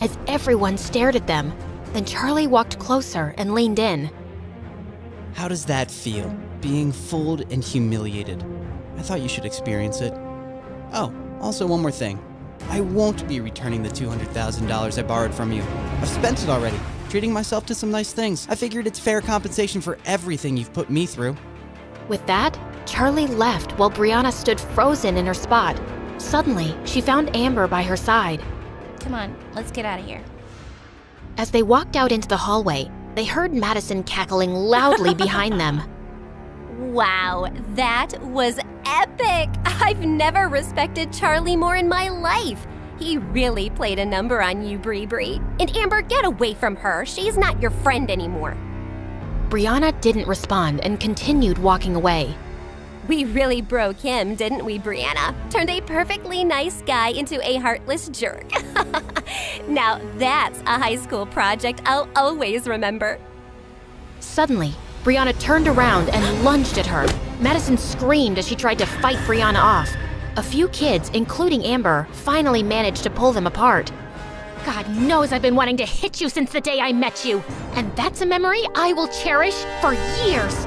as everyone stared at them. Then Charlie walked closer and leaned in. How does that feel, being fooled and humiliated? I thought you should experience it. Oh, also one more thing. I won't be returning the $200,000 I borrowed from you. I've spent it already, treating myself to some nice things. I figured it's fair compensation for everything you've put me through. With that, Charlie left while Brianna stood frozen in her spot. Suddenly, she found Amber by her side. Come on, let's get out of here. As they walked out into the hallway, they heard Madison cackling loudly behind them. Wow, that was epic! I've never respected Charlie more in my life. He really played a number on you, Bree. And Amber, get away from her. She's not your friend anymore. Brianna didn't respond and continued walking away. We really broke him, didn't we, Brianna? Turned a perfectly nice guy into a heartless jerk. Now that's a high school project I'll always remember. Suddenly, Brianna turned around and lunged at her. Madison screamed as she tried to fight Brianna off. A few kids, including Amber, finally managed to pull them apart. God knows I've been wanting to hit you since the day I met you, and that's a memory I will cherish for years.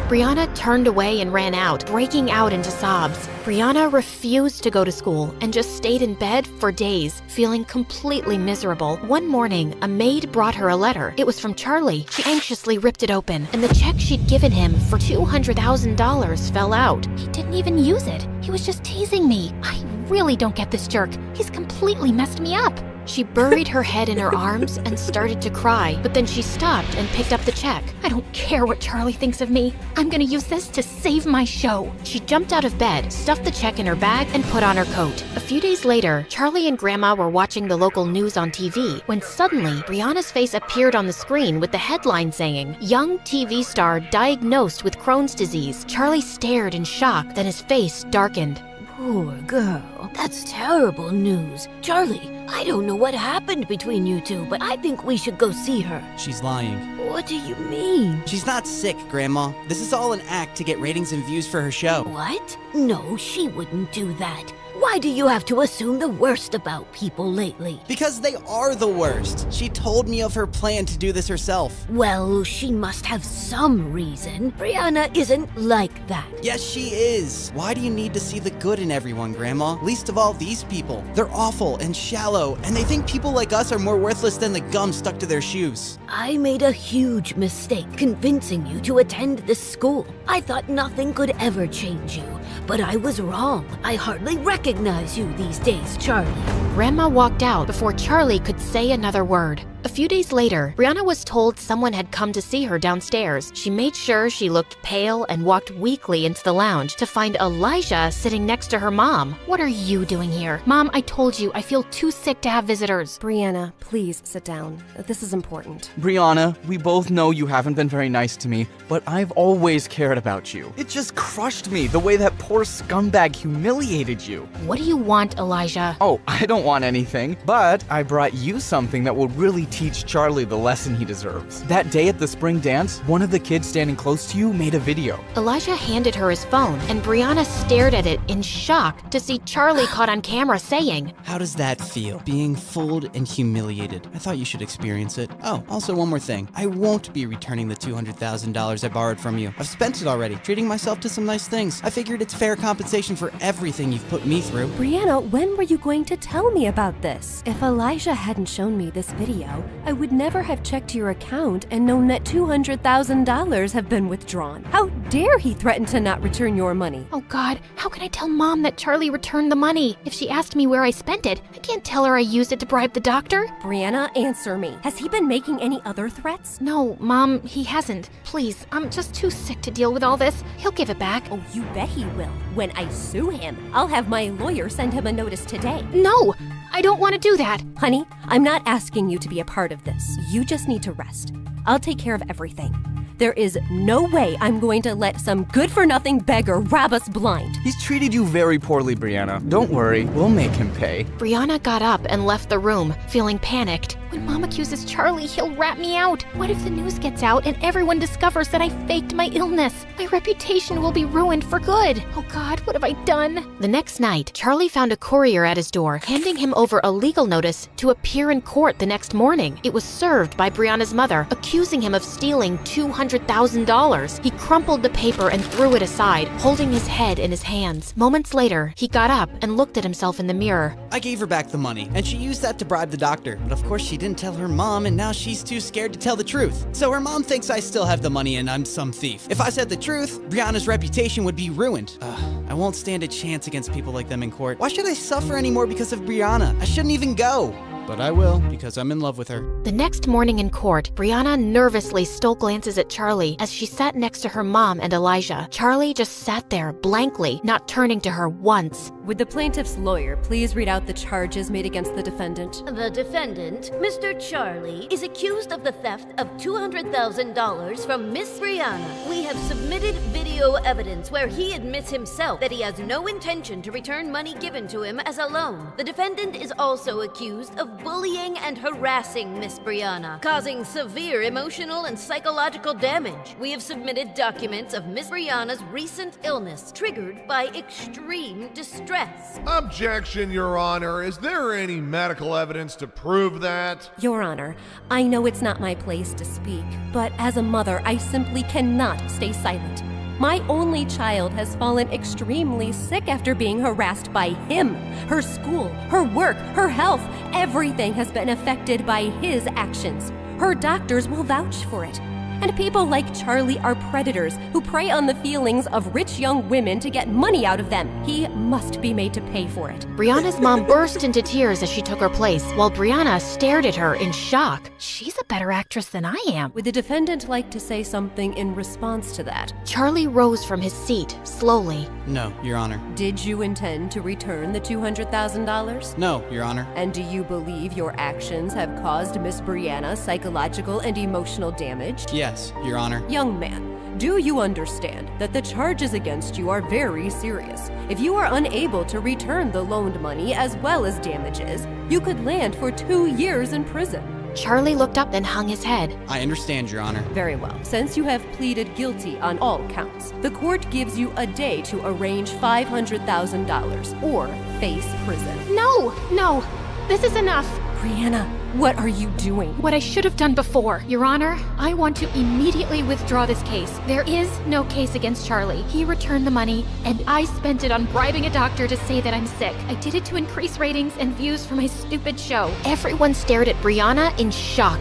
Brianna turned away and ran out, breaking out into sobs. Brianna refused to go to school and just stayed in bed for days, feeling completely miserable. One morning, a maid brought her a letter. It was from Charlie. She anxiously ripped it open, and the check she'd given him for $200,000 fell out. He didn't even use it. He was just teasing me. I really don't get this jerk. He's completely messed me up. She buried her head in her arms and started to cry, but then she stopped and picked up the check. I don't care what Charlie thinks of me. I'm gonna use this to save my show. She jumped out of bed, stuffed the check in her bag, and put on her coat. A few days later, Charlie and Grandma were watching the local news on TV when suddenly Brianna's face appeared on the screen with the headline saying, "Young TV star diagnosed with Crohn's disease." Charlie stared in shock, then his face darkened. Poor girl. That's terrible news. Charlie, I don't know what happened between you two, but I think we should go see her. She's lying. What do you mean? She's not sick, Grandma. This is all an act to get ratings and views for her show. What? No, she wouldn't do that. Why do you have to assume the worst about people lately? Because they are the worst. She told me of her plan to do this herself. Well, she must have some reason. Brianna isn't like that. Yes, she is. Why do you need to see the good in everyone, Grandma? Least of all these people. They're awful and shallow, and they think people like us are more worthless than the gum stuck to their shoes. I made a huge mistake convincing you to attend this school. I thought nothing could ever change you, but I was wrong. I hardly recognize you these days, Charlie. Grandma walked out before Charlie could say another word. A few days later, Brianna was told someone had come to see her downstairs. She made sure she looked pale and walked weakly into the lounge to find Elijah sitting next to her mom. "What are you doing here? Mom, I told you I feel too sick to have visitors." Brianna, please sit down. This is important. Brianna, we both know you haven't been very nice to me, but I've always cared about you. It just crushed me the way that poor scumbag humiliated you. What do you want, Elijah? Oh, I don't want anything, but I brought you something that will really teach Charlie the lesson he deserves. That day at the spring dance, one of the kids standing close to you made a video. Elijah handed her his phone, and Brianna stared at it in shock to see Charlie caught on camera saying, How does that feel, being fooled and humiliated? I thought you should experience it. Oh, also one more thing. I won't be returning the $200,000 I borrowed from you. I've spent it already, treating myself to some nice things. I figured it's fair compensation for everything you've put me through. Brianna, when were you going to tell me about this? If Elijah hadn't shown me this video, I would never have checked your account and known that $200,000 have been withdrawn. How dare he threaten to not return your money? "Oh God, how can I tell Mom that Charlie returned the money? If she asked me where I spent it, I can't tell her I used it to bribe the doctor." Brianna, answer me. Has he been making any other threats? "No, Mom, he hasn't. Please, I'm just too sick to deal with all this. He'll give it back." Oh, you bet he will. When I sue him, I'll have my lawyer send him a notice today. "No, I don't want to do that." Honey, I'm not asking you to be a part of this. You just need to rest. I'll take care of everything. There is no way I'm going to let some good-for-nothing beggar rob us blind. He's treated you very poorly, Brianna. Don't worry, we'll make him pay. Brianna got up and left the room, feeling panicked. When Mom accuses Charlie, he'll rat me out. What if the news gets out and everyone discovers that I faked my illness? My reputation will be ruined for good. Oh God, what have I done? The next night, Charlie found a courier at his door, handing him over a legal notice to appear in court the next morning. It was served by Brianna's mother, accusing him of stealing $200,000. He crumpled the paper and threw it aside, holding his head in his hands. Moments later, he got up and looked at himself in the mirror. I gave her back the money, and she used that to bribe the doctor. But of course she didn't tell her mom, and now she's too scared to tell the truth. So her mom thinks I still have the money and I'm some thief. If I said the truth, Brianna's reputation would be ruined. I won't stand a chance against people like them in court. Why should I suffer anymore because of Brianna? I shouldn't even go. But I will, because I'm in love with her. The next morning in court, Brianna nervously stole glances at Charlie as she sat next to her mom and Elijah. Charlie just sat there blankly, not turning to her once. Would the plaintiff's lawyer please read out the charges made against the defendant? The defendant, Mr. Charlie, is accused of the theft of $200,000 from Miss Brianna. We have submitted video evidence where he admits himself that he has no intention to return money given to him as a loan. The defendant is also accused of bullying and harassing Miss Brianna, causing severe emotional and psychological damage. We have submitted documents of Miss Brianna's recent illness triggered by extreme distress. Objection, Your Honor. Is there any medical evidence to prove that? Your Honor, I know it's not my place to speak, but as a mother, I simply cannot stay silent. My only child has fallen extremely sick after being harassed by him. Her school, her work, her health, everything has been affected by his actions. Her doctors will vouch for it. And people like Charlie are predators who prey on the feelings of rich young women to get money out of them. He must be made to pay for it. Brianna's mom burst into tears as she took her place, while Brianna stared at her in shock. She's a better actress than I am. Would the defendant like to say something in response to that? Charlie rose from his seat, slowly. No, Your Honor. Did you intend to return the $200,000? No, Your Honor. And do you believe your actions have caused Miss Brianna psychological and emotional damage? Yes, Your Honor. Young man, do you understand that the charges against you are very serious? If you are unable to return the loaned money as well as damages, you could land for 2 years in prison. Charlie looked up and hung his head. I understand, Your Honor. Very well. Since you have pleaded guilty on all counts, the court gives you a day to arrange $500,000 or face prison. No, this is enough. Brianna, what are you doing? What I should have done before. Your Honor, I want to immediately withdraw this case. There is no case against Charlie. He returned the money, and I spent it on bribing a doctor to say that I'm sick. I did it to increase ratings and views for my stupid show. Everyone stared at Brianna in shock.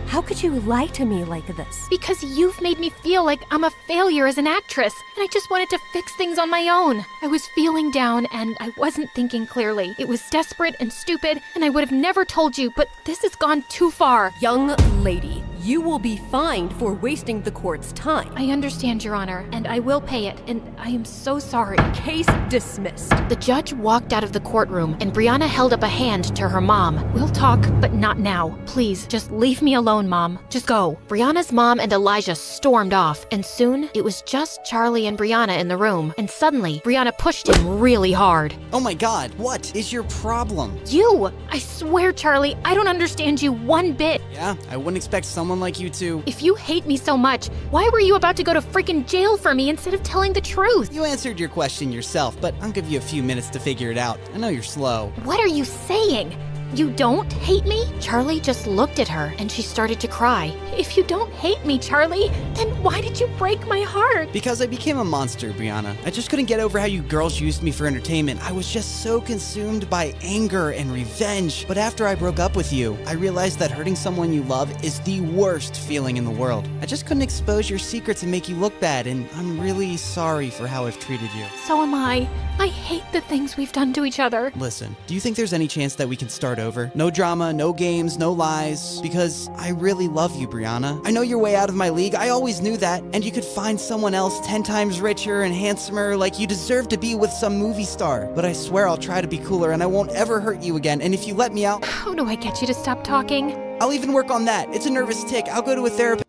How could you lie to me like this? Because you've made me feel like I'm a failure as an actress, and I just wanted to fix things on my own. I was feeling down, and I wasn't thinking clearly. It was desperate and stupid, and I would have never told you, but this has gone too far. Young lady, you will be fined for wasting the court's time. I understand, Your Honor, and I will pay it, and I am so sorry. Case dismissed. The judge walked out of the courtroom, and Brianna held up a hand to her mom. We'll talk, but not now. Please, just leave me alone, Mom. Just go. Brianna's mom and Elijah stormed off, and soon it was just Charlie and Brianna in the room. And suddenly, Brianna pushed him really hard. Oh my God, what is your problem? You! I swear, Charlie, I don't understand you one bit. Yeah, I wouldn't expect someone like you to. If you hate me so much, why were you about to go to freaking jail for me instead of telling the truth? You answered your question yourself, but I'll give you a few minutes to figure it out. I know you're slow. What are you saying? You don't hate me? Charlie just looked at her and she started to cry. If you don't hate me, Charlie, then why did you break my heart? Because I became a monster, Brianna. I just couldn't get over how you girls used me for entertainment. I was just so consumed by anger and revenge. But after I broke up with you, I realized that hurting someone you love is the worst feeling in the world. I just couldn't expose your secrets and make you look bad, and I'm really sorry for how I've treated you. So am I. I hate the things we've done to each other. Listen, do you think there's any chance that we can start over? No drama, no games, no lies. Because I really love you, Brianna. I know you're way out of my league. I always knew that. And you could find someone else 10 times richer and handsomer, like you deserve to be with some movie star. But I swear I'll try to be cooler and I won't ever hurt you again. And if you let me out, How do I get you to stop talking? I'll even work on that. It's a nervous tick. I'll go to a therapist.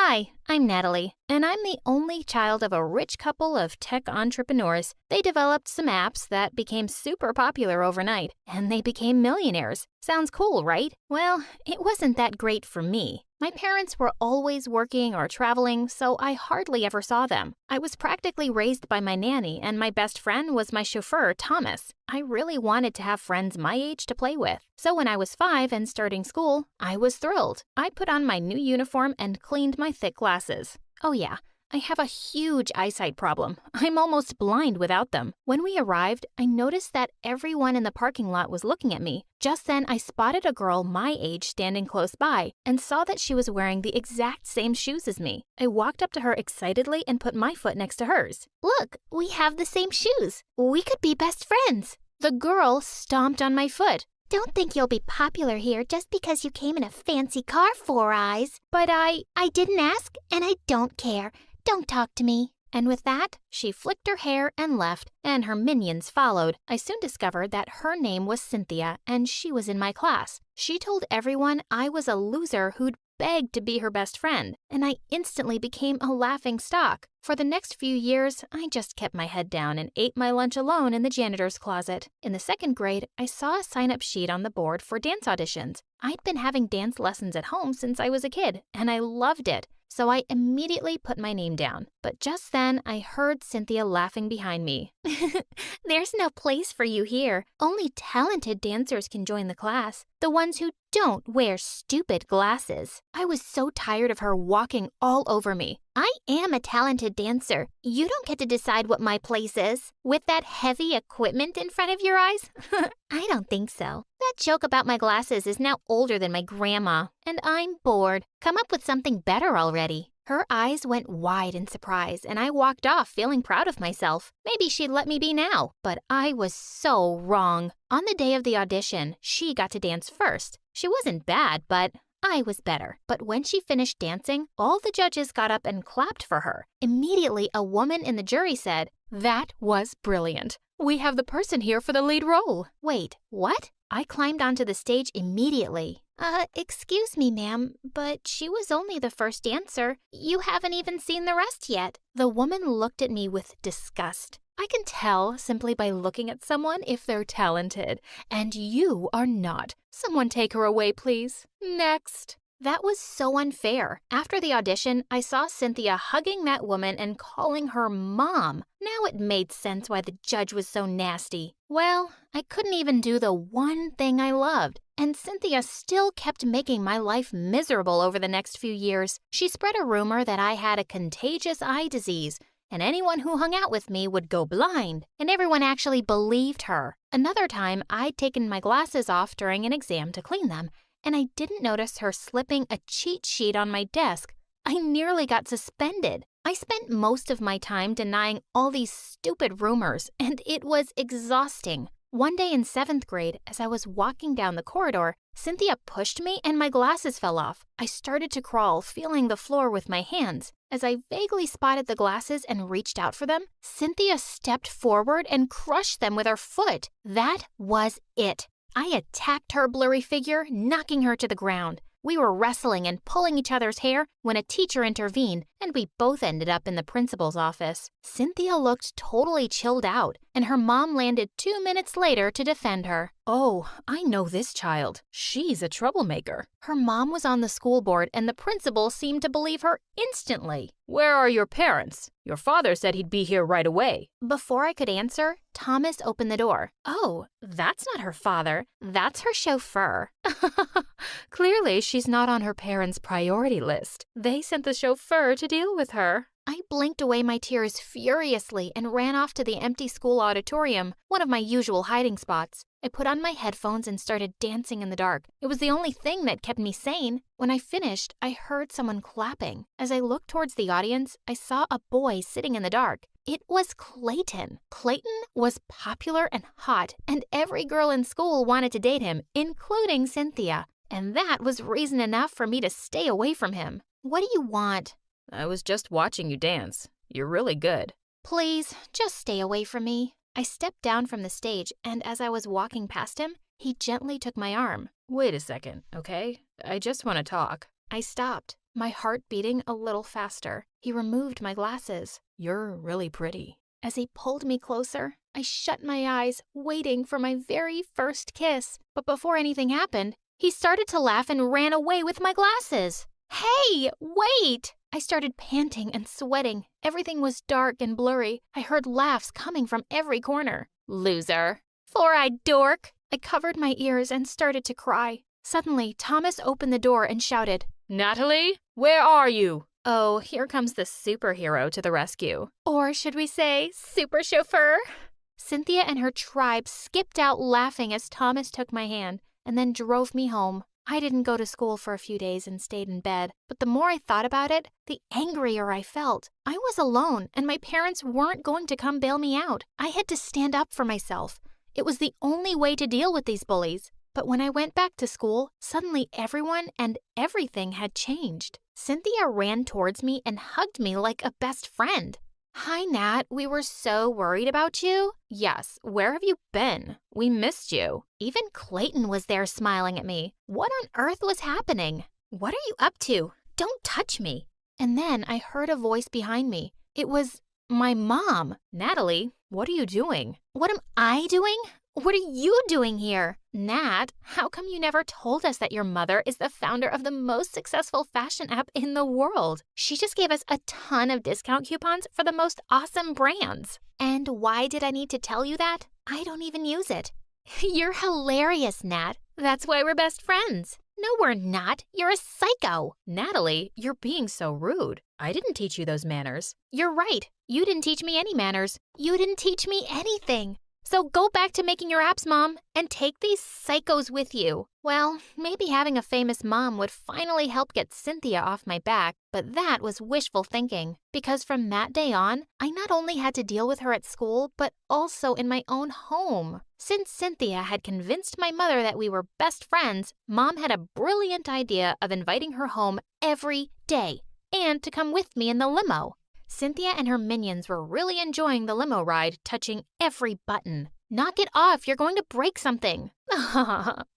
Hi, I'm Natalie, and I'm the only child of a rich couple of tech entrepreneurs. They developed some apps that became super popular overnight, and they became millionaires. Sounds cool, right? Well, it wasn't that great for me. My parents were always working or traveling, so I hardly ever saw them. I was practically raised by my nanny, and my best friend was my chauffeur, Thomas. I really wanted to have friends my age to play with. So when I was 5 and starting school, I was thrilled. I put on my new uniform and cleaned my thick glasses. Oh yeah, I have a huge eyesight problem. I'm almost blind without them. When we arrived, I noticed that everyone in the parking lot was looking at me. Just then, I spotted a girl my age standing close by and saw that she was wearing the exact same shoes as me. I walked up to her excitedly and put my foot next to hers. Look, we have the same shoes. We could be best friends. The girl stomped on my foot. Don't think you'll be popular here just because you came in a fancy car, Four Eyes. But I didn't ask, and I don't care. Don't talk to me. And with that, she flicked her hair and left, and her minions followed. I soon discovered that her name was Cynthia, and she was in my class. She told everyone I was a loser who'd begged to be her best friend, and I instantly became a laughing stock. For the next few years, I just kept my head down and ate my lunch alone in the janitor's closet. In the 2nd grade, I saw a sign-up sheet on the board for dance auditions. I'd been having dance lessons at home since I was a kid, and I loved it. So I immediately put my name down. But just then, I heard Cynthia laughing behind me. There's no place for you here. Only talented dancers can join the class. The ones who don't wear stupid glasses. I was so tired of her walking all over me. I am a talented dancer. You don't get to decide what my place is. With that heavy equipment in front of your eyes? I don't think so. That joke about my glasses is now older than my grandma, and I'm bored. Come up with something better already. Her eyes went wide in surprise, and I walked off feeling proud of myself. Maybe she'd let me be now, but I was so wrong. On the day of the audition, she got to dance first. She wasn't bad, but I was better. But when she finished dancing, all the judges got up and clapped for her. Immediately, a woman in the jury said, "That was brilliant. We have the person here for the lead role." Wait, what? I climbed onto the stage immediately. Excuse me, ma'am, but she was only the first dancer. You haven't even seen the rest yet. The woman looked at me with disgust. I can tell simply by looking at someone if they're talented, and you are not. Someone take her away, please. Next. That was so unfair. After the audition, I saw Cynthia hugging that woman and calling her mom. Now it made sense why the judge was so nasty. Well, I couldn't even do the one thing I loved, and Cynthia still kept making my life miserable over the next few years. She spread a rumor that I had a contagious eye disease, and anyone who hung out with me would go blind, and everyone actually believed her. Another time, I'd taken my glasses off during an exam to clean them, and I didn't notice her slipping a cheat sheet on my desk. I nearly got suspended. I spent most of my time denying all these stupid rumors, and it was exhausting. One day in 7th grade, as I was walking down the corridor, Cynthia pushed me and my glasses fell off. I started to crawl, feeling the floor with my hands. As I vaguely spotted the glasses and reached out for them, Cynthia stepped forward and crushed them with her foot. That was it. I attacked her blurry figure, knocking her to the ground. We were wrestling and pulling each other's hair when a teacher intervened, and we both ended up in the principal's office. Cynthia looked totally chilled out, and her mom landed 2 minutes later to defend her. Oh, I know this child. She's a troublemaker. Her mom was on the school board, and the principal seemed to believe her instantly. Where are your parents? Your father said he'd be here right away. Before I could answer, Thomas opened the door. Oh, that's not her father. That's her chauffeur. Clearly, she's not on her parents' priority list. They sent the chauffeur to deal with her. I blinked away my tears furiously and ran off to the empty school auditorium, one of my usual hiding spots. I put on my headphones and started dancing in the dark. It was the only thing that kept me sane. When I finished, I heard someone clapping. As I looked towards the audience, I saw a boy sitting in the dark. It was Clayton. Clayton was popular and hot, and every girl in school wanted to date him, including Cynthia. And that was reason enough for me to stay away from him. What do you want? I was just watching you dance. You're really good. Please, just stay away from me. I stepped down from the stage, and as I was walking past him, he gently took my arm. Wait a second, okay? I just want to talk. I stopped. my heart beating a little faster. He removed my glasses. "You're really pretty." As he pulled me closer, I shut my eyes, waiting for my very first kiss. But before anything happened, he started to laugh and ran away with my glasses. "Hey, wait!" I started panting and sweating. Everything was dark and blurry. I heard laughs coming from every corner. "Loser." "Four-eyed dork." I covered my ears and started to cry. Suddenly, Thomas opened the door and shouted, "Natalie, where are you?" Oh, here comes the superhero to the rescue. Or should we say, super chauffeur? Cynthia and her tribe skipped out laughing as Thomas took my hand and then drove me home. I didn't go to school for a few days and stayed in bed, but the more I thought about it, the angrier I felt. I was alone, and my parents weren't going to come bail me out. I had to stand up for myself. It was the only way to deal with these bullies. But when I went back to school, suddenly everyone and everything had changed. Cynthia ran towards me and hugged me like a best friend. "Hi, Nat. We were so worried about you." "Yes, where have you been? We missed you." Even Clayton was there smiling at me. What on earth was happening? "What are you up to? Don't touch me." And then I heard a voice behind me. It was my mom. "Natalie, what are you doing?" "What am I doing? What are you doing here?" "Nat, how come you never told us that your mother is the founder of the most successful fashion app in the world? She just gave us a ton of discount coupons for the most awesome brands." "And why did I need to tell you that? I don't even use it." "You're hilarious, Nat. That's why we're best friends." "No, we're not. You're a psycho." "Natalie, you're being so rude. I didn't teach you those manners." "You're right. You didn't teach me any manners. You didn't teach me anything. So go back to making your apps, Mom, and take these psychos with you." Well, maybe having a famous mom would finally help get Cynthia off my back, but that was wishful thinking. Because from that day on, I not only had to deal with her at school, but also in my own home. Since Cynthia had convinced my mother that we were best friends, Mom had a brilliant idea of inviting her home every day and to come with me in the limo. Cynthia and her minions were really enjoying the limo ride, touching every button. "Knock it off, you're going to break something."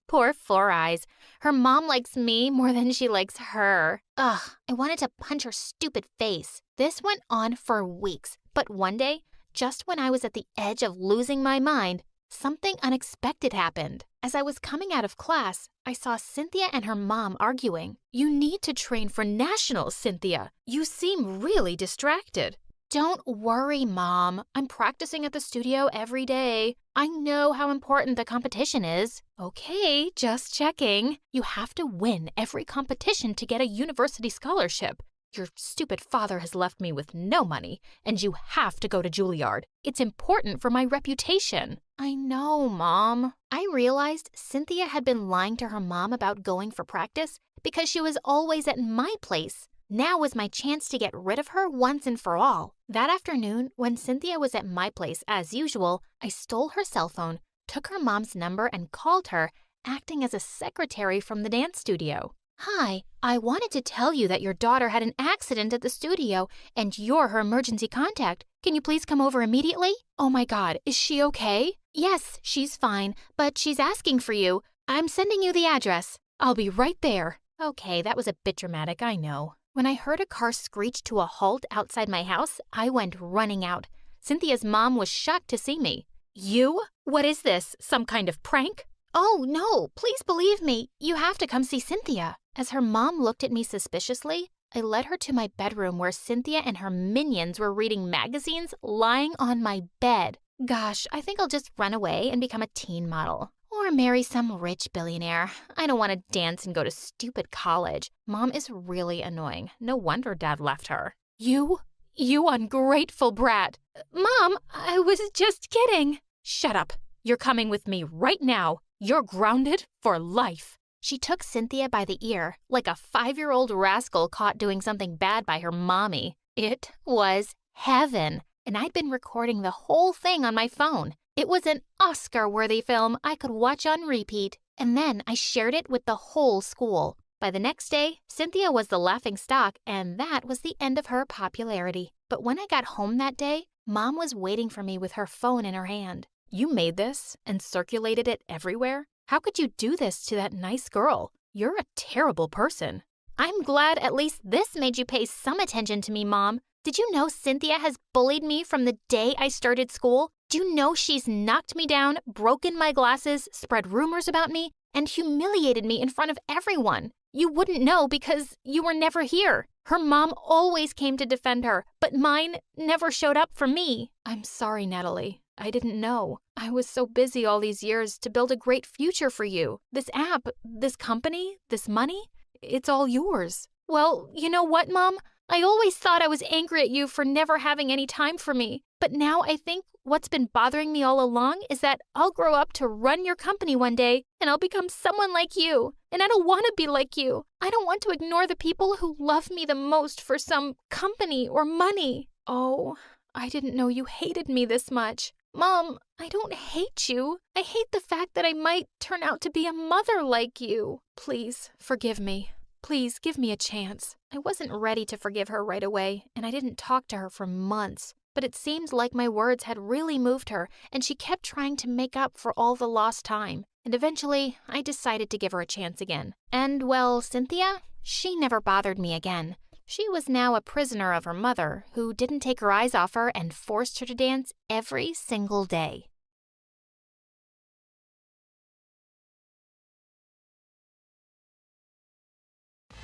Poor Four Eyes. Her mom likes me more than she likes her. Ugh, I wanted to punch her stupid face. This went on for weeks, but one day, just when I was at the edge of losing my mind, something unexpected happened. As I was coming out of class, I saw Cynthia and her mom arguing. "You need to train for nationals, Cynthia. You seem really distracted." "Don't worry, Mom. I'm practicing at the studio every day. I know how important the competition is." "Okay, just checking. You have to win every competition to get a university scholarship. Your stupid father has left me with no money, and you have to go to Juilliard. It's important for my reputation." "I know, Mom." I realized Cynthia had been lying to her mom about going for practice because she was always at my place. Now was my chance to get rid of her once and for all. That afternoon, when Cynthia was at my place as usual, I stole her cell phone, took her mom's number, and called her, acting as a secretary from the dance studio. "Hi, I wanted to tell you that your daughter had an accident at the studio and you're her emergency contact. Can you please come over immediately?" "Oh my God, is she okay?" "Yes, she's fine, but she's asking for you. I'm sending you the address." "I'll be right there." Okay, that was a bit dramatic, I know. When I heard a car screech to a halt outside my house, I went running out. Cynthia's mom was shocked to see me. "You? What is this? Some kind of prank?" "Oh, no, please believe me. You have to come see Cynthia." As her mom looked at me suspiciously, I led her to my bedroom where Cynthia and her minions were reading magazines lying on my bed. Gosh, I think I'll just run away and become a teen model. Or marry some rich billionaire. I don't want to dance and go to stupid college. Mom is really annoying. No wonder Dad left her. You ungrateful brat." "Mom, I was just kidding." "Shut up. You're coming with me right now. You're grounded for life." She took Cynthia by the ear, like a 5-year-old rascal caught doing something bad by her mommy. It was heaven, and I'd been recording the whole thing on my phone. It was an Oscar-worthy film I could watch on repeat, and then I shared it with the whole school. By the next day, Cynthia was the laughing stock, and that was the end of her popularity. But when I got home that day, Mom was waiting for me with her phone in her hand. "You made this and circulated it everywhere? How could you do this to that nice girl? You're a terrible person." I'm glad at least this made you pay some attention to me, Mom. Did you know Cynthia has bullied me from the day I started school? Do you know she's knocked me down, broken my glasses, spread rumors about me, and humiliated me in front of everyone? You wouldn't know because you were never here. Her mom always came to defend her, but mine never showed up for me. I'm sorry, Natalie. I didn't know. I was so busy all these years to build a great future for you. This app, this company, this money, it's all yours. Well, you know what, Mom? I always thought I was angry at you for never having any time for me. But now I think what's been bothering me all along is that I'll grow up to run your company one day and I'll become someone like you. And I don't want to be like you. I don't want to ignore the people who love me the most for some company or money. Oh, I didn't know you hated me this much. Mom, I don't hate you. I hate the fact that I might turn out to be a mother like you. Please, forgive me. Please, give me a chance. I wasn't ready to forgive her right away, and I didn't talk to her for months. But it seemed like my words had really moved her, and she kept trying to make up for all the lost time. And eventually, I decided to give her a chance again. And, well, Cynthia, she never bothered me again. She was now a prisoner of her mother, who didn't take her eyes off her and forced her to dance every single day.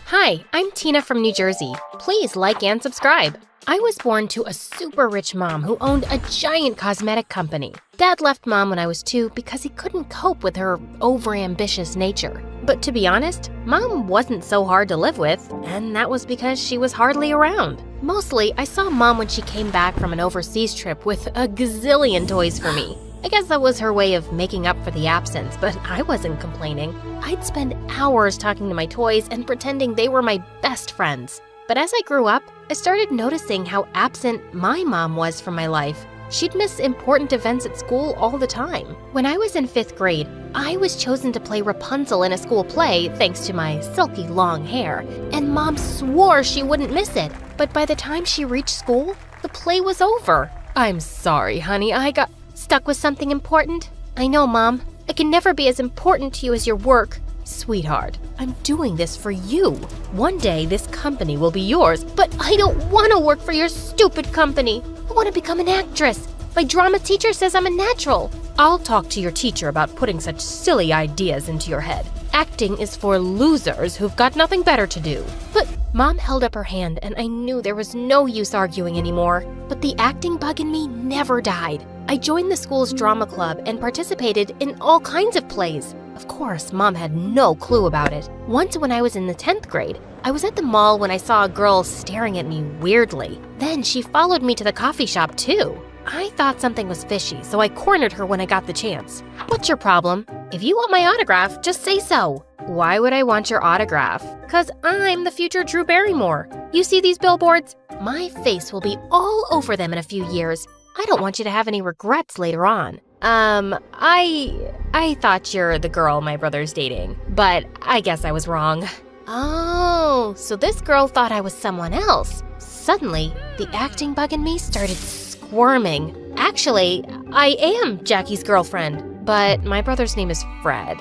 Hi, I'm Tina from New Jersey. Please like and subscribe. I was born to a super rich mom who owned a giant cosmetic company. Dad left Mom when I was 2 because he couldn't cope with her overambitious nature. But to be honest, Mom wasn't so hard to live with, and that was because she was hardly around. Mostly, I saw Mom when she came back from an overseas trip with a gazillion toys for me. I guess that was her way of making up for the absence, but I wasn't complaining. I'd spend hours talking to my toys and pretending they were my best friends. But as I grew up, I started noticing how absent my mom was from my life. She'd miss important events at school all the time. When I was in 5th grade, I was chosen to play Rapunzel in a school play thanks to my silky long hair, and Mom swore she wouldn't miss it. But by the time she reached school, the play was over. I'm sorry, honey, I got stuck with something important. I know, Mom. I can never be as important to you as your work. Sweetheart, I'm doing this for you. One day this company will be yours, but I don't want to work for your stupid company. I want to become an actress. My drama teacher says I'm a natural. I'll talk to your teacher about putting such silly ideas into your head. Acting is for losers who've got nothing better to do. But Mom held up her hand and I knew there was no use arguing anymore. But the acting bug in me never died. I joined the school's drama club and participated in all kinds of plays. Of course, Mom had no clue about it. Once when I was in the 10th grade, I was at the mall when I saw a girl staring at me weirdly. Then she followed me to the coffee shop too. I thought something was fishy, so I cornered her when I got the chance. What's your problem? If you want my autograph, just say so. Why would I want your autograph? 'Cause I'm the future Drew Barrymore. You see these billboards? My face will be all over them in a few years. I don't want you to have any regrets later on. I thought you're the girl my brother's dating, but I guess I was wrong. Oh, so this girl thought I was someone else. Suddenly, the acting bug in me started squirming. Actually, I am Jackie's girlfriend, but my brother's name is Fred.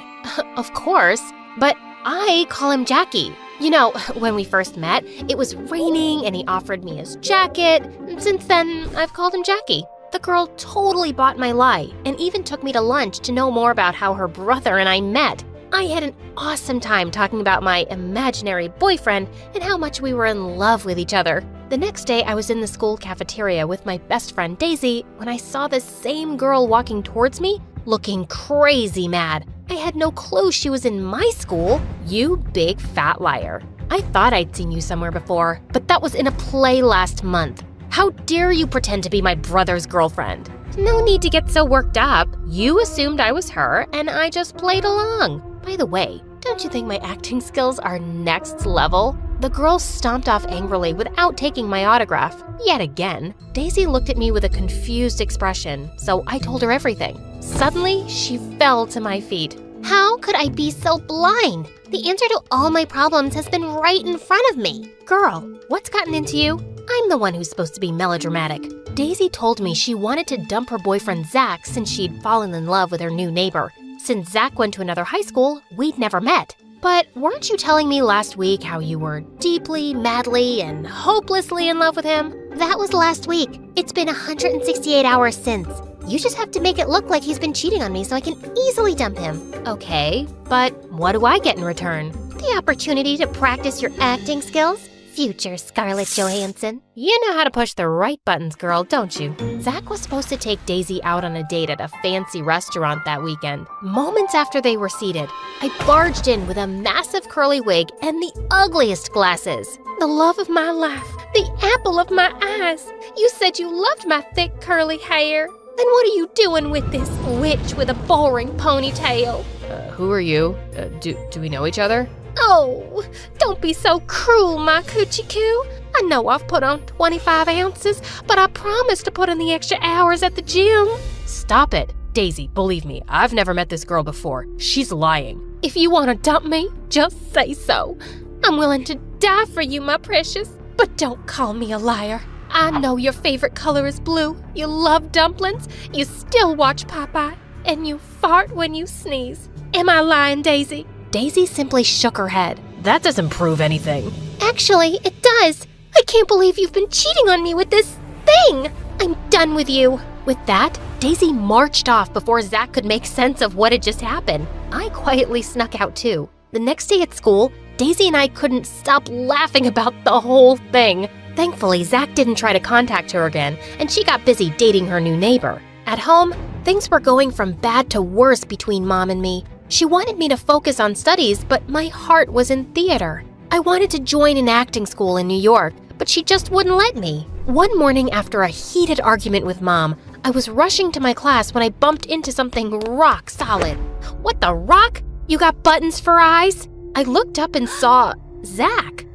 Of course, but I call him Jackie. You know, when we first met, it was raining and he offered me his jacket. And since then, I've called him Jackie. The girl totally bought my lie and even took me to lunch to know more about how her brother and I met. I had an awesome time talking about my imaginary boyfriend and how much we were in love with each other. The next day, I was in the school cafeteria with my best friend Daisy when I saw the same girl walking towards me, looking crazy mad. I had no clue she was in my school. You big fat liar. I thought I'd seen you somewhere before, but that was in a play last month. How dare you pretend to be my brother's girlfriend? No need to get so worked up. You assumed I was her, and I just played along. By the way, don't you think my acting skills are next level? The girl stomped off angrily without taking my autograph. Yet again, Daisy looked at me with a confused expression, so I told her everything. Suddenly, she fell to my feet. How could I be so blind? The answer to all my problems has been right in front of me. Girl, what's gotten into you? I'm the one who's supposed to be melodramatic. Daisy told me she wanted to dump her boyfriend Zach since she'd fallen in love with her new neighbor. Since Zach went to another high school, we'd never met. But weren't you telling me last week how you were deeply, madly, and hopelessly in love with him? That was last week. It's been 168 hours since. You just have to make it look like he's been cheating on me so I can easily dump him. Okay, but what do I get in return? The opportunity to practice your acting skills? Future Scarlett Johansson. You know how to push the right buttons, girl, don't you? Zach was supposed to take Daisy out on a date at a fancy restaurant that weekend. Moments after they were seated, I barged in with a massive curly wig and the ugliest glasses. The love of my life, the apple of my eyes. You said you loved my thick curly hair. Then what are you doing with this witch with a boring ponytail? Who are you? Do we know each other? Oh, don't be so cruel, my coochie coo. I know I've put on 25 ounces, but I promised to put in the extra hours at the gym. Stop it. Daisy, believe me, I've never met this girl before. She's lying. If you want to dump me, just say so. I'm willing to die for you, my precious. But don't call me a liar. I know your favorite color is blue. You love dumplings. You still watch Popeye. And you fart when you sneeze. Am I lying, Daisy? Daisy simply shook her head. That doesn't prove anything. Actually, it does. I can't believe you've been cheating on me with this thing. I'm done with you. With that, Daisy marched off before Zach could make sense of what had just happened. I quietly snuck out too. The next day at school, Daisy and I couldn't stop laughing about the whole thing. Thankfully, Zach didn't try to contact her again, and she got busy dating her new neighbor. At home, things were going from bad to worse between Mom and me. She wanted me to focus on studies, but my heart was in theater. I wanted to join an acting school in New York, but she just wouldn't let me. One morning after a heated argument with Mom, I was rushing to my class when I bumped into something rock solid. What the rock? You got buttons for eyes? I looked up and saw Zach.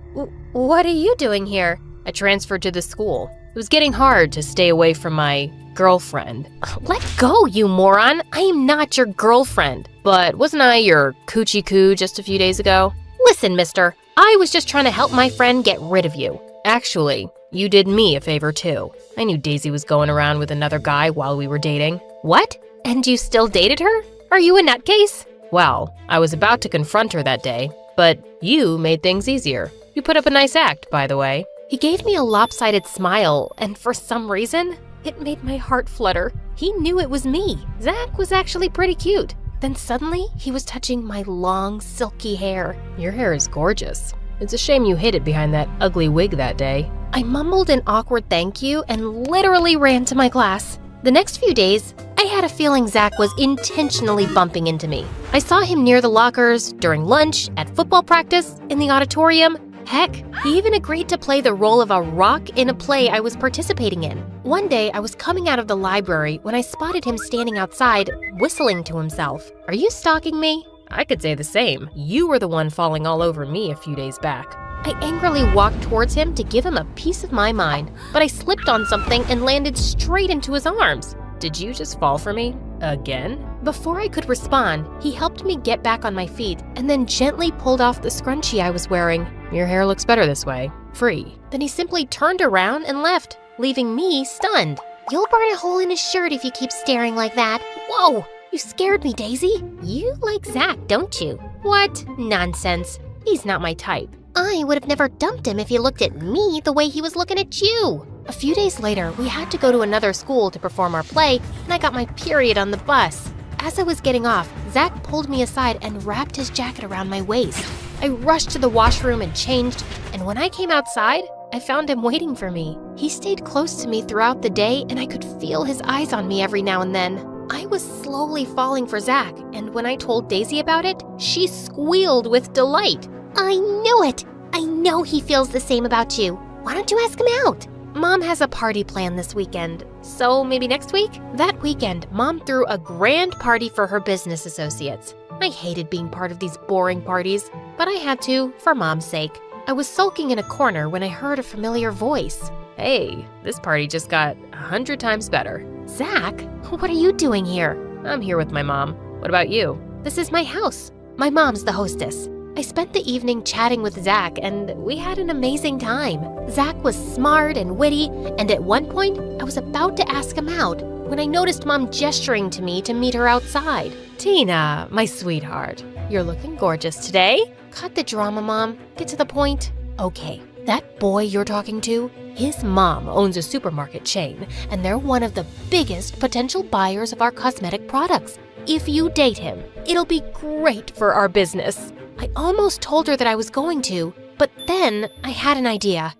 What are you doing here? I transferred to the school. It was getting hard to stay away from my girlfriend. Let go, you moron. I am not your girlfriend. But wasn't I your coochie coo just a few days ago? Listen, mister, I was just trying to help my friend get rid of you. Actually, you did me a favor too. I knew Daisy was going around with another guy while we were dating. What? And you still dated her? Are you a nutcase? Well, I was about to confront her that day, but you made things easier. You put up a nice act, by the way. He gave me a lopsided smile, and for some reason, it made my heart flutter. He knew it was me. Zach was actually pretty cute. Then suddenly, he was touching my long, silky hair. Your hair is gorgeous. It's a shame you hid it behind that ugly wig that day. I mumbled an awkward thank you and literally ran to my class. The next few days, I had a feeling Zach was intentionally bumping into me. I saw him near the lockers, during lunch, at football practice, in the auditorium. Heck, he even agreed to play the role of a rock in a play I was participating in. One day, I was coming out of the library when I spotted him standing outside, whistling to himself. Are you stalking me? I could say the same. You were the one falling all over me a few days back. I angrily walked towards him to give him a piece of my mind, but I slipped on something and landed straight into his arms. Did you just fall for me? Again? Before I could respond, he helped me get back on my feet and then gently pulled off the scrunchie I was wearing. Your hair looks better this way. Free. Then he simply turned around and left, leaving me stunned. You'll burn a hole in his shirt if you keep staring like that. Whoa! You scared me, Daisy. You like Zach, don't you? What? Nonsense. He's not my type. I would have never dumped him if he looked at me the way he was looking at you. A few days later, we had to go to another school to perform our play, and I got my period on the bus. As I was getting off, Zach pulled me aside and wrapped his jacket around my waist. I rushed to the washroom and changed, and when I came outside, I found him waiting for me. He stayed close to me throughout the day, and I could feel his eyes on me every now and then. I was slowly falling for Zach, and when I told Daisy about it, she squealed with delight. I knew it! I know he feels the same about you. Why don't you ask him out? Mom has a party planned this weekend, so maybe next week? That weekend, Mom threw a grand party for her business associates. I hated being part of these boring parties, but I had to, for Mom's sake. I was sulking in a corner when I heard a familiar voice. Hey, this party just got 100 times better. Zach, what are you doing here? I'm here with my mom. What about you? This is my house. My mom's the hostess. I spent the evening chatting with Zach, and we had an amazing time. Zach was smart and witty, and at one point, I was about to ask him out when I noticed Mom gesturing to me to meet her outside. Tina, my sweetheart, you're looking gorgeous today. Cut the drama, Mom. Get to the point. Okay, that boy you're talking to, his mom owns a supermarket chain, and they're one of the biggest potential buyers of our cosmetic products. If you date him, it'll be great for our business. I almost told her that I was going to, but then I had an idea.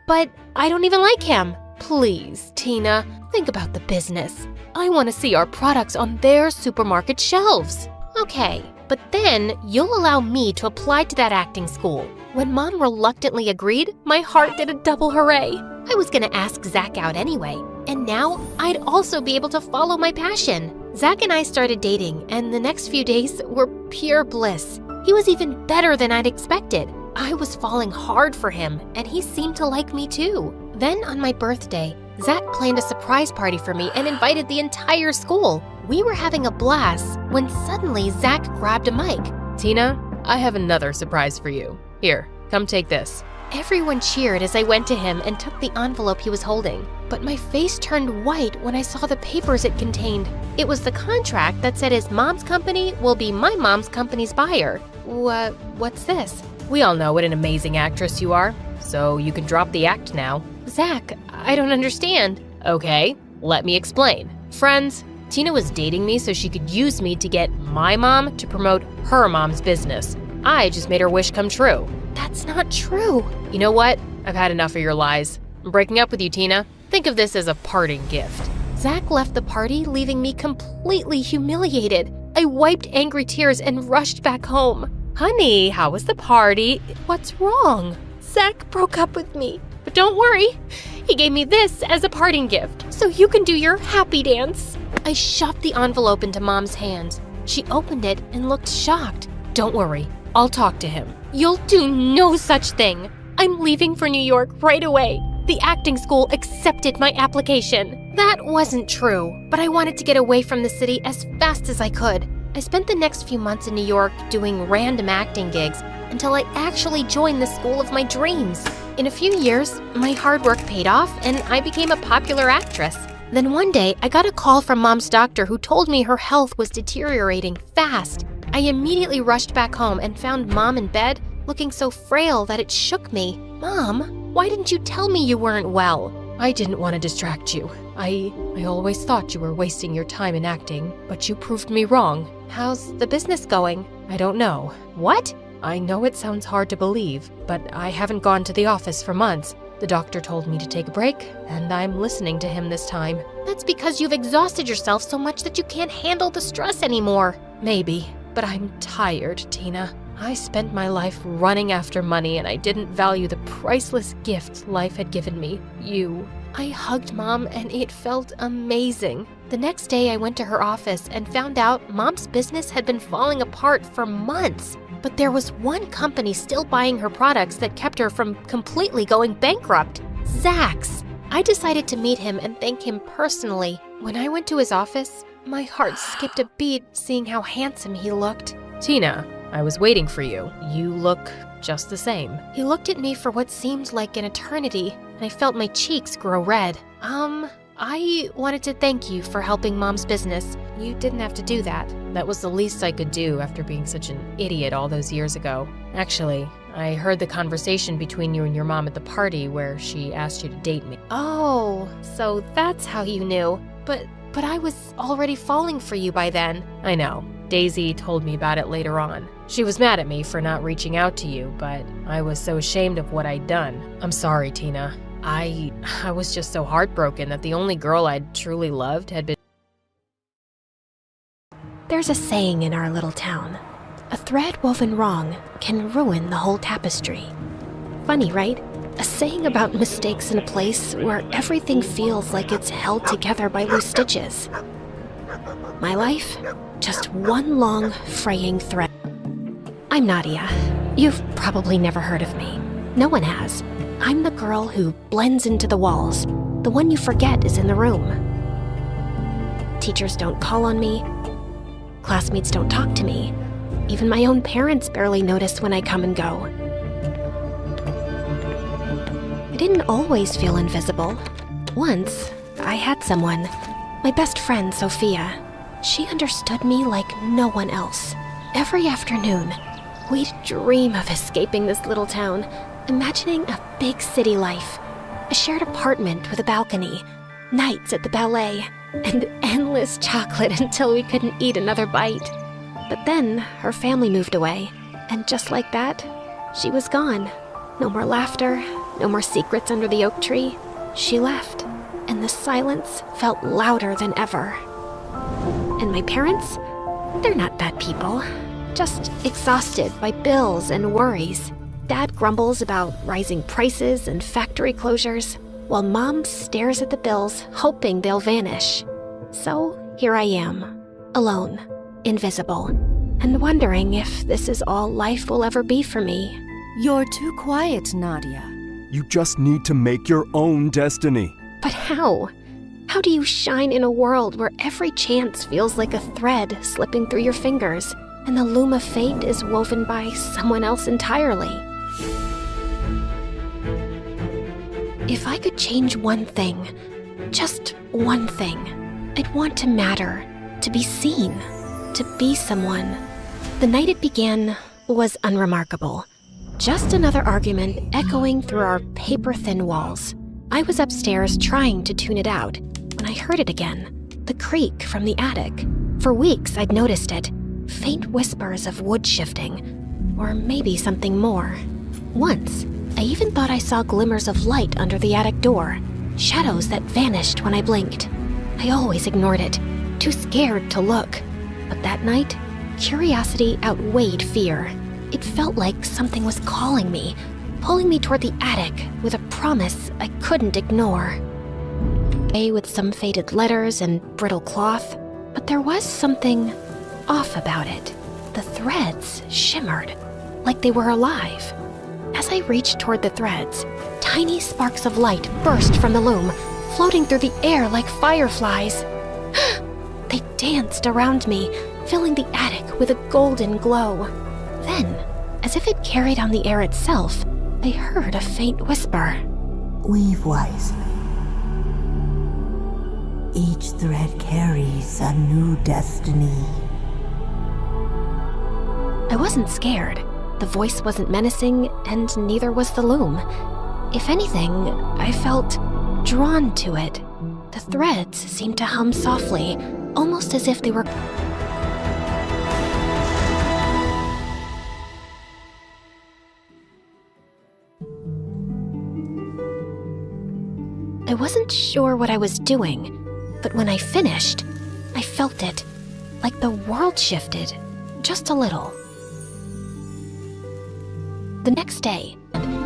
But I don't even like him. Please, Tina, think about the business. I want to see our products on their supermarket shelves. Okay, but then you'll allow me to apply to that acting school. When Mom reluctantly agreed, my heart did a double hooray. I was gonna ask Zach out anyway, and now I'd also be able to follow my passion. Zach and I started dating, and the next few days were pure bliss. He was even better than I'd expected. I was falling hard for him, and he seemed to like me too. Then on my birthday, Zach planned a surprise party for me and invited the entire school. We were having a blast when suddenly Zach grabbed a mic. Tina, I have another surprise for you. Here, come take this. Everyone cheered as I went to him and took the envelope he was holding. But my face turned white when I saw the papers it contained. It was the contract that said his mom's company will be my mom's company's buyer. What's this? We all know what an amazing actress you are, so you can drop the act now. Zach, I don't understand. Okay, let me explain. Friends, Tina was dating me so she could use me to get my mom to promote her mom's business. I just made her wish come true. That's not true. You know what? I've had enough of your lies. I'm breaking up with you, Tina. Think of this as a parting gift. Zach left the party, leaving me completely humiliated. I wiped angry tears and rushed back home. Honey, how was the party? What's wrong? Zach broke up with me. But don't worry, he gave me this as a parting gift, so you can do your happy dance. I shoved the envelope into Mom's hands. She opened it and looked shocked. Don't worry, I'll talk to him. You'll do no such thing. I'm leaving for New York right away. The acting school accepted my application. That wasn't true, but I wanted to get away from the city as fast as I could. I spent the next few months in New York doing random acting gigs until I actually joined the school of my dreams. In a few years, my hard work paid off and I became a popular actress. Then one day, I got a call from Mom's doctor who told me her health was deteriorating fast. I immediately rushed back home and found Mom in bed, looking so frail that it shook me. Mom, why didn't you tell me you weren't well? I didn't want to distract you. I always thought you were wasting your time in acting, but you proved me wrong. How's the business going? I don't know. What? I know it sounds hard to believe, but I haven't gone to the office for months. The doctor told me to take a break, and I'm listening to him this time. That's because you've exhausted yourself so much that you can't handle the stress anymore. Maybe, but I'm tired, Tina. I spent my life running after money, and I didn't value the priceless gift life had given me, you. I hugged Mom, and it felt amazing. The next day, I went to her office and found out Mom's business had been falling apart for months. But there was one company still buying her products that kept her from completely going bankrupt. Zach's. I decided to meet him and thank him personally. When I went to his office, my heart skipped a beat seeing how handsome he looked. Tina, I was waiting for you. You look just the same. He looked at me for what seemed like an eternity, and I felt my cheeks grow red. I wanted to thank you for helping Mom's business. You didn't have to do that. That was the least I could do after being such an idiot all those years ago. Actually, I heard the conversation between you and your mom at the party where she asked you to date me. Oh, so that's how you knew. But I was already falling for you by then. I know. Daisy told me about it later on. She was mad at me for not reaching out to you, but I was so ashamed of what I'd done. I'm sorry, Tina. I was just so heartbroken that the only girl I'd truly loved had been... There's a saying in our little town. A thread woven wrong can ruin the whole tapestry. Funny, right? A saying about mistakes in a place where everything feels like it's held together by loose stitches. My life? Just one long, fraying thread. I'm Nadia. You've probably never heard of me. No one has. I'm the girl who blends into the walls, the one you forget is in the room. Teachers don't call on me. Classmates don't talk to me. Even my own parents barely notice when I come and go. I didn't always feel invisible. Once, I had someone, my best friend, Sophia. She understood me like no one else. Every afternoon, we'd dream of escaping this little town, imagining a big city life, a shared apartment with a balcony, nights at the ballet, and endless chocolate until we couldn't eat another bite. But then her family moved away, and just like that, she was gone. No more laughter, no more secrets under the oak tree. She left, and the silence felt louder than ever. And my parents? They're not bad people, just exhausted by bills and worries. Dad grumbles about rising prices and factory closures, while Mom stares at the bills, hoping they'll vanish. So here I am, alone, invisible, and wondering if this is all life will ever be for me. You're too quiet, Nadia. You just need to make your own destiny. But how? How do you shine in a world where every chance feels like a thread slipping through your fingers, and the loom of fate is woven by someone else entirely? If I could change one thing, just one thing, I'd want to matter, to be seen, to be someone. The night it began was unremarkable. Just another argument echoing through our paper-thin walls. I was upstairs trying to tune it out when I heard it again, the creak from the attic. For weeks I'd noticed it, faint whispers of wood shifting, or maybe something more. Once, I even thought I saw glimmers of light under the attic door, shadows that vanished when I blinked. I always ignored it, too scared to look. But that night, curiosity outweighed fear. It felt like something was calling me, pulling me toward the attic with a promise I couldn't ignore. With some faded letters and brittle cloth, but there was something off about it. The threads shimmered, like they were alive. As I reached toward the threads, tiny sparks of light burst from the loom, floating through the air like fireflies. They danced around me, filling the attic with a golden glow. Then, as if it carried on the air itself, I heard a faint whisper. Weave wisely. Each thread carries a new destiny. I wasn't scared. The voice wasn't menacing, and neither was the loom. If anything, I felt drawn to it. The threads seemed to hum softly, almost as if they were... I wasn't sure what I was doing, but when I finished, I felt it, like the world shifted, just a little. The next day,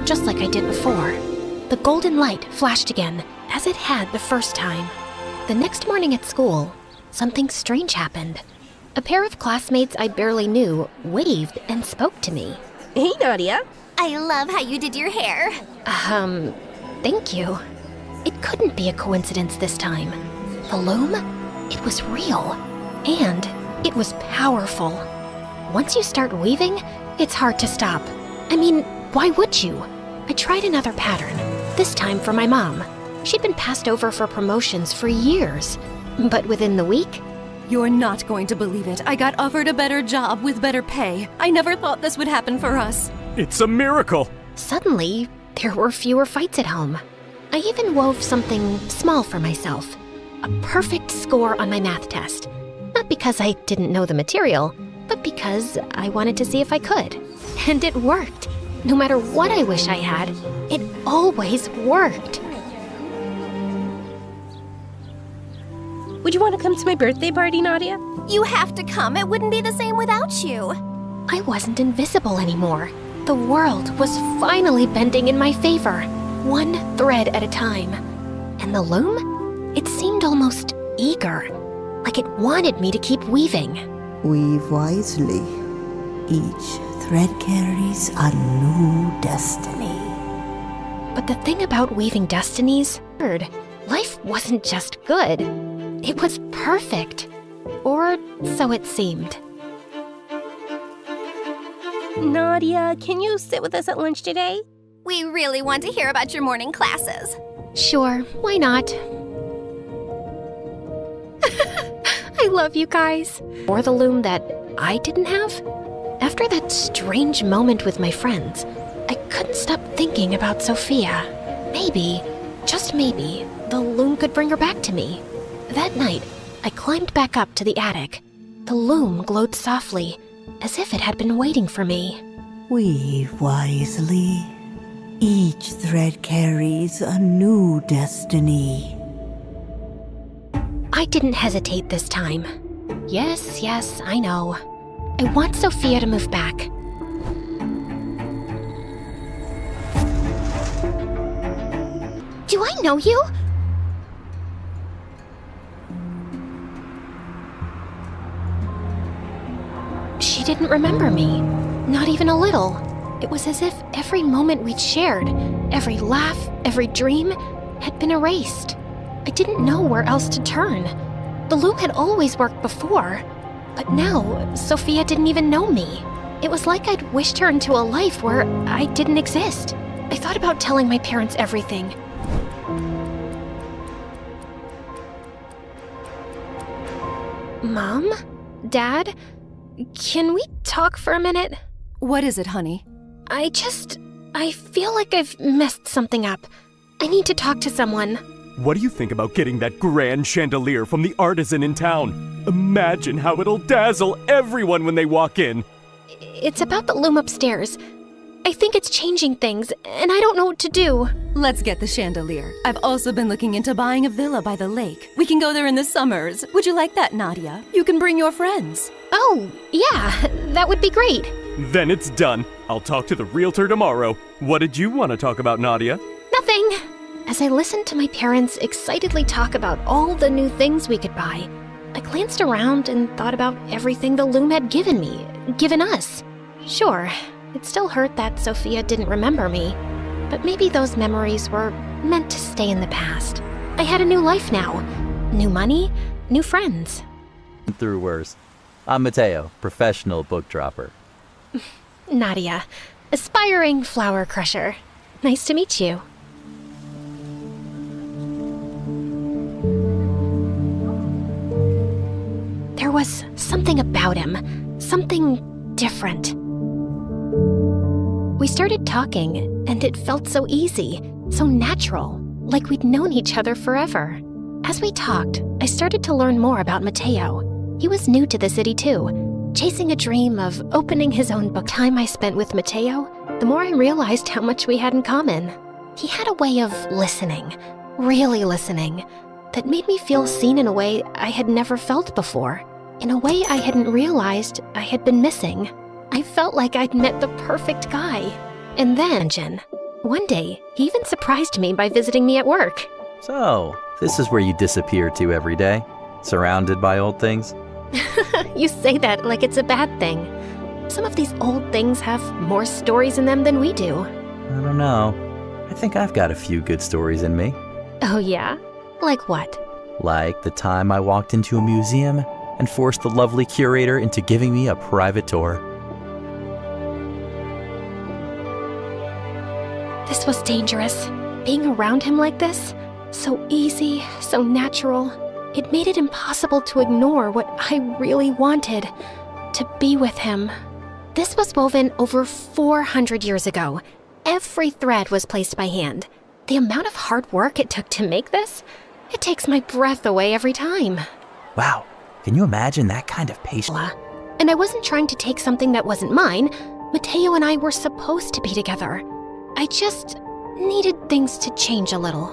just like I did before, the golden light flashed again, as it had the first time. The next morning at school, something strange happened. A pair of classmates I barely knew waved and spoke to me. Hey, Nadia. I love how you did your hair. Thank you. It couldn't be a coincidence this time. The loom? It was real. And it was powerful. Once you start weaving, it's hard to stop. I mean, why would you? I tried another pattern, this time for my mom. She'd been passed over for promotions for years. But within the week... You're not going to believe it. I got offered a better job with better pay. I never thought this would happen for us. It's a miracle! Suddenly, there were fewer fights at home. I even wove something small for myself. A perfect score on my math test. Not because I didn't know the material, but because I wanted to see if I could. And it worked. No matter what I wish I had, it always worked. Would you want to come to my birthday party, Nadia? You have to come. It wouldn't be the same without you. I wasn't invisible anymore. The world was finally bending in my favor, one thread at a time. And the loom? It seemed almost eager, like it wanted me to keep weaving. Weave wisely. Each thread carries a new destiny. But the thing about weaving destinies, life wasn't just good. It was perfect. Or so it seemed. Nadia, can you sit with us at lunch today? We really want to hear about your morning classes. Sure, why not? I love you guys. Or the loom that I didn't have? After that strange moment with my friends, I couldn't stop thinking about Sophia. Maybe, just maybe, the loom could bring her back to me. That night, I climbed back up to the attic. The loom glowed softly, as if it had been waiting for me. Weave wisely. Each thread carries a new destiny. I didn't hesitate this time. Yes, I know. I want Sophia to move back. Do I know you? She didn't remember me. Not even a little. It was as if every moment we'd shared, every laugh, every dream, had been erased. I didn't know where else to turn. The loom had always worked before, but now Sophia didn't even know me. It was like I'd wished her into a life where I didn't exist. I thought about telling my parents everything. Mom? Dad? Can we talk for a minute? What is it, honey? I feel like I've messed something up. I need to talk to someone. What do you think about getting that grand chandelier from the artisan in town? Imagine how it'll dazzle everyone when they walk in. It's about the loom upstairs. I think it's changing things, and I don't know what to do. Let's get the chandelier. I've also been looking into buying a villa by the lake. We can go there in the summers. Would you like that, Nadia? You can bring your friends. Oh, yeah, that would be great. Then it's done. I'll talk to the realtor tomorrow. What did you want to talk about, Nadia? Nothing. As I listened to my parents excitedly talk about all the new things we could buy, I glanced around and thought about everything the loom had given me, given us. Sure, it still hurt that Sophia didn't remember me, but maybe those memories were meant to stay in the past. I had a new life now. New money, new friends. Through worse. I'm Mateo, professional book dropper. Nadia, aspiring flower crusher. Nice to meet you. There was something about him, something different. We started talking, and it felt so easy, so natural, like we'd known each other forever. As we talked, I started to learn more about Mateo. He was new to the city too, chasing a dream of opening his own book. The time I spent with Mateo, the more I realized how much we had in common. He had a way of listening, really listening, that made me feel seen in a way I had never felt before, in a way I hadn't realized I had been missing. I felt like I'd met the perfect guy. And then, one day, he even surprised me by visiting me at work. So, this is where you disappear to every day? Surrounded by old things? You say that like it's a bad thing. Some of these old things have more stories in them than we do. I don't know. I think I've got a few good stories in me. Oh yeah? Like what? Like the time I walked into a museum and forced the lovely curator into giving me a private tour. This was dangerous. Being around him like this, so easy, so natural, it made it impossible to ignore what I really wanted, to be with him. This was woven over 400 years ago. Every thread was placed by hand. The amount of hard work it took to make this, it takes my breath away every time. Wow, can you imagine that kind of patience? And I wasn't trying to take something that wasn't mine. Mateo and I were supposed to be together. I just needed things to change a little.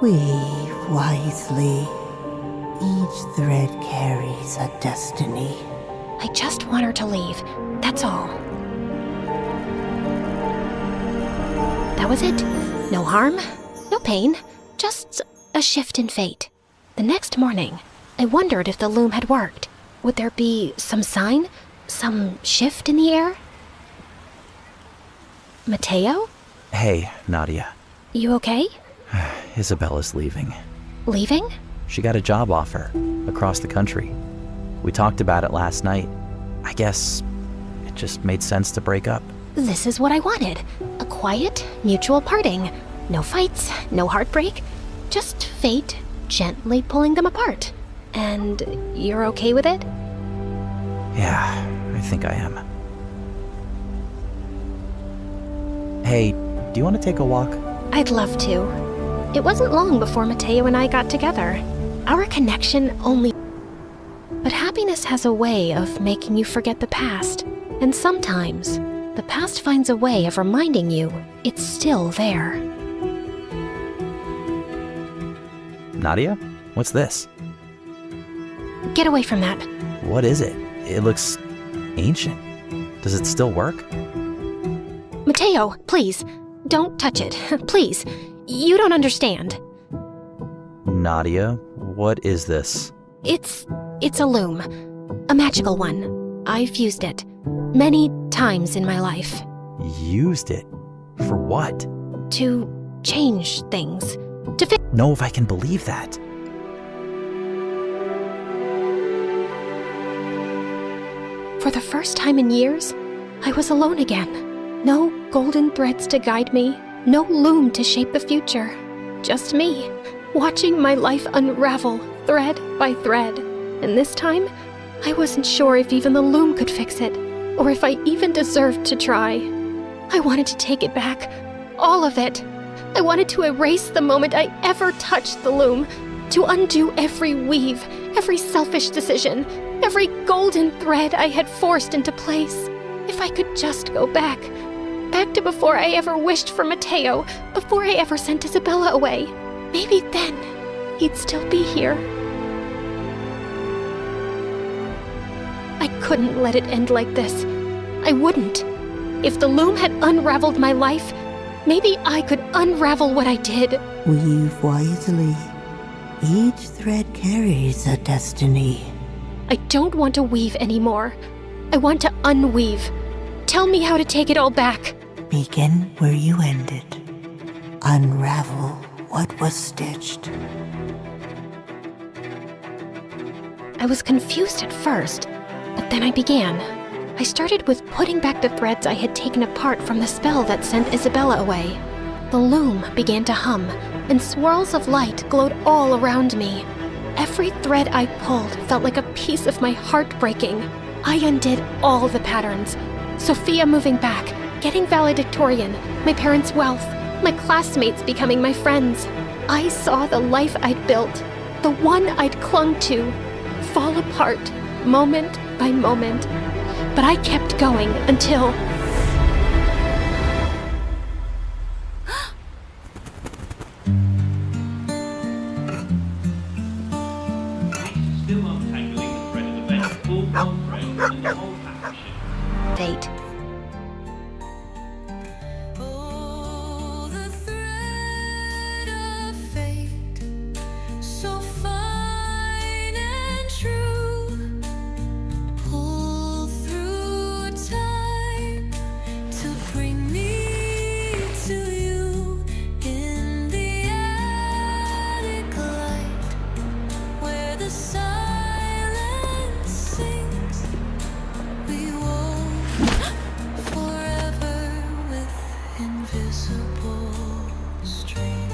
Weave wisely. Each thread carries a destiny. I just want her to leave. That's all. That was it. No harm, no pain, just a shift in fate. The next morning, I wondered if the loom had worked. Would there be some sign? Some shift in the air? Mateo? Hey, Nadia. You okay? Isabella's leaving. Leaving? She got a job offer across the country. We talked about it last night. I guess it just made sense to break up. This is what I wanted. A quiet, mutual parting. No fights, no heartbreak. Just fate gently pulling them apart. And you're okay with it? Yeah, I think I am. Hey, do you want to take a walk? I'd love to. It wasn't long before Mateo and I got together. Our connection only... But happiness has a way of making you forget the past. And sometimes, the past finds a way of reminding you it's still there. Nadia? What's this? Get away from that. What is it? It looks ancient. Does it still work? Mateo, please, don't touch it. Please. You don't understand. Nadia, what is this? It's a loom. A magical one. I've used it many times in my life. Used it? For what? To change things. To fix... Know if I can believe that. For the first time in years, I was alone again. No golden threads to guide me, no loom to shape the future. Just me, watching my life unravel thread by thread. And this time, I wasn't sure if even the loom could fix it, or if I even deserved to try. I wanted to take it back, all of it. I wanted to erase the moment I ever touched the loom, to undo every weave, every selfish decision, every golden thread I had forced into place. If I could just go back to before I ever wished for Mateo, before I ever sent Isabella away. Maybe then he'd still be here. I couldn't let it end like this. I wouldn't. If the loom had unraveled my life, maybe I could unravel what I did. Weave wisely. Each thread carries a destiny. I don't want to weave anymore. I want to unweave. Tell me how to take it all back. Begin where you ended. Unravel what was stitched. I was confused at first, but then I began. I started with putting back the threads I had taken apart from the spell that sent Isabella away. The loom began to hum, and swirls of light glowed all around me. Every thread I pulled felt like a piece of my heart breaking. I undid all the patterns. Sophia moving back, getting valedictorian, my parents' wealth, my classmates becoming my friends. I saw the life I'd built, the one I'd clung to, fall apart moment by moment. But I kept going until... Fate.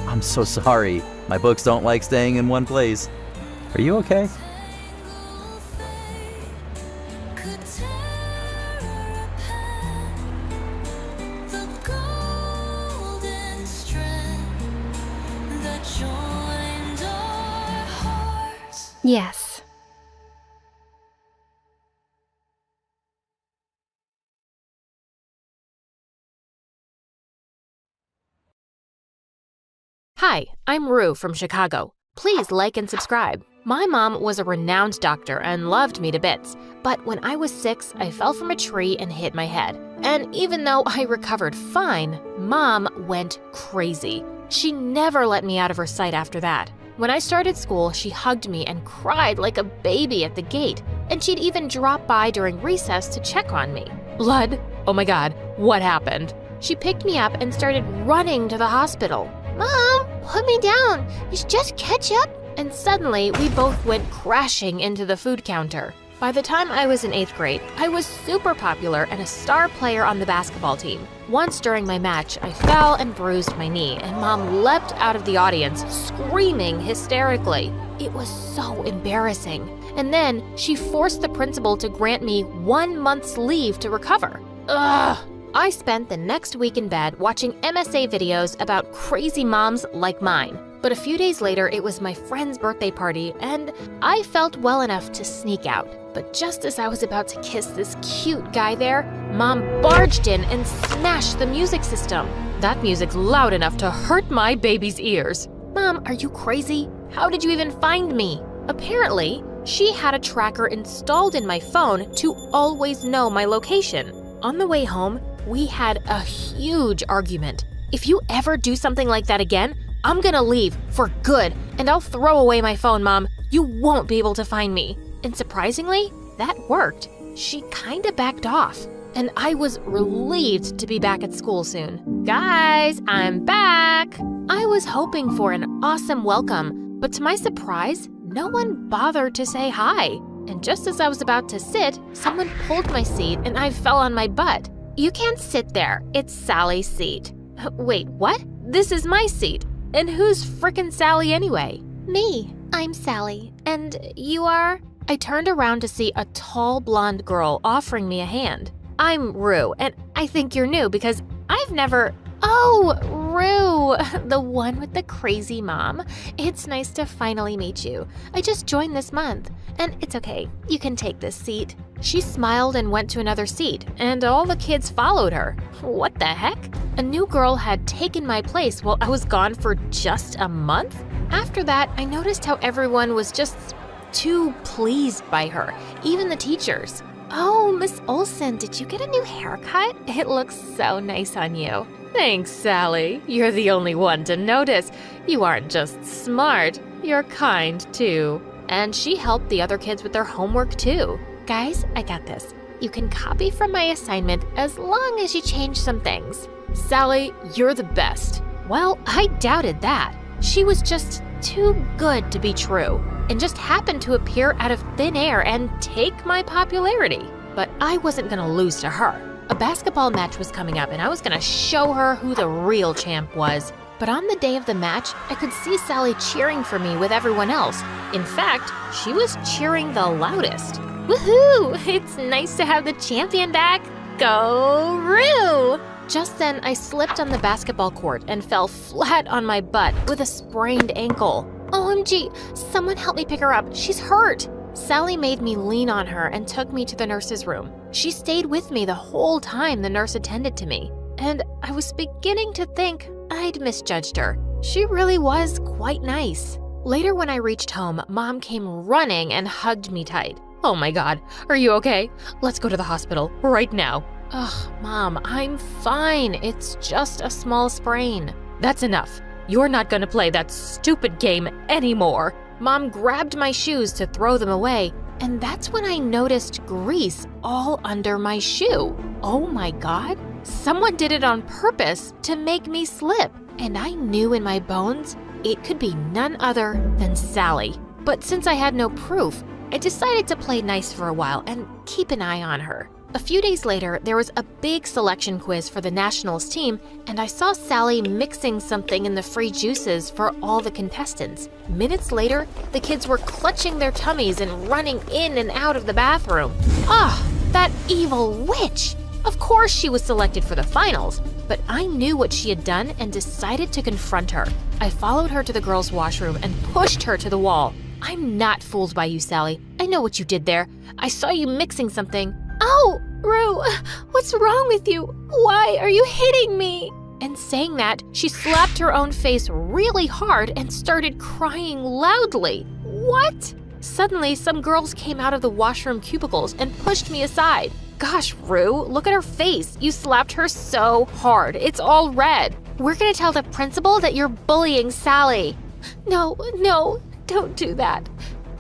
I'm so sorry. My books don't like staying in one place. Are you okay? Yes. Hi, I'm Rue from Chicago. Please like and subscribe. My mom was a renowned doctor and loved me to bits, but when I was 6, I fell from a tree and hit my head. And even though I recovered fine, Mom went crazy. She never let me out of her sight after that. When I started school, she hugged me and cried like a baby at the gate, and she'd even drop by during recess to check on me. Blood? Oh my God, what happened? She picked me up and started running to the hospital. Mom, put me down. It's just ketchup. And suddenly, we both went crashing into the food counter. By the time I was in 8th grade, I was super popular and a star player on the basketball team. Once during my match, I fell and bruised my knee, and Mom leapt out of the audience, screaming hysterically. It was so embarrassing. And then she forced the principal to grant me 1 month's leave to recover. Ugh! I spent the next week in bed watching MSA videos about crazy moms like mine. But a few days later, it was my friend's birthday party, and I felt well enough to sneak out. But just as I was about to kiss this cute guy there, Mom barged in and smashed the music system. That music's loud enough to hurt my baby's ears. Mom, are you crazy? How did you even find me? Apparently, she had a tracker installed in my phone to always know my location. On the way home, we had a huge argument. If you ever do something like that again, I'm gonna leave for good, and I'll throw away my phone, Mom. You won't be able to find me. And surprisingly, that worked. She kinda backed off, and I was relieved to be back at school soon. Guys, I'm back! I was hoping for an awesome welcome, but to my surprise, no one bothered to say hi. And just as I was about to sit, someone pulled my seat and I fell on my butt. You can't sit there. It's Sally's seat. Wait, what? This is my seat. And who's frickin' Sally anyway? Me. I'm Sally. And you are? I turned around to see a tall blonde girl offering me a hand. I'm Rue, and I think you're new because I've never... Oh, Rue, the one with the crazy mom. It's nice to finally meet you. I just joined this month, and it's okay. You can take this seat. She smiled and went to another seat, and all the kids followed her. What the heck? A new girl had taken my place while I was gone for just a month? After that, I noticed how everyone was just too pleased by her, even the teachers. Oh, Miss Olsen, did you get a new haircut? It looks so nice on you. Thanks, Sally. You're the only one to notice. You aren't just smart, you're kind too. And she helped the other kids with their homework too. Guys, I got this. You can copy from my assignment as long as you change some things. Sally, you're the best. Well, I doubted that. She was just too good to be true, and just happened to appear out of thin air and take my popularity. But I wasn't gonna lose to her. A basketball match was coming up and I was gonna show her who the real champ was. But on the day of the match, I could see Sally cheering for me with everyone else. In fact, she was cheering the loudest. Woohoo! It's nice to have the champion back. Go Rue! Just then, I slipped on the basketball court and fell flat on my butt with a sprained ankle. OMG, someone help me pick her up. She's hurt. Sally made me lean on her and took me to the nurse's room. She stayed with me the whole time the nurse attended to me. And I was beginning to think I'd misjudged her. She really was quite nice. Later when I reached home, Mom came running and hugged me tight. Oh my God, are you okay? Let's go to the hospital right now. Ugh, Mom, I'm fine. It's just a small sprain. That's enough. You're not gonna play that stupid game anymore. Mom grabbed my shoes to throw them away, and that's when I noticed grease all under my shoe. Oh my God, someone did it on purpose to make me slip, and I knew in my bones it could be none other than Sally. But since I had no proof, I decided to play nice for a while and keep an eye on her. A few days later, there was a big selection quiz for the nationals team, and I saw Sally mixing something in the free juices for all the contestants. Minutes later, the kids were clutching their tummies and running in and out of the bathroom. Ah, that evil witch! Of course she was selected for the finals, but I knew what she had done and decided to confront her. I followed her to the girls' washroom and pushed her to the wall. I'm not fooled by you, Sally. I know what you did there. I saw you mixing something. Oh, Rue, what's wrong with you? Why are you hitting me? And saying that, she slapped her own face really hard and started crying loudly. What? Suddenly, some girls came out of the washroom cubicles and pushed me aside. Gosh, Rue, look at her face. You slapped her so hard. It's all red. We're gonna tell the principal that you're bullying Sally. No, don't do that.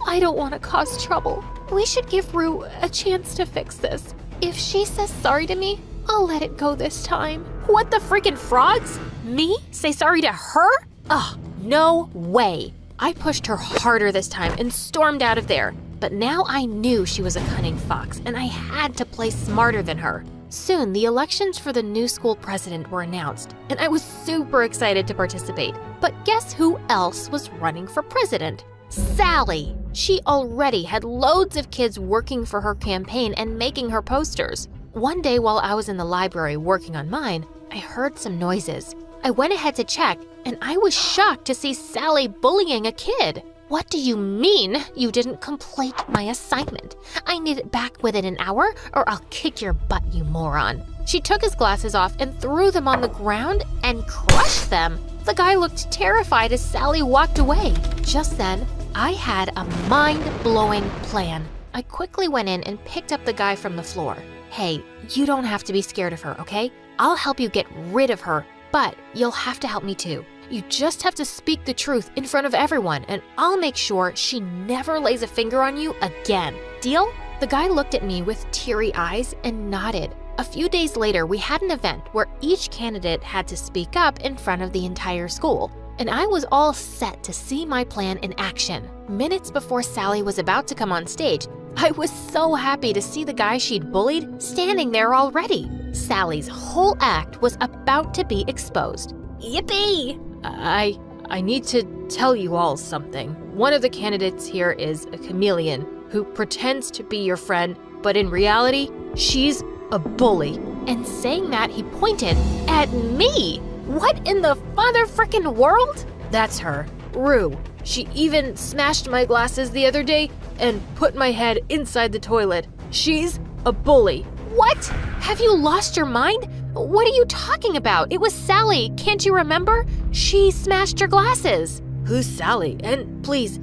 I don't want to cause trouble. We should give Rue a chance to fix this. If she says sorry to me, I'll let it go this time. What the freaking frogs? Me? Say sorry to her? Ugh, no way. I pushed her harder this time and stormed out of there. But now I knew she was a cunning fox, and I had to play smarter than her. Soon, the elections for the new school president were announced, and I was super excited to participate. But guess who else was running for president? Sally! She already had loads of kids working for her campaign and making her posters. one day while I was in the library working on mine, I heard some noises. I went ahead to check, and I was shocked to see Sally bullying a kid. What do you mean you didn't complete my assignment? I need it back within an hour, or I'll kick your butt, you moron. She took his glasses off and threw them on the ground and crushed them. The guy looked terrified as Sally walked away. Just then, I had a mind-blowing plan. I quickly went in and picked up the guy from the floor. Hey, you don't have to be scared of her, okay? I'll help you get rid of her, but you'll have to help me too. You just have to speak the truth in front of everyone, and I'll make sure she never lays a finger on you again. Deal? The guy looked at me with teary eyes and nodded. A few days later, we had an event where each candidate had to speak up in front of the entire school, and I was all set to see my plan in action. Minutes before Sally was about to come on stage, I was so happy to see the guy she'd bullied standing there already. Sally's whole act was about to be exposed. Yippee! I need to tell you all something. One of the candidates here is a chameleon who pretends to be your friend, but in reality, she's a bully. And saying that, he pointed at me. What in the father-frickin' world? That's her, Rue. She even smashed my glasses the other day and put my head inside the toilet. She's a bully. What? Have you lost your mind? What are you talking about? It was Sally, can't you remember? She smashed your glasses. Who's Sally? And please,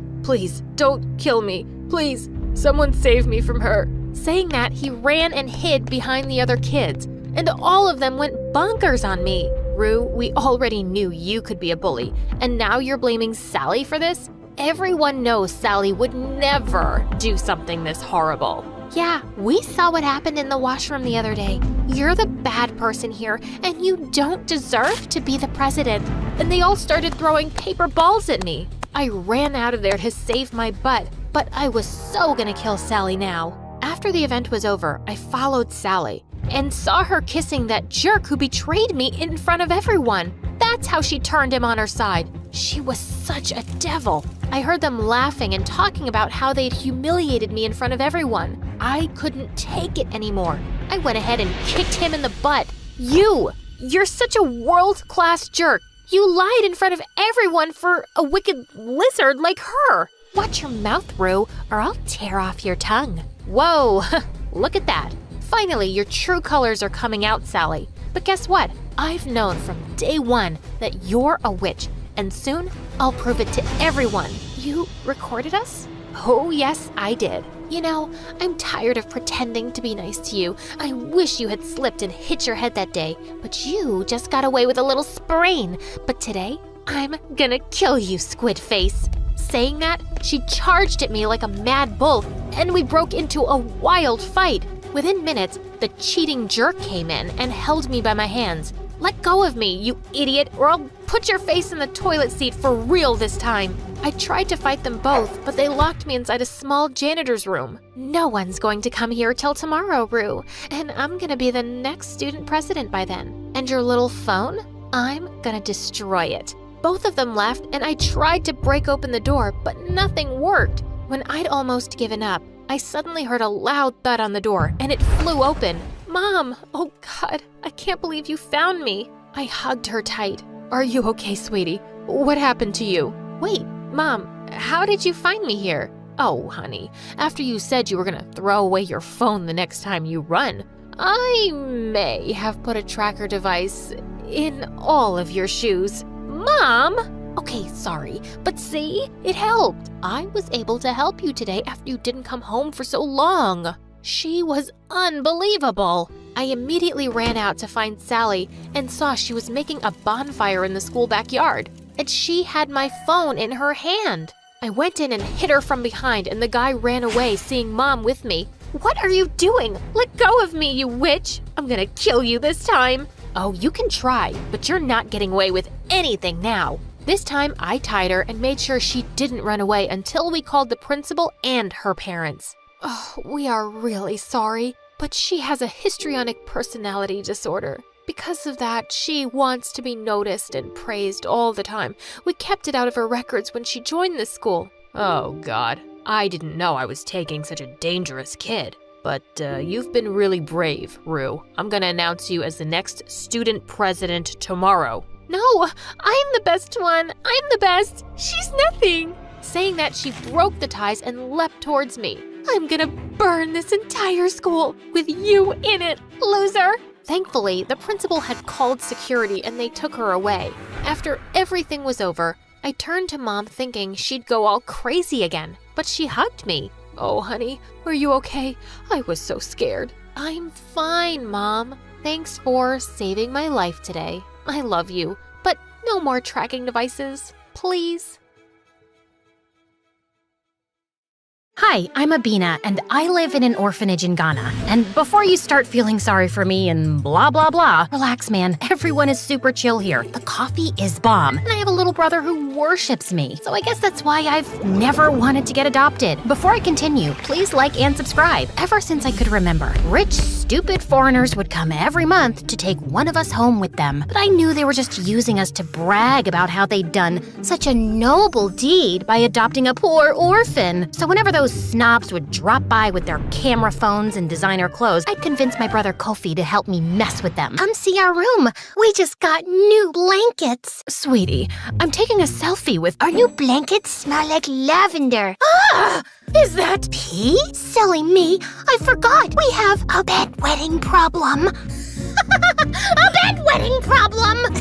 don't kill me. Please, someone save me from her. Saying that, he ran and hid behind the other kids, and all of them went bonkers on me. Rue, we already knew you could be a bully, and now you're blaming Sally for this? Everyone knows Sally would never do something this horrible. Yeah, we saw what happened in the washroom the other day. You're the bad person here, and you don't deserve to be the president. And they all started throwing paper balls at me. I ran out of there to save my butt, but I was so gonna kill Sally now. After the event was over, I followed Sally and saw her kissing that jerk who betrayed me in front of everyone. That's how she turned him on her side. She was such a devil. I heard them laughing and talking about how they'd humiliated me in front of everyone. I couldn't take it anymore. I went ahead and kicked him in the butt. You're such a world-class jerk. You lied in front of everyone for a wicked lizard like her. Watch your mouth, Rue, or I'll tear off your tongue. Whoa, look at that. Finally, your true colors are coming out, Sally. But guess what? I've known from day one that you're a witch, and soon I'll prove it to everyone. You recorded us? Oh, yes, I did. You know, I'm tired of pretending to be nice to you. I wish you had slipped and hit your head that day, but you just got away with a little sprain. But today, I'm gonna kill you, squid face. Saying that, she charged at me like a mad bull, and we broke into a wild fight. Within minutes, the cheating jerk came in and held me by my hands. Let go of me, you idiot, or I'll put your face in the toilet seat for real this time. I tried to fight them both, but they locked me inside a small janitor's room. No one's going to come here till tomorrow, Rue, and I'm gonna be the next student president by then. And your little phone? I'm gonna destroy it. Both of them left, and I tried to break open the door, but nothing worked. When I'd almost given up, I suddenly heard a loud thud on the door, and it flew open. Mom! Oh God, I can't believe you found me. I hugged her tight. Are you okay, sweetie? What happened to you? Wait, Mom, how did you find me here? Oh, honey, after you said you were gonna throw away your phone the next time you run, I may have put a tracker device in all of your shoes. Mom! Okay, sorry, but see, it helped. I was able to help you today after you didn't come home for so long. She was unbelievable. I immediately ran out to find Sally and saw she was making a bonfire in the school backyard, and she had my phone in her hand. I went in and hit her from behind, and the guy ran away, seeing Mom with me. What are you doing? Let go of me, you witch! I'm gonna kill you this time. Oh, you can try, but you're not getting away with anything now. This time, I tied her and made sure she didn't run away until we called the principal and her parents. Oh, we are really sorry, but she has a histrionic personality disorder. Because of that, she wants to be noticed and praised all the time. We kept it out of her records when she joined this school. Oh, God. I didn't know I was taking such a dangerous kid. but you've been really brave, Rue. I'm gonna announce you as the next student president tomorrow. No, I'm the best one. I'm the best. She's nothing. Saying that, she broke the ties and leapt towards me. I'm gonna burn this entire school with you in it, loser. Thankfully, the principal had called security and they took her away. After everything was over, I turned to Mom thinking she'd go all crazy again, but she hugged me. Oh, honey, are you okay? I was so scared. I'm fine, Mom. Thanks for saving my life today. I love you, but no more tracking devices, please. Hi, I'm Abina, and I live in an orphanage in Ghana. And before you start feeling sorry for me and blah, blah, blah, relax, man. Everyone is super chill here. The coffee is bomb, and I have a little brother who worships me. So I guess that's why I've never wanted to get adopted. Before I continue, please like and subscribe. Ever since I could remember, rich, stupid foreigners would come every month to take one of us home with them. But I knew they were just using us to brag about how they'd done such a noble deed by adopting a poor orphan. So whenever those snobs would drop by with their camera phones and designer clothes, I'd convince my brother Kofi to help me mess with them. Come see our room. We just got new blankets. Sweetie, I'm taking a selfie with our new blankets. Smell like lavender. Ah! Is that pee? Silly me. I forgot. We have a bedwetting problem. A bedwetting problem!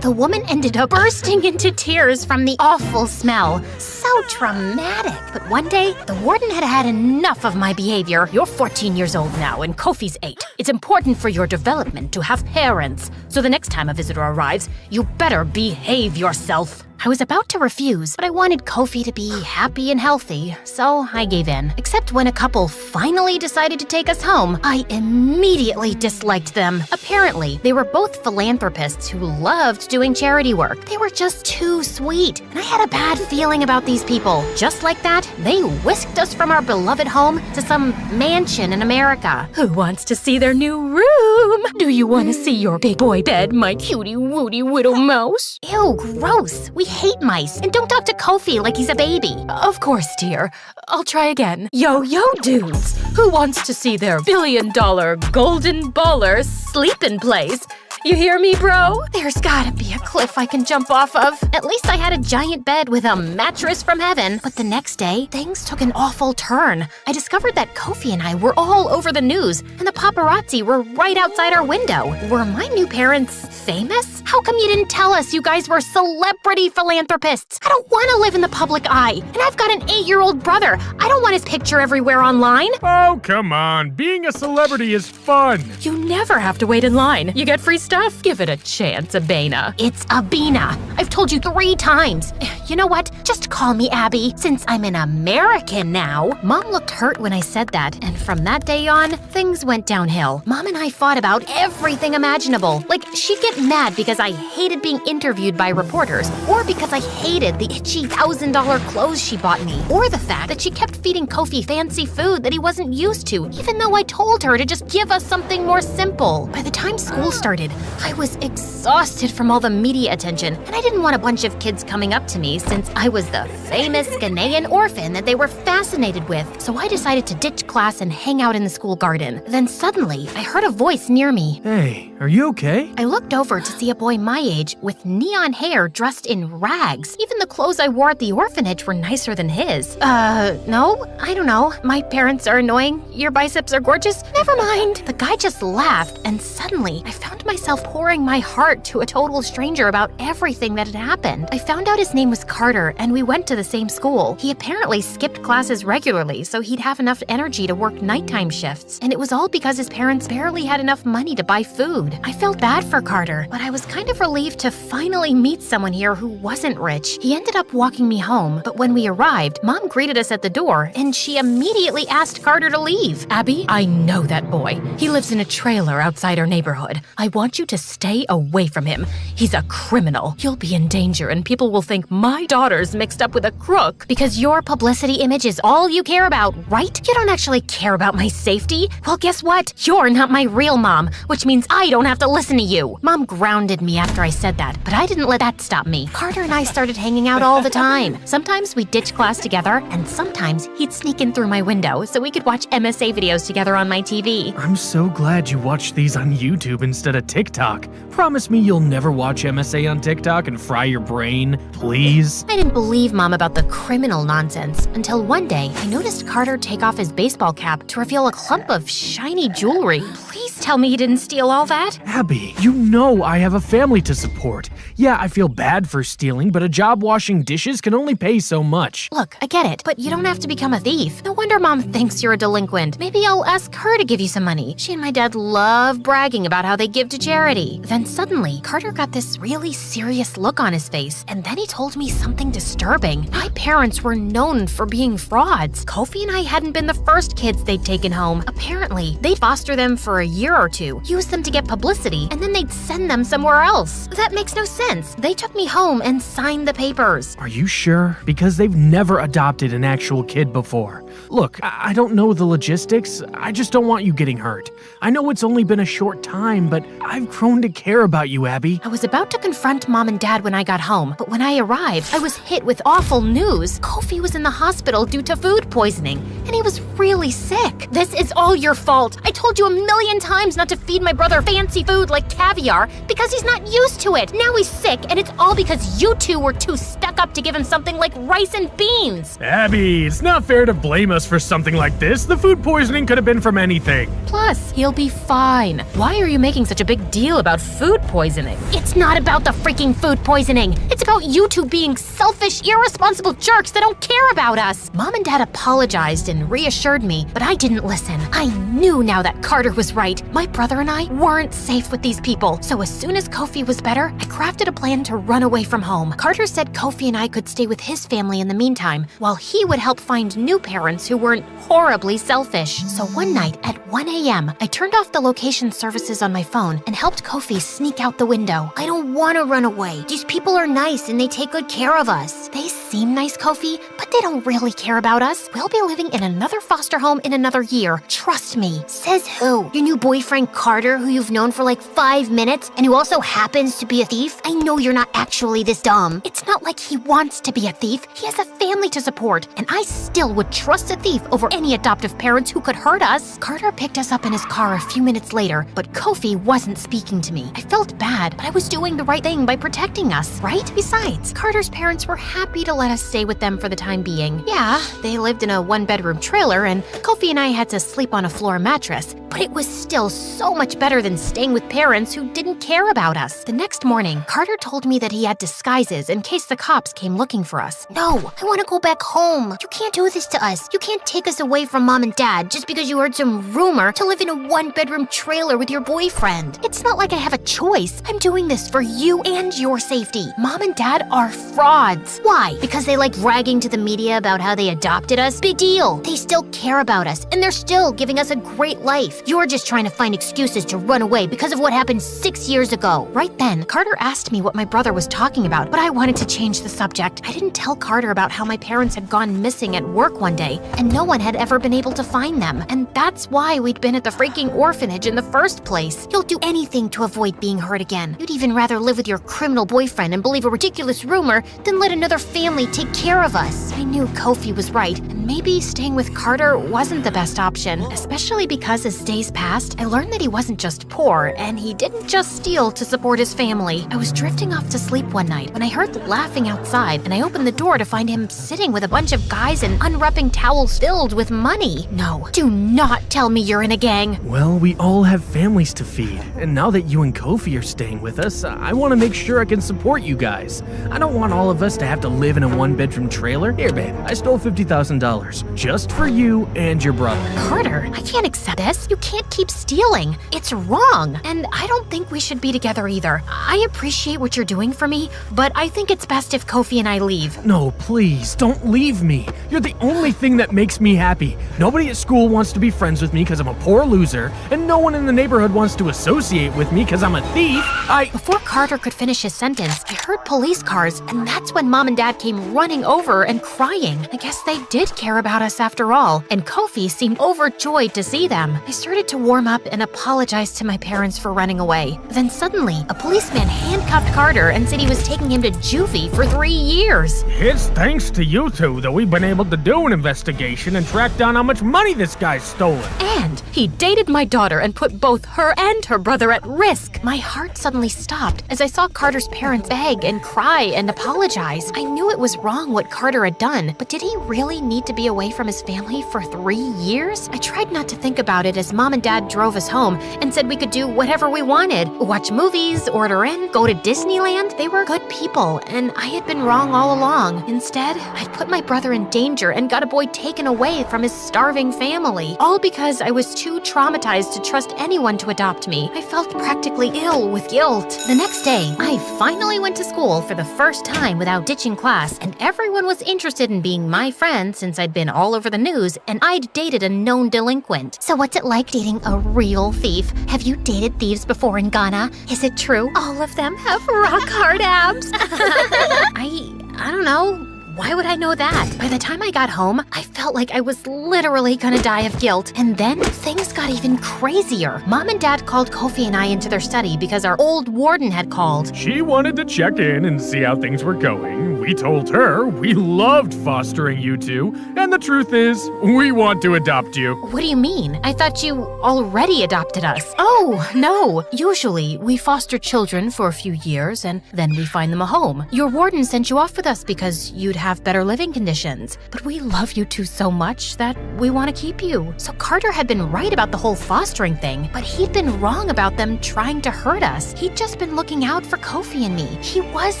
The woman ended up bursting into tears from the awful smell. So traumatic. But one day, the warden had had enough of my behavior. You're 14 years old now, and Kofi's 8. It's important for your development to have parents. So the next time a visitor arrives, you better behave yourself. I was about to refuse, but I wanted Kofi to be happy and healthy, so I gave in. Except when a couple finally decided to take us home, I immediately disliked them. Apparently, they were both philanthropists who loved doing charity work. They were just too sweet, and I had a bad feeling about these people. Just like that, they whisked us from our beloved home to some mansion in America. Who wants to see their new room? Do you want to see your big boy bed, my cutie wooty widow mouse? Ew, gross. We hate mice, and don't talk to Kofi like he's a baby. Of course, dear. I'll try again. Yo, dudes. Who wants to see their billion-dollar golden baller sleeping place? You hear me, bro? There's gotta be a cliff I can jump off of. At least I had a giant bed with a mattress from heaven. But the next day, things took an awful turn. I discovered that Kofi and I were all over the news, and the paparazzi were right outside our window. Were my new parents famous? How come you didn't tell us you guys were celebrity philanthropists? I don't want to live in the public eye, and I've got an 8-year-old brother. I don't want his picture everywhere online. Oh, come on. Being a celebrity is fun. You never have to wait in line. You get free stuff. Give it a chance, Abena. It's Abina. I've told you 3 times. You know what? Just call me Abby, since I'm an American now. Mom looked hurt when I said that, and from that day on, things went downhill. Mom and I fought about everything imaginable. Like, she'd get mad because I hated being interviewed by reporters, or because I hated the itchy $1,000 clothes she bought me, or the fact that she kept feeding Kofi fancy food that he wasn't used to, even though I told her to just give us something more simple. By the time school started, I was exhausted from all the media attention, and I didn't want a bunch of kids coming up to me since I was the famous Ghanaian orphan that they were fascinated with. So I decided to ditch class and hang out in the school garden. Then suddenly, I heard a voice near me. Hey, are you okay? I looked over to see a boy my age with neon hair dressed in rags. Even the clothes I wore at the orphanage were nicer than his. No? I don't know. My parents are annoying. Your biceps are gorgeous. Never mind. The guy just laughed, and suddenly, I found myself pouring my heart to a total stranger about everything that had happened. I found out his name was Carter, and we went to the same school. He apparently skipped classes regularly so he'd have enough energy to work nighttime shifts. And it was all because his parents barely had enough money to buy food. I felt bad for Carter, but I was kind of relieved to finally meet someone here who wasn't rich. He ended up walking me home, but when we arrived, Mom greeted us at the door, and she immediately asked Carter to leave. Abby, I know that boy. He lives in a trailer outside our neighborhood. I want want you to stay away from him. He's a criminal. You'll be in danger and people will think my daughter's mixed up with a crook. Because your publicity image is all you care about, right? You don't actually care about my safety. Well, guess what? You're not my real mom, which means I don't have to listen to you. Mom grounded me after I said that, but I didn't let that stop me. Carter and I started hanging out all the time. Sometimes we'd ditch class together, and sometimes he'd sneak in through my window so we could watch MSA videos together on my TV. I'm so glad you watch these on YouTube instead of TikTok. Promise me you'll never watch MSA on TikTok and fry your brain, please? I didn't believe Mom about the criminal nonsense until one day I noticed Carter take off his baseball cap to reveal a clump of shiny jewelry. Please tell me he didn't steal all that? Abby, you know I have a family to support. Yeah, I feel bad for stealing, but a job washing dishes can only pay so much. Look, I get it, but you don't have to become a thief. No wonder Mom thinks you're a delinquent. Maybe I'll ask her to give you some money. She and my dad love bragging about how they give to charity. Then suddenly, Carter got this really serious look on his face, and then he told me something disturbing. My parents were known for being frauds. Kofi and I hadn't been the first kids they'd taken home. Apparently, they'd foster them for a year or two, use them to get publicity, and then they'd send them somewhere else. That makes no sense. They took me home and signed the papers. Are you sure? Because they've never adopted an actual kid before. Look, I don't know the logistics. I just don't want you getting hurt. I know it's only been a short time, but I've grown to care about you, Abby. I was about to confront Mom and Dad when I got home, but when I arrived, I was hit with awful news. Kofi was in the hospital due to food poisoning, and he was really sick. This is all your fault. I told you a million times not to feed my brother fancy food like caviar because he's not used to it. Now he's sick, and it's all because you two were too stuck up to give him something like rice and beans. Abby, it's not fair to blame us for something like this. The food poisoning could have been from anything. Plus, he'll be fine. Why are you making such a big deal about food poisoning? It's not about the freaking food poisoning. It's about you two being selfish, irresponsible jerks that don't care about us. Mom and Dad apologized and reassured me, but I didn't listen. I knew now that Carter was right. My brother and I weren't safe with these people. So as soon as Kofi was better, I crafted a plan to run away from home. Carter said Kofi and I could stay with his family in the meantime, while he would help find new parents who weren't horribly selfish. So one night at 1 a.m., I turned off the location services on my phone and helped Kofi sneak out the window. I don't want to run away. These people are nice and they take good care of us. They seem nice, Kofi, but they don't really care about us. We'll be living in another foster home in another year. Trust me. Says who? Your new boyfriend Carter, who you've known for like 5 minutes and who also happens to be a thief? I know you're not actually this dumb. It's not like he wants to be a thief. He has a family to support, and I still would trust a thief over any adoptive parents who could hurt us. Carter picked us up in his car a few minutes later, but Kofi wasn't speaking to me. I felt bad, but I was doing the right thing by protecting us, right? Besides, Carter's parents were happy to let us stay with them for the time being. Yeah, they lived in a one-bedroom trailer, and Kofi and I had to sleep on a floor mattress, but it was still so much better than staying with parents who didn't care about us. The next morning, Carter told me that he had disguises in case the cops came looking for us. No, I want to go back home. You can't do this to us. You can't take us away from Mom and Dad just because you heard some rumor to live in a one-bedroom trailer with your boyfriend. It's not like I have a choice. I'm doing this for you and your safety. Mom and Dad are frauds. Why? Because they like bragging to the media about how they adopted us? Big deal. They still care about us, and they're still giving us a great life. You're just trying to find excuses to run away because of what happened 6 years ago. Right then, Carter asked me what my brother was talking about, but I wanted to change the subject. I didn't tell Carter about how my parents had gone missing at work one day, and no one had ever been able to find them. And that's why we'd been at the freaking orphanage in the first place. You'll do anything to avoid being hurt again. You'd even rather live with your criminal boyfriend and believe a ridiculous rumor than let another family take care of us. I knew Kofi was right, and maybe staying with Carter wasn't the best option, especially because as days passed, I learned that he wasn't just poor, and he didn't just steal to support his family. I was drifting off to sleep one night when I heard laughing outside, and I opened the door to find him sitting with a bunch of guys and unwrapping towels filled with money. No, do not tell me you're in a gang. Well, we all have families to feed, and now that you and Kofi are staying with us, I want to make sure I can support you guys. I don't want all of us to have to live in a one-bedroom trailer. Here, babe, I stole $50,000 $200 just for you and your brother. Carter, I can't accept this. You can't keep stealing. It's wrong. And I don't think we should be together either. I appreciate what you're doing for me, but I think it's best if Kofi and I leave. No, please, don't leave me. You're the only thing that makes me happy. Nobody at school wants to be friends with me because I'm a poor loser, and no one in the neighborhood wants to associate with me because I'm a thief. Before Carter could finish his sentence, I heard police cars, and that's when Mom and Dad came running over and crying. I guess they did care about us after all, and Kofi seemed overjoyed to see them. I started to warm up and apologize to my parents for running away. Then suddenly, a policeman handcuffed Carter and said he was taking him to juvie for 3 years. It's thanks to you two that we've been able to do an investigation and track down how much money this guy's stolen. And he dated my daughter and put both her and her brother at risk. My heart suddenly stopped as I saw Carter's parents beg and cry and apologize. I knew it was wrong what Carter had done, but did he really need to be away from his family for 3 years? I tried not to think about it as Mom and Dad drove us home and said we could do whatever we wanted. Watch movies, order in, go to Disneyland. They were good people, and I had been wrong all along. Instead, I'd put my brother in danger and got a boy taken away from his starving family. All because I was too traumatized to trust anyone to adopt me. I felt practically ill with guilt. The next day, I finally went to school for the first time without ditching class, and everyone was interested in being my friend since I'd been all over the news and I'd dated a known delinquent. So what's it like dating a real thief? Have you dated thieves before in Ghana? Is it true all of them have rock hard abs? I don't know. Why would I know that? By the time I got home, I felt like I was literally gonna die of guilt. And then things got even crazier. Mom and Dad called Kofi and I into their study because our old warden had called. She wanted to check in and see how things were going. We told her we loved fostering you two, and the truth is, we want to adopt you. What do you mean? I thought you already adopted us. Oh, no. Usually, we foster children for a few years and then we find them a home. Your warden sent you off with us because you'd have better living conditions. But we love you two so much that we want to keep you. So Carter had been right about the whole fostering thing, but he'd been wrong about them trying to hurt us. He'd just been looking out for Kofi and me. He was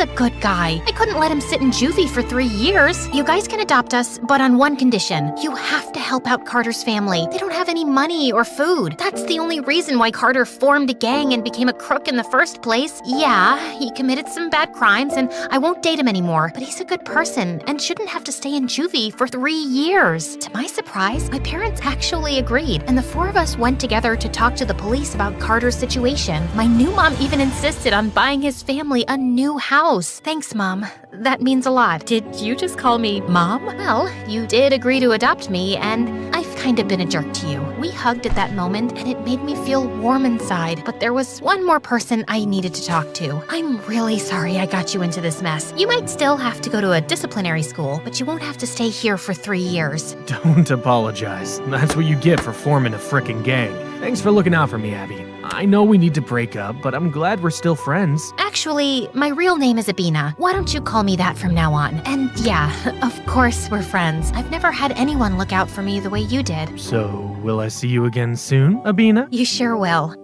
a good guy. I couldn't let him sit in juvie for 3 years. You guys can adopt us, but on one condition. You have to help out Carter's family. They don't have any money or food. That's the only reason why Carter formed a gang and became a crook in the first place. Yeah, he committed some bad crimes and I won't date him anymore, but he's a good person and shouldn't have to stay in juvie for 3 years. To my surprise, my parents actually agreed, and the 4 of us went together to talk to the police about Carter's situation. My new mom even insisted on buying his family a new house. Thanks, Mom. That means a lot. Did you just call me Mom? Well, you did agree to adopt me, and I've kind of been a jerk to you. We hugged at that moment, and it made me feel warm inside, but there was one more person I needed to talk to. I'm really sorry I got you into this mess. You might still have to go to a disciplinary school, but you won't have to stay here for 3 years. Don't apologize. That's what you get for forming a frickin' gang. Thanks for looking out for me, Abby. I know we need to break up, but I'm glad we're still friends. Actually, my real name is Abina. Why don't you call me that from now on? And yeah, of course we're friends. I've never had anyone look out for me the way you did. So, will I see you again soon, Abina? You sure will.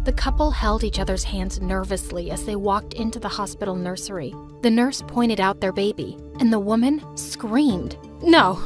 The couple held each other's hands nervously as they walked into the hospital nursery. The nurse pointed out their baby, and the woman screamed. No.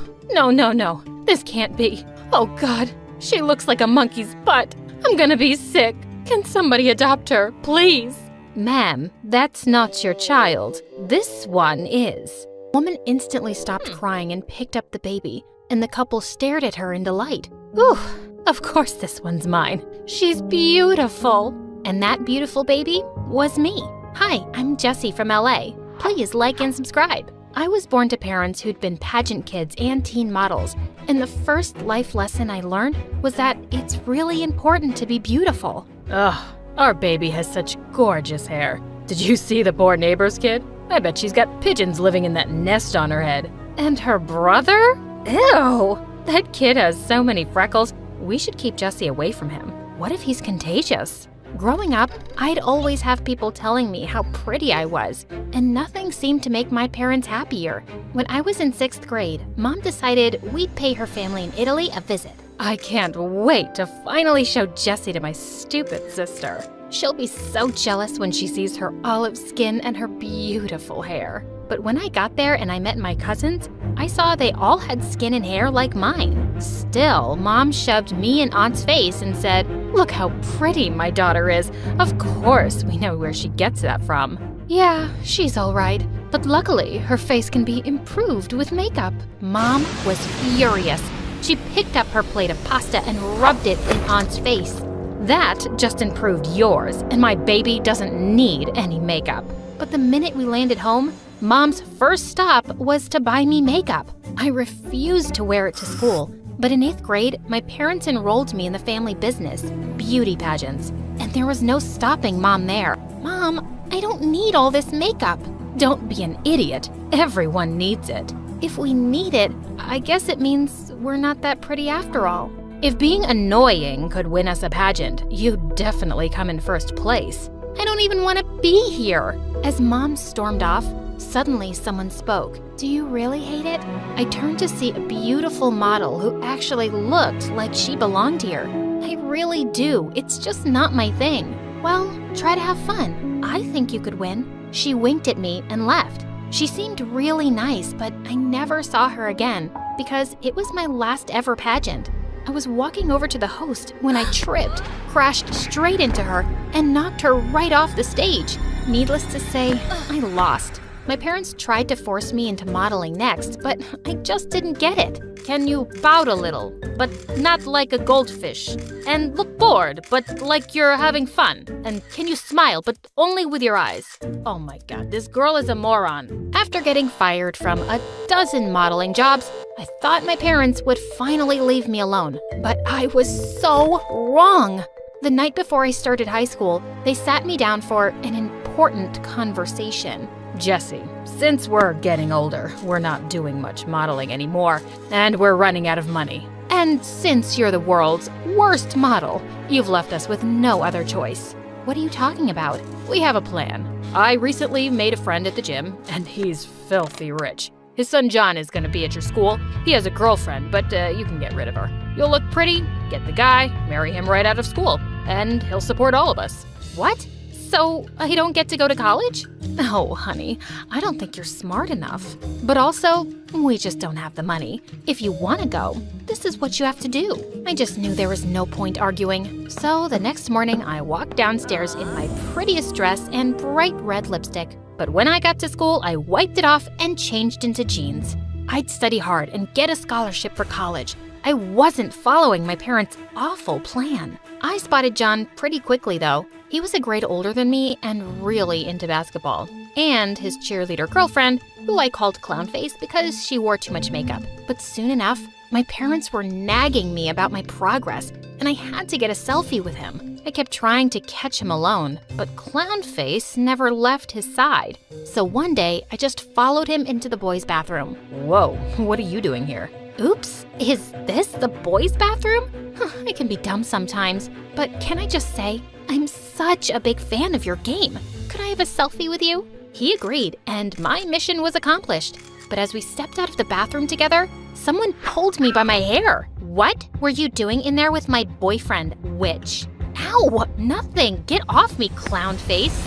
This can't be. Oh God, she looks like a monkey's butt. I'm gonna be sick. Can somebody adopt her, please? Ma'am, that's not your child. This one is. The woman instantly stopped crying and picked up the baby, and the couple stared at her in delight. Ooh, of course this one's mine. She's beautiful. And that beautiful baby was me. Hi, I'm Jessie from LA. Please like and subscribe. I was born to parents who'd been pageant kids and teen models, and the first life lesson I learned was that it's really important to be beautiful. Ugh, our baby has such gorgeous hair. Did you see the poor neighbor's kid? I bet she's got pigeons living in that nest on her head. And her brother? Ew! That kid has so many freckles. We should keep Jessie away from him. What if he's contagious? Growing up, I'd always have people telling me how pretty I was, and nothing seemed to make my parents happier. When I was in 6th grade, Mom decided we'd pay her family in Italy a visit. I can't wait to finally show Jessie to my stupid sister. She'll be so jealous when she sees her olive skin and her beautiful hair. But when I got there and I met my cousins, I saw they all had skin and hair like mine. Still, Mom shoved me in Aunt's face and said, "Look how pretty my daughter is. Of course, we know where she gets that from." Yeah, she's all right. But luckily, her face can be improved with makeup. Mom was furious. She picked up her plate of pasta and rubbed it in Aunt's face. That just improved yours, and my baby doesn't need any makeup. But the minute we landed home, Mom's first stop was to buy me makeup. I refused to wear it to school, but in 8th grade, my parents enrolled me in the family business, beauty pageants, and there was no stopping Mom there. "Mom, I don't need all this makeup." "Don't be an idiot. Everyone needs it." If we need it, I guess it means we're not that pretty after all. If being annoying could win us a pageant, you'd definitely come in first place. I don't even want to be here. As Mom stormed off, suddenly someone spoke. "Do you really hate it?" I turned to see a beautiful model who actually looked like she belonged here. I really do. It's just not my thing. "Well, try to have fun. I think you could win." She winked at me and left. She seemed really nice, but I never saw her again because it was my last ever pageant. I was walking over to the host when I tripped, crashed straight into her, and knocked her right off the stage. Needless to say, I lost. My parents tried to force me into modeling next, but I just didn't get it. "Can you pout a little, but not like a goldfish? And look bored, but like you're having fun? And can you smile, but only with your eyes?" Oh my God, this girl is a moron. After getting fired from a dozen modeling jobs, I thought my parents would finally leave me alone, but I was so wrong. The night before I started high school, they sat me down for an important conversation. "Jessie, since we're getting older, we're not doing much modeling anymore, and we're running out of money. And since you're the world's worst model, you've left us with no other choice." "What are you talking about?" "We have a plan. I recently made a friend at the gym, and he's filthy rich. His son John is going to be at your school. He has a girlfriend, but you can get rid of her. You'll look pretty, get the guy, marry him right out of school, and he'll support all of us." "What? So I don't get to go to college?" "Oh, honey, I don't think you're smart enough. But also, we just don't have the money. If you want to go, this is what you have to do." I just knew there was no point arguing. So the next morning, I walked downstairs in my prettiest dress and bright red lipstick. But when I got to school, I wiped it off and changed into jeans. I'd study hard and get a scholarship for college. I wasn't following my parents' awful plan. I spotted John pretty quickly, though. He was a grade older than me and really into basketball. And his cheerleader girlfriend, who I called Clownface because she wore too much makeup. But soon enough, my parents were nagging me about my progress, and I had to get a selfie with him. I kept trying to catch him alone, but Clownface never left his side. So one day, I just followed him into the boys' bathroom. "Whoa, what are you doing here?" "Oops, is this the boys' bathroom?" I can be dumb sometimes, but can I just say, I'm such a big fan of your game. Could I have a selfie with you? He agreed, and my mission was accomplished. But as we stepped out of the bathroom together, someone pulled me by my hair. "What were you doing in there with my boyfriend, witch?" "Ow, nothing. Get off me, clown face."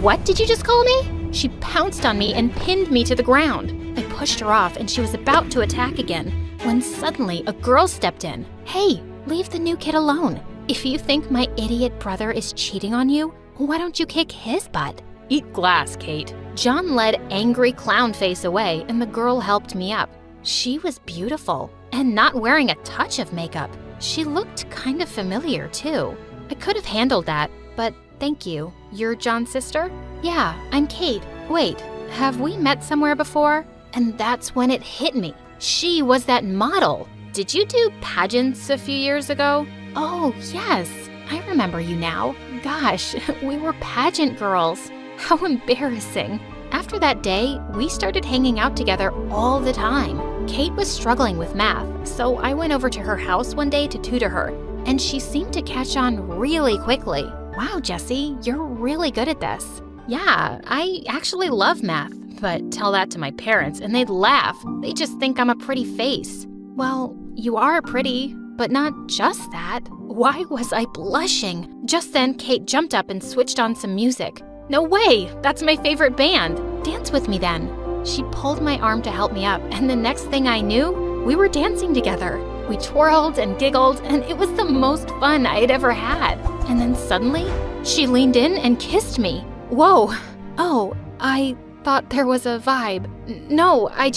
"What did you just call me?" She pounced on me and pinned me to the ground. I pushed her off and she was about to attack again, when suddenly a girl stepped in. "Hey, leave the new kid alone. If you think my idiot brother is cheating on you, why don't you kick his butt?" "Eat glass, Kate." John led angry clown face away and the girl helped me up. She was beautiful and not wearing a touch of makeup. She looked kind of familiar too. I could have handled that, but thank you. You're John's sister? "Yeah, I'm Kate. Wait, have we met somewhere before?" And that's when it hit me. She was that model. "Did you do pageants a few years ago?" "Oh, yes. I remember you now. Gosh, we were pageant girls. How embarrassing." After that day, we started hanging out together all the time. Kate was struggling with math, so I went over to her house one day to tutor her, and she seemed to catch on really quickly. "Wow, Jessie, you're really good at this." "Yeah, I actually love math, but tell that to my parents and they'd laugh. They just think I'm a pretty face." "Well, you are pretty. But not just that. Why was I blushing? Just then, Kate jumped up and switched on some music. No way! That's my favorite band. Dance with me then. She pulled my arm to help me up, and the next thing I knew, we were dancing together. We twirled and giggled, and it was the most fun I had ever had. And then suddenly, she leaned in and kissed me. Whoa. Oh, I thought there was a vibe. No, I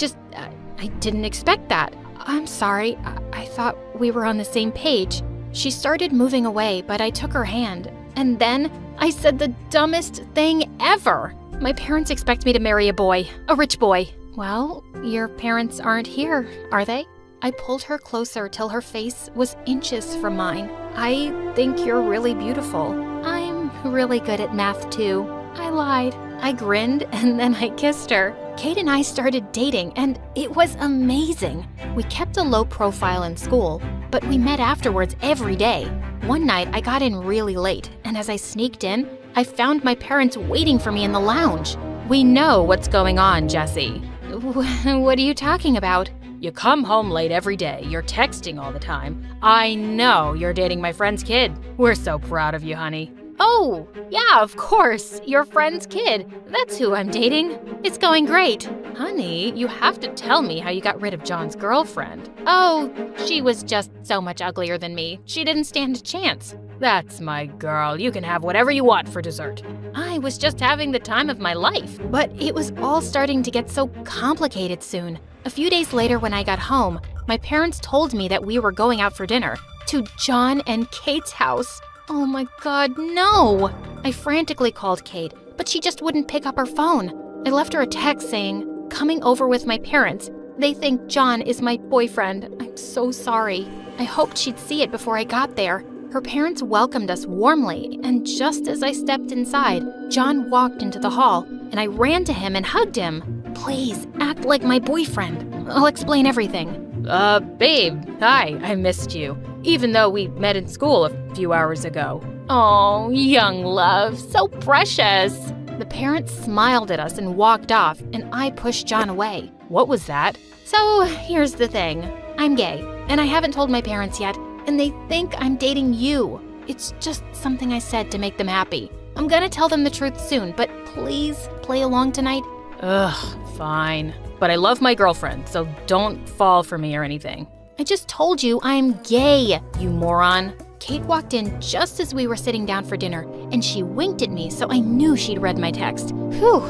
didn't expect that. I'm sorry. I thought we were on the same page. She started moving away, but I took her hand. And then I said the dumbest thing ever. My parents expect me to marry a boy, a rich boy. Well, your parents aren't here, are they? I pulled her closer till her face was inches from mine. I think you're really beautiful. I'm really good at math too. I lied. I grinned and then I kissed her. Kate and I started dating and it was amazing. We kept a low profile in school, but we met afterwards every day. One night I got in really late, and as I sneaked in, I found my parents waiting for me in the lounge. We know what's going on, Jessie. What are you talking about? You come home late every day, you're texting all the time. I know you're dating my friend's kid. We're so proud of you, honey. Oh, yeah, of course, your friend's kid. That's who I'm dating. It's going great. Honey, you have to tell me how you got rid of John's girlfriend. Oh, she was just so much uglier than me. She didn't stand a chance. That's my girl. You can have whatever you want for dessert. I was just having the time of my life. But it was all starting to get so complicated soon. A few days later when I got home, my parents told me that we were going out for dinner to John and Kate's house. Oh my God, no! I frantically called Kate, but she just wouldn't pick up her phone. I left her a text saying, coming over with my parents. They think John is my boyfriend. I'm so sorry. I hoped she'd see it before I got there. Her parents welcomed us warmly, and just as I stepped inside, John walked into the hall, and I ran to him and hugged him. Please, act like my boyfriend. I'll explain everything. Babe, hi, I missed you. Even though we met in school a few hours ago. Oh, young love, so precious. The parents smiled at us and walked off, and I pushed John away. What was that? So, here's the thing. I'm gay, and I haven't told my parents yet, and they think I'm dating you. It's just something I said to make them happy. I'm gonna tell them the truth soon, but please play along tonight. Ugh, fine. But I love my girlfriend, so don't fall for me or anything. I just told you I'm gay, you moron. Kate walked in just as we were sitting down for dinner, and she winked at me, so I knew she'd read my text. Whew.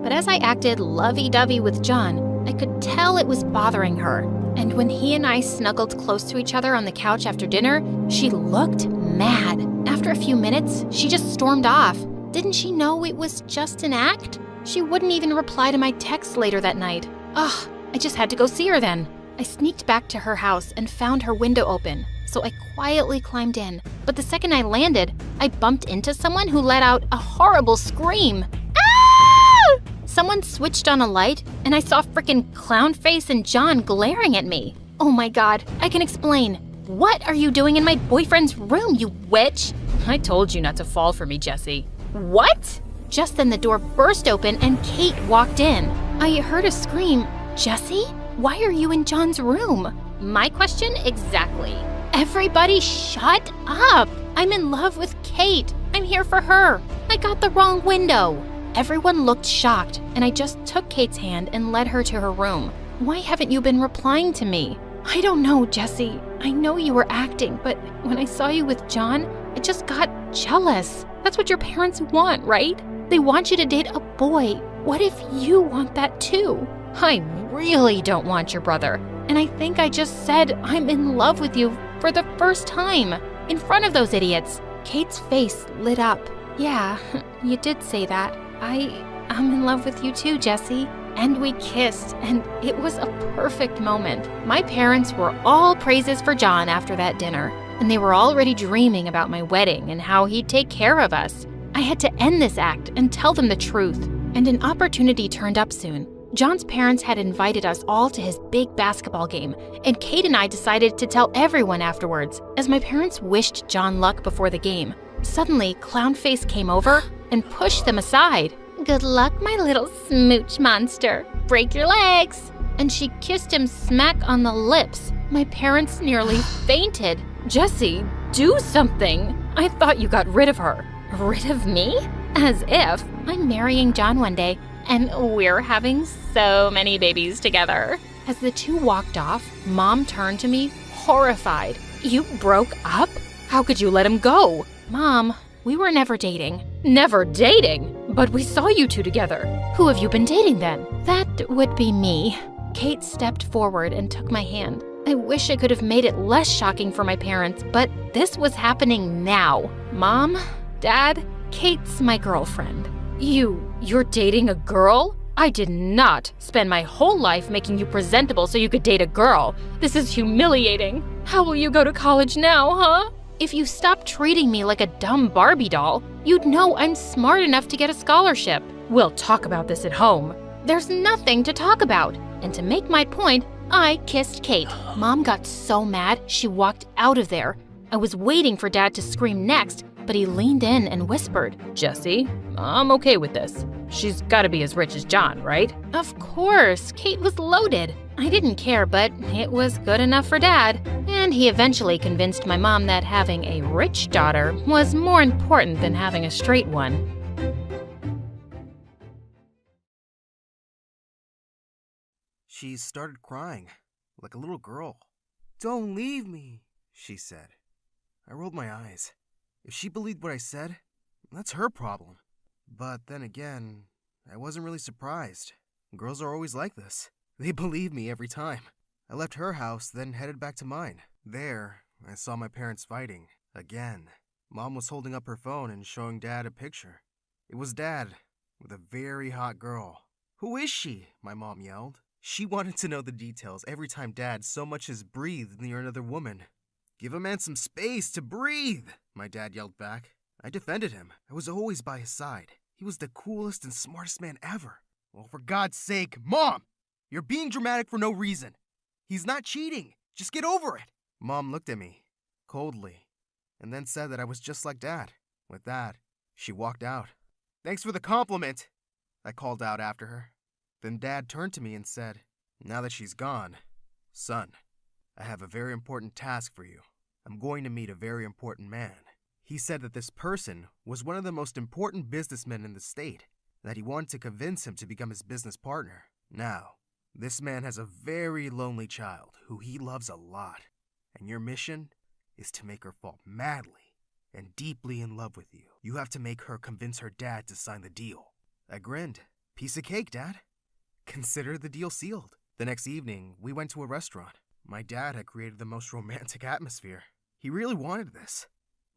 But as I acted lovey-dovey with John, I could tell it was bothering her. And when he and I snuggled close to each other on the couch after dinner, she looked mad. After a few minutes, she just stormed off. Didn't she know it was just an act? She wouldn't even reply to my text later that night. Ugh, I just had to go see her then. I sneaked back to her house and found her window open, so I quietly climbed in. But the second I landed, I bumped into someone who let out a horrible scream. Ah! Someone switched on a light, and I saw frickin' Clownface and John glaring at me. Oh my God, I can explain. What are you doing in my boyfriend's room, you witch? I told you not to fall for me, Jessie. What? Just then the door burst open and Kate walked in. I heard a scream. Jessie? Why are you in John's room? My question exactly. Everybody shut up! I'm in love with Kate. I'm here for her. I got the wrong window. Everyone looked shocked, and I just took Kate's hand and led her to her room. Why haven't you been replying to me? I don't know, Jessie. I know you were acting, but when I saw you with John, I just got jealous. That's what your parents want, right? They want you to date a boy. What if you want that too? I really don't want your brother. And I think I just said I'm in love with you for the first time, in front of those idiots. Kate's face lit up. Yeah, you did say that. I'm in love with you too, Jessie. And we kissed, and it was a perfect moment. My parents were all praises for John after that dinner, and they were already dreaming about my wedding and how he'd take care of us. I had to end this act and tell them the truth, and an opportunity turned up soon. John's parents had invited us all to his big basketball game, and Kate and I decided to tell everyone afterwards, as my parents wished John luck before the game. Suddenly, Clownface came over and pushed them aside. Good luck, my little smooch monster. Break your legs. And she kissed him smack on the lips. My parents nearly fainted. Jesse, do something. I thought you got rid of her. Rid of me? As if. I'm marrying John one day, and we're having so many babies together. As the two walked off, Mom turned to me, horrified. You broke up? How could you let him go? Mom, we were never dating. Never dating? But we saw you two together. Who have you been dating then? That would be me. Kate stepped forward and took my hand. I wish I could have made it less shocking for my parents, but this was happening now. Mom, Dad, Kate's my girlfriend. You're dating a girl? I did not spend my whole life making you presentable so you could date a girl. This is humiliating. How will you go to college now, huh? If you stopped treating me like a dumb Barbie doll, you'd know I'm smart enough to get a scholarship. We'll talk about this at home. There's nothing to talk about. And to make my point, I kissed Kate. Mom got so mad, she walked out of there. I was waiting for Dad to scream next, but he leaned in and whispered, Jesse, I'm okay with this. She's gotta be as rich as John, right? Of course, Kate was loaded. I didn't care, but it was good enough for Dad. And he eventually convinced my mom that having a rich daughter was more important than having a straight one. She started crying, like a little girl. Don't leave me, she said. I rolled my eyes. If she believed what I said, that's her problem. But then again, I wasn't really surprised. Girls are always like this. They believe me every time. I left her house, then headed back to mine. There, I saw my parents fighting. Again. Mom was holding up her phone and showing Dad a picture. It was Dad, with a very hot girl. Who is she? My mom yelled. She wanted to know the details every time Dad so much as breathed near another woman. Give a man some space to breathe, my dad yelled back. I defended him. I was always by his side. He was the coolest and smartest man ever. Well, for God's sake, Mom! You're being dramatic for no reason. He's not cheating. Just get over it. Mom looked at me, coldly, and then said that I was just like Dad. With that, she walked out. Thanks for the compliment, I called out after her. Then Dad turned to me and said, now that she's gone, son, I have a very important task for you. I'm going to meet a very important man. He said that this person was one of the most important businessmen in the state, that he wanted to convince him to become his business partner. Now, this man has a very lonely child who he loves a lot, and your mission is to make her fall madly and deeply in love with you. You have to make her convince her dad to sign the deal. I grinned. Piece of cake, Dad. Consider the deal sealed. The next evening, we went to a restaurant. My dad had created the most romantic atmosphere. He really wanted this.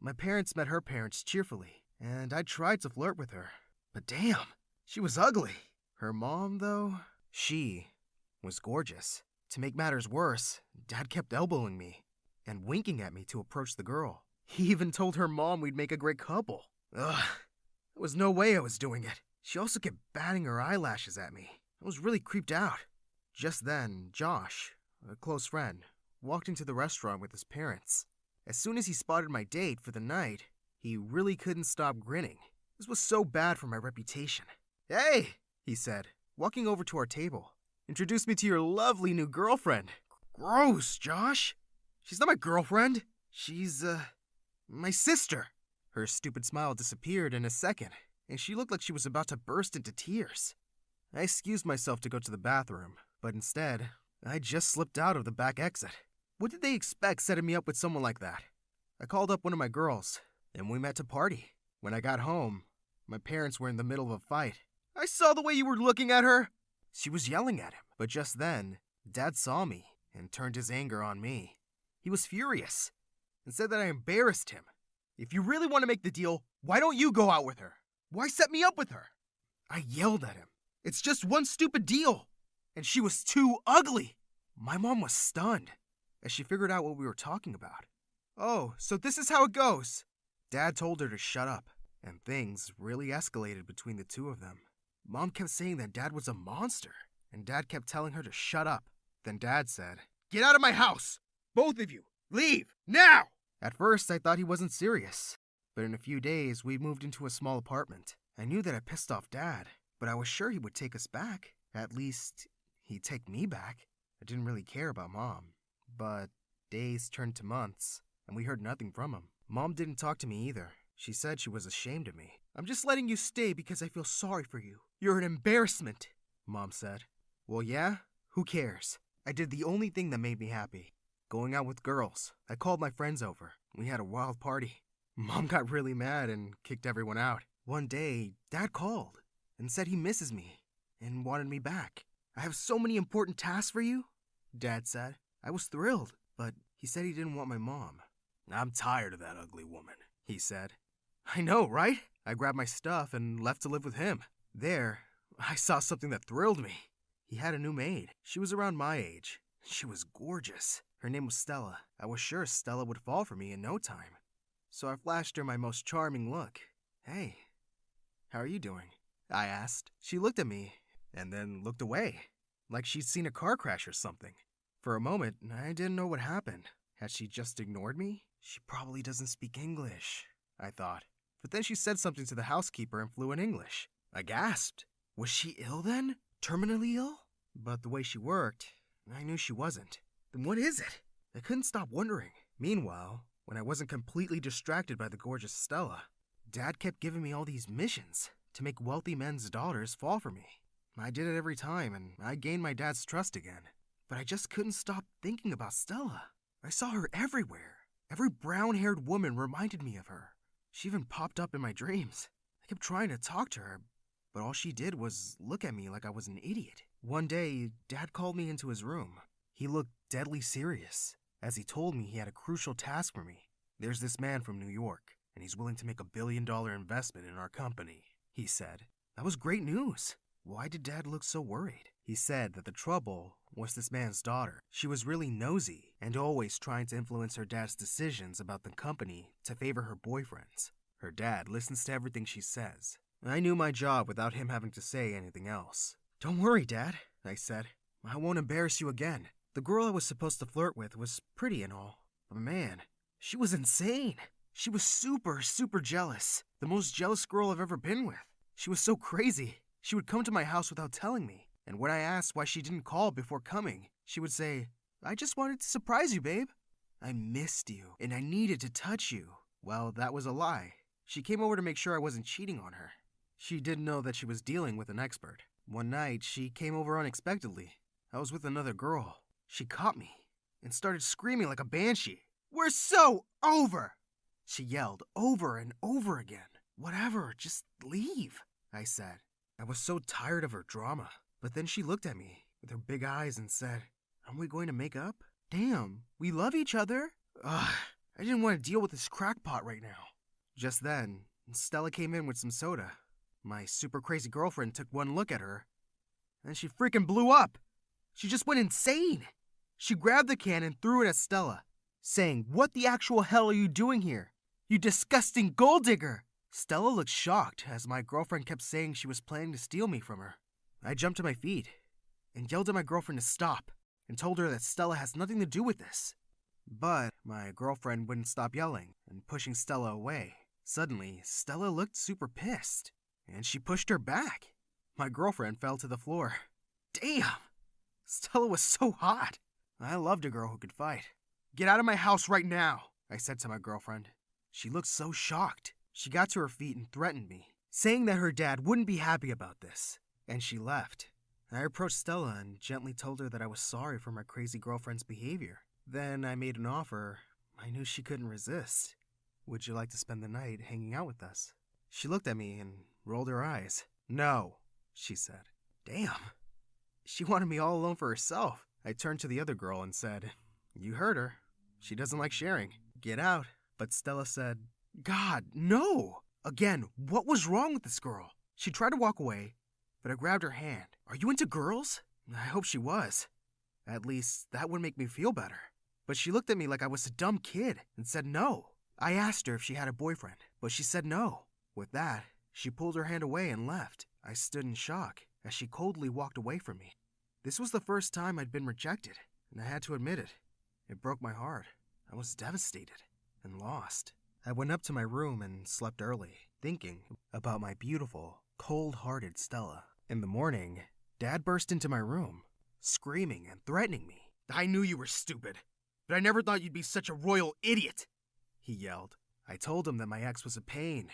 My parents met her parents cheerfully, and I tried to flirt with her. But damn, she was ugly. Her mom, though, she was gorgeous. To make matters worse, Dad kept elbowing me and winking at me to approach the girl. He even told her mom we'd make a great couple. Ugh, there was no way I was doing it. She also kept batting her eyelashes at me. I was really creeped out. Just then, Josh, a close friend, walked into the restaurant with his parents. As soon as he spotted my date for the night, he really couldn't stop grinning. This was so bad for my reputation. Hey, he said, walking over to our table. Introduce me to your lovely new girlfriend. Gross, Josh. She's not my girlfriend. She's, my sister. Her stupid smile disappeared in a second, and she looked like she was about to burst into tears. I excused myself to go to the bathroom, but instead, I just slipped out of the back exit. What did they expect setting me up with someone like that? I called up one of my girls, and we met to party. When I got home, my parents were in the middle of a fight. I saw the way you were looking at her. She was yelling at him, but just then, Dad saw me and turned his anger on me. He was furious and said that I embarrassed him. If you really want to make the deal, why don't you go out with her? Why set me up with her? I yelled at him. It's just one stupid deal. And she was too ugly. My mom was stunned as she figured out what we were talking about. Oh, so this is how it goes. Dad told her to shut up, and things really escalated between the two of them. Mom kept saying that Dad was a monster, and Dad kept telling her to shut up. Then Dad said, "Get out of my house! Both of you! Leave! Now!" At first, I thought he wasn't serious, but in a few days, we moved into a small apartment. I knew that I pissed off Dad, but I was sure he would take us back. At least, he'd take me back. I didn't really care about Mom. But days turned to months, and we heard nothing from him. Mom didn't talk to me either. She said she was ashamed of me. "I'm just letting you stay because I feel sorry for you. You're an embarrassment," Mom said. Well, yeah? Who cares? I did the only thing that made me happy. Going out with girls. I called my friends over. We had a wild party. Mom got really mad and kicked everyone out. One day, Dad called and said he misses me and wanted me back. "I have so many important tasks for you," Dad said. I was thrilled, but he said he didn't want my mom. "I'm tired of that ugly woman," he said. I know, right? I grabbed my stuff and left to live with him. There, I saw something that thrilled me. He had a new maid. She was around my age. She was gorgeous. Her name was Stella. I was sure Stella would fall for me in no time. So I flashed her my most charming look. "Hey, how are you doing?" I asked. She looked at me and then looked away, like she'd seen a car crash or something. For a moment, I didn't know what happened. Had she just ignored me? She probably doesn't speak English, I thought. But then she said something to the housekeeper in fluent English. I gasped. Was she ill then? Terminally ill? But the way she worked, I knew she wasn't. Then what is it? I couldn't stop wondering. Meanwhile, when I wasn't completely distracted by the gorgeous Stella, Dad kept giving me all these missions to make wealthy men's daughters fall for me. I did it every time, and I gained my dad's trust again. But I just couldn't stop thinking about Stella. I saw her everywhere. Every brown-haired woman reminded me of her. She even popped up in my dreams. I kept trying to talk to her, but all she did was look at me like I was an idiot. One day, Dad called me into his room. He looked deadly serious, as he told me he had a crucial task for me. "There's this man from New York, and he's willing to make $1 billion investment in our company," he said. That was great news. Why did Dad look so worried? He said that the trouble was this man's daughter. She was really nosy and always trying to influence her dad's decisions about the company to favor her boyfriends. Her dad listens to everything she says. I knew my job without him having to say anything else. "Don't worry, Dad," I said. "I won't embarrass you again. The girl I was supposed to flirt with was pretty and all, but man, she was insane. She was super jealous. The most jealous girl I've ever been with. She was so crazy. She would come to my house without telling me, and when I asked why she didn't call before coming, she would say, 'I just wanted to surprise you, babe. I missed you, and I needed to touch you.' Well, that was a lie. She came over to make sure I wasn't cheating on her. She didn't know that she was dealing with an expert. One night, she came over unexpectedly. I was with another girl. She caught me and started screaming like a banshee. 'We're so over!' She yelled over and over again. 'Whatever, just leave,' I said. I was so tired of her drama. But then she looked at me with her big eyes and said, 'Aren't we going to make up? Damn, we love each other.' Ugh, I didn't want to deal with this crackpot right now. Just then, Stella came in with some soda. My super crazy girlfriend took one look at her, and she freaking blew up. She just went insane. She grabbed the can and threw it at Stella, saying, 'What the actual hell are you doing here? You disgusting gold digger!' Stella looked shocked as my girlfriend kept saying she was planning to steal me from her. I jumped to my feet and yelled at my girlfriend to stop and told her that Stella has nothing to do with this. But my girlfriend wouldn't stop yelling and pushing Stella away. Suddenly, Stella looked super pissed, and she pushed her back. My girlfriend fell to the floor. Damn! Stella was so hot. I loved a girl who could fight. "Get out of my house right now," I said to my girlfriend. She looked so shocked. She got to her feet and threatened me, saying that her dad wouldn't be happy about this, and she left. I approached Stella and gently told her that I was sorry for my crazy girlfriend's behavior. Then I made an offer I knew she couldn't resist. "Would you like to spend the night hanging out with us?" She looked at me and rolled her eyes. "No," she said. Damn. She wanted me all alone for herself. I turned to the other girl and said, "You heard her. She doesn't like sharing. Get out." But Stella said, "God, no!" Again, what was wrong with this girl? She tried to walk away, but I grabbed her hand. "Are you into girls?" I hope she was. At least, that would make me feel better. But she looked at me like I was a dumb kid and said no. I asked her if she had a boyfriend, but she said no. With that, she pulled her hand away and left. I stood in shock as she coldly walked away from me. This was the first time I'd been rejected, and I had to admit it. It broke my heart. I was devastated and lost. I went up to my room and slept early, thinking about my beautiful, cold-hearted Stella. In the morning, Dad burst into my room, screaming and threatening me. "I knew you were stupid. but I never thought you'd be such a royal idiot, he yelled. I told him that my ex was a pain,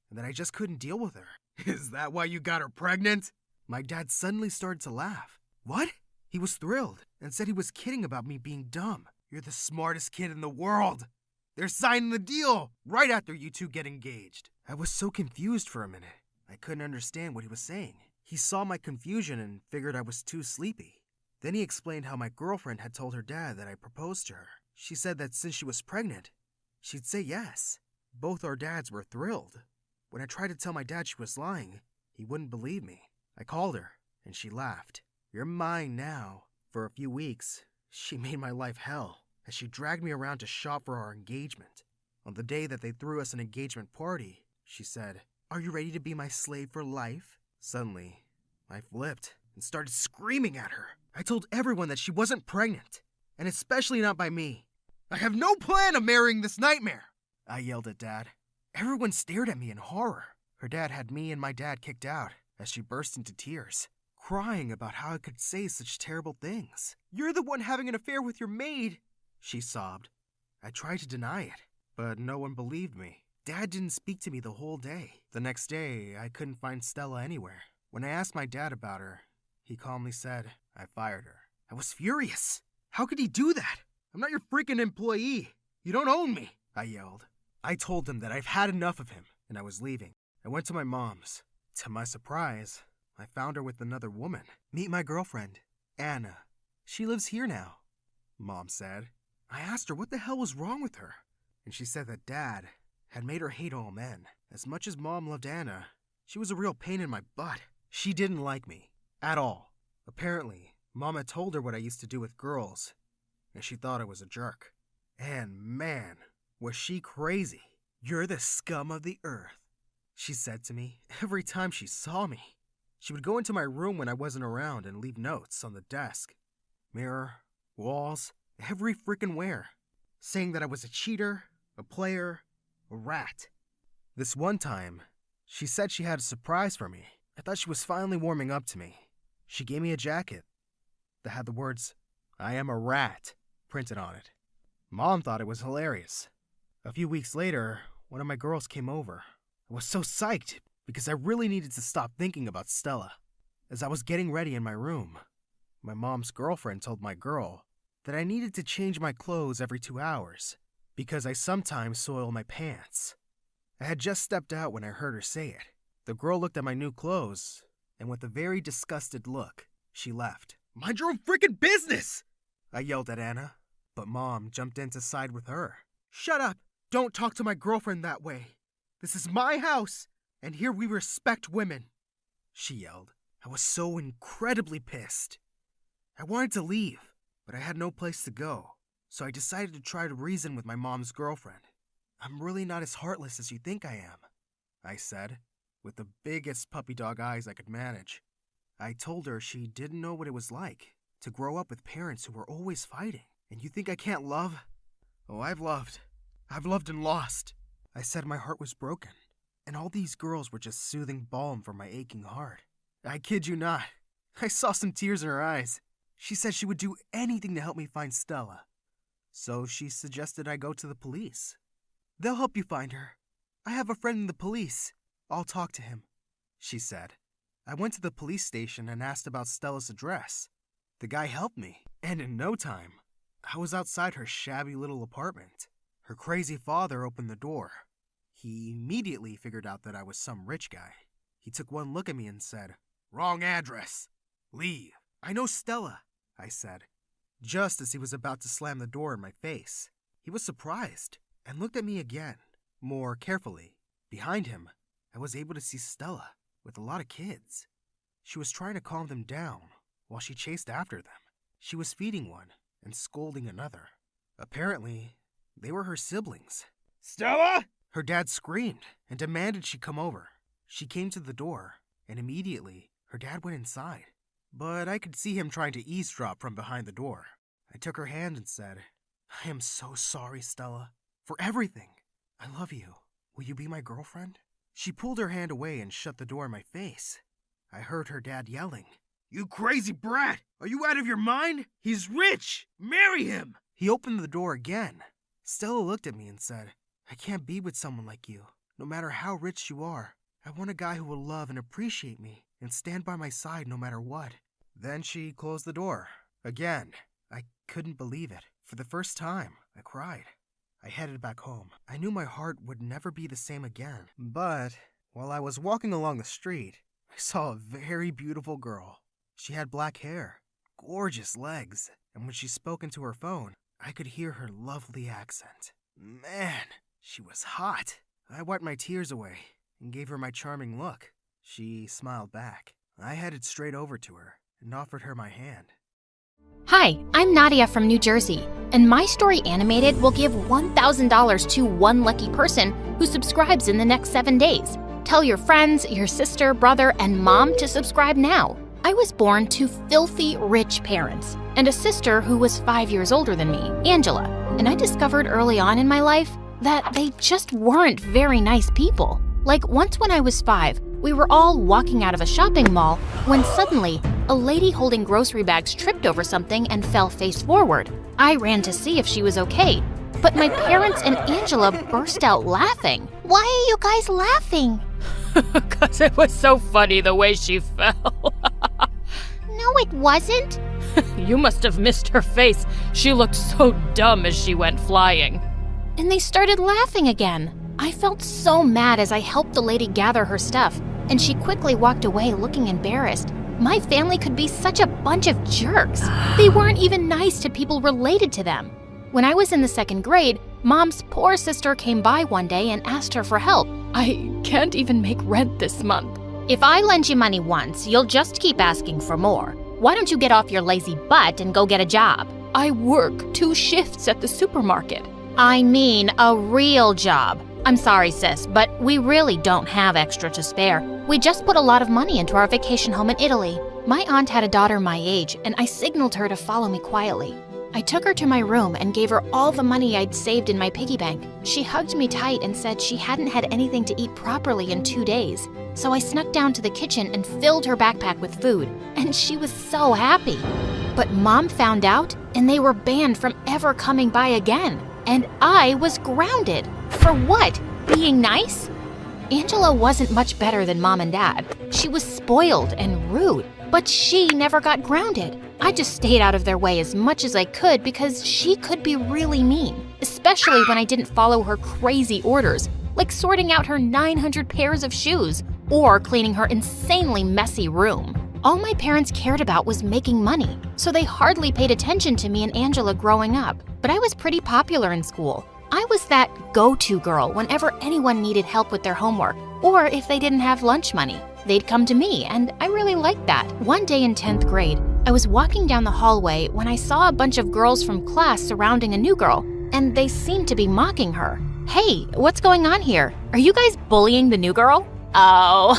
and that I just couldn't deal with her. Is that why you got her pregnant? My dad suddenly started to laugh. What? He was thrilled and said he was kidding about me being dumb. You're the smartest kid in the world. They're signing the deal right after you two get engaged. I was so confused for a minute. I couldn't understand what he was saying. He saw my confusion and figured I was too sleepy. Then he explained how my girlfriend had told her dad that I proposed to her. She said that since she was pregnant, she'd say yes. Both our dads were thrilled. When I tried to tell my dad she was lying, he wouldn't believe me. I called her, and she laughed. You're mine now. For a few weeks, she made my life hell as she dragged me around to shop for our engagement. On the day that they threw us an engagement party, she said, "Are you ready to be my slave for life?" Suddenly, I flipped and started screaming at her. I told everyone that she wasn't pregnant, and especially not by me. I have no plan of marrying this nightmare, I yelled at Dad. Everyone stared at me in horror. Her dad had me and my dad kicked out as she burst into tears, crying about how I could say such terrible things. You're the one having an affair with your maid, she sobbed. I tried to deny it, but no one believed me. Dad didn't speak to me the whole day. The next day, I couldn't find Stella anywhere. When I asked my dad about her, he calmly said, I fired her. I was furious. How could he do that? I'm not your freaking employee. You don't own me, I yelled. I told him that I've had enough of him, and I was leaving. I went to my mom's. To my surprise, I found her with another woman. Meet my girlfriend, Anna. She lives here now, Mom said. I asked her what the hell was wrong with her, and she said that Dad had made her hate all men. As much as Mom loved Anna, she was a real pain in my butt. She didn't like me, at all. Apparently, Mom had told her what I used to do with girls, and she thought I was a jerk. And man, was she crazy. You're the scum of the earth, she said to me every time she saw me. She would go into my room when I wasn't around and leave notes on the desk. Mirror, walls, every freaking where, saying that I was a cheater, a player, a rat. This one time, she said she had a surprise for me. I thought she was finally warming up to me. She gave me a jacket that had the words, I am a rat, printed on it. Mom thought it was hilarious. A few weeks later, one of my girls came over. I was so psyched because I really needed to stop thinking about Stella. As I was getting ready in my room, my mom's girlfriend told my girl that I needed to change my clothes every 2 hours because I sometimes soil my pants. I had just stepped out when I heard her say it. The girl looked at my new clothes, and with a very disgusted look, she left. Mind your own freaking business! I yelled at Anna, but Mom jumped in to side with her. Shut up! Don't talk to my girlfriend that way. This is my house, and here we respect women, she yelled. I was so incredibly pissed. I wanted to leave, but I had no place to go, so I decided to try to reason with my mom's girlfriend. I'm really not as heartless as you think I am, I said, with the biggest puppy dog eyes I could manage. I told her she didn't know what it was like to grow up with parents who were always fighting. And you think I can't love? Oh, I've loved. I've loved and lost. I said my heart was broken, and all these girls were just soothing balm for my aching heart. I kid you not. I saw some tears in her eyes. She said she would do anything to help me find Stella. So she suggested I go to the police. They'll help you find her. I have a friend in the police. I'll talk to him, she said. I went to the police station and asked about Stella's address. The guy helped me, and in no time, I was outside her shabby little apartment. Her crazy father opened the door. He immediately figured out that I was some rich guy. He took one look at me and said, Wrong address. Leave. I know Stella, I said, just as he was about to slam the door in my face. He was surprised and looked at me again, more carefully. Behind him, I was able to see Stella with a lot of kids. She was trying to calm them down while she chased after them. She was feeding one and scolding another. Apparently, they were her siblings. Stella! Her dad screamed and demanded she come over. She came to the door, and immediately, her dad went inside. But I could see him trying to eavesdrop from behind the door. I took her hand and said, I am so sorry, Stella, for everything. I love you. Will you be my girlfriend? She pulled her hand away and shut the door in my face. I heard her dad yelling, You crazy brat! Are you out of your mind? He's rich! Marry him! He opened the door again. Stella looked at me and said, "I can't be with someone like you, no matter how rich you are. I want a guy who will love and appreciate me and stand by my side no matter what." Then she closed the door. Again. I couldn't believe it. For the first time, I cried. I headed back home. I knew my heart would never be the same again. But while I was walking along the street, I saw a very beautiful girl. She had black hair, gorgeous legs, and when she spoke into her phone, I could hear her lovely accent. Man, she was hot. I wiped my tears away and gave her my charming look. She smiled back. I headed straight over to her and offered her my hand. Hi, I'm Nadia from New Jersey, and My Story Animated will give $1,000 to one lucky person who subscribes in the next 7 days. Tell your friends, your sister, brother, and mom to subscribe now. I was born to filthy rich parents and a sister who was 5 years older than me, Angela, and I discovered early on in my life that they just weren't very nice people. Like once when I was 5, we were all walking out of a shopping mall when suddenly a lady holding grocery bags tripped over something and fell face forward. I ran to see if she was okay, but my parents and Angela burst out laughing. Why are you guys laughing? Because it was so funny the way she fell. No, it wasn't. You must have missed her face. She looked so dumb as she went flying. And they started laughing again. I felt so mad as I helped the lady gather her stuff, and she quickly walked away looking embarrassed. My family could be such a bunch of jerks. They weren't even nice to people related to them. When I was in the 2nd grade, Mom's poor sister came by one day and asked her for help. I can't even make rent this month. If I lend you money once, you'll just keep asking for more. Why don't you get off your lazy butt and go get a job? I work 2 shifts at the supermarket. I mean a real job. I'm sorry, sis, but we really don't have extra to spare. We just put a lot of money into our vacation home in Italy. My aunt had a daughter my age, and I signaled her to follow me quietly. I took her to my room and gave her all the money I'd saved in my piggy bank. She hugged me tight and said she hadn't had anything to eat properly in 2 days. So I snuck down to the kitchen and filled her backpack with food, and she was so happy. But Mom found out, and they were banned from ever coming by again. And I was grounded. For what? Being nice? Angela wasn't much better than Mom and Dad. She was spoiled and rude, but she never got grounded. I just stayed out of their way as much as I could because she could be really mean, especially when I didn't follow her crazy orders, like sorting out her 900 pairs of shoes or cleaning her insanely messy room. All my parents cared about was making money, so they hardly paid attention to me and Angela growing up. But I was pretty popular in school. I was that go-to girl whenever anyone needed help with their homework, or if they didn't have lunch money. They'd come to me, and I really liked that. One day in 10th grade, I was walking down the hallway when I saw a bunch of girls from class surrounding a new girl, and they seemed to be mocking her. Hey, what's going on here? Are you guys bullying the new girl? Oh,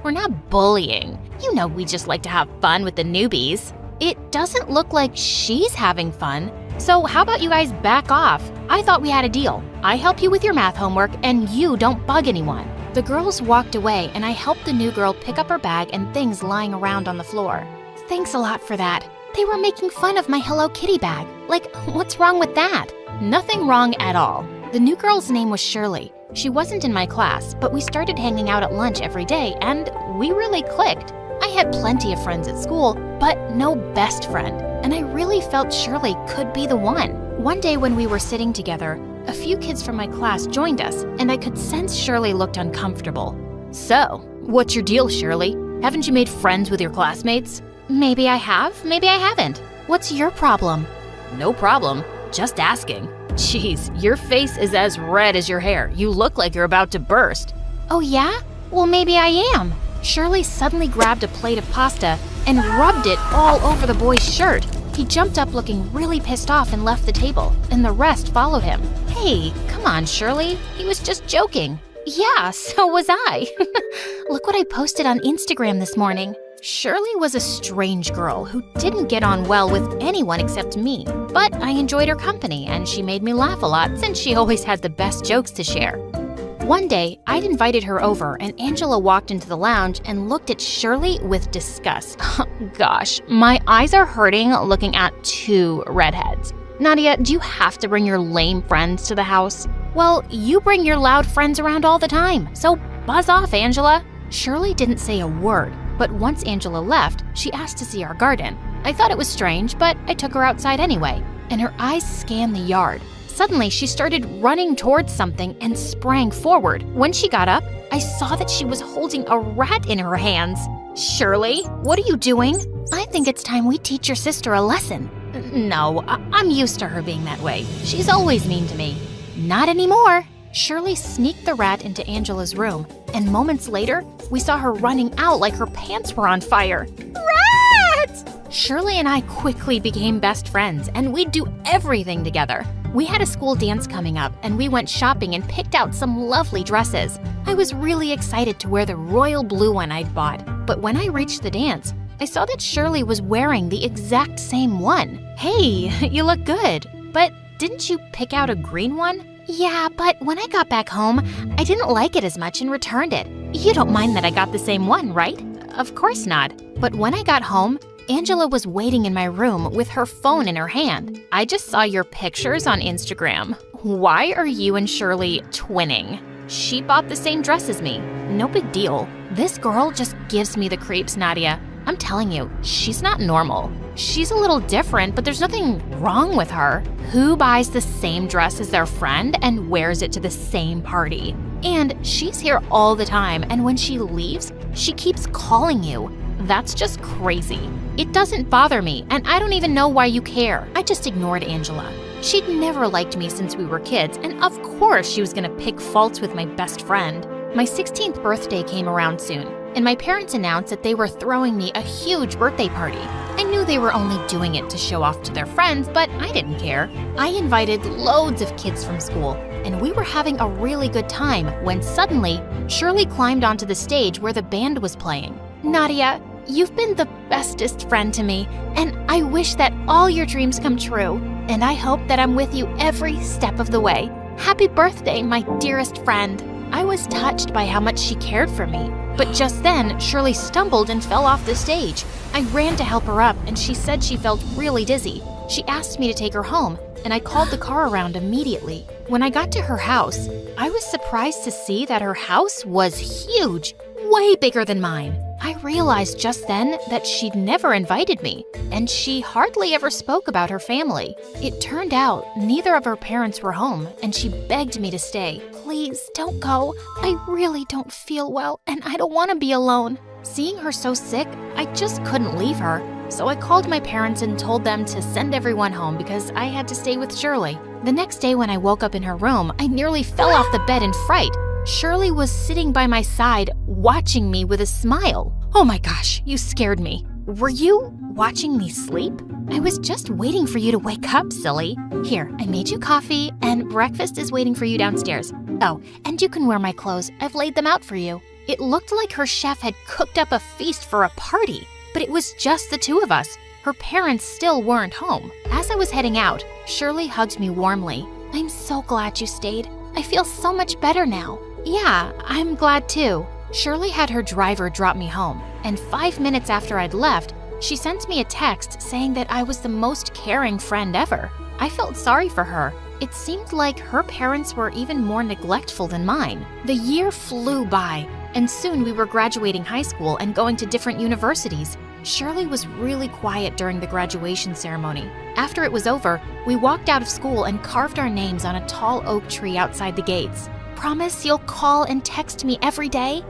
we're not bullying. You know we just like to have fun with the newbies. It doesn't look like she's having fun. So how about you guys back off? I thought we had a deal. I help you with your math homework and you don't bug anyone. The girls walked away and I helped the new girl pick up her bag and things lying around on the floor. Thanks a lot for that. They were making fun of my Hello Kitty bag. Like, what's wrong with that? Nothing wrong at all. The new girl's name was Shirley. She wasn't in my class, but we started hanging out at lunch every day and we really clicked. I had plenty of friends at school, but no best friend, and I really felt Shirley could be the one. One day when we were sitting together, a few kids from my class joined us, and I could sense Shirley looked uncomfortable. So, what's your deal, Shirley? Haven't you made friends with your classmates? Maybe I have, maybe I haven't. What's your problem? No problem, just asking. Jeez, your face is as red as your hair. You look like you're about to burst. Oh yeah? Well, maybe I am. Shirley suddenly grabbed a plate of pasta and rubbed it all over the boy's shirt. He jumped up looking really pissed off and left the table, and the rest followed him. Hey, come on, Shirley. He was just joking. Yeah, so was I. Look what I posted on Instagram this morning. Shirley was a strange girl who didn't get on well with anyone except me, but I enjoyed her company and she made me laugh a lot since she always had the best jokes to share. One day, I'd invited her over and Angela walked into the lounge and looked at Shirley with disgust. Gosh, my eyes are hurting looking at 2 redheads. Nadia, do you have to bring your lame friends to the house? Well, you bring your loud friends around all the time, so buzz off, Angela. Shirley didn't say a word, but once Angela left, she asked to see our garden. I thought it was strange, but I took her outside anyway, and her eyes scanned the yard. Suddenly, she started running towards something and sprang forward. When she got up, I saw that she was holding a rat in her hands. Shirley, what are you doing? I think it's time we teach your sister a lesson. No, I'm used to her being that way. She's always mean to me. Not anymore. Shirley sneaked the rat into Angela's room, and moments later, we saw her running out like her pants were on fire. Rat! Shirley and I quickly became best friends, and we'd do everything together. We had a school dance coming up, and we went shopping and picked out some lovely dresses. I was really excited to wear the royal blue one I'd bought, but when I reached the dance, I saw that Shirley was wearing the exact same one. Hey, you look good, but didn't you pick out a green one? Yeah, but when I got back home, I didn't like it as much and returned it. You don't mind that I got the same one, right? Of course not. But when I got home, Angela was waiting in my room with her phone in her hand. I just saw your pictures on Instagram. Why are you and Shirley twinning? She bought the same dress as me. No big deal. This girl just gives me the creeps, Nadia. I'm telling you, she's not normal. She's a little different, but there's nothing wrong with her. Who buys the same dress as their friend and wears it to the same party? And she's here all the time, and when she leaves, she keeps calling you. That's just crazy. It doesn't bother me, and I don't even know why you care. I just ignored Angela. She'd never liked me since we were kids, and of course she was gonna pick faults with my best friend. My 16th birthday came around soon, and my parents announced that they were throwing me a huge birthday party. I knew they were only doing it to show off to their friends, but I didn't care. I invited loads of kids from school, and we were having a really good time when suddenly, Shirley climbed onto the stage where the band was playing. Nadia, you've been the bestest friend to me, and I wish that all your dreams come true, and I hope that I'm with you every step of the way. Happy birthday, my dearest friend. I was touched by how much she cared for me, but just then, Shirley stumbled and fell off the stage. I ran to help her up, and she said she felt really dizzy. She asked me to take her home, and I called the car around immediately. When I got to her house, I was surprised to see that her house was huge, way bigger than mine. I realized just then that she'd never invited me, and she hardly ever spoke about her family. It turned out neither of her parents were home, and she begged me to stay. Please, don't go. I really don't feel well, and I don't want to be alone. Seeing her so sick, I just couldn't leave her. So I called my parents and told them to send everyone home because I had to stay with Shirley. The next day when I woke up in her room, I nearly fell off the bed in fright. Shirley was sitting by my side, watching me with a smile. Oh my gosh, you scared me. Were you watching me sleep? I was just waiting for you to wake up, silly. Here, I made you coffee, and breakfast is waiting for you downstairs. Oh, and you can wear my clothes. I've laid them out for you. It looked like her chef had cooked up a feast for a party, but it was just the two of us. Her parents still weren't home. As I was heading out, Shirley hugged me warmly. I'm so glad you stayed. I feel so much better now. Yeah, I'm glad too. Shirley had her driver drop me home, and 5 minutes after I'd left, she sent me a text saying that I was the most caring friend ever. I felt sorry for her. It seemed like her parents were even more neglectful than mine. The year flew by, and soon we were graduating high school and going to different universities. Shirley was really quiet during the graduation ceremony. After it was over, we walked out of school and carved our names on a tall oak tree outside the gates. Promise you'll call and text me every day?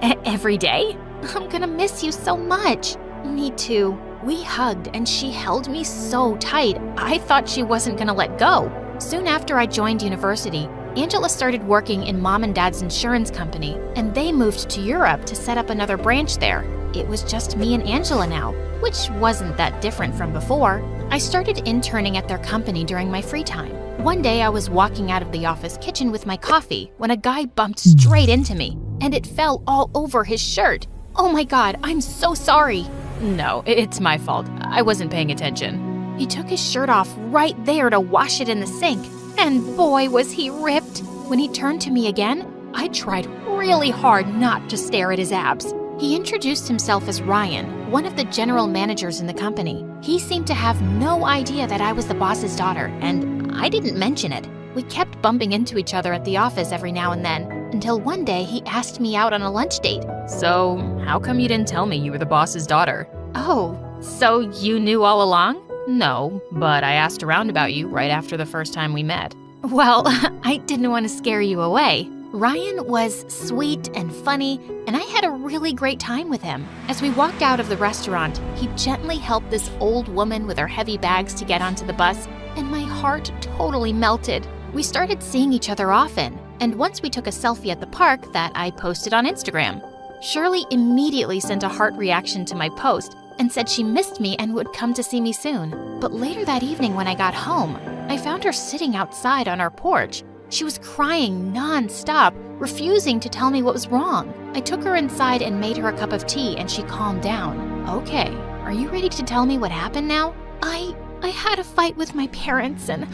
Every day? I'm gonna miss you so much. Me too. We hugged and she held me so tight, I thought she wasn't gonna let go. Soon after I joined university, Angela started working in Mom and Dad's insurance company, and they moved to Europe to set up another branch there. It was just me and Angela now, which wasn't that different from before. I started interning at their company during my free time. One day I was walking out of the office kitchen with my coffee when a guy bumped straight into me, and it fell all over his shirt. Oh my God, I'm so sorry. No, it's my fault. I wasn't paying attention. He took his shirt off right there to wash it in the sink, and boy was he ripped. When he turned to me again, I tried really hard not to stare at his abs. He introduced himself as Ryan, one of the general managers in the company. He seemed to have no idea that I was the boss's daughter, and I didn't mention it. We kept bumping into each other at the office every now and then, until one day he asked me out on a lunch date. So, how come you didn't tell me you were the boss's daughter? Oh, so you knew all along? No, but I asked around about you right after the first time we met. Well, I didn't want to scare you away. Ryan was sweet and funny, and I had a really great time with him. As we walked out of the restaurant, he gently helped this old woman with her heavy bags to get onto the bus, and my heart totally melted. We started seeing each other often, and once we took a selfie at the park that I posted on Instagram. Shirley immediately sent a heart reaction to my post and said she missed me and would come to see me soon. But later that evening when I got home, I found her sitting outside on our porch. She was crying non-stop, refusing to tell me what was wrong. I took her inside and made her a cup of tea, and she calmed down. Okay, Are you ready to tell me what happened now? I had a fight with my parents, and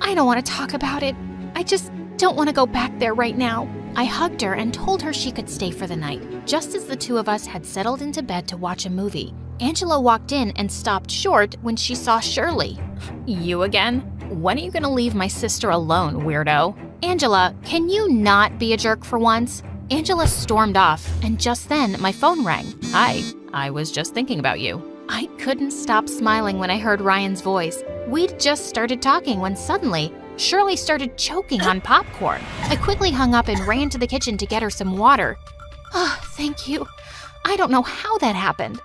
I don't want to talk about it. I just don't want to go back there right now. I hugged her and told her she could stay for the night. Just as the two of us had settled into bed to watch a movie, Angela walked in and stopped short when she saw Shirley. You again? When are you gonna leave my sister alone, weirdo? Angela, can you not be a jerk for once? Angela stormed off, and just then my phone rang. Hi, I was just thinking about you. I couldn't stop smiling when I heard Ryan's voice. We'd just started talking when suddenly, Shirley started choking on popcorn. I quickly hung up and ran to the kitchen to get her some water. Oh, thank you. I don't know how that happened.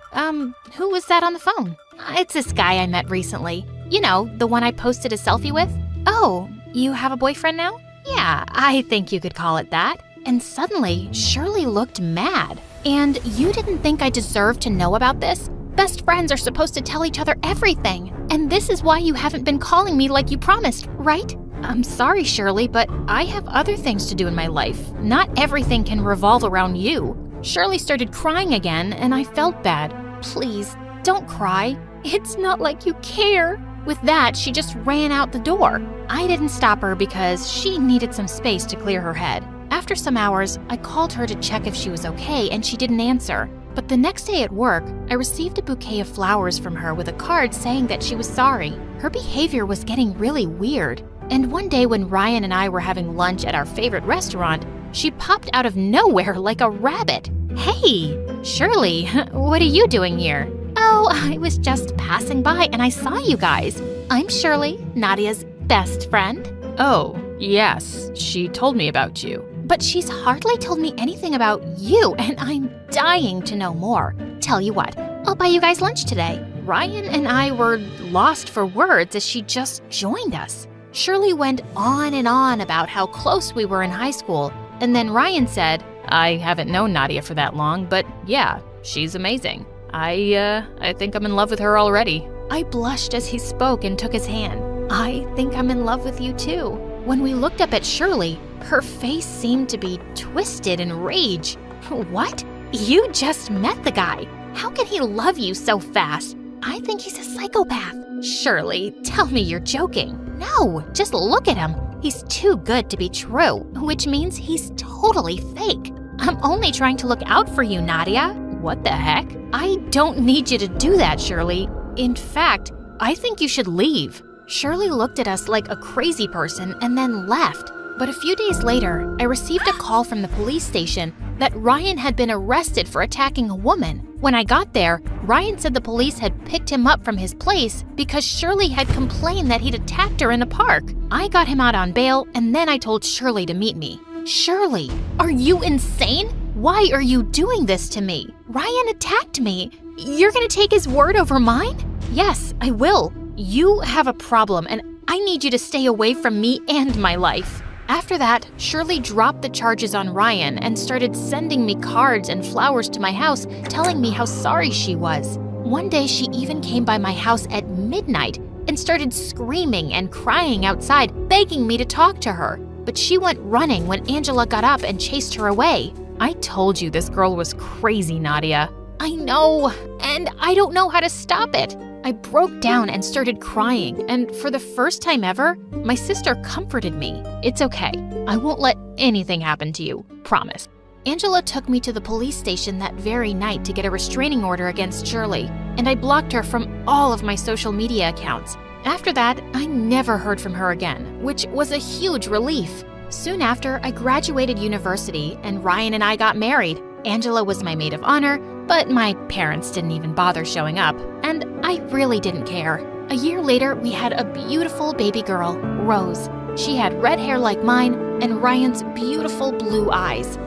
Who was that on the phone? It's this guy I met recently. You know, the one I posted a selfie with? Oh, you have a boyfriend now? Yeah, I think you could call it that. And suddenly, Shirley looked mad. And you didn't think I deserved to know about this? Best friends are supposed to tell each other everything. And this is why you haven't been calling me like you promised, right? I'm sorry, Shirley, but I have other things to do in my life. Not everything can revolve around you. Shirley started crying again, and I felt bad. Please, don't cry. It's not like you care. With that, she just ran out the door. I didn't stop her because she needed some space to clear her head. After some hours, I called her to check if she was okay, and she didn't answer. But the next day at work, I received a bouquet of flowers from her with a card saying that she was sorry. Her behavior was getting really weird. And one day when Ryan and I were having lunch at our favorite restaurant, she popped out of nowhere like a rabbit. Hey, Shirley, what are you doing here? Oh, I was just passing by and I saw you guys. I'm Shirley, Nadia's best friend. Oh, yes, she told me about you. But she's hardly told me anything about you, and I'm dying to know more. Tell you what, I'll buy you guys lunch today. Ryan and I were lost for words as she just joined us. Shirley went on and on about how close we were in high school, and then Ryan said, I haven't known Nadia for that long, but yeah, she's amazing. I think I'm in love with her already. I blushed as he spoke and took his hand. I think I'm in love with you too. When we looked up at Shirley, her face seemed to be twisted in rage. What? You just met the guy. How can he love you so fast? I think he's a psychopath. Shirley, tell me you're joking. No, just look at him. He's too good to be true, which means he's totally fake. I'm only trying to look out for you, Nadia. What the heck? I don't need you to do that, Shirley. In fact, I think you should leave. Shirley looked at us like a crazy person and then left. But a few days later, I received a call from the police station that Ryan had been arrested for attacking a woman. When I got there, Ryan said the police had picked him up from his place because Shirley had complained that he'd attacked her in a park. I got him out on bail, and then I told Shirley to meet me. Shirley, are you insane? Why are you doing this to me? Ryan attacked me. You're gonna take his word over mine? Yes, I will. You have a problem, and I need you to stay away from me and my life. After that, Shirley dropped the charges on Ryan and started sending me cards and flowers to my house, telling me how sorry she was. One day, she even came by my house at midnight and started screaming and crying outside, begging me to talk to her. But she went running when Angela got up and chased her away. I told you this girl was crazy, Nadia. I know, and I don't know how to stop it. I broke down and started crying, and for the first time ever, my sister comforted me. It's okay. I won't let anything happen to you. Promise. Angela took me to the police station that very night to get a restraining order against Shirley, and I blocked her from all of my social media accounts. After that, I never heard from her again, which was a huge relief. Soon after, I graduated university and Ryan and I got married. Angela was my maid of honor, but my parents didn't even bother showing up, and I really didn't care. A year later, we had a beautiful baby girl, Rose. She had red hair like mine and Ryan's beautiful blue eyes.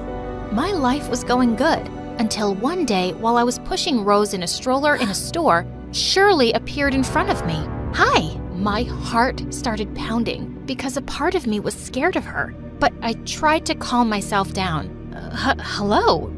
My life was going good until one day, while I was pushing Rose in a stroller in a store, Shirley appeared in front of me. Hi! My heart started pounding because a part of me was scared of her, but I tried to calm myself down. Hello,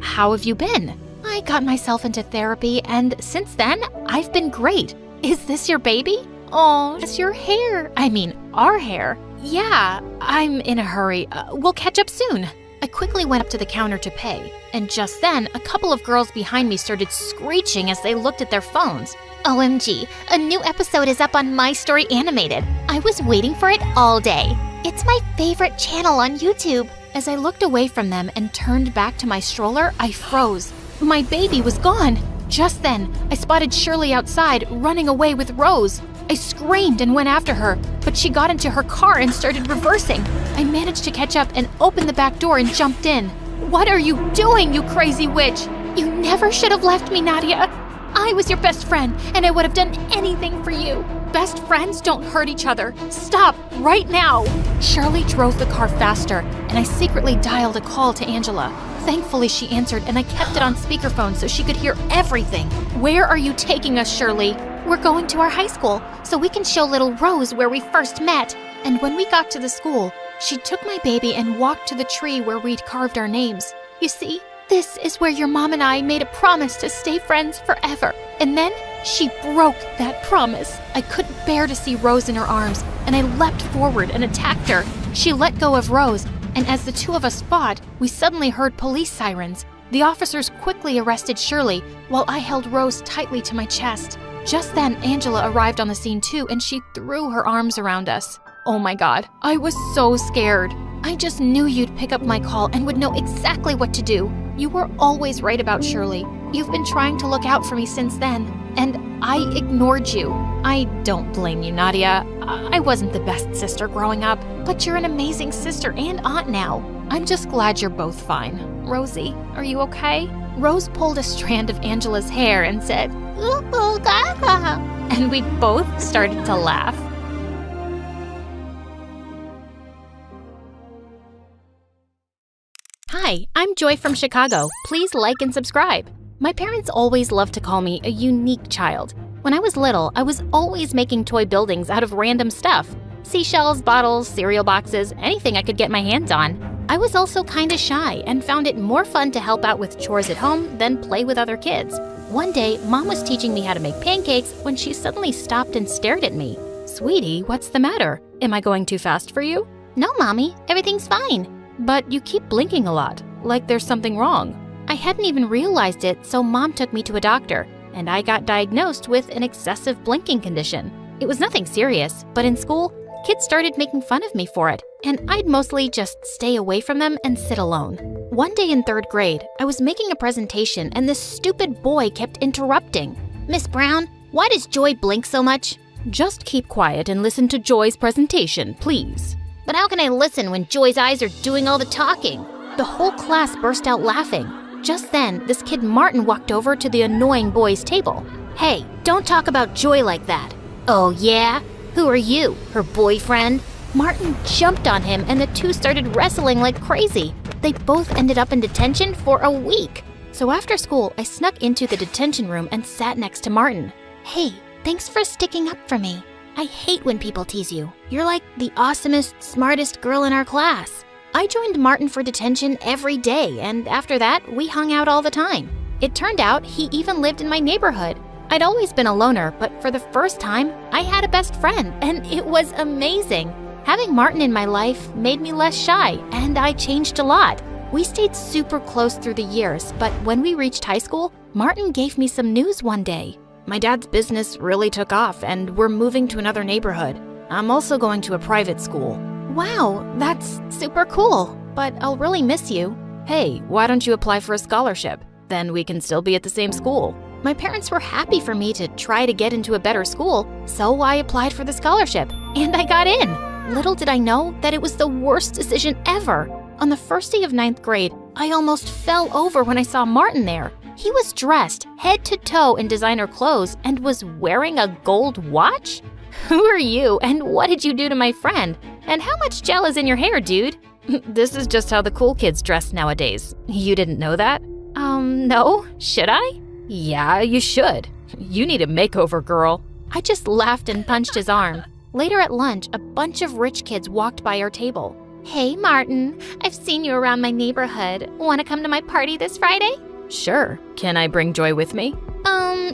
how have you been? I got myself into therapy, and since then, I've been great. Is this your baby? Oh, it's your hair. I mean, our hair. Yeah, I'm in a hurry. We'll catch up soon. I quickly went up to the counter to pay, and just then, a couple of girls behind me started screeching as they looked at their phones. OMG, a new episode is up on My Story Animated. I was waiting for it all day. It's my favorite channel on YouTube. As I looked away from them and turned back to my stroller, I froze. My baby was gone. Just then, I spotted Shirley outside, running away with Rose. I screamed and went after her, but she got into her car and started reversing. I managed to catch up and opened the back door and jumped in. What are you doing, you crazy witch? You never should have left me, Nadia. I was your best friend, and I would have done anything for you. Best friends don't hurt each other. Stop, right now. Shirley drove the car faster, and I secretly dialed a call to Angela. Thankfully, she answered, and I kept it on speakerphone so she could hear everything. Where are you taking us, Shirley? We're going to our high school, so we can show little Rose where we first met. And when we got to the school, she took my baby and walked to the tree where we'd carved our names. You see, this is where your mom and I made a promise to stay friends forever. And then she broke that promise. I couldn't bear to see Rose in her arms, and I leapt forward and attacked her. She let go of Rose, and as the two of us fought, we suddenly heard police sirens. The officers quickly arrested Shirley, while I held Rose tightly to my chest. Just then, Angela arrived on the scene too, and she threw her arms around us. Oh my God, I was so scared. I just knew you'd pick up my call and would know exactly what to do. You were always right about Shirley. You've been trying to look out for me since then, and I ignored you. I don't blame you, Nadia. I wasn't the best sister growing up, but you're an amazing sister and aunt now. I'm just glad you're both fine. Rosie, are you okay? Rose pulled a strand of Angela's hair and said, "Ooh, gaga," and we both started to laugh. Hi, I'm Joy from Chicago. Please like and subscribe. My parents always loved to call me a unique child. When I was little, I was always making toy buildings out of random stuff. Seashells, bottles, cereal boxes, anything I could get my hands on. I was also kinda shy and found it more fun to help out with chores at home than play with other kids. One day, Mom was teaching me how to make pancakes when she suddenly stopped and stared at me. Sweetie, what's the matter? Am I going too fast for you? No, Mommy, everything's fine. But you keep blinking a lot, like there's something wrong. I hadn't even realized it, so Mom took me to a doctor, and I got diagnosed with an excessive blinking condition. It was nothing serious, but in school, kids started making fun of me for it, and I'd mostly just stay away from them and sit alone. One day in 3rd grade, I was making a presentation and this stupid boy kept interrupting. Miss Brown, why does Joy blink so much? Just keep quiet and listen to Joy's presentation, please. But how can I listen when Joy's eyes are doing all the talking? The whole class burst out laughing. Just then, this kid Martin walked over to the annoying boy's table. Hey, don't talk about Joy like that. Oh yeah? Who are you, her boyfriend? Martin jumped on him and the two started wrestling like crazy. They both ended up in detention for a week. So after school, I snuck into the detention room and sat next to Martin. Hey, thanks for sticking up for me. I hate when people tease you. You're like the awesomest, smartest girl in our class. I joined Martin for detention every day, and after that, we hung out all the time. It turned out he even lived in my neighborhood. I'd always been a loner, but for the first time, I had a best friend, and it was amazing. Having Martin in my life made me less shy, and I changed a lot. We stayed super close through the years, but when we reached high school, Martin gave me some news one day. My dad's business really took off, and we're moving to another neighborhood. I'm also going to a private school. Wow, that's super cool, but I'll really miss you. "Hey, why don't you apply for a scholarship? Then we can still be at the same school." My parents were happy for me to try to get into a better school, so I applied for the scholarship, and I got in. Little did I know that it was the worst decision ever. On the first day of 9th grade, I almost fell over when I saw Martin there. He was dressed head to toe in designer clothes and was wearing a gold watch? Who are you, and what did you do to my friend? And how much gel is in your hair, dude? This is just how the cool kids dress nowadays. You didn't know that? No. Should I? Yeah, you should. You need a makeover, girl. I just laughed and punched his arm. Later at lunch, a bunch of rich kids walked by our table. Hey, Martin, I've seen you around my neighborhood. Want to come to my party this Friday? Sure. Can I bring Joy with me?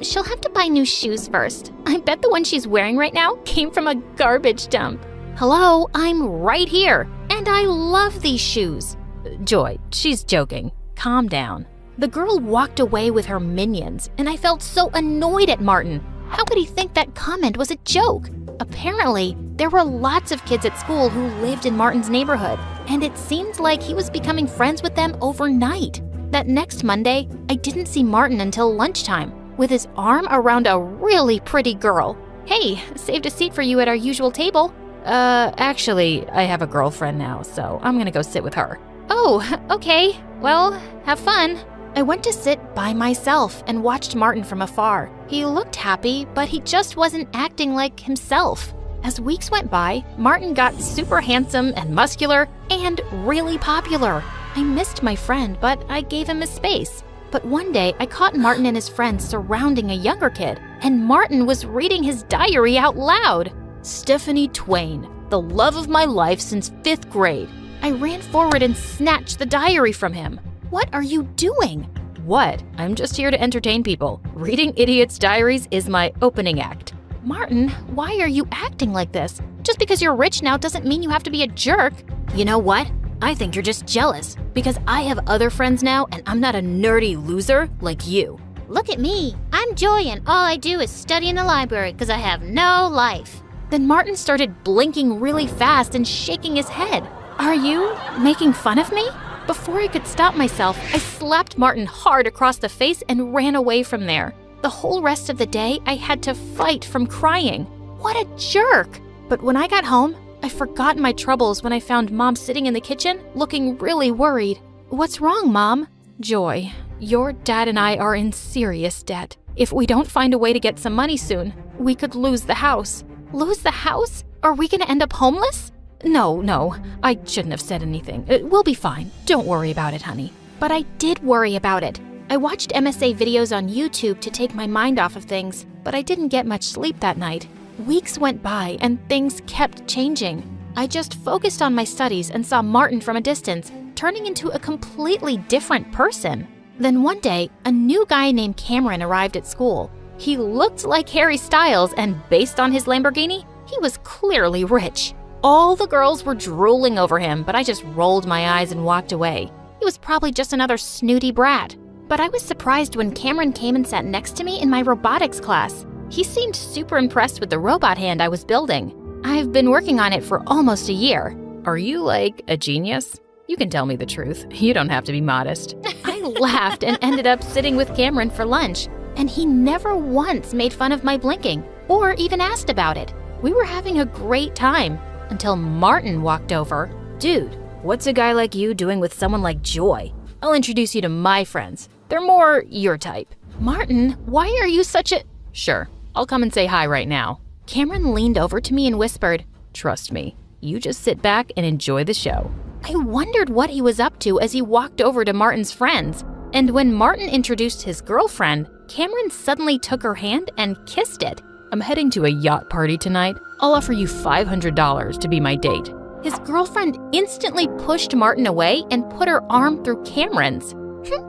She'll have to buy new shoes first. I bet the one she's wearing right now came from a garbage dump. Hello, I'm right here, and I love these shoes. Joy, she's joking. Calm down. The girl walked away with her minions, and I felt so annoyed at Martin. How could he think that comment was a joke? Apparently, there were lots of kids at school who lived in Martin's neighborhood, and it seemed like he was becoming friends with them overnight. That next Monday, I didn't see Martin until lunchtime, with his arm around a really pretty girl. Hey, saved a seat for you at our usual table. Actually, I have a girlfriend now, so I'm gonna go sit with her. Oh, okay. Well, have fun. I went to sit by myself and watched Martin from afar. He looked happy, but he just wasn't acting like himself. As weeks went by, Martin got super handsome and muscular and really popular. I missed my friend, but I gave him his space. But one day, I caught Martin and his friends surrounding a younger kid, and Martin was reading his diary out loud. Stephanie Twain, the love of my life since 5th grade. I ran forward and snatched the diary from him. What are you doing? What? I'm just here to entertain people. Reading idiots' diaries is my opening act. Martin, why are you acting like this? Just because you're rich now doesn't mean you have to be a jerk. You know what? I think you're just jealous because I have other friends now and I'm not a nerdy loser like you. Look at me. I'm Joy and all I do is study in the library because I have no life. Then Martin started blinking really fast and shaking his head. Are you making fun of me? Before I could stop myself, I slapped Martin hard across the face and ran away from there. The whole rest of the day, I had to fight from crying. What a jerk! But when I got home, I forgot my troubles when I found Mom sitting in the kitchen, looking really worried. What's wrong, Mom? Joy, your dad and I are in serious debt. If we don't find a way to get some money soon, we could lose the house. Lose the house? Are we gonna end up homeless? No, I shouldn't have said anything. We'll be fine. Don't worry about it, honey. But I did worry about it. I watched MSA videos on YouTube to take my mind off of things, but I didn't get much sleep that night. Weeks went by and things kept changing. I just focused on my studies and saw Martin from a distance, turning into a completely different person. Then one day, a new guy named Cameron arrived at school. He looked like Harry Styles, and based on his Lamborghini, he was clearly rich. All the girls were drooling over him, but I just rolled my eyes and walked away. He was probably just another snooty brat. But I was surprised when Cameron came and sat next to me in my robotics class. He seemed super impressed with the robot hand I was building. I've been working on it for almost a year. Are you like a genius? You can tell me the truth. You don't have to be modest. I laughed and ended up sitting with Cameron for lunch, and he never once made fun of my blinking or even asked about it. We were having a great time until Martin walked over. Dude, what's a guy like you doing with someone like Joy? I'll introduce you to my friends. They're more your type. Martin, why are you such a... Sure, I'll come and say hi right now. Cameron leaned over to me and whispered, Trust me, you just sit back and enjoy the show. I wondered what he was up to as he walked over to Martin's friends. And when Martin introduced his girlfriend, Cameron suddenly took her hand and kissed it. I'm heading to a yacht party tonight. I'll offer you $500 to be my date. His girlfriend instantly pushed Martin away and put her arm through Cameron's.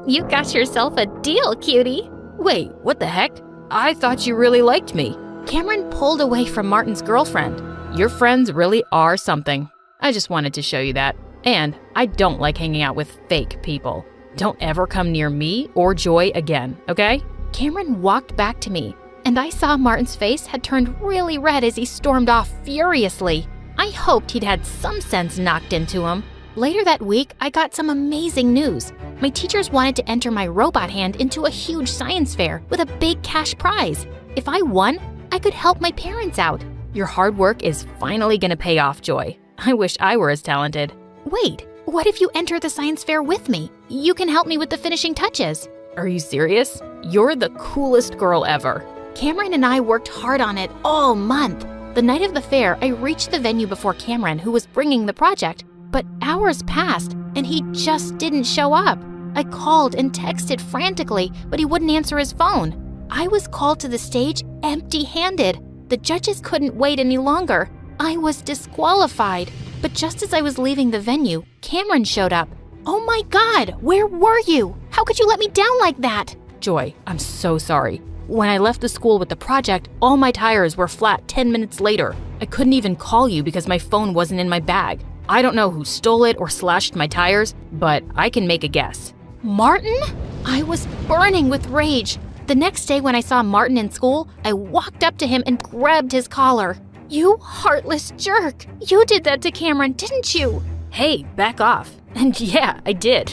You got yourself a deal, cutie. Wait, what the heck? I thought you really liked me. Cameron pulled away from Martin's girlfriend. Your friends really are something. I just wanted to show you that. And I don't like hanging out with fake people. Don't ever come near me or Joy again, okay? Cameron walked back to me, and I saw Martin's face had turned really red as he stormed off furiously. I hoped he'd had some sense knocked into him. Later that week, I got some amazing news. My teachers wanted to enter my robot hand into a huge science fair with a big cash prize. If I won, I could help my parents out. Your hard work is finally gonna pay off, Joy. I wish I were as talented. Wait, what if you enter the science fair with me? You can help me with the finishing touches. Are you serious? You're the coolest girl ever. Cameron and I worked hard on it all month. The night of the fair, I reached the venue before Cameron, who was bringing the project, but hours passed and he just didn't show up. I called and texted frantically, but he wouldn't answer his phone. I was called to the stage empty-handed. The judges couldn't wait any longer. I was disqualified. But just as I was leaving the venue, Cameron showed up. Oh my God, where were you? How could you let me down like that? Joy, I'm so sorry. When I left the school with the project, all my tires were flat 10 minutes later. I couldn't even call you because my phone wasn't in my bag. I don't know who stole it or slashed my tires, but I can make a guess. Martin? I was burning with rage. The next day when I saw Martin in school, I walked up to him and grabbed his collar. You heartless jerk! You did that to Cameron, didn't you? Hey, back off. And yeah, I did.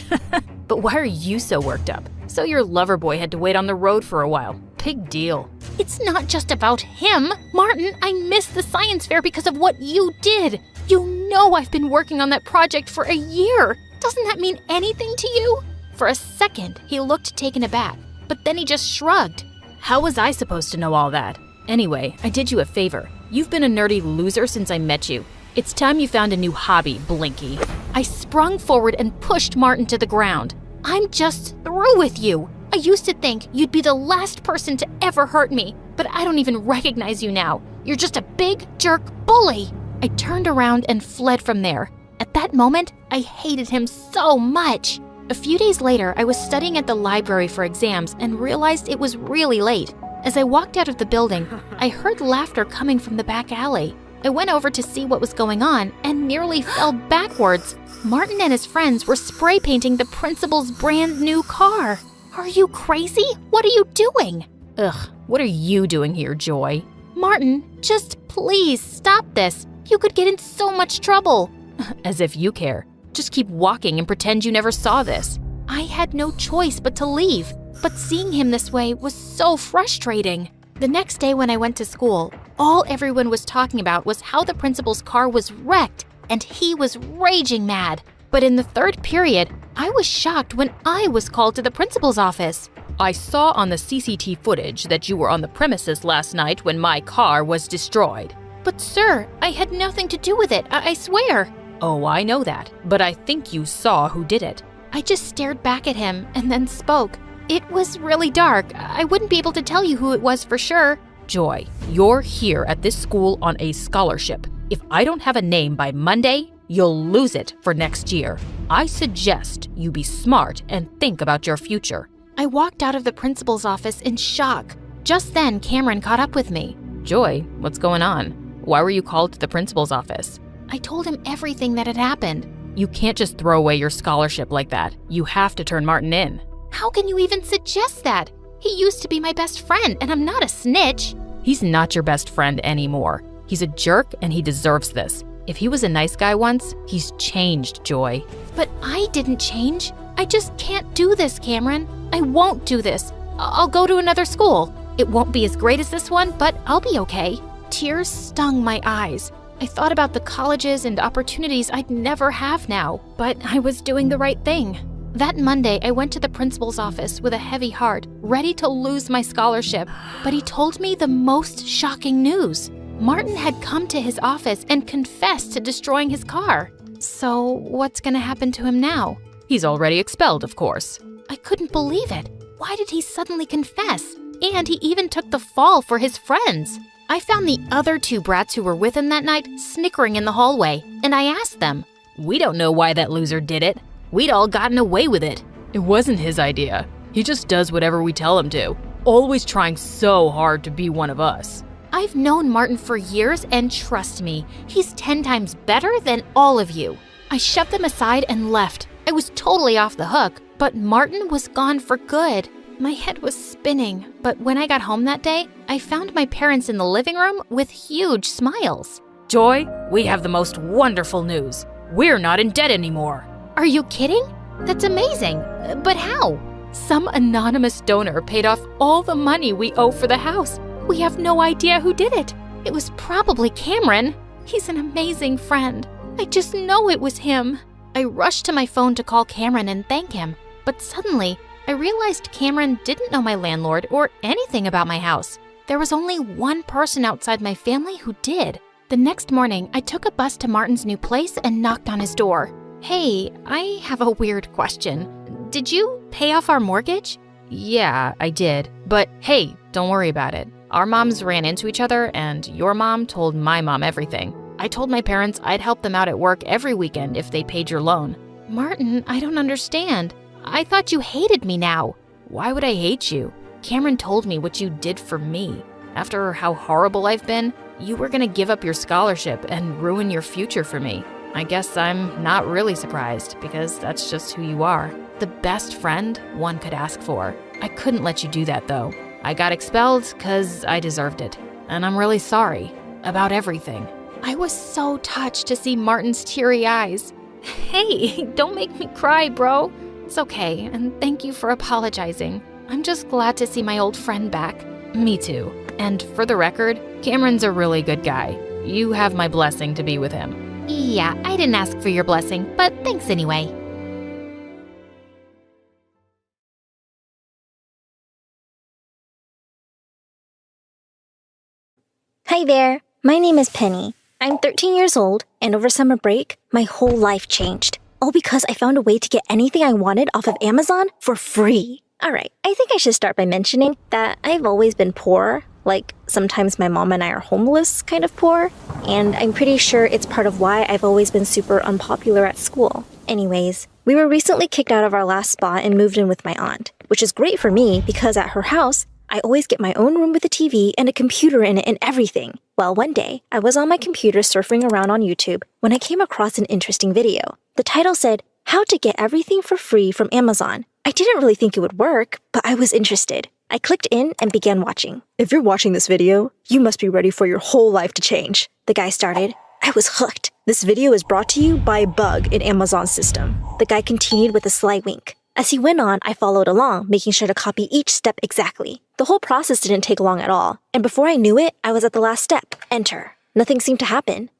But why are you so worked up? So your lover boy had to wait on the road for a while. Big deal. It's not just about him. Martin, I missed the science fair because of what you did. You know I've been working on that project for a year. Doesn't that mean anything to you? For a second, he looked taken aback, but then he just shrugged. How was I supposed to know all that? Anyway, I did you a favor. You've been a nerdy loser since I met you. It's time you found a new hobby, Blinky. I sprung forward and pushed Martin to the ground. I'm just through with you. I used to think you'd be the last person to ever hurt me, but I don't even recognize you now. You're just a big jerk bully. I turned around and fled from there. At that moment, I hated him so much. A few days later, I was studying at the library for exams and realized it was really late. As I walked out of the building, I heard laughter coming from the back alley. I went over to see what was going on and nearly fell backwards. Martin and his friends were spray painting the principal's brand new car. Are you crazy? What are you doing? Ugh, what are you doing here, Joy? Martin, just please stop this. You could get in so much trouble. As if you care. Just keep walking and pretend you never saw this. I had no choice but to leave, but seeing him this way was so frustrating. The next day when I went to school, all everyone was talking about was how the principal's car was wrecked and he was raging mad. But in the third period, I was shocked when I was called to the principal's office. I saw on the CCTV footage that you were on the premises last night when my car was destroyed. But sir, I had nothing to do with it, I swear. Oh, I know that, but I think you saw who did it. I just stared back at him and then spoke. It was really dark. I wouldn't be able to tell you who it was for sure. Joy, you're here at this school on a scholarship. If I don't have a name by Monday, you'll lose it for next year. I suggest you be smart and think about your future. I walked out of the principal's office in shock. Just then, Cameron caught up with me. Joy, what's going on? Why were you called to the principal's office? I told him everything that had happened. You can't just throw away your scholarship like that. You have to turn Martin in. How can you even suggest that? He used to be my best friend, and I'm not a snitch. He's not your best friend anymore. He's a jerk, and he deserves this. If he was a nice guy once, he's changed, Joy. But I didn't change. I just can't do this, Cameron. I won't do this. I'll go to another school. It won't be as great as this one, but I'll be okay. Tears stung my eyes. I thought about the colleges and opportunities I'd never have now, but I was doing the right thing. That Monday, I went to the principal's office with a heavy heart, ready to lose my scholarship. But he told me the most shocking news. Martin had come to his office and confessed to destroying his car. So what's gonna happen to him now? He's already expelled, of course. I couldn't believe it. Why did he suddenly confess? And he even took the fall for his friends. I found the other two brats who were with him that night snickering in the hallway, and I asked them, "We don't know why that loser did it. We'd all gotten away with it. It wasn't his idea. He just does whatever we tell him to, always trying so hard to be one of us." I've known Martin for years, and trust me, he's 10 times better than all of you. I shoved them aside and left. I was totally off the hook, but Martin was gone for good. My head was spinning, but when I got home that day, I found my parents in the living room with huge smiles. "Joy, we have the most wonderful news. We're not in debt anymore. Are you kidding? That's amazing. But how? Some anonymous donor paid off all the money we owe for the house. We have no idea who did it. It was probably Cameron. He's an amazing friend. I just know it was him. I rushed to my phone to call Cameron and thank him, but suddenly I realized Cameron didn't know my landlord or anything about my house. There was only one person outside my family who did. The next morning, I took a bus to Martin's new place and knocked on his door. Hey, I have a weird question. Did you pay off our mortgage? Yeah, I did. But hey, don't worry about it. Our moms ran into each other and your mom told my mom everything. I told my parents I'd help them out at work every weekend if they paid your loan. Martin, I don't understand. I thought you hated me now. Why would I hate you? Cameron told me what you did for me. After how horrible I've been, you were gonna give up your scholarship and ruin your future for me. I guess I'm not really surprised because that's just who you are. The best friend one could ask for. I couldn't let you do that though. I got expelled because I deserved it. And I'm really sorry about everything. I was so touched to see Martin's teary eyes. Hey, don't make me cry, bro. It's okay, and thank you for apologizing. I'm just glad to see my old friend back. Me too. And for the record, Cameron's a really good guy. You have my blessing to be with him. Yeah, I didn't ask for your blessing, but thanks anyway. Hi there, my name is Penny. I'm 13 years old, and over summer break, my whole life changed. All because I found a way to get anything I wanted off of Amazon for free. Alright, I think I should start by mentioning that I've always been poor. Like, sometimes my mom and I are homeless kind of poor. And I'm pretty sure it's part of why I've always been super unpopular at school. Anyways, we were recently kicked out of our last spot and moved in with my aunt, which is great for me because at her house, I always get my own room with a TV and a computer in it and everything. Well, one day, I was on my computer surfing around on YouTube when I came across an interesting video. The title said, "How to Get Everything for Free from Amazon." I didn't really think it would work, but I was interested. I clicked in and began watching. "If you're watching this video, you must be ready for your whole life to change," the guy started. I was hooked. "This video is brought to you by a bug in Amazon's system," the guy continued with a sly wink. As he went on, I followed along, making sure to copy each step exactly. The whole process didn't take long at all, and before I knew it, I was at the last step, enter. Nothing seemed to happen.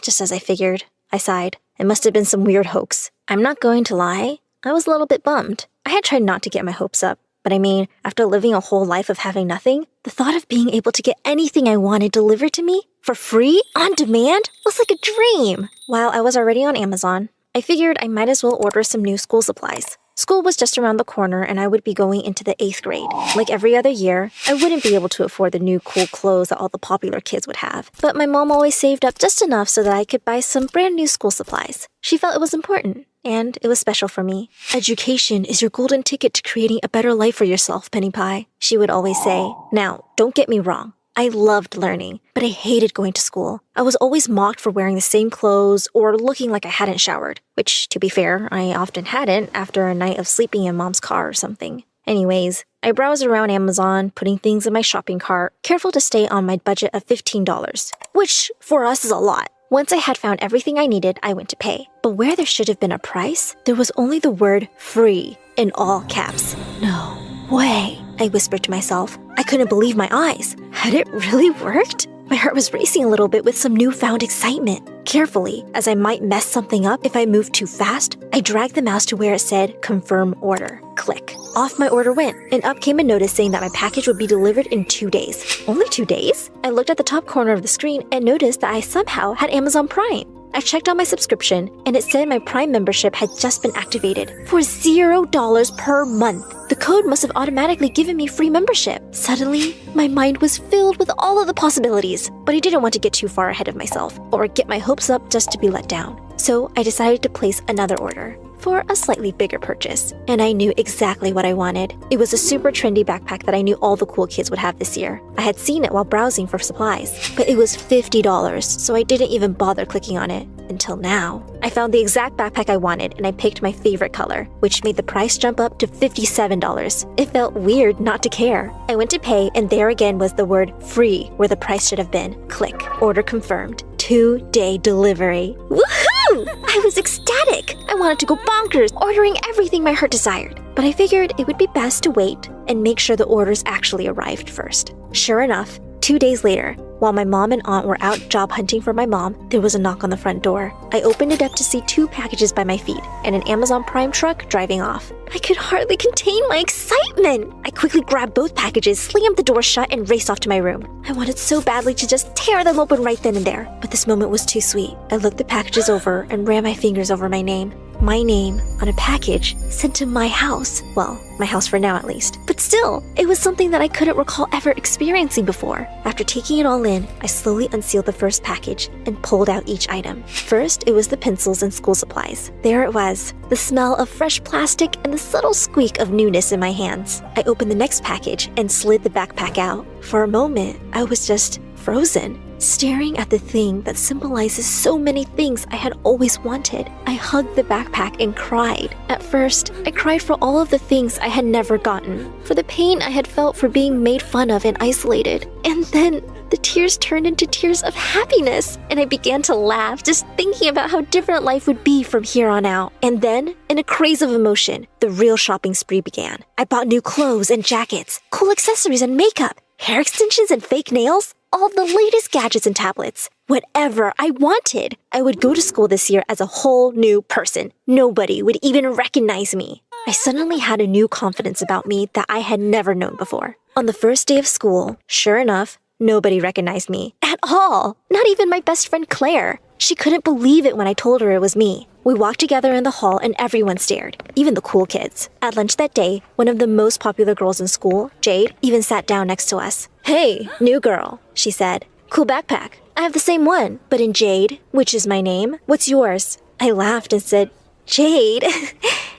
Just as I figured. I sighed. It must have been some weird hoax. I'm not going to lie, I was a little bit bummed. I had tried not to get my hopes up, but I mean, after living a whole life of having nothing, the thought of being able to get anything I wanted delivered to me, for free, on demand, was like a dream. While I was already on Amazon, I figured I might as well order some new school supplies. School was just around the corner and I would be going into the 8th grade. Like every other year, I wouldn't be able to afford the new cool clothes that all the popular kids would have. But my mom always saved up just enough so that I could buy some brand new school supplies. She felt it was important, and it was special for me. "Education is your golden ticket to creating a better life for yourself, Penny Pie," she would always say. Now, don't get me wrong. I loved learning, but I hated going to school. I was always mocked for wearing the same clothes or looking like I hadn't showered, which, to be fair, I often hadn't after a night of sleeping in mom's car or something. Anyways, I browsed around Amazon, putting things in my shopping cart, careful to stay on my budget of $15, which for us is a lot. Once I had found everything I needed, I went to pay. But where there should have been a price, there was only the word free in all caps. No way, I whispered to myself. I couldn't believe my eyes. Had it really worked? My heart was racing a little bit with some newfound excitement. Carefully, as I might mess something up if I moved too fast, I dragged the mouse to where it said confirm order. Click. Off my order went, and up came a notice saying that my package would be delivered in 2 days. Only 2 days? I looked at the top corner of the screen and noticed that I somehow had Amazon Prime. I checked on my subscription, and it said my Prime membership had just been activated for $0 per month. The code must have automatically given me free membership. Suddenly, my mind was filled with all of the possibilities, but I didn't want to get too far ahead of myself or get my hopes up just to be let down. So I decided to place another order for a slightly bigger purchase, and I knew exactly what I wanted. It was a super trendy backpack that I knew all the cool kids would have this year. I had seen it while browsing for supplies, but it was $50, so I didn't even bother clicking on it. Until now. I found the exact backpack I wanted, and I picked my favorite color, which made the price jump up to $57. It felt weird not to care. I went to pay, and there again was the word free where the price should have been. Click. Order confirmed. 2-day delivery. Woohoo! too! I was ecstatic! I wanted to go bonkers, ordering everything my heart desired. But I figured it would be best to wait and make sure the orders actually arrived first. Sure enough, 2 days later, while my mom and aunt were out job hunting for my mom, there was a knock on the front door. I opened it up to see 2 packages by my feet and an Amazon Prime truck driving off. I could hardly contain my excitement. I quickly grabbed both packages, slammed the door shut, and raced off to my room. I wanted so badly to just tear them open right then and there, but this moment was too sweet. I looked the packages over and ran my fingers over my name. My name on a package sent to my house. Well, my house for now at least. But still, it was something that I couldn't recall ever experiencing before. After taking it all in, I slowly unsealed the first package and pulled out each item. First, it was the pencils and school supplies. There it was, the smell of fresh plastic and the subtle squeak of newness in my hands. I opened the next package and slid the backpack out. For a moment, I was just frozen, staring at the thing that symbolizes so many things I had always wanted. I hugged the backpack and cried. At first, I cried for all of the things I had never gotten, for the pain I had felt for being made fun of and isolated. And then the tears turned into tears of happiness, and I began to laugh just thinking about how different life would be from here on out. And then, in a craze of emotion, the real shopping spree began. I bought new clothes and jackets, cool accessories and makeup, hair extensions and fake nails, all the latest gadgets and tablets. Whatever I wanted. I would go to school this year as a whole new person. Nobody would even recognize me. I suddenly had a new confidence about me that I had never known before. On the first day of school, sure enough, nobody recognized me at all. Not even my best friend Claire. She couldn't believe it when I told her it was me. We walked together in the hall and everyone stared, even the cool kids. At lunch that day, one of the most popular girls in school, Jade, even sat down next to us. "Hey, new girl," she said. "Cool backpack. I have the same one, but in Jade, which is my name. What's yours?" I laughed and said, "Jade."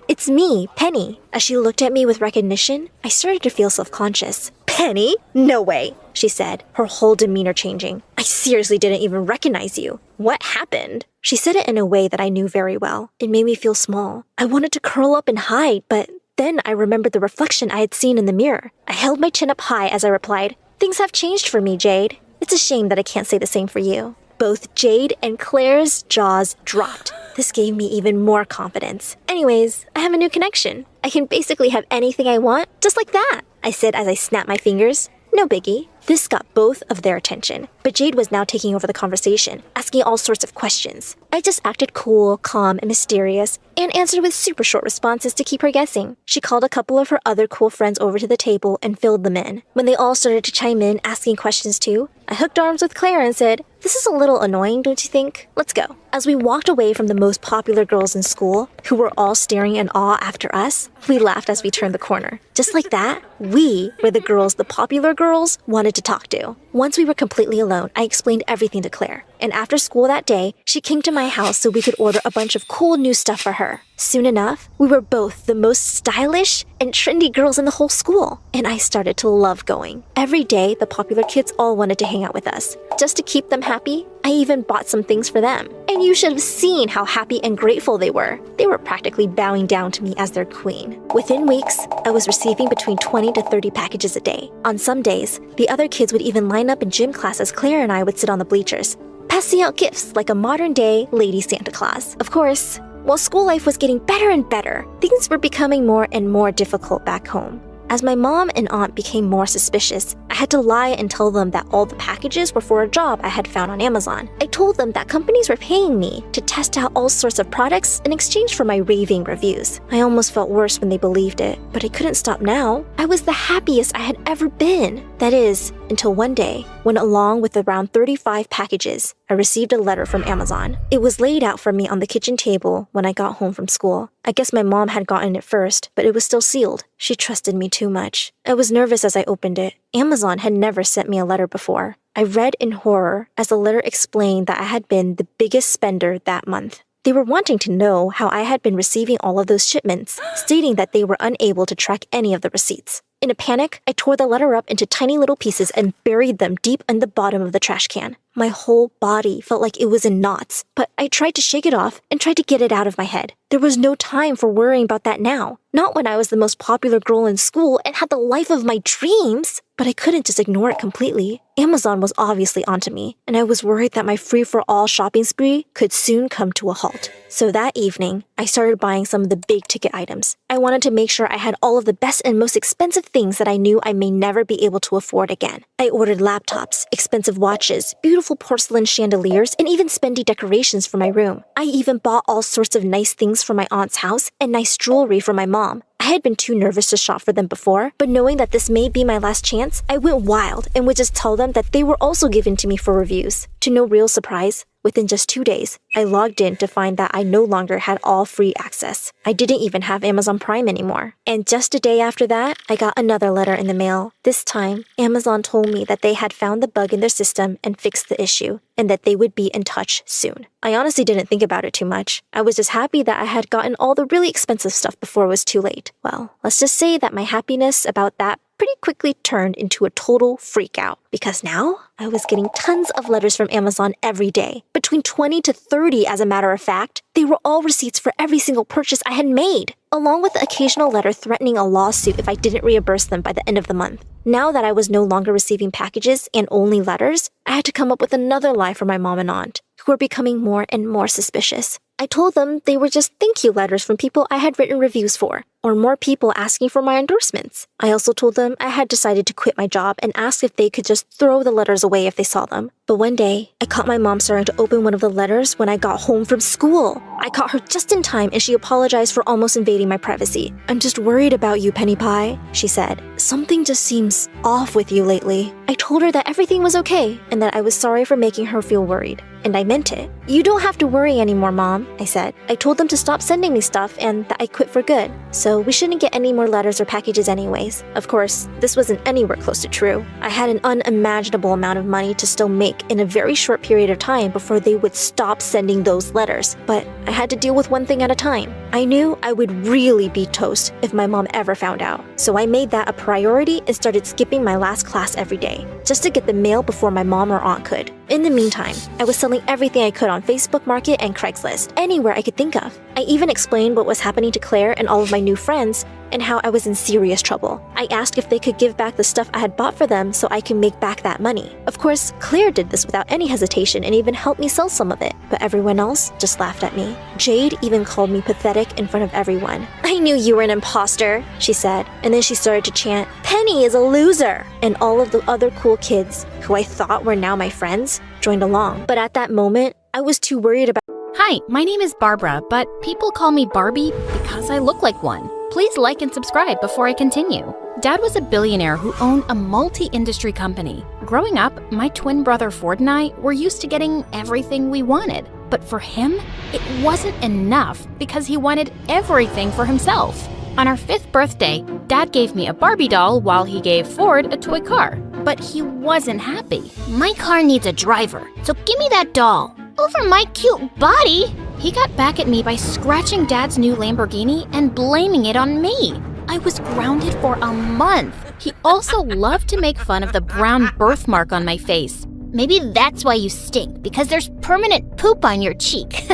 "It's me, Penny." As she looked at me with recognition, I started to feel self-conscious. "Penny? No way," she said, her whole demeanor changing. "I seriously didn't even recognize you. What happened?" She said it in a way that I knew very well. It made me feel small. I wanted to curl up and hide, but then I remembered the reflection I had seen in the mirror. I held my chin up high as I replied, "Things have changed for me, Jade. It's a shame that I can't say the same for you." Both Jade and Claire's jaws dropped. This gave me even more confidence. "Anyways, I have a new connection. I can basically have anything I want, just like that," I said as I snapped my fingers. "No biggie." This got both of their attention, but Jade was now taking over the conversation, asking all sorts of questions. I just acted cool, calm, and mysterious, and answered with super short responses to keep her guessing. She called a couple of her other cool friends over to the table and filled them in. When they all started to chime in, asking questions too, I hooked arms with Claire and said, "This is a little annoying, don't you think? Let's go." As we walked away from the most popular girls in school, who were all staring in awe after us, we laughed as we turned the corner. Just like that, we were the girls the popular girls wanted to talk to. Once we were completely alone, I explained everything to Claire. And after school that day, she came to my house so we could order a bunch of cool new stuff for her. Soon enough, we were both the most stylish and trendy girls in the whole school, and I started to love going. Every day, the popular kids all wanted to hang out with us. Just to keep them happy, I even bought some things for them. And you should have seen how happy and grateful they were. They were practically bowing down to me as their queen. Within weeks, I was receiving between 20 to 30 packages a day. On some days, the other kids would even line up in gym class as Claire and I would sit on the bleachers, passing out gifts like a modern-day Lady Santa Claus. Of course, while school life was getting better and better, things were becoming more and more difficult back home. As my mom and aunt became more suspicious, I had to lie and tell them that all the packages were for a job I had found on Amazon. I told them that companies were paying me to test out all sorts of products in exchange for my raving reviews. I almost felt worse when they believed it, but I couldn't stop now. I was the happiest I had ever been. That is, until one day, when along with around 35 packages, I received a letter from Amazon. It was laid out for me on the kitchen table when I got home from school. I guess my mom had gotten it first, but it was still sealed. She trusted me too much. I was nervous as I opened it. Amazon had never sent me a letter before. I read in horror as the letter explained that I had been the biggest spender that month. They were wanting to know how I had been receiving all of those shipments, stating that they were unable to track any of the receipts. In a panic, I tore the letter up into tiny little pieces and buried them deep in the bottom of the trash can. My whole body felt like it was in knots, but I tried to shake it off and tried to get it out of my head. There was no time for worrying about that now. Not when I was the most popular girl in school and had the life of my dreams. But I couldn't just ignore it completely. Amazon was obviously onto me, and I was worried that my free-for-all shopping spree could soon come to a halt. So that evening, I started buying some of the big-ticket items. I wanted to make sure I had all of the best and most expensive things that I knew I may never be able to afford again. I ordered laptops, expensive watches, beautiful porcelain chandeliers, and even spendy decorations for my room. I even bought all sorts of nice things for my aunt's house and nice jewelry for my mom. I had been too nervous to shop for them before, but knowing that this may be my last chance, I went wild and would just tell them that they were also given to me for reviews. To no real surprise, within just 2 days, I logged in to find that I no longer had all free access. I didn't even have Amazon Prime anymore. And just a day after that, I got another letter in the mail. This time, Amazon told me that they had found the bug in their system and fixed the issue, and that they would be in touch soon. I honestly didn't think about it too much. I was just happy that I had gotten all the really expensive stuff before it was too late. Well, let's just say that my happiness about that pretty quickly turned into a total freak out, because now I was getting tons of letters from Amazon every day. Between 20 to 30, as a matter of fact. They were all receipts for every single purchase I had made, along with the occasional letter threatening a lawsuit if I didn't reimburse them by the end of the month. Now that I was no longer receiving packages and only letters, I had to come up with another lie for my mom and aunt, who were becoming more and more suspicious. I told them they were just thank you letters from people I had written reviews for, or more people asking for my endorsements. I also told them I had decided to quit my job and asked if they could just throw the letters away if they saw them. But one day, I caught my mom starting to open one of the letters when I got home from school. I caught her just in time and she apologized for almost invading my privacy. "I'm just worried about you, Penny Pie," she said. "Something just seems off with you lately." I told her that everything was okay and that I was sorry for making her feel worried. And I meant it. "You don't have to worry anymore, Mom," I said. I told them to stop sending me stuff and that I quit for good. So we shouldn't get any more letters or packages anyways. Of course, this wasn't anywhere close to true. I had an unimaginable amount of money to still make in a very short period of time before they would stop sending those letters. But I had to deal with one thing at a time. I knew I would really be toast if my mom ever found out. So I made that a priority and started skipping my last class every day, just to get the mail before my mom or aunt could. In the meantime, I was selling everything I could on Facebook Market and Craigslist, anywhere I could think of. I even explained what was happening to Claire and all of my new friends, and how I was in serious trouble. I asked if they could give back the stuff I had bought for them so I can make back that money. Of course, Claire did this without any hesitation and even helped me sell some of it, but everyone else just laughed at me. Jade even called me pathetic in front of everyone. "I knew you were an imposter," she said, and then she started to chant, "Penny is a loser!" And all of the other cool kids, who I thought were now my friends, joined along. But at that moment, I was too worried about— Hi, my name is Barbara, but people call me Barbie because I look like one. Please like and subscribe before I continue. Dad was a billionaire who owned a multi-industry company. Growing up, my twin brother Ford and I were used to getting everything we wanted. But for him, it wasn't enough because he wanted everything for himself. On our 5th birthday, Dad gave me a Barbie doll while he gave Ford a toy car. But he wasn't happy. "My car needs a driver, so give me that doll. Over my cute body!" He got back at me by scratching Dad's new Lamborghini and blaming it on me. I was grounded for a month. He also loved to make fun of the brown birthmark on my face. "Maybe that's why you stink, because there's permanent poop on your cheek."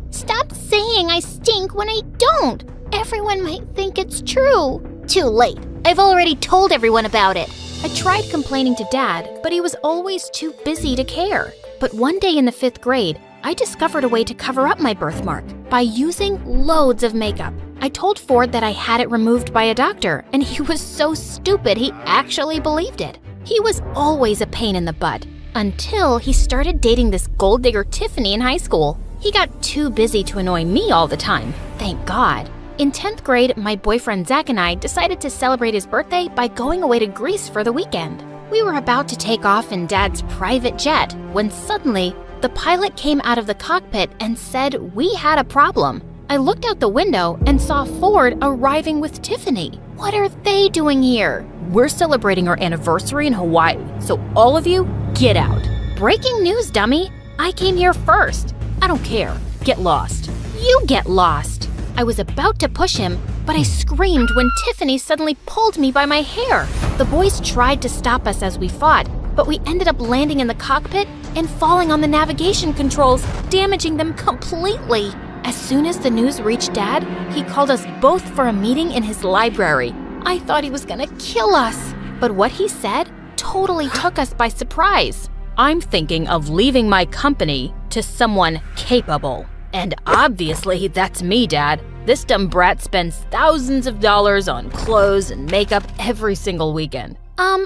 "Stop saying I stink when I don't. Everyone might think it's true." "Too late. I've already told everyone about it." I tried complaining to Dad, but he was always too busy to care. But one day in the 5th grade, I discovered a way to cover up my birthmark by using loads of makeup. I told Ford that I had it removed by a doctor, and he was so stupid he actually believed it. He was always a pain in the butt, until he started dating this gold digger Tiffany in high school. He got too busy to annoy me all the time, thank God. In 10th grade, my boyfriend Zach and I decided to celebrate his birthday by going away to Greece for the weekend. We were about to take off in Dad's private jet when suddenly, the pilot came out of the cockpit and said we had a problem. I looked out the window and saw Ford arriving with Tiffany. What are they doing here? We're celebrating our anniversary in Hawaii, so all of you, get out. Breaking news, dummy. I came here first. I don't care. Get lost. You get lost. I was about to push him, but I screamed when Tiffany suddenly pulled me by my hair. The boys tried to stop us as we fought, but we ended up landing in the cockpit and falling on the navigation controls, damaging them completely. As soon as the news reached Dad, he called us both for a meeting in his library. I thought he was gonna kill us, but what he said totally took us by surprise. I'm thinking of leaving my company to someone capable. And obviously, that's me, Dad. This dumb brat spends thousands of dollars on clothes and makeup every single weekend.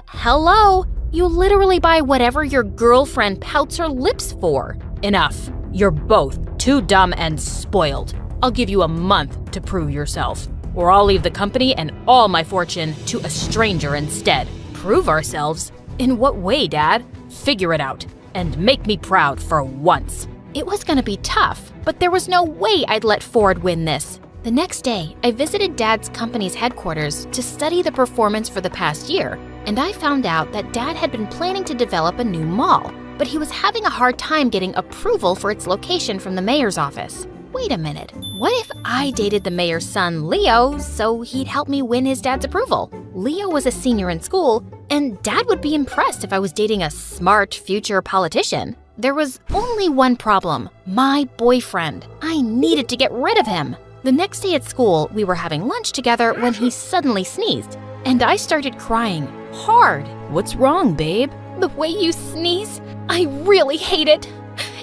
Hello? You literally buy whatever your girlfriend pouts her lips for. Enough. You're both too dumb and spoiled. I'll give you a month to prove yourself, or I'll leave the company and all my fortune to a stranger instead. Prove ourselves? In what way, Dad? Figure it out, and make me proud for once. It was gonna be tough, but there was no way I'd let Ford win this. The next day, I visited Dad's company's headquarters to study the performance for the past year, and I found out that Dad had been planning to develop a new mall, but he was having a hard time getting approval for its location from the mayor's office. Wait a minute, what if I dated the mayor's son, Leo, so he'd help me win his dad's approval? Leo was a senior in school, and Dad would be impressed if I was dating a smart future politician. There was only one problem: my boyfriend. I needed to get rid of him. The next day at school, we were having lunch together when he suddenly sneezed, and I started crying hard. What's wrong, babe? The way you sneeze, I really hate it.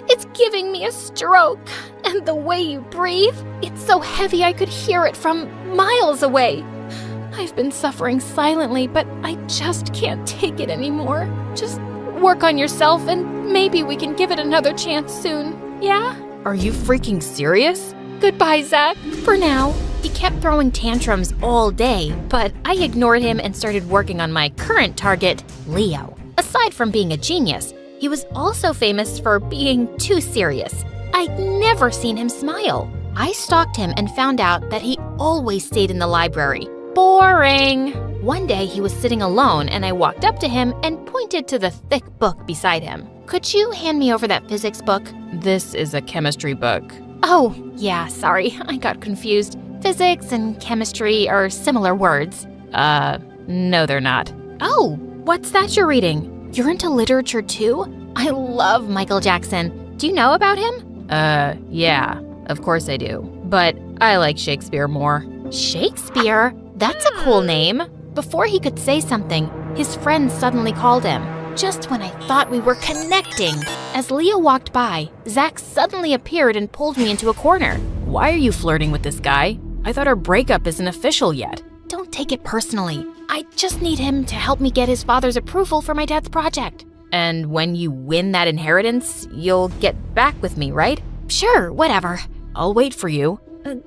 It's giving me a stroke. And the way you breathe, it's so heavy I could hear it from miles away. I've been suffering silently, but I just can't take it anymore. Just work on yourself and maybe we can give it another chance soon, yeah? Are you freaking serious? Goodbye, Zach, for now. He kept throwing tantrums all day, but I ignored him and started working on my current target, Leo. Aside from being a genius, he was also famous for being too serious. I'd never seen him smile. I stalked him and found out that he always stayed in the library. Boring. One day he was sitting alone and I walked up to him and pointed to the thick book beside him. Could you hand me over that physics book? This is a chemistry book. Oh, yeah, sorry, I got confused. Physics and chemistry are similar words. No, they're not. Oh, what's that you're reading? You're into literature too? I love Michael Jackson. Do you know about him? Yeah, of course I do. But I like Shakespeare more. Shakespeare? That's a cool name. Before he could say something, his friend suddenly called him, just when I thought we were connecting. As Leo walked by, Zach suddenly appeared and pulled me into a corner. Why are you flirting with this guy? I thought our breakup isn't official yet. Don't take it personally. I just need him to help me get his father's approval for my dad's project. And when you win that inheritance, you'll get back with me, right? Sure, whatever. I'll wait for you.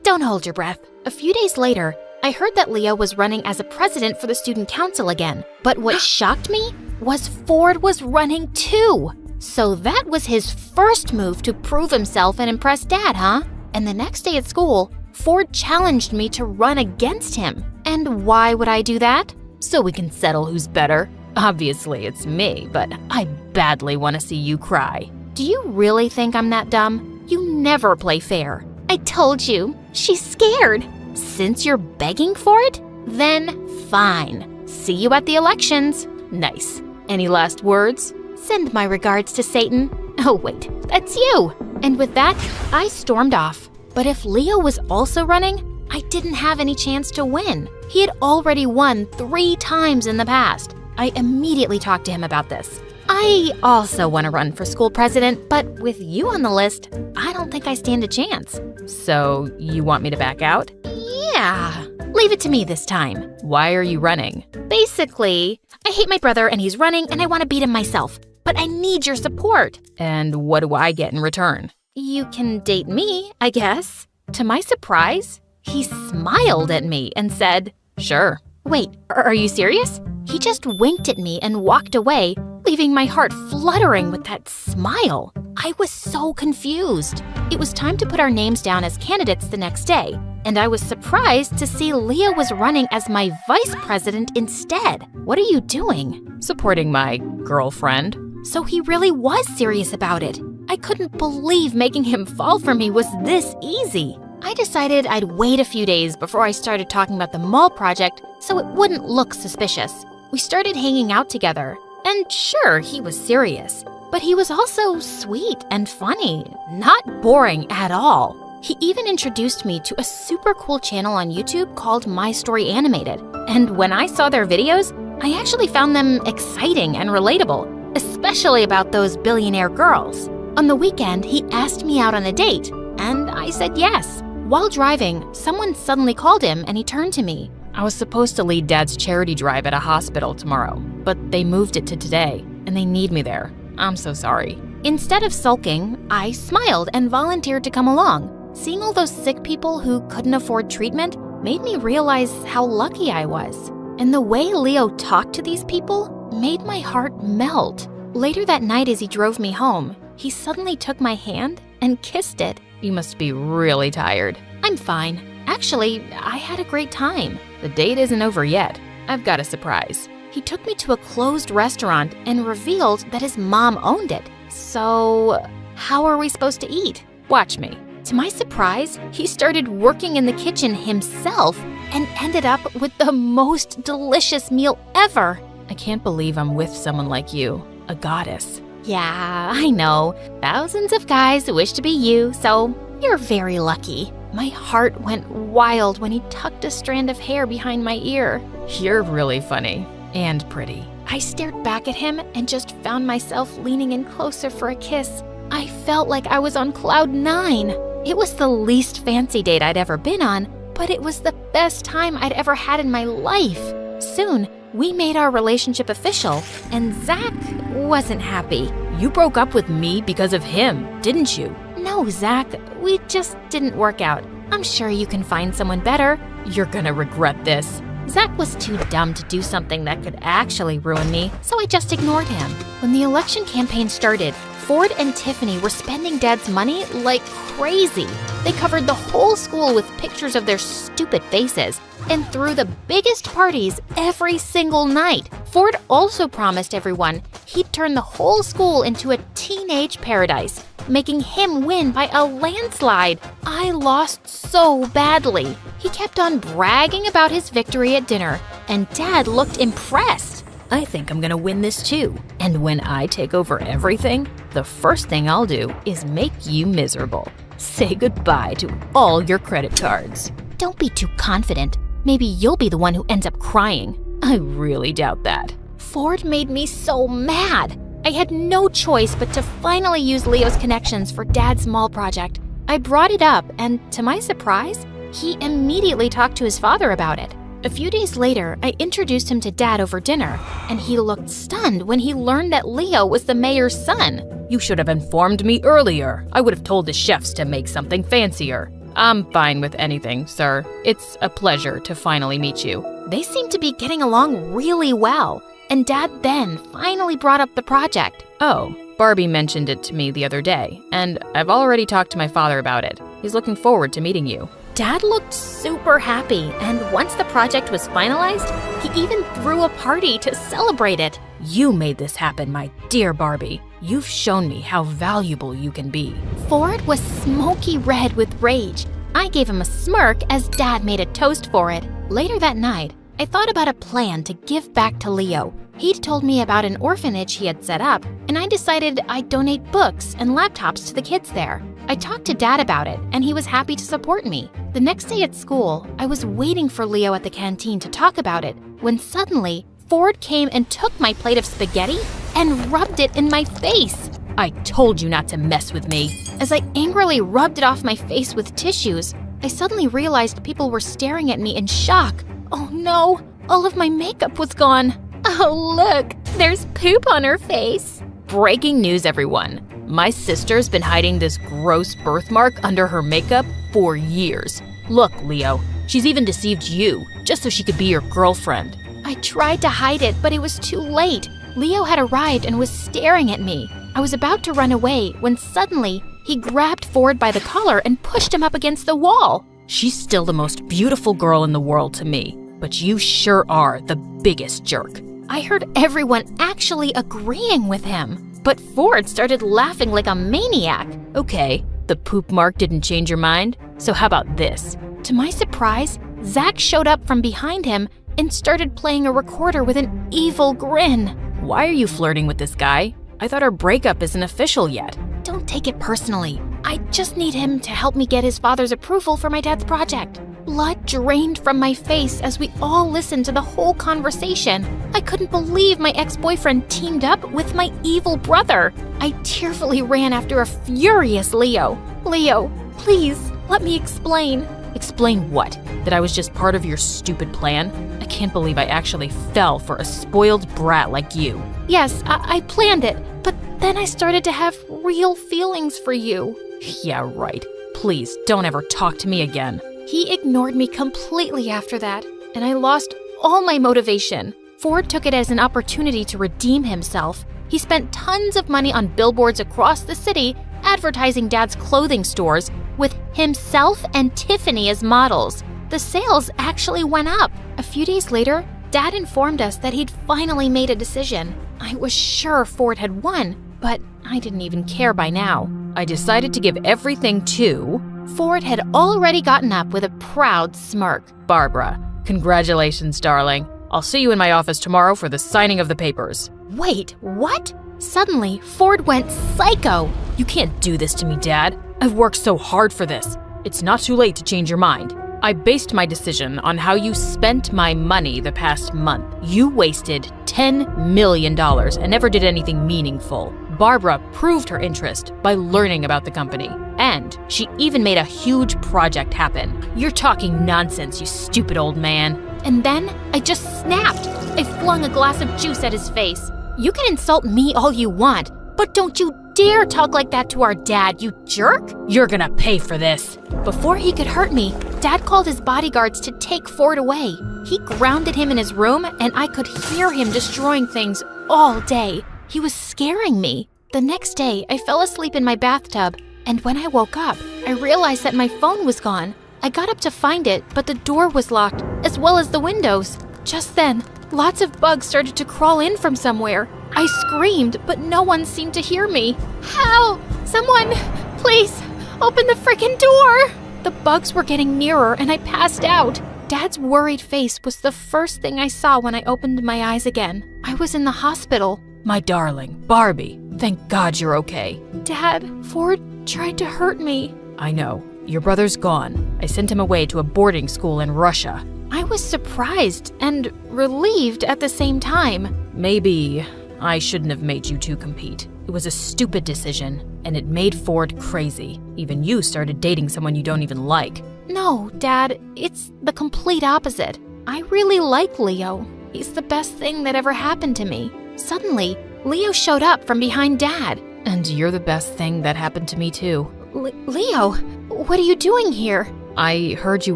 Don't hold your breath. A few days later, I heard that Leo was running as a president for the student council again. But what shocked me was Ford was running too. So that was his first move to prove himself and impress Dad, huh? And the next day at school, Ford challenged me to run against him. And why would I do that? So we can settle who's better. Obviously, it's me, but I badly want to see you cry. Do you really think I'm that dumb? You never play fair. I told you, she's scared. Since you're begging for it, then fine. See you at the elections. Nice. Any last words? Send my regards to Satan. Oh wait, that's you. And with that, I stormed off. But if Leo was also running, I didn't have any chance to win. He had already won 3 times in the past. I immediately talked to him about this. I also want to run for school president, but with you on the list, I don't think I stand a chance. So you want me to back out? Yeah, leave it to me this time. Why are you running? Basically, I hate my brother and he's running and I want to beat him myself. But I need your support. And what do I get in return? You can date me, I guess. To my surprise, he smiled at me and said, "Sure." Wait, are you serious? He just winked at me and walked away, leaving my heart fluttering with that smile. I was so confused. It was time to put our names down as candidates the next day, and I was surprised to see Leah was running as my vice president instead. What are you doing? Supporting my girlfriend. So he really was serious about it. I couldn't believe making him fall for me was this easy. I decided I'd wait a few days before I started talking about the mall project so it wouldn't look suspicious. We started hanging out together. And sure, he was serious, but he was also sweet and funny, not boring at all. He even introduced me to a super cool channel on YouTube called My Story Animated. And when I saw their videos, I actually found them exciting and relatable, especially about those billionaire girls. On the weekend, he asked me out on a date, and I said yes. While driving, someone suddenly called him and he turned to me. I was supposed to lead Dad's charity drive at a hospital tomorrow, but they moved it to today, and they need me there. I'm so sorry. Instead of sulking, I smiled and volunteered to come along. Seeing all those sick people who couldn't afford treatment made me realize how lucky I was. And the way Leo talked to these people made my heart melt. Later that night as he drove me home, he suddenly took my hand and kissed it. You must be really tired. I'm fine. Actually, I had a great time. The date isn't over yet. I've got a surprise. He took me to a closed restaurant and revealed that his mom owned it. So, how are we supposed to eat? Watch me. To my surprise, he started working in the kitchen himself and ended up with the most delicious meal ever. I can't believe I'm with someone like you, a goddess. Yeah, I know. Thousands of guys wish to be you, so you're very lucky. My heart went wild when he tucked a strand of hair behind my ear. You're really funny and pretty. I stared back at him and just found myself leaning in closer for a kiss. I felt like I was on cloud 9. It was the least fancy date I'd ever been on, but it was the best time I'd ever had in my life. Soon, we made our relationship official, and Zach wasn't happy. You broke up with me because of him, didn't you? No, Zach, we just didn't work out. I'm sure you can find someone better. You're gonna regret this. Zach was too dumb to do something that could actually ruin me, so I just ignored him. When the election campaign started, Ford and Tiffany were spending Dad's money like crazy. They covered the whole school with pictures of their stupid faces and threw the biggest parties every single night. Ford also promised everyone he'd turn the whole school into a teenage paradise, making him win by a landslide. I lost so badly. He kept on bragging about his victory at dinner, and Dad looked impressed. I think I'm gonna win this too. And when I take over everything, the first thing I'll do is make you miserable. Say goodbye to all your credit cards. Don't be too confident. Maybe you'll be the one who ends up crying. I really doubt that. Ford made me so mad. I had no choice but to finally use Leo's connections for Dad's mall project. I brought it up, and to my surprise, he immediately talked to his father about it. A few days later, I introduced him to Dad over dinner, and he looked stunned when he learned that Leo was the mayor's son. You should have informed me earlier. I would have told the chefs to make something fancier. I'm fine with anything, sir. It's a pleasure to finally meet you. They seemed to be getting along really well, and Dad then finally brought up the project. Oh, Barbie mentioned it to me the other day, and I've already talked to my father about it. He's looking forward to meeting you. Dad looked super happy, and once the project was finalized, he even threw a party to celebrate it. You made this happen, my dear Barbie. You've shown me how valuable you can be. Ford was smoky red with rage. I gave him a smirk as Dad made a toast for it. Later that night, I thought about a plan to give back to Leo. He'd told me about an orphanage he had set up, and I decided I'd donate books and laptops to the kids there. I talked to Dad about it, and he was happy to support me. The next day at school, I was waiting for Leo at the canteen to talk about it, when suddenly, Ford came and took my plate of spaghetti and rubbed it in my face. I told you not to mess with me. As I angrily rubbed it off my face with tissues, I suddenly realized people were staring at me in shock. Oh no, all of my makeup was gone. Oh look, there's poop on her face. Breaking news, everyone. My sister's been hiding this gross birthmark under her makeup for years. Look, Leo, she's even deceived you, just so she could be your girlfriend. I tried to hide it, but it was too late. Leo had arrived and was staring at me. I was about to run away when suddenly he grabbed Ford by the collar and pushed him up against the wall. She's still the most beautiful girl in the world to me, but you sure are the biggest jerk. I heard everyone actually agreeing with him, but Ford started laughing like a maniac. Okay, the poop mark didn't change your mind, so how about this? To my surprise, Zach showed up from behind him and started playing a recorder with an evil grin. Why are you flirting with this guy? I thought our breakup isn't official yet. Don't take it personally. I just need him to help me get his father's approval for my dad's project. Blood drained from my face as we all listened to the whole conversation. I couldn't believe my ex-boyfriend teamed up with my evil brother. I tearfully ran after a furious Leo. Leo, please, let me explain. Explain what? That I was just part of your stupid plan? I can't believe I actually fell for a spoiled brat like you. Yes, I planned it, but then I started to have real feelings for you. Yeah, right. Please, don't ever talk to me again. He ignored me completely after that, and I lost all my motivation. Ford took it as an opportunity to redeem himself. He spent tons of money on billboards across the city advertising Dad's clothing stores with himself and Tiffany as models. The sales actually went up. A few days later, Dad informed us that he'd finally made a decision. I was sure Ford had won, but I didn't even care by now. I decided to give everything to... Ford had already gotten up with a proud smirk. Barbara, congratulations, darling. I'll see you in my office tomorrow for the signing of the papers. Wait, what? Suddenly, Ford went psycho. You can't do this to me, Dad. I've worked so hard for this. It's not too late to change your mind. I based my decision on how you spent my money the past month. You wasted $10 million and never did anything meaningful. Barbara proved her interest by learning about the company. And she even made a huge project happen. You're talking nonsense, you stupid old man. And then I just snapped. I flung a glass of juice at his face. You can insult me all you want, but don't you dare talk like that to our dad, you jerk! You're gonna pay for this. Before he could hurt me, Dad called his bodyguards to take Ford away. He grounded him in his room, and I could hear him destroying things all day. He was scaring me. The next day, I fell asleep in my bathtub, and when I woke up, I realized that my phone was gone. I got up to find it, but the door was locked, as well as the windows. Just then, lots of bugs started to crawl in from somewhere. I screamed, but no one seemed to hear me. Help! Someone, please, open the frickin' door! The bugs were getting nearer, and I passed out. Dad's worried face was the first thing I saw when I opened my eyes again. I was in the hospital. My darling, Barbie, thank God you're okay. Dad, Ford tried to hurt me. I know. Your brother's gone. I sent him away to a boarding school in Russia. I was surprised and relieved at the same time. Maybe I shouldn't have made you two compete. It was a stupid decision, and it made Ford crazy. Even you started dating someone you don't even like. No, Dad, it's the complete opposite. I really like Leo. He's the best thing that ever happened to me. Suddenly, Leo showed up from behind Dad. And you're the best thing that happened to me too. Leo, what are you doing here? I heard you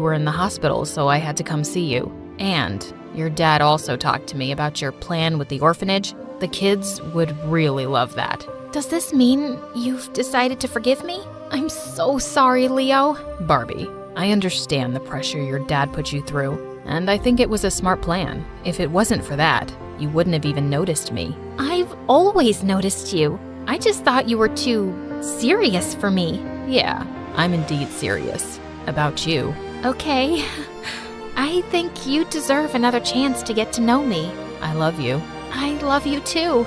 were in the hospital, so I had to come see you. And your dad also talked to me about your plan with the orphanage. The kids would really love that. Does this mean you've decided to forgive me? I'm so sorry, Leo. Barbie, I understand the pressure your dad put you through, and I think it was a smart plan. If it wasn't for that, you wouldn't have even noticed me. I've always noticed you. I just thought you were too serious for me. Yeah, I'm indeed serious. About you. Okay. I think you deserve another chance to get to know me. I love you. I love you too.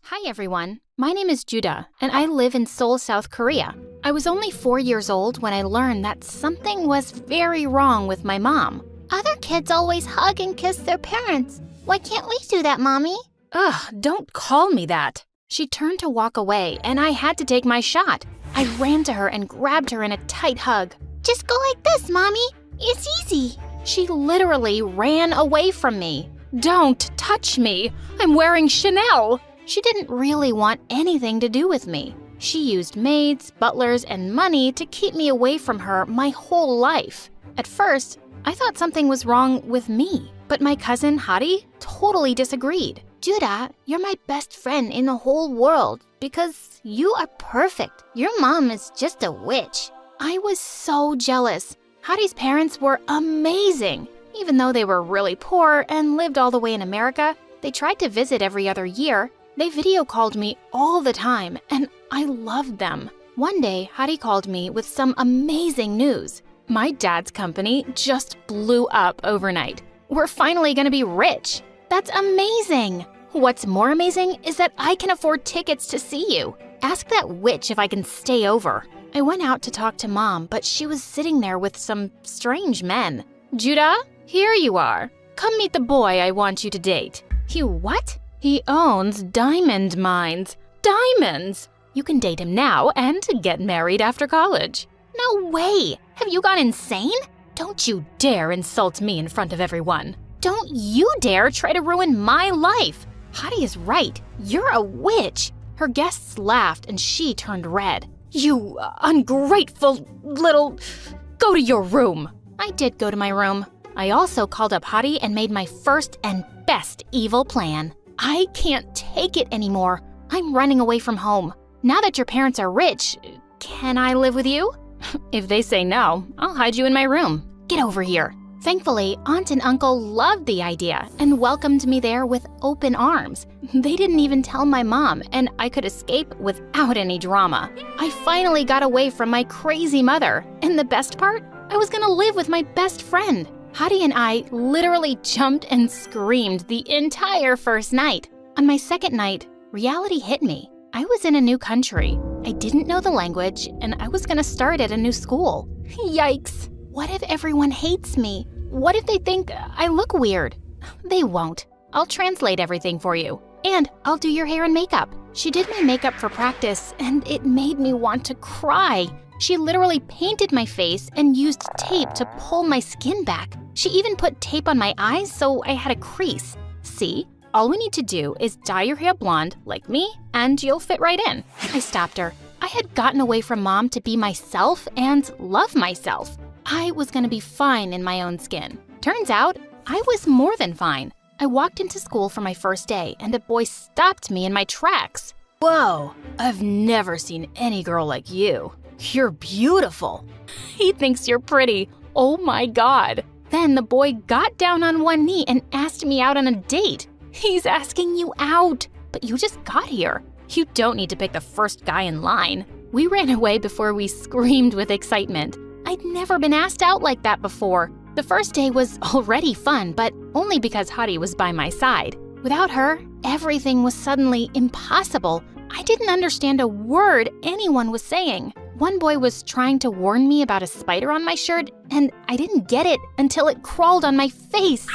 Hi everyone, my name is Judah, and I live in Seoul, South Korea. I was only 4 years old when I learned that something was very wrong with my mom. Other kids always hug and kiss their parents. Why can't we do that, Mommy? Ugh, don't call me that. She turned to walk away, and I had to take my shot. I ran to her and grabbed her in a tight hug. Just go like this, Mommy. It's easy. She literally ran away from me. Don't touch me. I'm wearing Chanel. She didn't really want anything to do with me. She used maids, butlers, and money to keep me away from her my whole life. At first, I thought something was wrong with me, but my cousin Hari totally disagreed. Judah, you're my best friend in the whole world because you are perfect. Your mom is just a witch. I was so jealous. Hari's parents were amazing. Even though they were really poor and lived all the way in America, they tried to visit every other year. They video called me all the time, and I loved them. One day, Hadi called me with some amazing news. My dad's company just blew up overnight. We're finally gonna be rich. That's amazing. What's more amazing is that I can afford tickets to see you. Ask that witch if I can stay over. I went out to talk to Mom, but she was sitting there with some strange men. Judah, here you are. Come meet the boy I want you to date. He what? He owns diamond mines. Diamonds! You can date him now and get married after college. No way! Have you gone insane? Don't you dare insult me in front of everyone. Don't you dare try to ruin my life. Hadi is right. You're a witch. Her guests laughed and she turned red. You ungrateful little... Go to your room. I did go to my room. I also called up Hadi and made my first and best evil plan. I can't take it anymore. I'm running away from home. Now that your parents are rich, can I live with you? If they say no, I'll hide you in my room. Get over here. Thankfully, Aunt and Uncle loved the idea and welcomed me there with open arms. They didn't even tell my mom, and I could escape without any drama. I finally got away from my crazy mother, and the best part? I was gonna live with my best friend. Hadi and I literally jumped and screamed the entire first night. On my second night, reality hit me. I was in a new country. I didn't know the language, and I was gonna start at a new school. Yikes! What if everyone hates me? What if they think I look weird? They won't. I'll translate everything for you. And I'll do your hair and makeup. She did my makeup for practice, and it made me want to cry. She literally painted my face and used tape to pull my skin back. She even put tape on my eyes so I had a crease. See? All we need to do is dye your hair blonde, like me, and you'll fit right in. I stopped her. I had gotten away from Mom to be myself and love myself. I was gonna be fine in my own skin. Turns out, I was more than fine. I walked into school for my first day, and a boy stopped me in my tracks. Whoa, I've never seen any girl like you. You're beautiful. He thinks you're pretty. Oh my God. Then the boy got down on one knee and asked me out on a date. He's asking you out, but you just got here. You don't need to pick the first guy in line. We ran away before we screamed with excitement. I'd never been asked out like that before. The first day was already fun, but only because Hadi was by my side. Without her, everything was suddenly impossible. I didn't understand a word anyone was saying. One boy was trying to warn me about a spider on my shirt, and I didn't get it until it crawled on my face.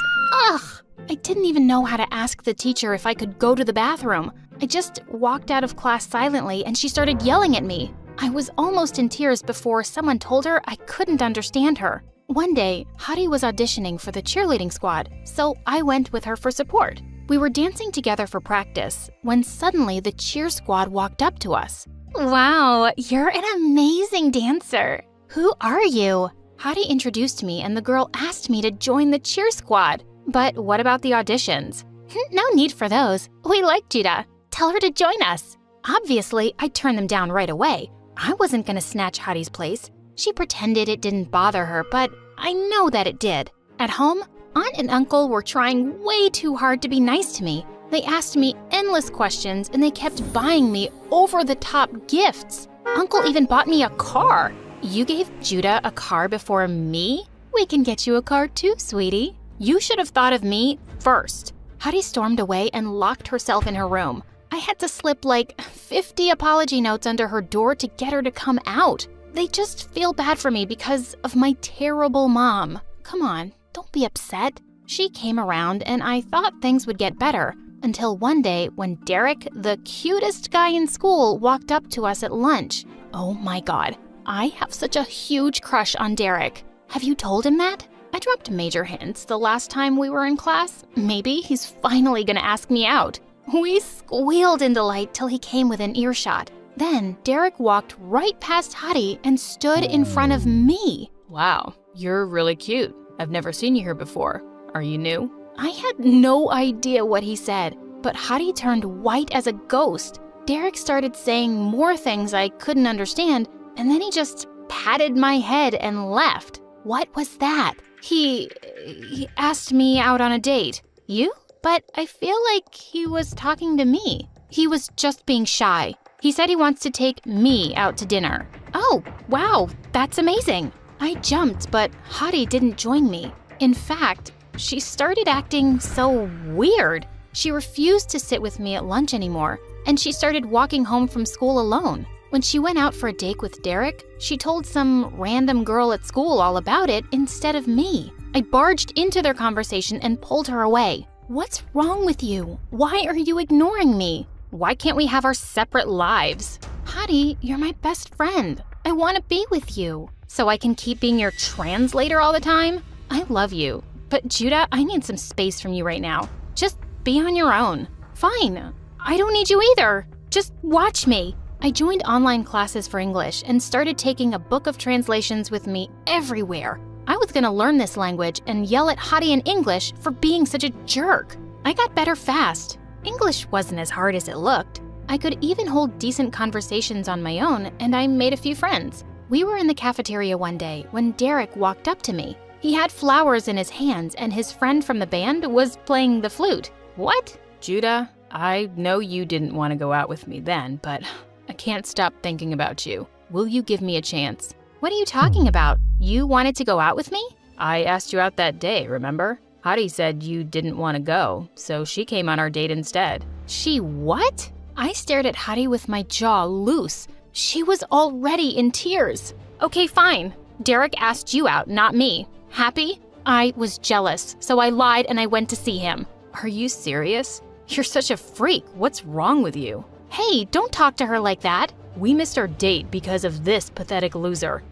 Ugh! I didn't even know how to ask the teacher if I could go to the bathroom. I just walked out of class silently, and she started yelling at me. I was almost in tears before someone told her I couldn't understand her. One day, Hadi was auditioning for the cheerleading squad, so I went with her for support. We were dancing together for practice when suddenly the cheer squad walked up to us. Wow, you're an amazing dancer. Who are you? Hadi introduced me and the girl asked me to join the cheer squad. But what about the auditions? No need for those. We like Judah. Tell her to join us. Obviously, I turned them down right away. I wasn't gonna snatch Hadi's place. She pretended it didn't bother her, but I know that it did. At home, Aunt and Uncle were trying way too hard to be nice to me. They asked me endless questions and they kept buying me over-the-top gifts. Uncle even bought me a car. You gave Judah a car before me? We can get you a car too, sweetie. You should have thought of me first. Hadi stormed away and locked herself in her room. I had to slip like 50 apology notes under her door to get her to come out. They just feel bad for me because of my terrible mom. Come on, don't be upset. She came around and I thought things would get better until one day when Derek, the cutest guy in school, walked up to us at lunch. Oh my God, I have such a huge crush on Derek. Have you told him that? I dropped major hints the last time we were in class. Maybe he's finally gonna ask me out. We squealed in delight till he came within earshot. Then Derek walked right past Hadi and stood in front of me. Wow, you're really cute. I've never seen you here before. Are you new? I had no idea what he said, but Hadi turned white as a ghost. Derek started saying more things I couldn't understand, and then he just patted my head and left. What was that? He asked me out on a date. You? But I feel like he was talking to me. He was just being shy. He said he wants to take me out to dinner. Oh, wow, that's amazing. I jumped, but Hadi didn't join me. In fact, she started acting so weird. She refused to sit with me at lunch anymore, and she started walking home from school alone. When she went out for a date with Derek, she told some random girl at school all about it instead of me. I barged into their conversation and pulled her away. What's wrong with you? Why are you ignoring me? Why can't we have our separate lives? Hadi, you're my best friend. I want to be with you. So I can keep being your translator all the time? I love you. But Judah, I need some space from you right now. Just be on your own. Fine. I don't need you either. Just watch me. I joined online classes for English and started taking a book of translations with me everywhere. I was gonna learn this language and yell at Hadi in English for being such a jerk. I got better fast. English wasn't as hard as it looked. I could even hold decent conversations on my own, and I made a few friends. We were in the cafeteria one day when Derek walked up to me. He had flowers in his hands, and his friend from the band was playing the flute. What? Judah, I know you didn't want to go out with me then, but I can't stop thinking about you. Will you give me a chance? What are you talking about? You wanted to go out with me? I asked you out that day, remember? Hadi said you didn't want to go, so she came on our date instead. She what? I stared at Hadi with my jaw loose. She was already in tears. Okay, fine. Derek asked you out, not me. Happy? I was jealous, so I lied and I went to see him. Are you serious? You're such a freak. What's wrong with you? Hey, don't talk to her like that. We missed our date because of this pathetic loser.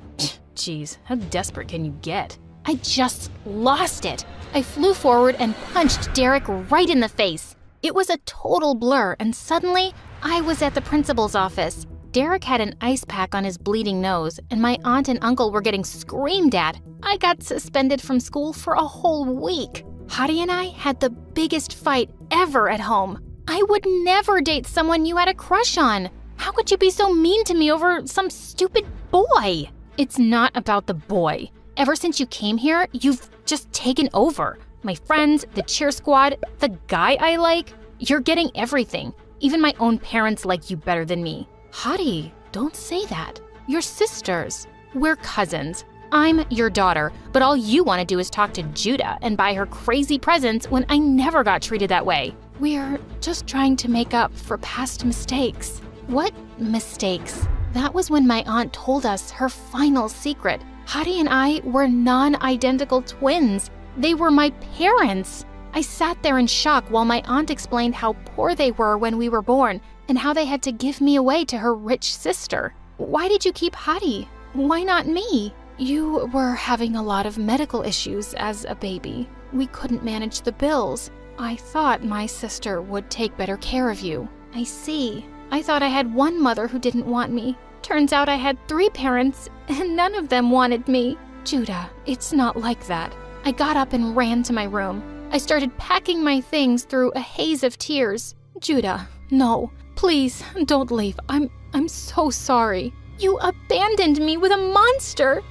Jeez, how desperate can you get? I just lost it. I flew forward and punched Derek right in the face. It was a total blur, and suddenly, I was at the principal's office. Derek had an ice pack on his bleeding nose, and my aunt and uncle were getting screamed at. I got suspended from school for a whole week. Hadi and I had the biggest fight ever at home. I would never date someone you had a crush on. How could you be so mean to me over some stupid boy? It's not about the boy. Ever since you came here, you've just taken over. My friends, the cheer squad, the guy I like, you're getting everything. Even my own parents like you better than me. Hadi, don't say that. You're sisters. We're cousins. I'm your daughter, but all you want to do is talk to Judah and buy her crazy presents when I never got treated that way. We're just trying to make up for past mistakes. What mistakes? That was when my aunt told us her final secret. Hadi and I were non-identical twins. They were my parents. I sat there in shock while my aunt explained how poor they were when we were born and how they had to give me away to her rich sister. Why did you keep Hadi? Why not me? You were having a lot of medical issues as a baby. We couldn't manage the bills. I thought my sister would take better care of you. I see. I thought I had one mother who didn't want me. Turns out I had 3 parents, and none of them wanted me. Judah, it's not like that. I got up and ran to my room. I started packing my things through a haze of tears. Judah, no, please don't leave. I'm so sorry. You abandoned me with a monster.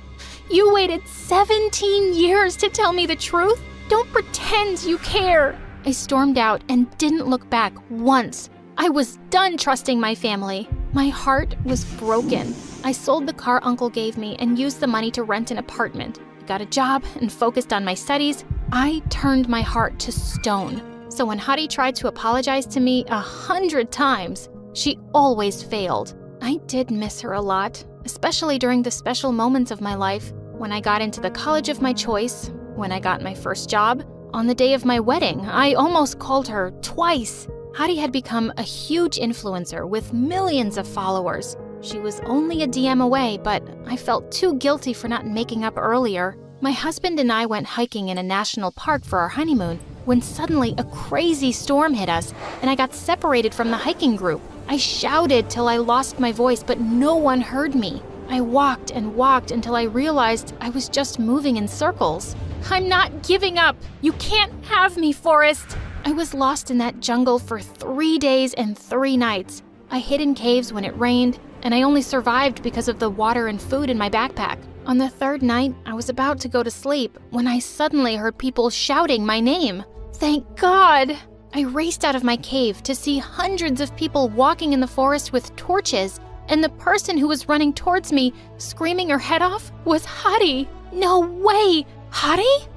You waited 17 years to tell me the truth. Don't pretend you care. I stormed out and didn't look back once. I was done trusting my family. My heart was broken. I sold the car Uncle gave me and used the money to rent an apartment. I got a job and focused on my studies. I turned my heart to stone. So when Hadi tried to apologize to me 100 times, she always failed. I did miss her a lot, especially during the special moments of my life. When I got into the college of my choice, when I got my first job, on the day of my wedding, I almost called her twice. Hadi had become a huge influencer with millions of followers. She was only a DM away, but I felt too guilty for not making up earlier. My husband and I went hiking in a national park for our honeymoon when suddenly a crazy storm hit us and I got separated from the hiking group. I shouted till I lost my voice, but no one heard me. I walked and walked until I realized I was just moving in circles. I'm not giving up. You can't have me, Forrest. I was lost in that jungle for 3 days and 3 nights. I hid in caves when it rained, and I only survived because of the water and food in my backpack. On the 3rd night, I was about to go to sleep when I suddenly heard people shouting my name. Thank God! I raced out of my cave to see hundreds of people walking in the forest with torches, and the person who was running towards me, screaming her head off, was Hadi. No way! Hadi?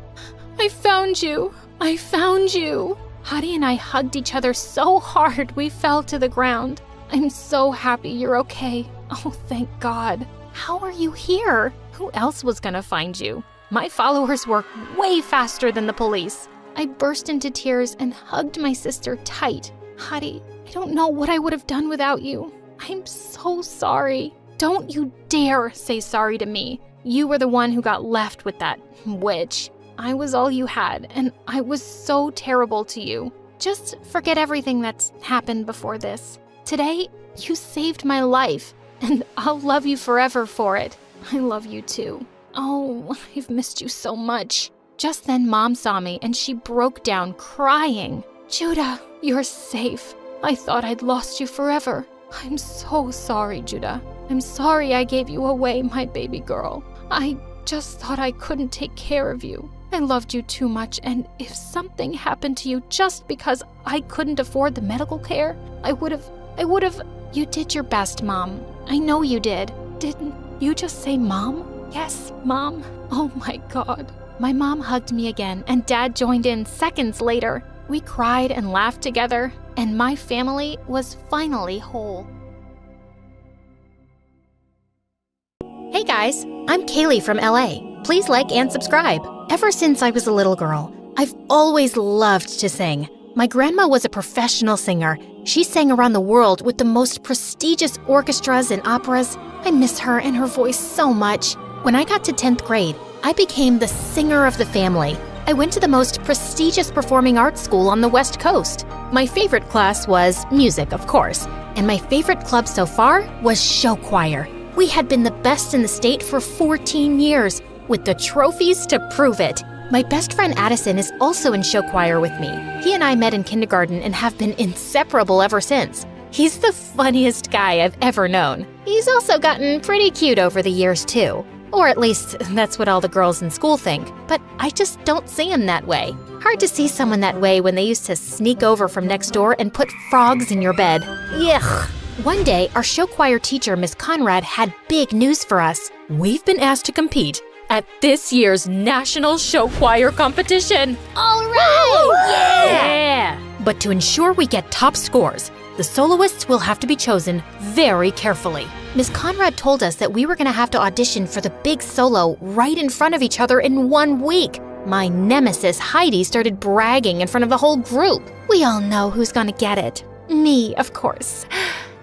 I found you. I found you. Hadi and I hugged each other so hard we fell to the ground. I'm so happy you're okay. Oh, thank God. How are you here? Who else was gonna find you? My followers work way faster than the police. I burst into tears and hugged my sister tight. Hadi, I don't know what I would have done without you. I'm so sorry. Don't you dare say sorry to me. You were the one who got left with that witch. I was all you had, and I was so terrible to you. Just forget everything that's happened before this. Today, you saved my life, and I'll love you forever for it. I love you too. Oh, I've missed you so much. Just then, Mom saw me, and she broke down crying. Judah, you're safe. I thought I'd lost you forever. I'm so sorry, Judah. I'm sorry I gave you away, my baby girl. I just thought I couldn't take care of you. I loved you too much, and if something happened to you just because I couldn't afford the medical care, I would have... You did your best, Mom. I know you did. Didn't you just say Mom? Yes, Mom. Oh my God. My mom hugged me again, and Dad joined in seconds later. We cried and laughed together, and my family was finally whole. Hey guys, I'm Kaylee from LA. Please like and subscribe. Ever since I was a little girl, I've always loved to sing. My grandma was a professional singer. She sang around the world with the most prestigious orchestras and operas. I miss her and her voice so much. When I got to 10th grade, I became the singer of the family. I went to the most prestigious performing arts school on the West Coast. My favorite class was music, of course, and my favorite club so far was show choir. We had been the best in the state for 14 years, with the trophies to prove it. My best friend Addison is also in show choir with me. He and I met in kindergarten and have been inseparable ever since. He's the funniest guy I've ever known. He's also gotten pretty cute over the years, too. Or at least, that's what all the girls in school think. But I just don't see him that way. Hard to see someone that way when they used to sneak over from next door and put frogs in your bed. Yuck. One day, our show choir teacher, Miss Conrad, had big news for us. We've been asked to compete at this year's National Show Choir Competition. All right! Yeah! But to ensure we get top scores, the soloists will have to be chosen very carefully. Miss Conrad told us that we were going to have to audition for the big solo right in front of each other in 1 week. My nemesis, Heidi, started bragging in front of the whole group. We all know who's going to get it. Me, of course.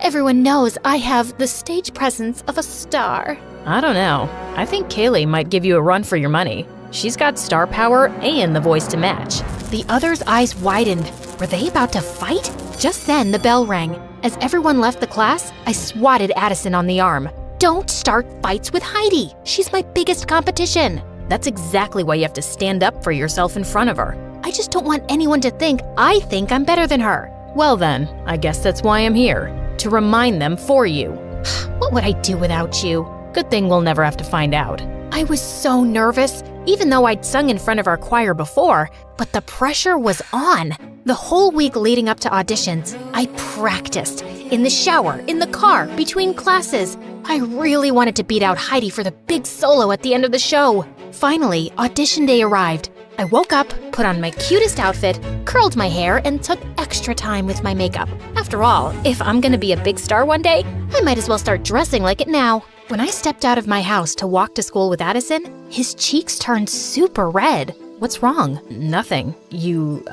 Everyone knows I have the stage presence of a star. I don't know. I think Kaylee might give you a run for your money. She's got star power and the voice to match. The others' eyes widened. Were they about to fight? Just then, the bell rang. As everyone left the class, I swatted Addison on the arm. Don't start fights with Heidi. She's my biggest competition. That's exactly why you have to stand up for yourself in front of her. I just don't want anyone to think I think I'm better than her. Well then, I guess that's why I'm here. To remind them for you. What would I do without you? Good thing we'll never have to find out. I was so nervous, even though I'd sung in front of our choir before, but the pressure was on. The whole week leading up to auditions, I practiced. In the shower, in the car, between classes. I really wanted to beat out Heidi for the big solo at the end of the show. Finally, audition day arrived. I woke up, put on my cutest outfit, curled my hair, and took extra time with my makeup. After all, if I'm gonna be a big star one day, I might as well start dressing like it now. When I stepped out of my house to walk to school with Addison, his cheeks turned super red. What's wrong? Nothing. You,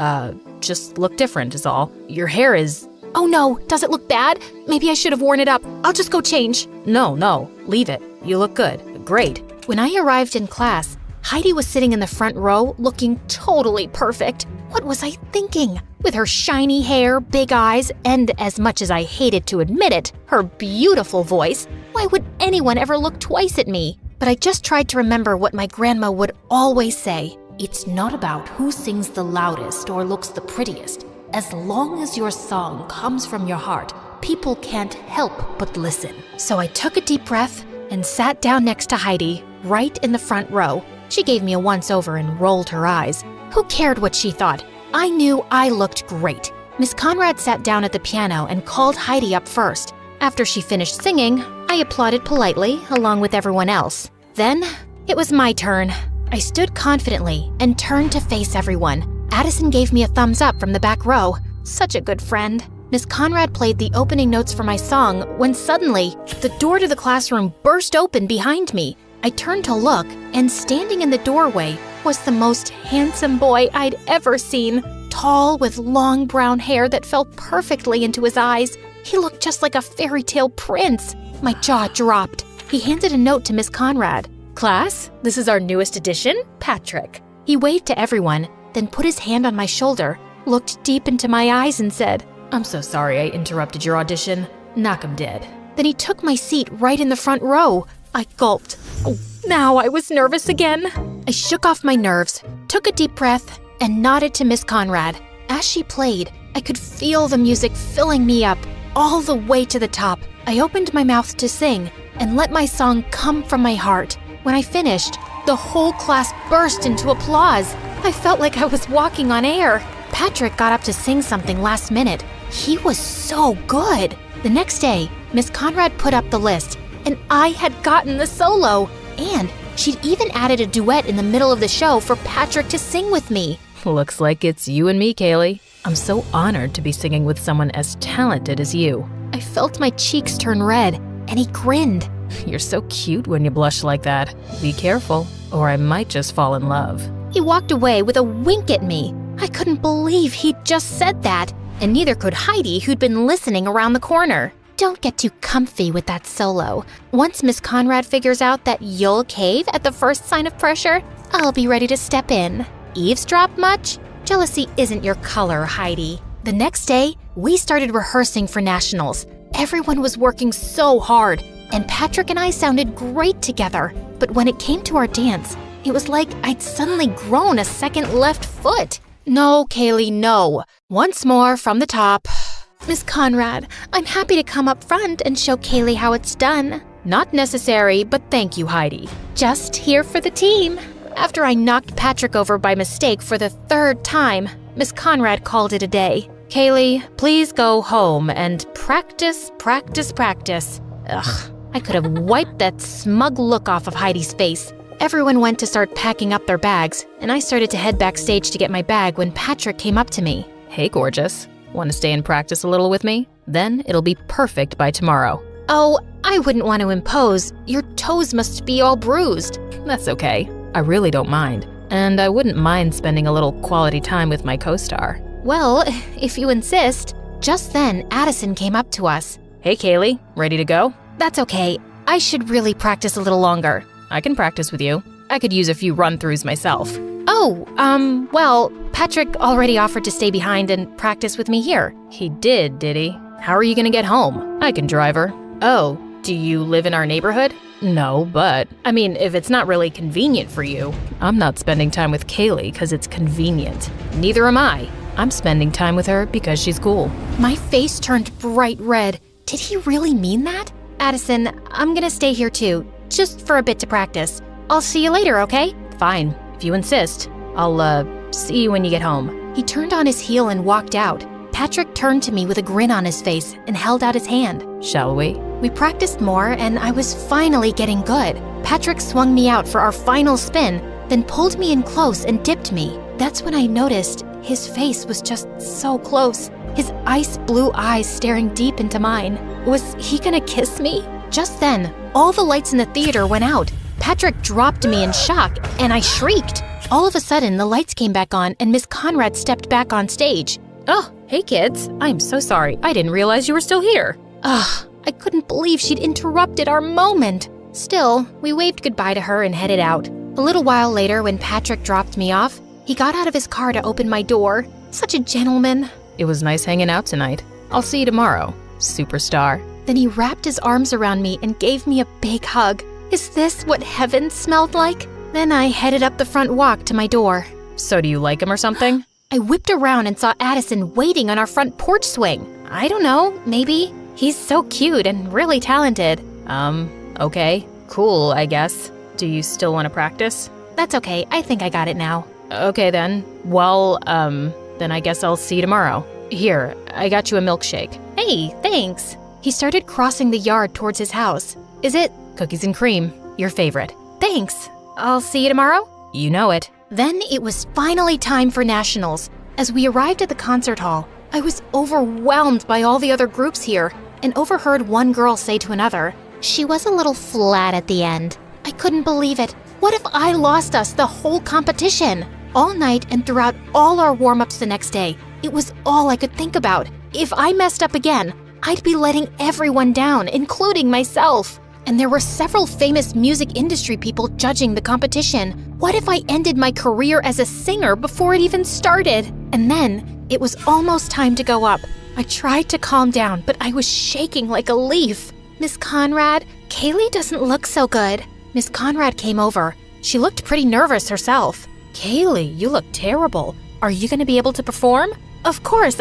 just look different is all. Your hair is... Oh no, does it look bad? Maybe I should have worn it up. I'll just go change. No, leave it. You look good. Great. When I arrived in class, Heidi was sitting in the front row looking totally perfect. What was I thinking? With her shiny hair, big eyes, and as much as I hated to admit it, her beautiful voice, why would anyone ever look twice at me? But I just tried to remember what my grandma would always say. It's not about who sings the loudest or looks the prettiest. As long as your song comes from your heart, people can't help but listen. So I took a deep breath and sat down next to Heidi, right in the front row. She gave me a once-over and rolled her eyes. Who cared what she thought? I knew I looked great. Miss Conrad sat down at the piano and called Heidi up first. After she finished singing, I applauded politely, along with everyone else. Then, it was my turn. I stood confidently and turned to face everyone. Addison gave me a thumbs up from the back row. Such a good friend. Miss Conrad played the opening notes for my song when suddenly, the door to the classroom burst open behind me. I turned to look, and standing in the doorway was the most handsome boy I'd ever seen. Tall, with long brown hair that fell perfectly into his eyes. He looked just like a fairy tale prince. My jaw dropped. He handed a note to Miss Conrad. "Class, this is our newest addition, Patrick." He waved to everyone, then put his hand on my shoulder, looked deep into my eyes and said, "I'm so sorry I interrupted your audition. Knock 'em dead." Then he took my seat right in the front row. I gulped. Oh, now I was nervous again. I shook off my nerves, took a deep breath, and nodded to Miss Conrad. As she played, I could feel the music filling me up all the way to the top. I opened my mouth to sing and let my song come from my heart. When I finished, the whole class burst into applause. I felt like I was walking on air. Patrick got up to sing something last minute. He was so good. The next day, Miss Conrad put up the list, and I had gotten the solo. And she'd even added a duet in the middle of the show for Patrick to sing with me. Looks like it's you and me, Kaylee. I'm so honored to be singing with someone as talented as you. I felt my cheeks turn red, and he grinned. You're so cute when you blush like that. Be careful, or I might just fall in love. He walked away with a wink at me. I couldn't believe he'd just said that, and neither could Heidi, who'd been listening around the corner. Don't get too comfy with that solo. Once Miss Conrad figures out that you'll cave at the first sign of pressure, I'll be ready to step in. Eavesdrop much? Jealousy isn't your color, Heidi. The next day, we started rehearsing for nationals. Everyone was working so hard, and Patrick and I sounded great together. But when it came to our dance, it was like I'd suddenly grown a second left foot. No, Kaylee, no. Once more from the top. Miss Conrad, I'm happy to come up front and show Kaylee how it's done. Not necessary, but thank you, Heidi. Just here for the team. After I knocked Patrick over by mistake for the third time, Miss Conrad called it a day. Kaylee, please go home and practice. Ugh, I could have wiped that smug look off of Heidi's face. Everyone went to start packing up their bags, and I started to head backstage to get my bag when Patrick came up to me. Hey, gorgeous. Want to stay and practice a little with me? Then it'll be perfect by tomorrow. Oh, I wouldn't want to impose. Your toes must be all bruised. That's okay. I really don't mind. And I wouldn't mind spending a little quality time with my co-star. Well, if you insist. Just then, Addison came up to us. Hey, Kaylee, ready to go? That's okay. I should really practice a little longer. I can practice with you. I could use a few run-throughs myself. Oh, well, Patrick already offered to stay behind and practice with me here. He did he? How are you gonna get home? I can drive her. Oh, do you live in our neighborhood? No, but, I mean, if it's not really convenient for you, I'm not spending time with Kaylee because it's convenient. Neither am I. I'm spending time with her because she's cool. My face turned bright red. Did he really mean that? Addison, I'm gonna stay here too, just for a bit to practice. I'll see you later, okay? Fine, if you insist. I'll, see you when you get home. He turned on his heel and walked out. Patrick turned to me with a grin on his face and held out his hand. Shall we? We practiced more and I was finally getting good. Patrick swung me out for our final spin, then pulled me in close and dipped me. That's when I noticed his face was just so close. His ice blue eyes staring deep into mine. Was he gonna kiss me? Just then, all the lights in the theater went out. Patrick dropped me in shock, and I shrieked. All of a sudden, the lights came back on, and Miss Conrad stepped back on stage. Oh, hey kids. I'm so sorry. I didn't realize you were still here. Ugh, I couldn't believe she'd interrupted our moment. Still, we waved goodbye to her and headed out. A little while later, when Patrick dropped me off, he got out of his car to open my door. Such a gentleman. It was nice hanging out tonight. I'll see you tomorrow, superstar. Then he wrapped his arms around me and gave me a big hug. Is this what heaven smelled like? Then I headed up the front walk to my door. So do you like him or something? I whipped around and saw Addison waiting on our front porch swing. I don't know, maybe. He's so cute and really talented. Okay. Cool, I guess. Do you still want to practice? That's okay. I think I got it now. Okay then. Well, Then I guess I'll see you tomorrow. Here, I got you a milkshake. Hey, thanks. He started crossing the yard towards his house. Is it? Cookies and cream, your favorite. Thanks. I'll see you tomorrow? You know it. Then it was finally time for nationals. As we arrived at the concert hall, I was overwhelmed by all the other groups here and overheard one girl say to another, She was a little flat at the end. I couldn't believe it. What if I lost us the whole competition? All night and throughout all our warm-ups the next day, it was all I could think about. If I messed up again, I'd be letting everyone down, including myself. And there were several famous music industry people judging the competition. What if I ended my career as a singer before it even started? And then, it was almost time to go up. I tried to calm down, but I was shaking like a leaf. Miss Conrad, Kaylee doesn't look so good. Miss Conrad came over. She looked pretty nervous herself. Kaylee, you look terrible. Are you going to be able to perform? Of course,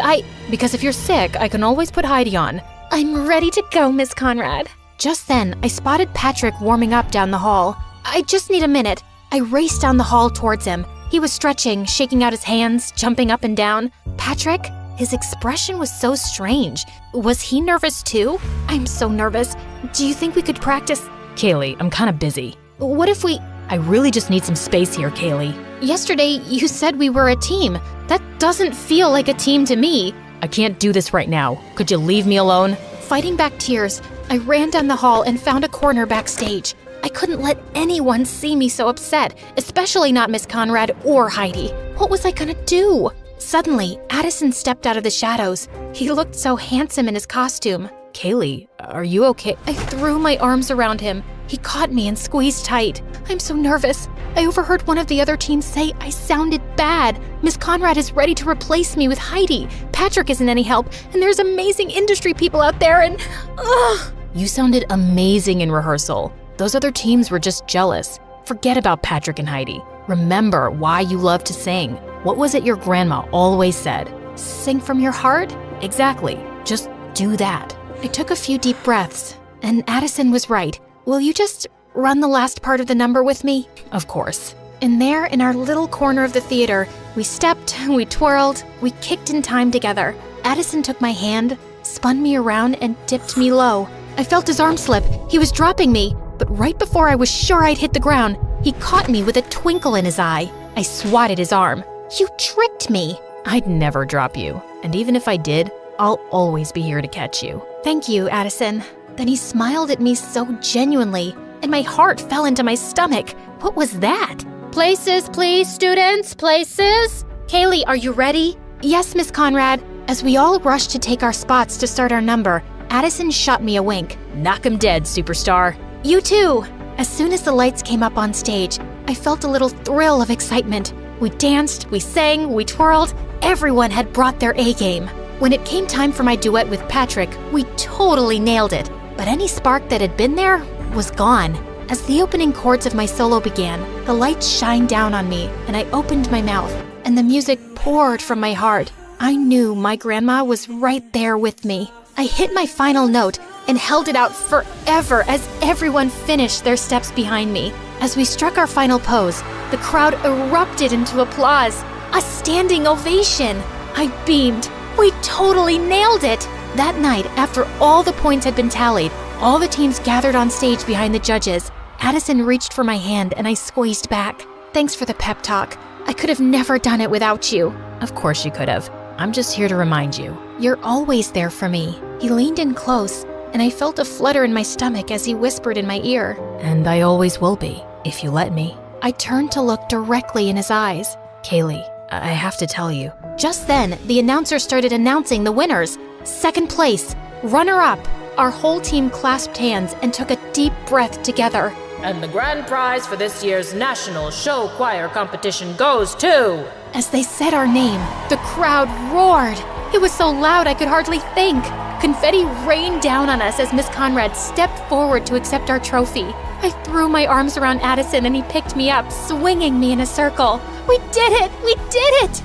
Because if you're sick, I can always put Heidi on. I'm ready to go, Miss Conrad. Just then, I spotted Patrick warming up down the hall. I just need a minute. I raced down the hall towards him. He was stretching, shaking out his hands, jumping up and down. Patrick? His expression was so strange. Was he nervous too? I'm so nervous. Do you think we could practice? Kaylee, I'm kind of busy. What if we... I really just need some space here, Kaylee. Yesterday, you said we were a team. That doesn't feel like a team to me. I can't do this right now. Could you leave me alone? Fighting back tears, I ran down the hall and found a corner backstage. I couldn't let anyone see me so upset, especially not Miss Conrad or Heidi. What was I gonna do? Suddenly, Addison stepped out of the shadows. He looked so handsome in his costume. Kaylee, are you okay? I threw my arms around him. He caught me and squeezed tight. I'm so nervous. I overheard one of the other teams say I sounded bad. Miss Conrad is ready to replace me with Heidi. Patrick isn't any help, and there's amazing industry people out there, and... Ugh! You sounded amazing in rehearsal. Those other teams were just jealous. Forget about Patrick and Heidi. Remember why you love to sing. What was it your grandma always said? Sing from your heart? Exactly. Just do that. I took a few deep breaths, and Addison was right. Will you just run the last part of the number with me? Of course. And there, in our little corner of the theater, we stepped, we twirled, we kicked in time together. Addison took my hand, spun me around, and dipped me low. I felt his arm slip. He was dropping me, but right before I was sure I'd hit the ground, he caught me with a twinkle in his eye. I swatted his arm. You tricked me. I'd never drop you. And even if I did, I'll always be here to catch you. Thank you, Addison. Then he smiled at me so genuinely, and my heart fell into my stomach. What was that? Places, please, students, places. Kaylee, are you ready? Yes, Miss Conrad. As we all rushed to take our spots to start our number, Addison shot me a wink. Knock 'em dead, superstar. You too. As soon as the lights came up on stage, I felt a little thrill of excitement. We danced, we sang, we twirled. Everyone had brought their A-game. When it came time for my duet with Patrick, we totally nailed it. But any spark that had been there was gone. As the opening chords of my solo began, the lights shined down on me, and I opened my mouth, and the music poured from my heart. I knew my grandma was right there with me. I hit my final note and held it out forever as everyone finished their steps behind me. As we struck our final pose, the crowd erupted into applause, a standing ovation. I beamed. We totally nailed it! That night, after all the points had been tallied, all the teams gathered on stage behind the judges. Addison reached for my hand and I squeezed back. Thanks for the pep talk. I could have never done it without you. Of course you could have. I'm just here to remind you. You're always there for me. He leaned in close, and I felt a flutter in my stomach as he whispered in my ear. And I always will be, if you let me. I turned to look directly in his eyes. Kaylee, I have to tell you. Just then, the announcer started announcing the winners. Second place, runner-up. Our whole team clasped hands and took a deep breath together. And the grand prize for this year's National Show Choir Competition goes to... As they said our name, the crowd roared. It was so loud I could hardly think. Confetti rained down on us as Miss Conrad stepped forward to accept our trophy. I threw my arms around Addison and he picked me up, swinging me in a circle. We did it! We did it!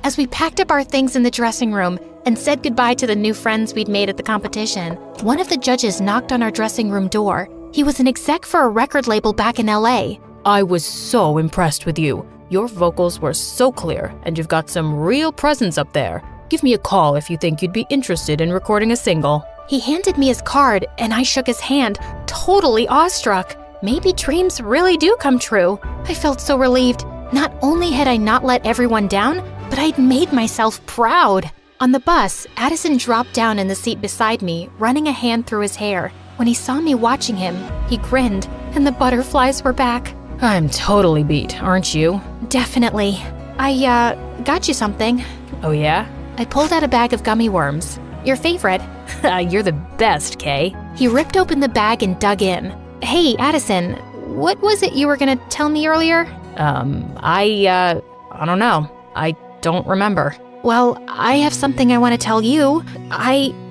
As we packed up our things in the dressing room and said goodbye to the new friends we'd made at the competition, one of the judges knocked on our dressing room door. He was an exec for a record label back in LA. I was so impressed with you. Your vocals were so clear, and you've got some real presence up there. Give me a call if you think you'd be interested in recording a single." He handed me his card, and I shook his hand, totally awestruck. Maybe dreams really do come true. I felt so relieved. Not only had I not let everyone down, but I'd made myself proud. On the bus, Addison dropped down in the seat beside me, running a hand through his hair. When he saw me watching him, he grinned, and the butterflies were back. I'm totally beat, aren't you? Definitely. I, got you something. Oh yeah? I pulled out a bag of gummy worms. Your favorite. You're the best, Kay. He ripped open the bag and dug in. Hey, Addison, what was it you were gonna tell me earlier? I don't know. I don't remember. Well, I have something I want to tell you.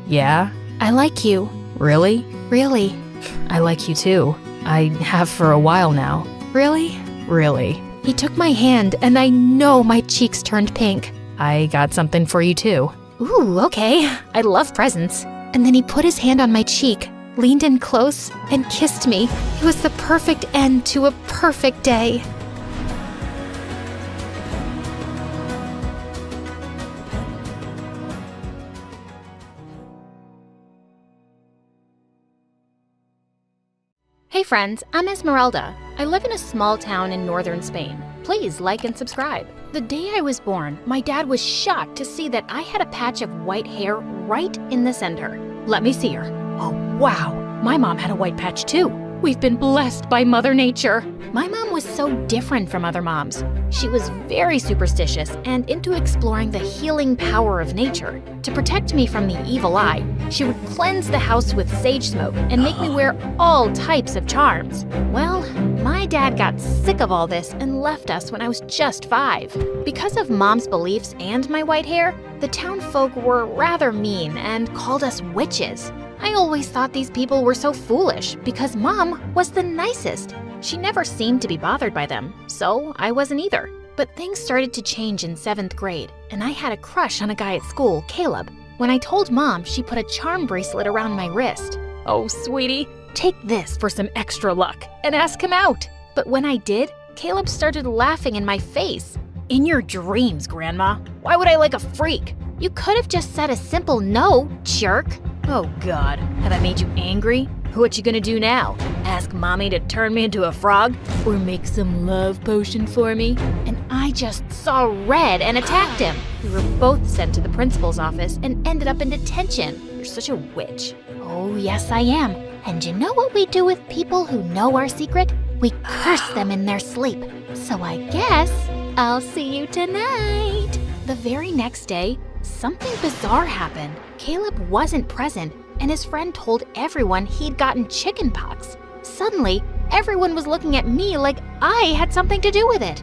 Yeah? I like you. Really? Really. I like you too. I have for a while now. Really? Really. He took my hand, and I know my cheeks turned pink. I got something for you too. Ooh, okay. I love presents. And then he put his hand on my cheek, leaned in close, and kissed me. It was the perfect end to a perfect day. Hey friends, I'm Esmeralda. I live in a small town in northern Spain. Please like and subscribe. The day I was born, my dad was shocked to see that I had a patch of white hair right in the center. Let me see her. Oh wow, my mom had a white patch too. We've been blessed by Mother Nature. My mom was so different from other moms. She was very superstitious and into exploring the healing power of nature. To protect me from the evil eye, she would cleanse the house with sage smoke and make me wear all types of charms. Well, my dad got sick of all this and left us when I was just 5. Because of Mom's beliefs and my white hair, the town folk were rather mean and called us witches. I always thought these people were so foolish because Mom was the nicest. She never seemed to be bothered by them, so I wasn't either. But things started to change in 7th grade, and I had a crush on a guy at school, Caleb. When I told Mom, she put a charm bracelet around my wrist. Oh, sweetie, take this for some extra luck and ask him out. But when I did, Caleb started laughing in my face. In your dreams, Grandma. Why would I like a freak? You could have just said a simple no, jerk. Oh God, have I made you angry? What you gonna do now? Ask Mommy to turn me into a frog? Or make some love potion for me? And I just saw red and attacked him. We were both sent to the principal's office and ended up in detention. You're such a witch. Oh yes I am. And you know what we do with people who know our secret? We curse them in their sleep. So I guess I'll see you tonight. The very next day, something bizarre happened. Caleb wasn't present, and his friend told everyone he'd gotten chickenpox. Suddenly, everyone was looking at me like I had something to do with it.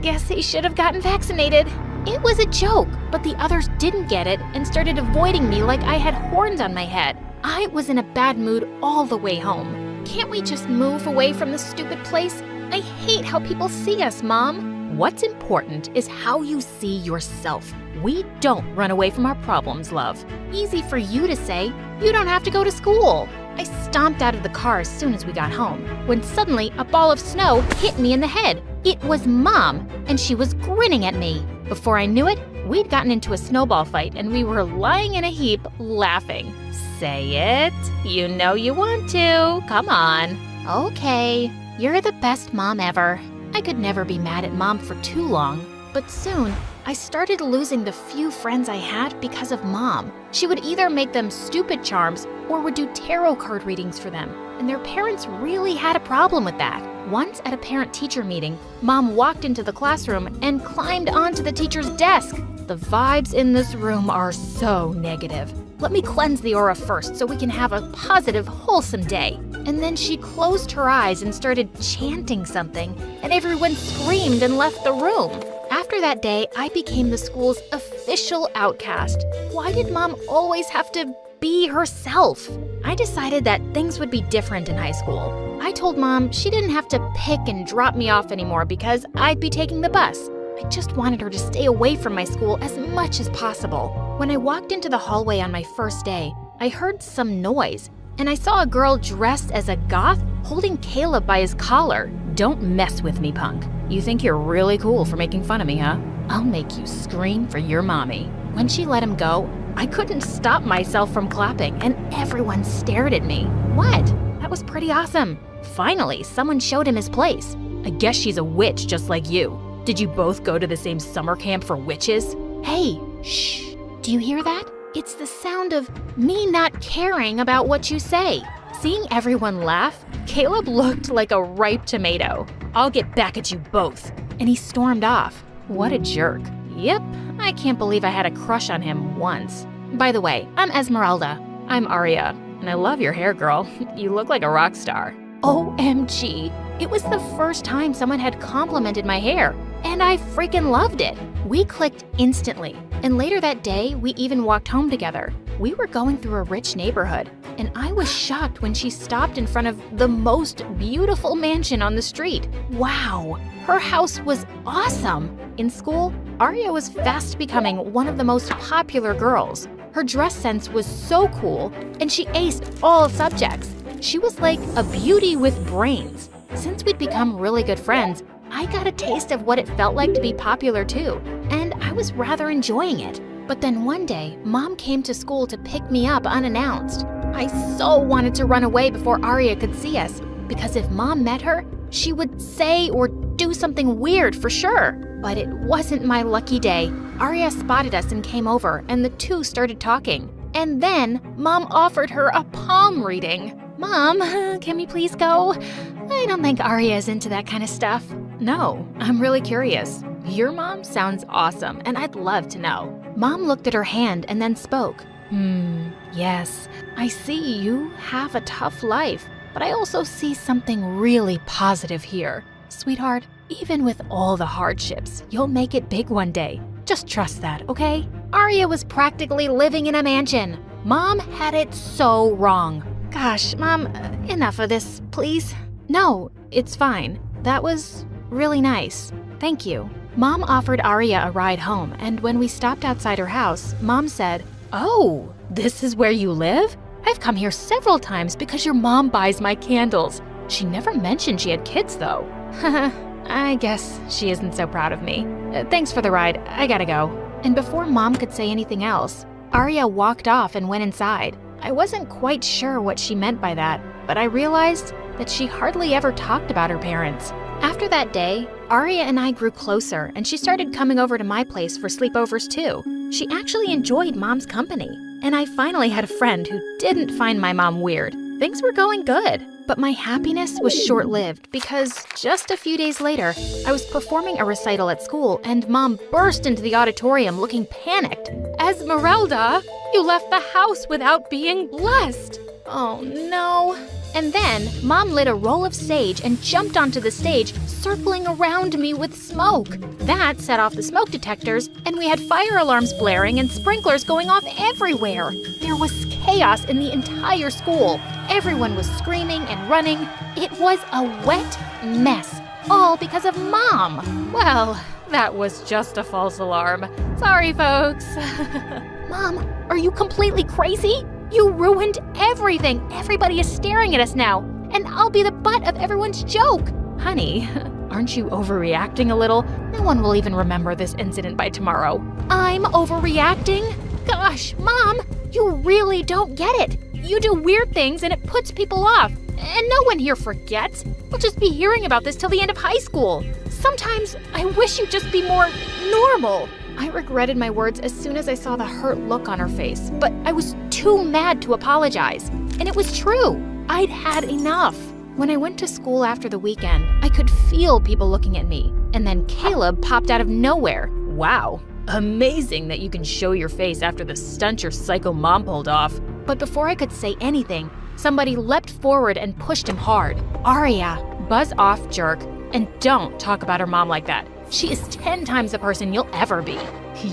Guess he should have gotten vaccinated. It was a joke, but the others didn't get it and started avoiding me like I had horns on my head. I was in a bad mood all the way home. Can't we just move away from this stupid place? I hate how people see us, Mom. What's important is how you see yourself. We don't run away from our problems, love. Easy for you to say. You don't have to go to school. I stomped out of the car as soon as we got home, when suddenly a ball of snow hit me in the head. It was Mom, and she was grinning at me. Before I knew it, we'd gotten into a snowball fight and we were lying in a heap laughing. Say it. You know you want to. Come on. Okay. You're the best mom ever. I could never be mad at Mom for too long, but soon I started losing the few friends I had because of Mom. She would either make them stupid charms or would do tarot card readings for them, and their parents really had a problem with that. Once at a parent-teacher meeting, Mom walked into the classroom and climbed onto the teacher's desk. The vibes in this room are so negative. Let me cleanse the aura first so we can have a positive, wholesome day. And then she closed her eyes and started chanting something, and everyone screamed and left the room. After that day, I became the school's official outcast. Why did Mom always have to be herself? I decided that things would be different in high school. I told Mom she didn't have to pick and drop me off anymore because I'd be taking the bus. I just wanted her to stay away from my school as much as possible. When I walked into the hallway on my first day, I heard some noise, and I saw a girl dressed as a goth holding Caleb by his collar. Don't mess with me, punk. You think you're really cool for making fun of me, huh? I'll make you scream for your mommy. When she let him go, I couldn't stop myself from clapping, and everyone stared at me. What? That was pretty awesome. Finally, someone showed him his place. I guess she's a witch just like you. Did you both go to the same summer camp for witches? Hey, shh. Do you hear that? It's the sound of me not caring about what you say. Seeing everyone laugh, Caleb looked like a ripe tomato. I'll get back at you both. And he stormed off. What a jerk. Yep, I can't believe I had a crush on him once. By the way, I'm Esmeralda. I'm Aria, and I love your hair, girl. You look like a rock star. OMG, it was the first time someone had complimented my hair, and I freaking loved it. We clicked instantly, and later that day, we even walked home together. We were going through a rich neighborhood, and I was shocked when she stopped in front of the most beautiful mansion on the street. Wow, her house was awesome. In school, Aria was fast becoming one of the most popular girls. Her dress sense was so cool, and she aced all subjects. She was like a beauty with brains. Since we'd become really good friends, I got a taste of what it felt like to be popular too, and I was rather enjoying it. But then one day, Mom came to school to pick me up unannounced. I so wanted to run away before Aria could see us, because if Mom met her, she would say or do something weird for sure. But it wasn't my lucky day. Aria spotted us and came over, and the two started talking. And then, Mom offered her a palm reading. Mom, can we please go? I don't think Aria is into that kind of stuff. No, I'm really curious. Your mom sounds awesome, and I'd love to know. Mom looked at her hand and then spoke. Yes, I see you have a tough life, but I also see something really positive here. Sweetheart, even with all the hardships, you'll make it big one day. Just trust that, okay? Aria was practically living in a mansion. Mom had it so wrong. Gosh, Mom, enough of this, please. No, it's fine. That was really nice. Thank you. Mom offered Aria a ride home, and when we stopped outside her house, Mom said, "Oh, this is where you live? I've come here several times because your mom buys my candles." She never mentioned she had kids, though. I guess she isn't so proud of me. Thanks for the ride. I gotta go. And before Mom could say anything else, Aria walked off and went inside. I wasn't quite sure what she meant by that, but I realized that she hardly ever talked about her parents. After that day, Aria and I grew closer, and she started coming over to my place for sleepovers too. She actually enjoyed Mom's company, and I finally had a friend who didn't find my mom weird. Things were going good, but my happiness was short-lived because just a few days later, I was performing a recital at school, and Mom burst into the auditorium looking panicked. "Esmeralda, you left the house without being blessed." Oh no. And then, Mom lit a roll of sage and jumped onto the stage, circling around me with smoke. That set off the smoke detectors, and we had fire alarms blaring and sprinklers going off everywhere. There was chaos in the entire school. Everyone was screaming and running. It was a wet mess, all because of Mom. Well, that was just a false alarm. Sorry, folks. Mom, are you completely crazy? You ruined everything. Everybody is staring at us now, and I'll be the butt of everyone's joke. Honey, aren't you overreacting a little? No one will even remember this incident by tomorrow. I'm overreacting? Gosh, Mom, you really don't get it. You do weird things and it puts people off, and no one here forgets. We'll just be hearing about this till the end of high school. Sometimes I wish you'd just be more normal. I regretted my words as soon as I saw the hurt look on her face, but I was too mad to apologize. And it was true. I'd had enough. When I went to school after the weekend, I could feel people looking at me. And then Caleb popped out of nowhere. Wow. Amazing that you can show your face after the stunt your psycho mom pulled off. But before I could say anything, somebody leapt forward and pushed him hard. Aria, buzz off, jerk. And don't talk about her mom like that. She is 10 times the person you'll ever be.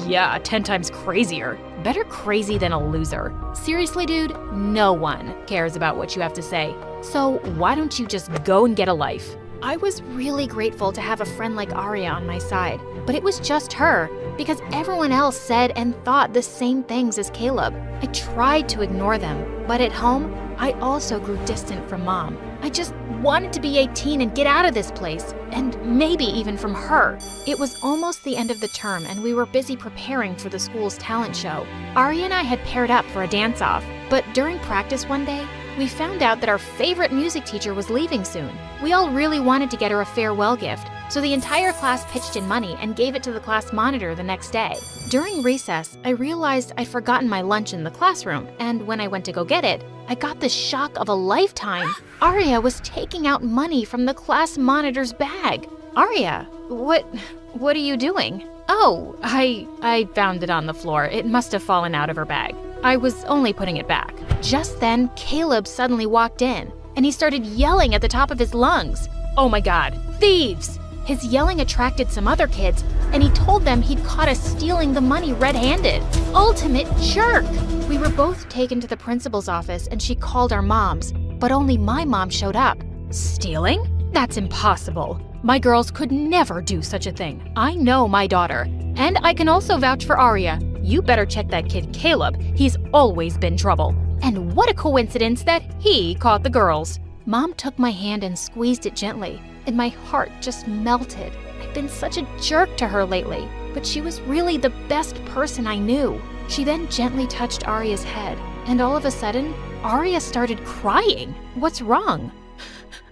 Yeah, 10 times crazier. Better crazy than a loser. Seriously, dude, no one cares about what you have to say. So why don't you just go and get a life? I was really grateful to have a friend like Aria on my side, but it was just her, because everyone else said and thought the same things as Caleb. I tried to ignore them, but at home, I also grew distant from Mom. I just wanted to be 18 and get out of this place, and maybe even from her. It was almost the end of the term, and we were busy preparing for the school's talent show. Ari and I had paired up for a dance-off, but during practice one day, we found out that our favorite music teacher was leaving soon. We all really wanted to get her a farewell gift, so the entire class pitched in money and gave it to the class monitor the next day. During recess, I realized I'd forgotten my lunch in the classroom, and when I went to go get it, I got the shock of a lifetime. Aria was taking out money from the class monitor's bag. Aria, what are you doing? Oh, I found it on the floor. It must have fallen out of her bag. I was only putting it back. Just then, Caleb suddenly walked in, and he started yelling at the top of his lungs. Oh my God, thieves! His yelling attracted some other kids, and he told them he'd caught us stealing the money red-handed. Ultimate jerk! We were both taken to the principal's office, and she called our moms, but only my mom showed up. Stealing? That's impossible. My girls could never do such a thing. I know my daughter. And I can also vouch for Aria. You better check that kid Caleb. He's always been trouble. And what a coincidence that he caught the girls. Mom took my hand and squeezed it gently, and my heart just melted. I've been such a jerk to her lately, but she was really the best person I knew. She then gently touched Aria's head, and all of a sudden, Aria started crying. What's wrong?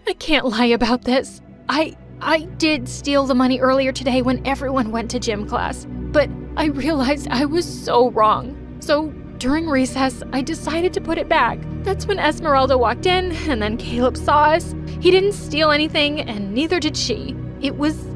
I can't lie about this. I did steal the money earlier today when everyone went to gym class, but I realized I was so wrong. So during recess, I decided to put it back. That's when Esmeralda walked in, and then Caleb saw us. He didn't steal anything, and neither did she. It was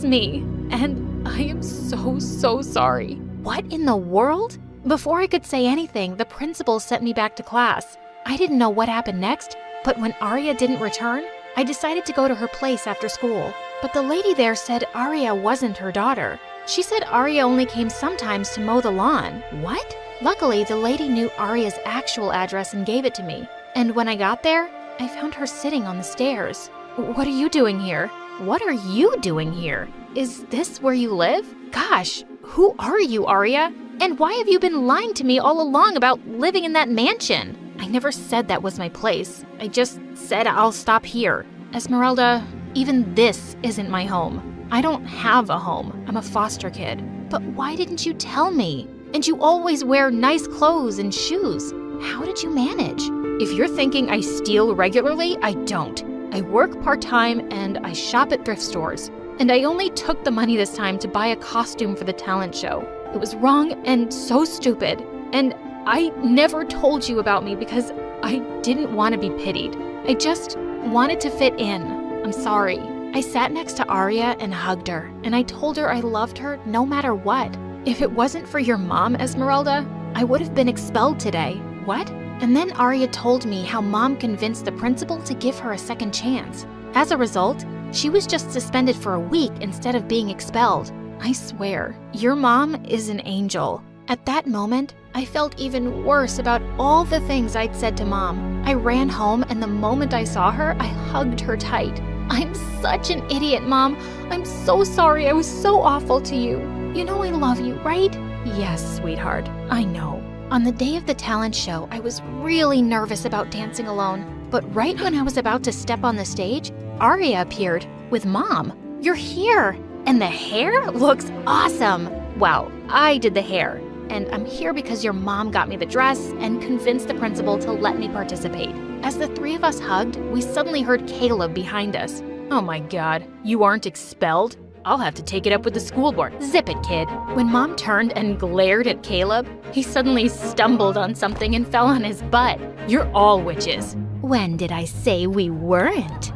me, and I am so sorry. What in the world? Before I could say anything, the principal sent me back to class. I didn't know what happened next, but when Aria didn't return, I decided to go to her place after school. But the lady there said Aria wasn't her daughter. She said Aria only came sometimes to mow the lawn. What? Luckily, the lady knew Aria's actual address and gave it to me. And when I got there, I found her sitting on the stairs. What are you doing here? What are you doing here? Is this where you live? Gosh, who are you, Aria? And why have you been lying to me all along about living in that mansion? I never said that was my place. I just said I'll stop here. Esmeralda, even this isn't my home. I don't have a home. I'm a foster kid. But why didn't you tell me? And you always wear nice clothes and shoes. How did you manage? If you're thinking I steal regularly, I don't. I work part-time and I shop at thrift stores. And I only took the money this time to buy a costume for the talent show. It was wrong and so stupid. And I never told you about me because I didn't want to be pitied. I just wanted to fit in. I'm sorry. I sat next to Aria and hugged her, and I told her I loved her no matter what. If it wasn't for your mom, Esmeralda, I would have been expelled today. What? And then Aria told me how Mom convinced the principal to give her a second chance. As a result, she was just suspended for a week instead of being expelled. I swear, your mom is an angel. At that moment, I felt even worse about all the things I'd said to Mom. I ran home, and the moment I saw her, I hugged her tight. I'm such an idiot, Mom. I'm so sorry I was so awful to you. You know I love you, right? Yes, sweetheart, I know. On the day of the talent show, I was really nervous about dancing alone. But right when I was about to step on the stage, Aria appeared with Mom. You're here! And the hair looks awesome! Well, I did the hair. And I'm here because your mom got me the dress and convinced the principal to let me participate. As the three of us hugged, we suddenly heard Caleb behind us. Oh my God, you aren't expelled? I'll have to take it up with the school board. Zip it, kid. When Mom turned and glared at Caleb, he suddenly stumbled on something and fell on his butt. You're all witches. When did I say we weren't?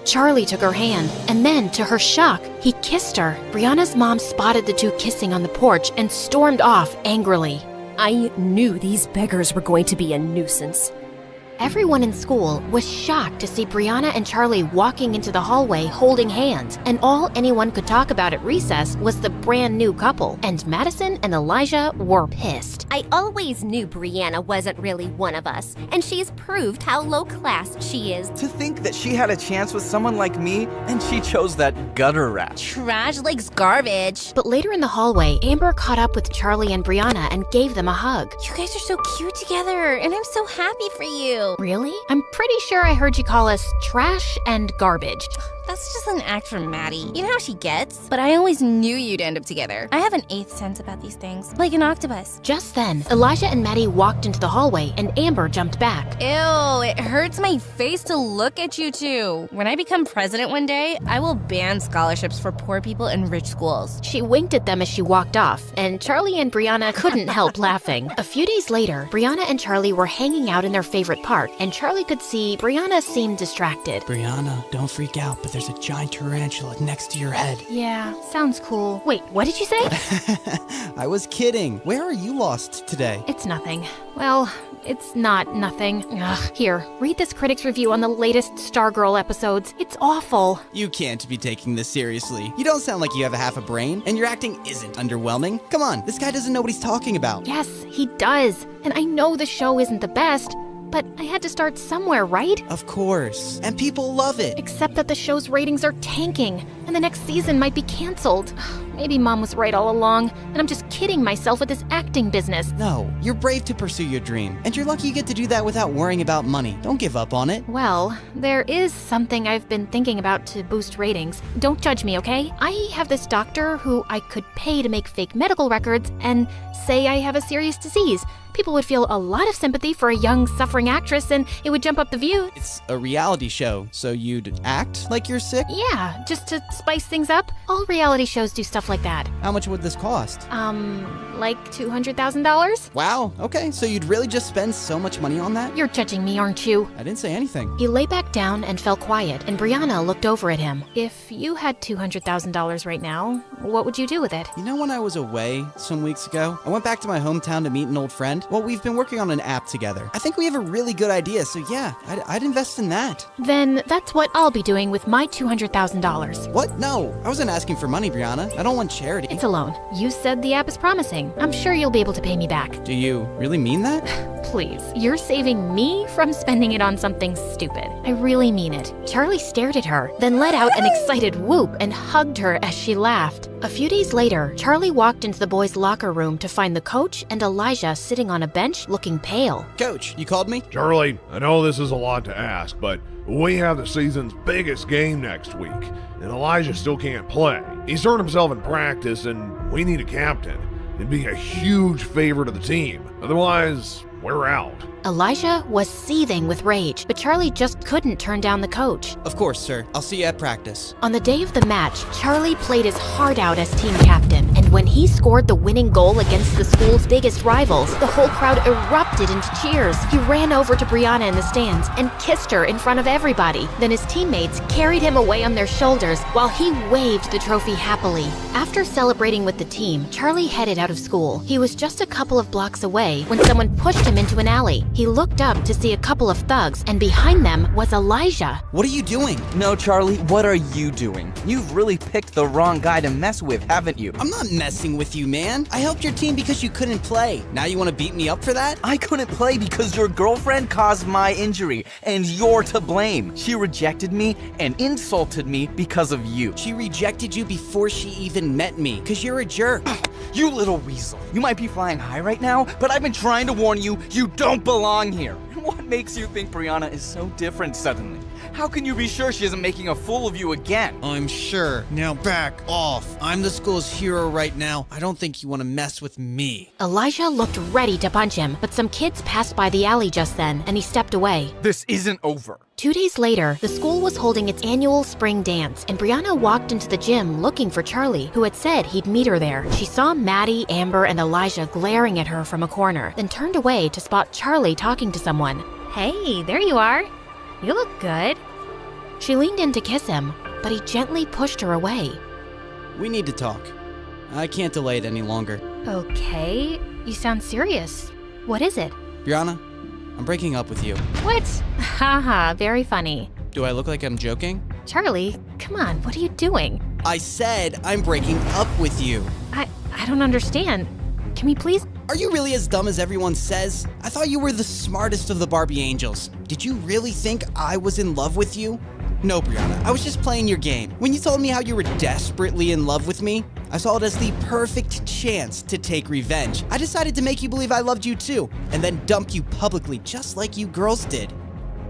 Charlie took her hand, and then, to her shock, he kissed her. Brianna's mom spotted the two kissing on the porch and stormed off angrily. I knew these beggars were going to be a nuisance. Everyone in school was shocked to see Brianna and Charlie walking into the hallway holding hands, and all anyone could talk about at recess was the brand new couple, and Madison and Elijah were pissed. I always knew Brianna wasn't really one of us, and she's proved how low class she is. To think that she had a chance with someone like me, and she chose that gutter rat. Trash likes garbage. But later in the hallway, Amber caught up with Charlie and Brianna and gave them a hug. You guys are so cute together, and I'm so happy for you. Really? I'm pretty sure I heard you call us trash and garbage. That's just an act from Maddie. You know how she gets? But I always knew you'd end up together. I have an eighth sense about these things, like an octopus. Just then, Elijah and Maddie walked into the hallway and Amber jumped back. Ew, it hurts my face to look at you two. When I become president one day, I will ban scholarships for poor people in rich schools. She winked at them as she walked off, and Charlie and Brianna couldn't help laughing. A few days later, Brianna and Charlie were hanging out in their favorite park, and Charlie could see Brianna seemed distracted. Brianna, don't freak out, but there's a giant tarantula next to your head. Yeah, sounds cool. Wait, what did you say? I was kidding. Where are you lost today? It's nothing. Well, it's not nothing. Ugh. Here, read this critic's review on the latest Stargirl episodes. It's awful. You can't be taking this seriously. You don't sound like you have a half a brain, and your acting isn't underwhelming. Come on, this guy doesn't know what he's talking about. Yes, he does. And I know the show isn't the best, but I had to start somewhere, right? Of course. And people love it. Except that the show's ratings are tanking, and the next season might be canceled. Maybe Mom was right all along, and I'm just kidding myself with this acting business. No, you're brave to pursue your dream, and you're lucky you get to do that without worrying about money. Don't give up on it. Well, there is something I've been thinking about to boost ratings. Don't judge me, okay? I have this doctor who I could pay to make fake medical records and say I have a serious disease. People would feel a lot of sympathy for a young, suffering actress, and it would jump up the views. It's a reality show, so you'd act like you're sick? Yeah, just to spice things up. All reality shows do stuff like that. How much would this cost? Like $200,000? Wow, okay, so you'd really just spend so much money on that? You're judging me, aren't you? I didn't say anything. He lay back down and fell quiet, and Brianna looked over at him. If you had $200,000 right now, what would you do with it? You know, when I was away some weeks ago, I went back to my hometown to meet an old friend. Well, we've been working on an app together. I think we have a really good idea, so yeah, I'd invest in that. Then that's what I'll be doing with my $200,000. What? No, I wasn't asking for money, Brianna. I don't want charity. It's a loan. You said the app is promising. I'm sure you'll be able to pay me back. Do you really mean that? Please, you're saving me from spending it on something stupid. I really mean it. Charlie stared at her, then let out an excited whoop and hugged her as she laughed. A few days later, Charlie walked into the boys' locker room to find the coach and Elijah sitting on a bench looking pale. Coach, you called me? Charlie, I know this is a lot to ask, but we have the season's biggest game next week, and Elijah still can't play. He's hurt himself in practice, and we need a captain. It'd be a huge favor to the team. Otherwise, we're out. Elijah was seething with rage, but Charlie just couldn't turn down the coach. Of course, sir. I'll see you at practice. On the day of the match, Charlie played his heart out as team captain, and when he scored the winning goal against the school's biggest rivals, the whole crowd erupted into cheers. He ran over to Brianna in the stands and kissed her in front of everybody. Then his teammates carried him away on their shoulders while he waved the trophy happily. After celebrating with the team, Charlie headed out of school. He was just a couple of blocks away when someone pushed him into an alley. He looked up to see a couple of thugs, and behind them was Elijah. What are you doing? No, Charlie, what are you doing? You've really picked the wrong guy to mess with, haven't you? I'm not messing with you, man. I helped your team because you couldn't play. Now you want to beat me up for that? I couldn't play because your girlfriend caused my injury, and you're to blame. She rejected me and insulted me because of you. She rejected you before she even met me, because you're a jerk. You little weasel. You might be flying high right now, but I've been trying to warn you, you don't belong here. What makes you think Brianna is so different suddenly? How can you be sure she isn't making a fool of you again? I'm sure. Now back off. I'm the school's hero right now. I don't think you want to mess with me. Elijah looked ready to punch him, but some kids passed by the alley just then, and he stepped away. This isn't over. 2 days later, the school was holding its annual spring dance, and Brianna walked into the gym looking for Charlie, who had said he'd meet her there. She saw Maddie, Amber, and Elijah glaring at her from a corner, then turned away to spot Charlie talking to someone. Hey, there you are. You look good. She leaned in to kiss him, but he gently pushed her away. We need to talk. I can't delay it any longer. Okay, you sound serious. What is it? Brianna, I'm breaking up with you. What? Haha, very funny. Do I look like I'm joking? Charlie, come on, what are you doing? I said I'm breaking up with you. I don't understand. Can we please? Are you really as dumb as everyone says? I thought you were the smartest of the Barbie angels. Did you really think I was in love with you? No, Brianna, I was just playing your game. When you told me how you were desperately in love with me, I saw it as the perfect chance to take revenge. I decided to make you believe I loved you too, and then dump you publicly just like you girls did.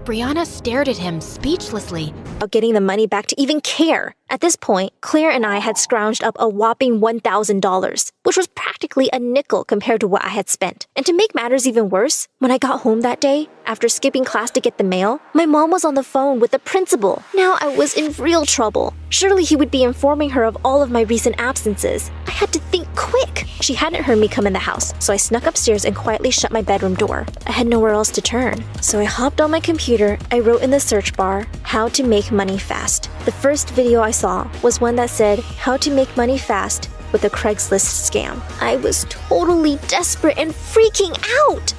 Brianna stared at him speechlessly. About getting the money back to even care. At this point, Claire and I had scrounged up a whopping $1,000, which was practically a nickel compared to what I had spent. And to make matters even worse, when I got home that day, after skipping class to get the mail, my mom was on the phone with the principal. Now I was in real trouble. Surely he would be informing her of all of my recent absences. I had to think quick. She hadn't heard me come in the house, so I snuck upstairs and quietly shut my bedroom door. I had nowhere else to turn. So I hopped on my computer, I wrote in the search bar, how to make money fast. The first video I saw was one that said, how to make money fast with a Craigslist scam. I was totally desperate and freaking out.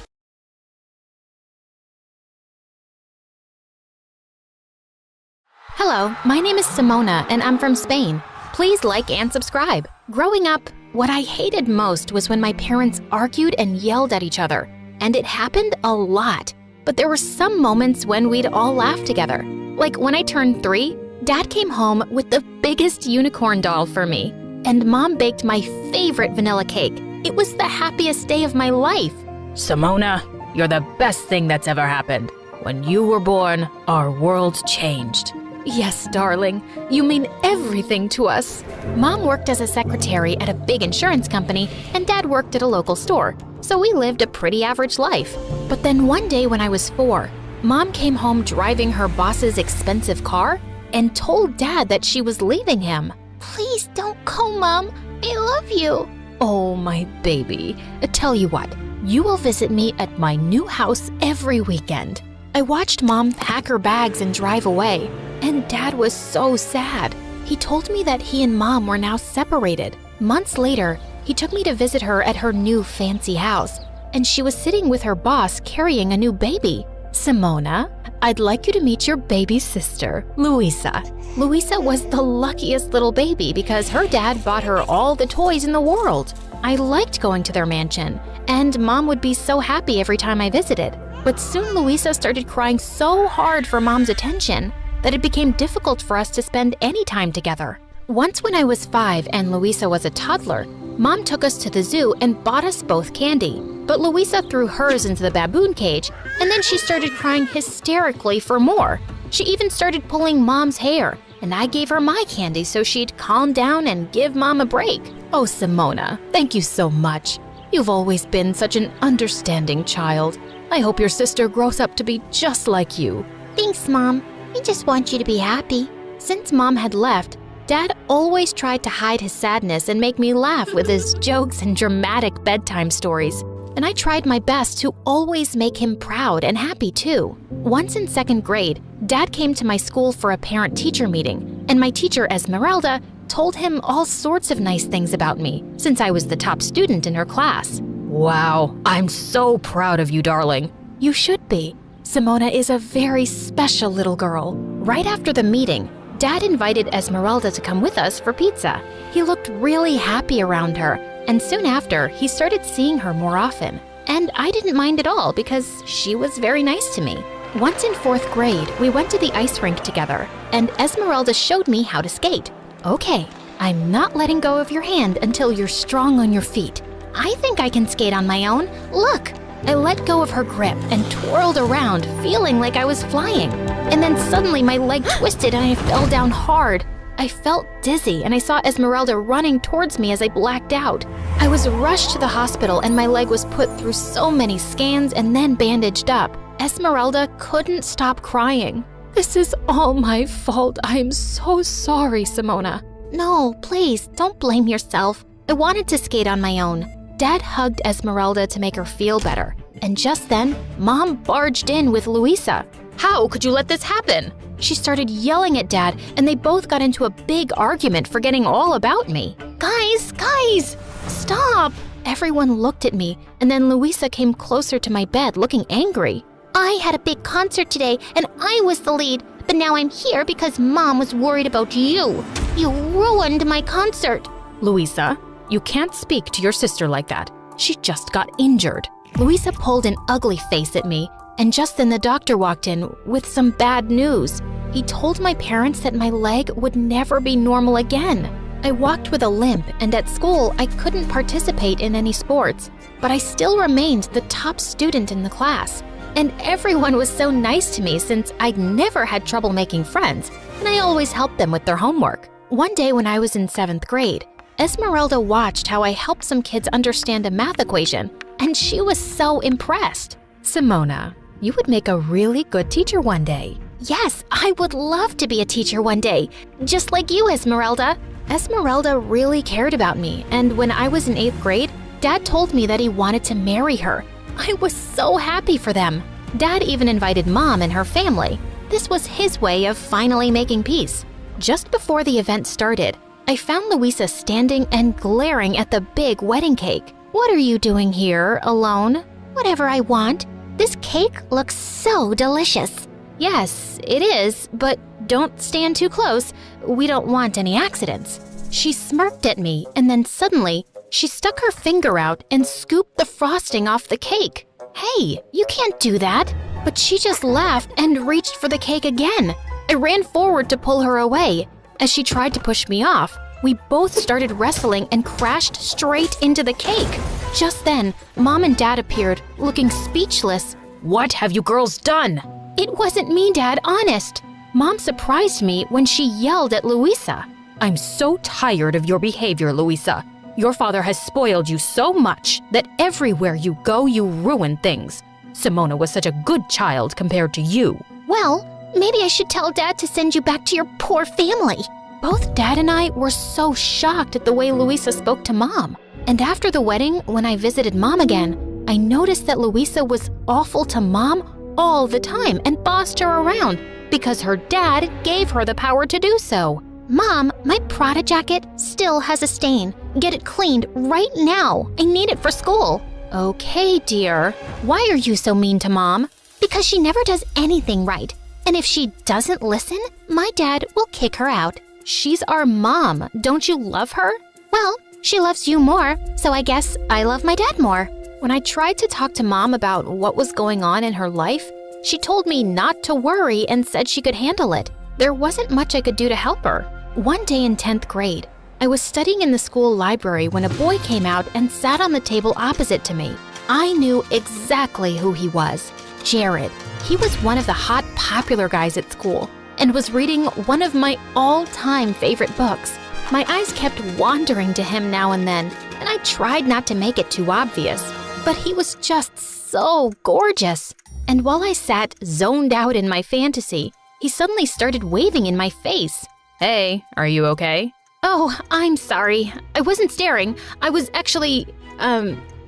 Hello, my name is Simona and I'm from Spain. Please like and subscribe. Growing up, what I hated most was when my parents argued and yelled at each other. And it happened a lot. But there were some moments when we'd all laugh together. Like when I turned 3, Dad came home with the biggest unicorn doll for me. And Mom baked my favorite vanilla cake. It was the happiest day of my life. Simona, you're the best thing that's ever happened. When you were born, our world changed. Yes, darling. You mean everything to us. Mom worked as a secretary at a big insurance company, and Dad worked at a local store. So we lived a pretty average life. But then one day when I was 4, Mom came home driving her boss's expensive car and told Dad that she was leaving him. Please don't go, Mom. I love you. Oh, my baby. Tell you what, you will visit me at my new house every weekend. I watched Mom pack her bags and drive away, and Dad was so sad. He told me that he and Mom were now separated. Months later, he took me to visit her at her new fancy house, and she was sitting with her boss carrying a new baby. Simona, I'd like you to meet your baby sister, Luisa. Luisa was the luckiest little baby because her dad bought her all the toys in the world. I liked going to their mansion, and Mom would be so happy every time I visited. But soon Luisa started crying so hard for Mom's attention that it became difficult for us to spend any time together. Once when I was 5 and Luisa was a toddler, Mom took us to the zoo and bought us both candy. But Luisa threw hers into the baboon cage, and then she started crying hysterically for more. She even started pulling Mom's hair, and I gave her my candy so she'd calm down and give Mom a break. Oh, Simona, thank you so much. You've always been such an understanding child. I hope your sister grows up to be just like you. Thanks, Mom. We just want you to be happy. Since Mom had left, Dad always tried to hide his sadness and make me laugh with his jokes and dramatic bedtime stories. And I tried my best to always make him proud and happy too. Once in 2nd grade, Dad came to my school for a parent-teacher meeting, and my teacher, Esmeralda, told him all sorts of nice things about me, since I was the top student in her class. Wow, I'm so proud of you, darling. You should be. Simona is a very special little girl. Right after the meeting, Dad invited Esmeralda to come with us for pizza. He looked really happy around her, and soon after, he started seeing her more often. And I didn't mind at all because she was very nice to me. Once in 4th grade, we went to the ice rink together, and Esmeralda showed me how to skate. Okay, I'm not letting go of your hand until you're strong on your feet. I think I can skate on my own. Look! I let go of her grip and twirled around, feeling like I was flying. And then suddenly my leg twisted and I fell down hard. I felt dizzy and I saw Esmeralda running towards me as I blacked out. I was rushed to the hospital and my leg was put through so many scans and then bandaged up. Esmeralda couldn't stop crying. This is all my fault. I am so sorry, Simona. No, please, don't blame yourself. I wanted to skate on my own. Dad hugged Esmeralda to make her feel better. And just then, Mom barged in with Luisa. How could you let this happen? She started yelling at Dad, and they both got into a big argument, forgetting all about me. Guys, stop! Everyone looked at me, and then Luisa came closer to my bed, looking angry. I had a big concert today and I was the lead, but now I'm here because Mom was worried about you. You ruined my concert. Louisa, you can't speak to your sister like that. She just got injured. Louisa pulled an ugly face at me, and just then the doctor walked in with some bad news. He told my parents that my leg would never be normal again. I walked with a limp, and at school I couldn't participate in any sports, but I still remained the top student in the class. And everyone was so nice to me since I'd never had trouble making friends, and I always helped them with their homework. One day when I was in 7th grade, Esmeralda watched how I helped some kids understand a math equation, and she was so impressed. Simona, you would make a really good teacher one day. Yes, I would love to be a teacher one day, just like you, Esmeralda. Esmeralda really cared about me, and when I was in 8th grade, Dad told me that he wanted to marry her. I was so happy for them. Dad even invited Mom and her family. This was his way of finally making peace. Just before the event started, I found Louisa standing and glaring at the big wedding cake. What are you doing here, alone? Whatever I want. This cake looks so delicious. Yes, it is, but don't stand too close. We don't want any accidents. She smirked at me, and then suddenly, she stuck her finger out and scooped the frosting off the cake. Hey, you can't do that. But she just laughed and reached for the cake again. I ran forward to pull her away. As she tried to push me off, we both started wrestling and crashed straight into the cake. Just then, Mom and Dad appeared, looking speechless. What have you girls done? It wasn't me, Dad, honest. Mom surprised me when she yelled at Louisa. I'm so tired of your behavior, Louisa. Your father has spoiled you so much that everywhere you go, you ruin things. Simona was such a good child compared to you. Well, maybe I should tell Dad to send you back to your poor family. Both Dad and I were so shocked at the way Louisa spoke to Mom. And after the wedding, when I visited Mom again, I noticed that Louisa was awful to Mom all the time and bossed her around because her dad gave her the power to do so. Mom, my Prada jacket still has a stain. Get it cleaned right now. I need it for school. Okay, dear. Why are you so mean to Mom? Because she never does anything right. And if she doesn't listen, my dad will kick her out. She's our mom. Don't you love her? Well, she loves you more, so I guess I love my dad more. When I tried to talk to Mom about what was going on in her life, she told me not to worry and said she could handle it. There wasn't much I could do to help her. One day in 10th grade, I was studying in the school library when a boy came out and sat on the table opposite to me. I knew exactly who he was. Jared. He was one of the hot, popular guys at school and was reading one of my all-time favorite books. My eyes kept wandering to him now and then, and I tried not to make it too obvious. But he was just so gorgeous. And while I sat zoned out in my fantasy, he suddenly started waving in my face. Hey, are you okay? Oh, I'm sorry. I wasn't staring. I was actually,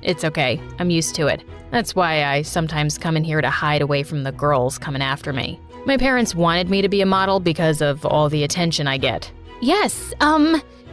it's okay. I'm used to it. That's why I sometimes come in here to hide away from the girls coming after me. My parents wanted me to be a model because of all the attention I get. Yes,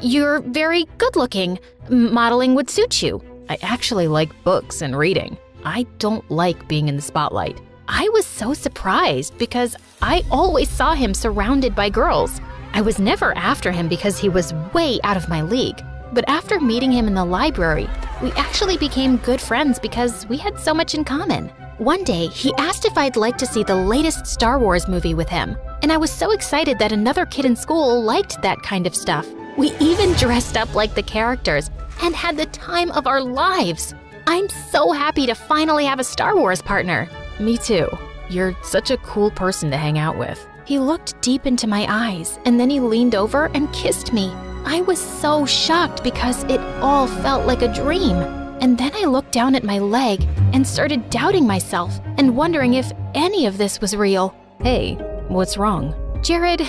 you're very good looking. Modeling would suit you. I actually like books and reading. I don't like being in the spotlight. I was so surprised because I always saw him surrounded by girls. I was never after him because he was way out of my league. But after meeting him in the library, we actually became good friends because we had so much in common. One day, he asked if I'd like to see the latest Star Wars movie with him, and I was so excited that another kid in school liked that kind of stuff. We even dressed up like the characters and had the time of our lives. I'm so happy to finally have a Star Wars partner. Me too. You're such a cool person to hang out with. He looked deep into my eyes, and then he leaned over and kissed me. I was so shocked because it all felt like a dream. And then I looked down at my leg and started doubting myself and wondering if any of this was real. Hey, what's wrong? Jared,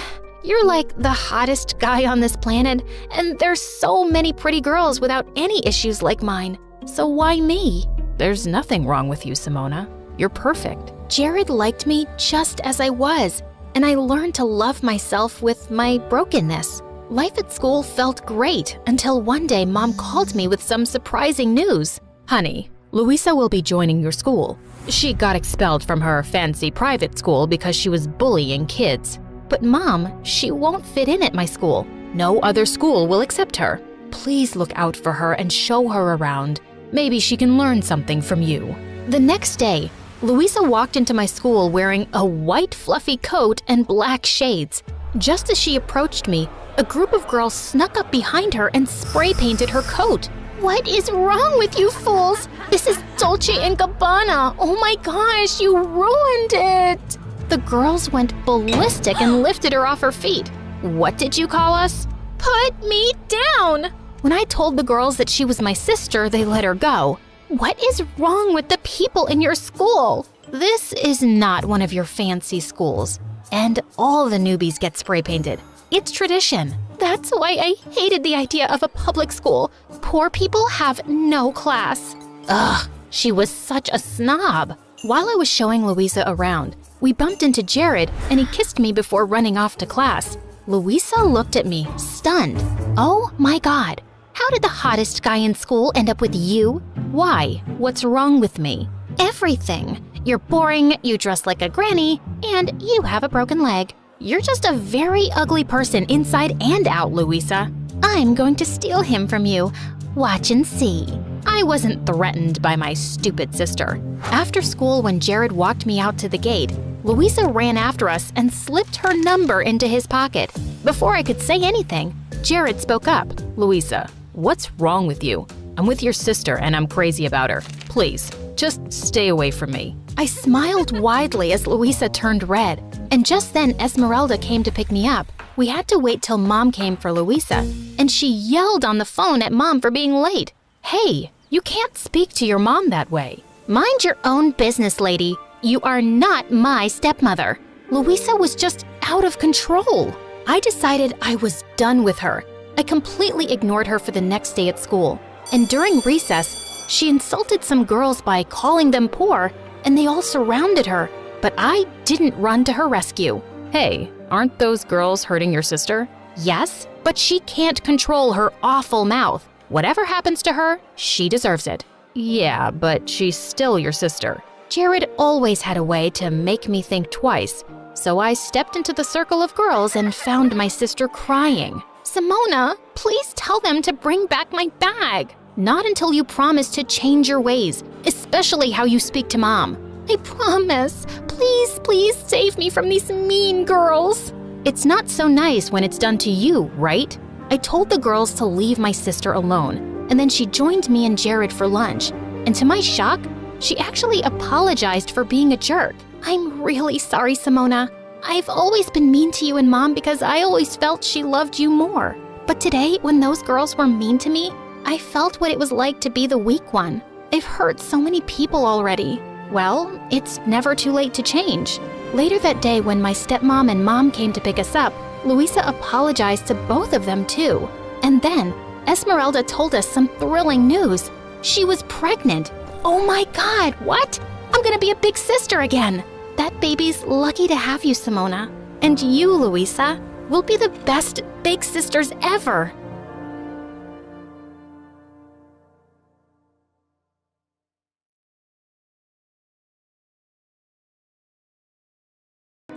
you're like the hottest guy on this planet, and there's so many pretty girls without any issues like mine. So why me? There's nothing wrong with you, Simona. You're perfect. Jared liked me just as I was, and I learned to love myself with my brokenness. Life at school felt great until one day Mom called me with some surprising news. Honey, Louisa will be joining your school. She got expelled from her fancy private school because she was bullying kids. But Mom, she won't fit in at my school. No other school will accept her. Please look out for her and show her around. Maybe she can learn something from you." The next day, Louisa walked into my school wearing a white fluffy coat and black shades. Just as she approached me, a group of girls snuck up behind her and spray painted her coat. "What is wrong with you fools? This is Dolce & Gabbana. Oh my gosh, you ruined it!" The girls went ballistic and lifted her off her feet. "What did you call us?" "Put me down!" When I told the girls that she was my sister, they let her go. What is wrong with the people in your school? This is not one of your fancy schools. And all the newbies get spray painted. It's tradition. That's why I hated the idea of a public school. Poor people have no class. Ugh, she was such a snob. While I was showing Louisa around, we bumped into Jared and he kissed me before running off to class. Louisa looked at me, stunned. Oh my God, how did the hottest guy in school end up with you? Why? What's wrong with me? Everything. You're boring, you dress like a granny, and you have a broken leg. You're just a very ugly person inside and out, Louisa. I'm going to steal him from you. Watch and see. I wasn't threatened by my stupid sister. After school, when Jared walked me out to the gate, Louisa ran after us and slipped her number into his pocket. Before I could say anything, Jared spoke up. "Louisa, what's wrong with you? I'm with your sister and I'm crazy about her. Please, just stay away from me." I smiled widely as Louisa turned red, and just then Esmeralda came to pick me up. We had to wait till Mom came for Louisa, and she yelled on the phone at Mom for being late. "Hey, you can't speak to your mom that way." "Mind your own business, lady. You are not my stepmother." Louisa was just out of control. I decided I was done with her. I completely ignored her for the next day at school. And during recess, she insulted some girls by calling them poor, and they all surrounded her. But I didn't run to her rescue. "Hey, aren't those girls hurting your sister?" "Yes, but she can't control her awful mouth. Whatever happens to her, she deserves it." "Yeah, but she's still your sister." Jared always had a way to make me think twice, so I stepped into the circle of girls and found my sister crying. "Simona, please tell them to bring back my bag." "Not until you promise to change your ways, especially how you speak to Mom." "I promise. Please, please save me from these mean girls." It's not so nice when it's done to you, right? I told the girls to leave my sister alone, and then she joined me and Jared for lunch. And to my shock, she actually apologized for being a jerk. "I'm really sorry, Simona. I've always been mean to you and Mom because I always felt she loved you more. But today, when those girls were mean to me, I felt what it was like to be the weak one. I've hurt so many people already." Well, it's never too late to change. Later that day, when my stepmom and Mom came to pick us up, Louisa apologized to both of them too. And then, Esmeralda told us some thrilling news. She was pregnant. Oh my God, what? I'm gonna be a big sister again. That baby's lucky to have you, Simona. And you, Louisa, will be the best big sisters ever.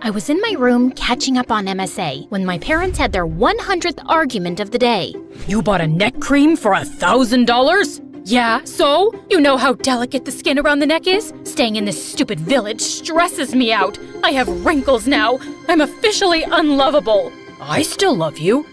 I was in my room catching up on MSA when my parents had their 100th argument of the day. "You bought a neck cream for $1,000? Yeah, so? You know how delicate the skin around the neck is? Staying in this stupid village stresses me out. I have wrinkles now. I'm officially unlovable. I still love you.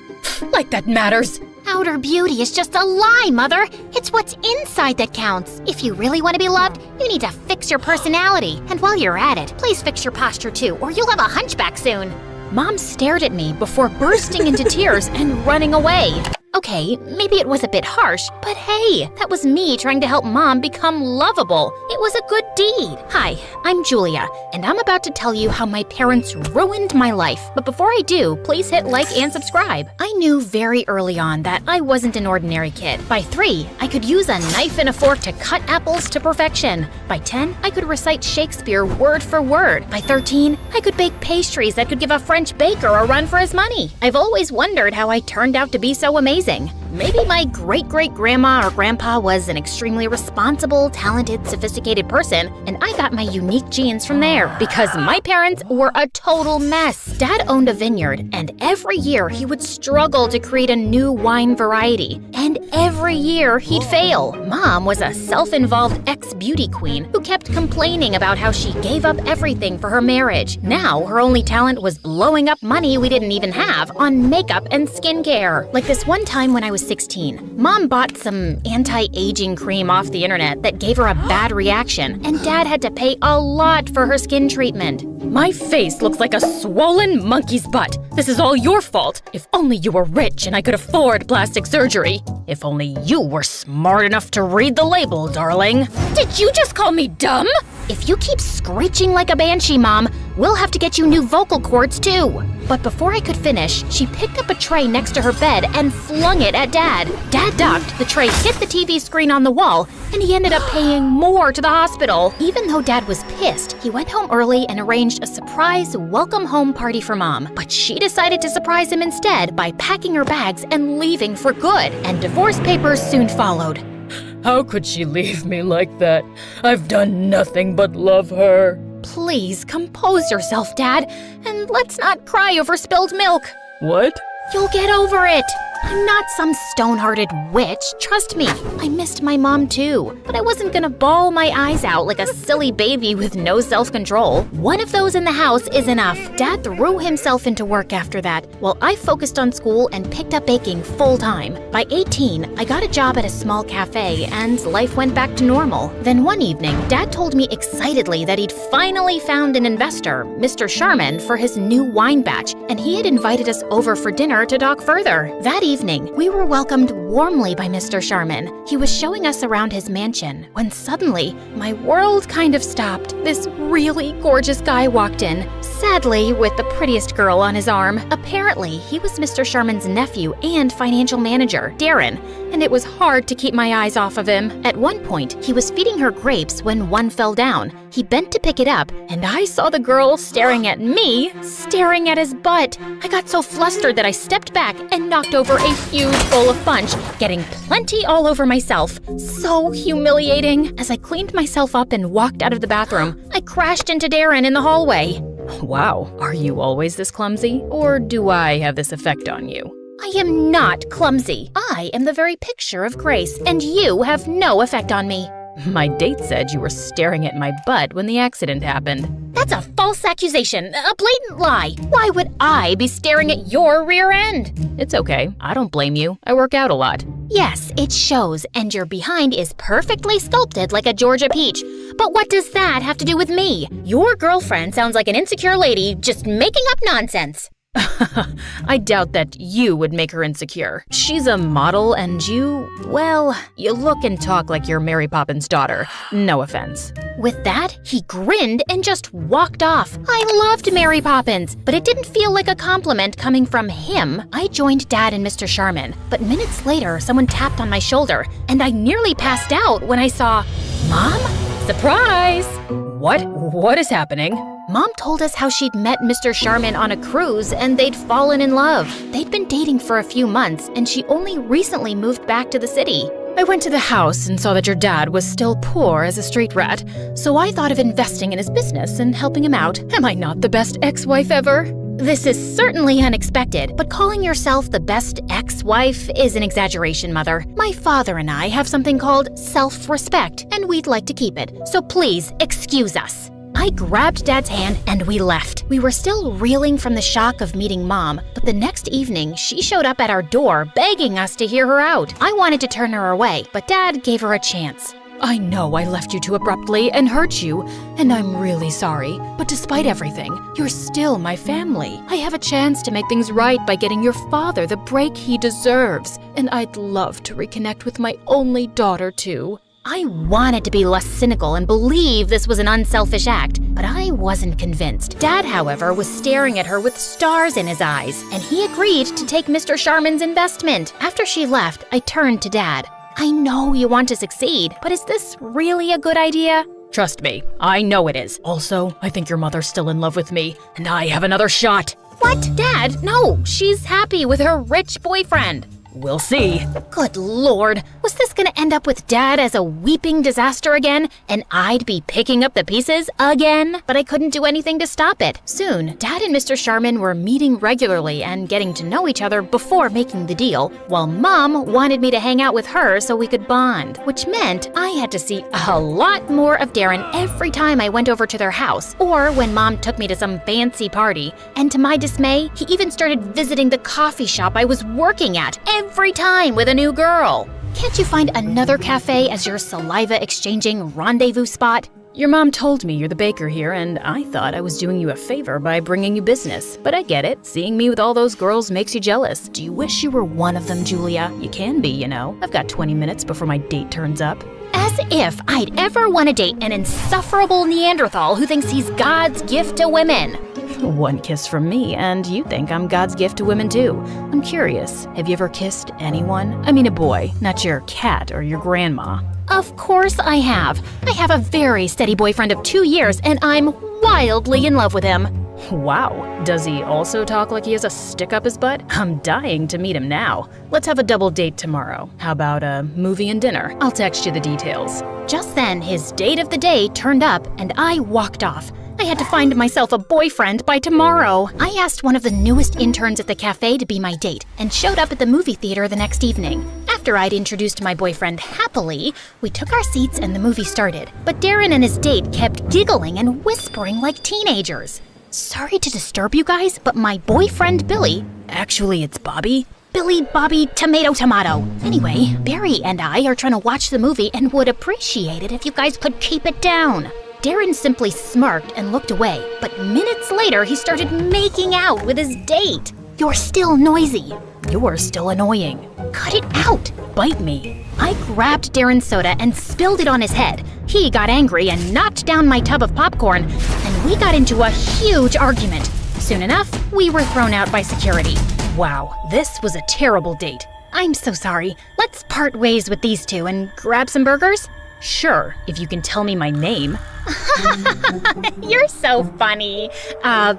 Like that matters." Outer beauty is just a lie, Mother. It's what's inside that counts. If you really want to be loved, you need to fix your personality. And while you're at it, please fix your posture too, or you'll have a hunchback soon. Mom stared at me before bursting into tears and running away. Okay, maybe it was a bit harsh, but hey, that was me trying to help Mom become lovable. It was a good deed. Hi, I'm Julia, and I'm about to tell you how my parents ruined my life. But before I do, please hit like and subscribe. I knew very early on that I wasn't an ordinary kid. By 3, I could use a knife and a fork to cut apples to perfection. By 10, I could recite Shakespeare word for word. By 13, I could bake pastries that could give a French baker a run for his money. I've always wondered how I turned out to be so amazing. Maybe my great-great-grandma or grandpa was an extremely responsible, talented, sophisticated person, and I got my unique genes from there, because my parents were a total mess. Dad owned a vineyard, and every year he would struggle to create a new wine variety, and every year he'd fail. Mom was a self-involved ex-beauty queen who kept complaining about how she gave up everything for her marriage. Now, her only talent was blowing up money we didn't even have on makeup and skincare. Like this one time when I was 16, Mom bought some anti-aging cream off the internet that gave her a bad reaction, and Dad had to pay a lot for her skin treatment. My face looks like a swollen monkey's butt. This is all your fault. If only you were rich and I could afford plastic surgery. If only you were smart enough to read the label, darling. Did you just call me dumb? If you keep screeching like a banshee, Mom, we'll have to get you new vocal cords too. But before I could finish, she picked up a tray next to her bed and flung it at Dad. Dad ducked, the tray hit the TV screen on the wall, and he ended up paying more to the hospital. Even though Dad was pissed, he went home early and arranged a surprise welcome home party for Mom. But she decided to surprise him instead by packing her bags and leaving for good. And divorce papers soon followed. How could she leave me like that? I've done nothing but love her. Please compose yourself, Dad, and let's not cry over spilled milk. What? You'll get over it. I'm not some stone-hearted witch, trust me. I missed my mom too, but I wasn't gonna bawl my eyes out like a silly baby with no self-control. One of those in the house is enough. Dad threw himself into work after that, while I focused on school and picked up baking full-time. By 18, I got a job at a small cafe, and life went back to normal. Then one evening, Dad told me excitedly that he'd finally found an investor, Mr. Sharman, for his new wine batch, and he had invited us over for dinner to talk further. That evening, we were welcomed warmly by Mr. Sharman. He was showing us around his mansion, when suddenly, my world kind of stopped. This really gorgeous guy walked in, sadly with the prettiest girl on his arm. Apparently, he was Mr. Sharman's nephew and financial manager, Darren, and it was hard to keep my eyes off of him. At one point, he was feeding her grapes when one fell down. He bent to pick it up, and I saw the girl staring at me, staring at his butt. I got so flustered that I stepped back and knocked over a huge bowl of punch, getting plenty all over myself. So humiliating. As I cleaned myself up and walked out of the bathroom, I crashed into Darren in the hallway. Wow, are you always this clumsy? Or do I have this effect on you? I am not clumsy. I am the very picture of grace, and you have no effect on me. My date said you were staring at my butt when the accident happened. That's a false accusation, a blatant lie. Why would I be staring at your rear end? It's okay. I don't blame you. I work out a lot. Yes, it shows, and your behind is perfectly sculpted like a Georgia peach. But what does that have to do with me? Your girlfriend sounds like an insecure lady just making up nonsense. I doubt that you would make her insecure. She's a model and you, well, you look and talk like you're Mary Poppins' daughter. No offense. With that, he grinned and just walked off. I loved Mary Poppins, but it didn't feel like a compliment coming from him. I joined Dad and Mr. Sharman, but minutes later, someone tapped on my shoulder, and I nearly passed out when I saw Mom? Surprise! What is happening? Mom told us how she'd met Mr. Sharman on a cruise and they'd fallen in love. They'd been dating for a few months and she only recently moved back to the city. I went to the house and saw that your dad was still poor as a street rat, so I thought of investing in his business and helping him out. Am I not the best ex-wife ever? This is certainly unexpected, but calling yourself the best ex-wife is an exaggeration, Mother. My father and I have something called self-respect, and we'd like to keep it, so please excuse us. I grabbed Dad's hand and we left. We were still reeling from the shock of meeting Mom, but the next evening, she showed up at our door begging us to hear her out. I wanted to turn her away, but Dad gave her a chance. I know I left you too abruptly and hurt you, and I'm really sorry. But despite everything, you're still my family. I have a chance to make things right by getting your father the break he deserves, and I'd love to reconnect with my only daughter too. I wanted to be less cynical and believe this was an unselfish act, but I wasn't convinced. Dad, however, was staring at her with stars in his eyes, and he agreed to take Mr. Sharman's investment. After she left, I turned to Dad. I know you want to succeed, but is this really a good idea? Trust me, I know it is. Also, I think your mother's still in love with me, and I have another shot. What? Dad, no, she's happy with her rich boyfriend. We'll see. Good lord, was this gonna end up with Dad as a weeping disaster again, and I'd be picking up the pieces again? But I couldn't do anything to stop it. Soon, Dad and Mr. Sharman were meeting regularly and getting to know each other before making the deal, while Mom wanted me to hang out with her so we could bond, which meant I had to see a lot more of Darren every time I went over to their house, or when Mom took me to some fancy party. And to my dismay, he even started visiting the coffee shop I was working at every time with a new girl. Can't you find another cafe as your saliva-exchanging rendezvous spot? Your mom told me you're the baker here, and I thought I was doing you a favor by bringing you business. But I get it. Seeing me with all those girls makes you jealous. Do you wish you were one of them, Julia? You can be, you know. I've got 20 minutes before my date turns up. As if I'd ever want to date an insufferable Neanderthal who thinks he's God's gift to women. One kiss from me, and you think I'm God's gift to women too. I'm curious, have you ever kissed anyone? I mean a boy, not your cat or your grandma. Of course I have. I have a very steady boyfriend of 2 years, and I'm wildly in love with him. Wow, does he also talk like he has a stick up his butt? I'm dying to meet him now. Let's have a double date tomorrow. How about a movie and dinner? I'll text you the details. Just then, his date of the day turned up, and I walked off. I had to find myself a boyfriend by tomorrow. I asked one of the newest interns at the cafe to be my date and showed up at the movie theater the next evening. After I'd introduced my boyfriend happily, we took our seats and the movie started. But Darren and his date kept giggling and whispering like teenagers. Sorry to disturb you guys, but my boyfriend Billy, actually it's Bobby. Billy, Bobby, tomato, tomato. Anyway, Barry and I are trying to watch the movie and would appreciate it if you guys could keep it down. Darren simply smirked and looked away, but minutes later he started making out with his date. You're still noisy. You're still annoying. Cut it out. Bite me. I grabbed Darren's soda and spilled it on his head. He got angry and knocked down my tub of popcorn, and we got into a huge argument. Soon enough, we were thrown out by security. Wow, this was a terrible date. I'm so sorry. Let's part ways with these two and grab some burgers? Sure, if you can tell me my name. You're so funny.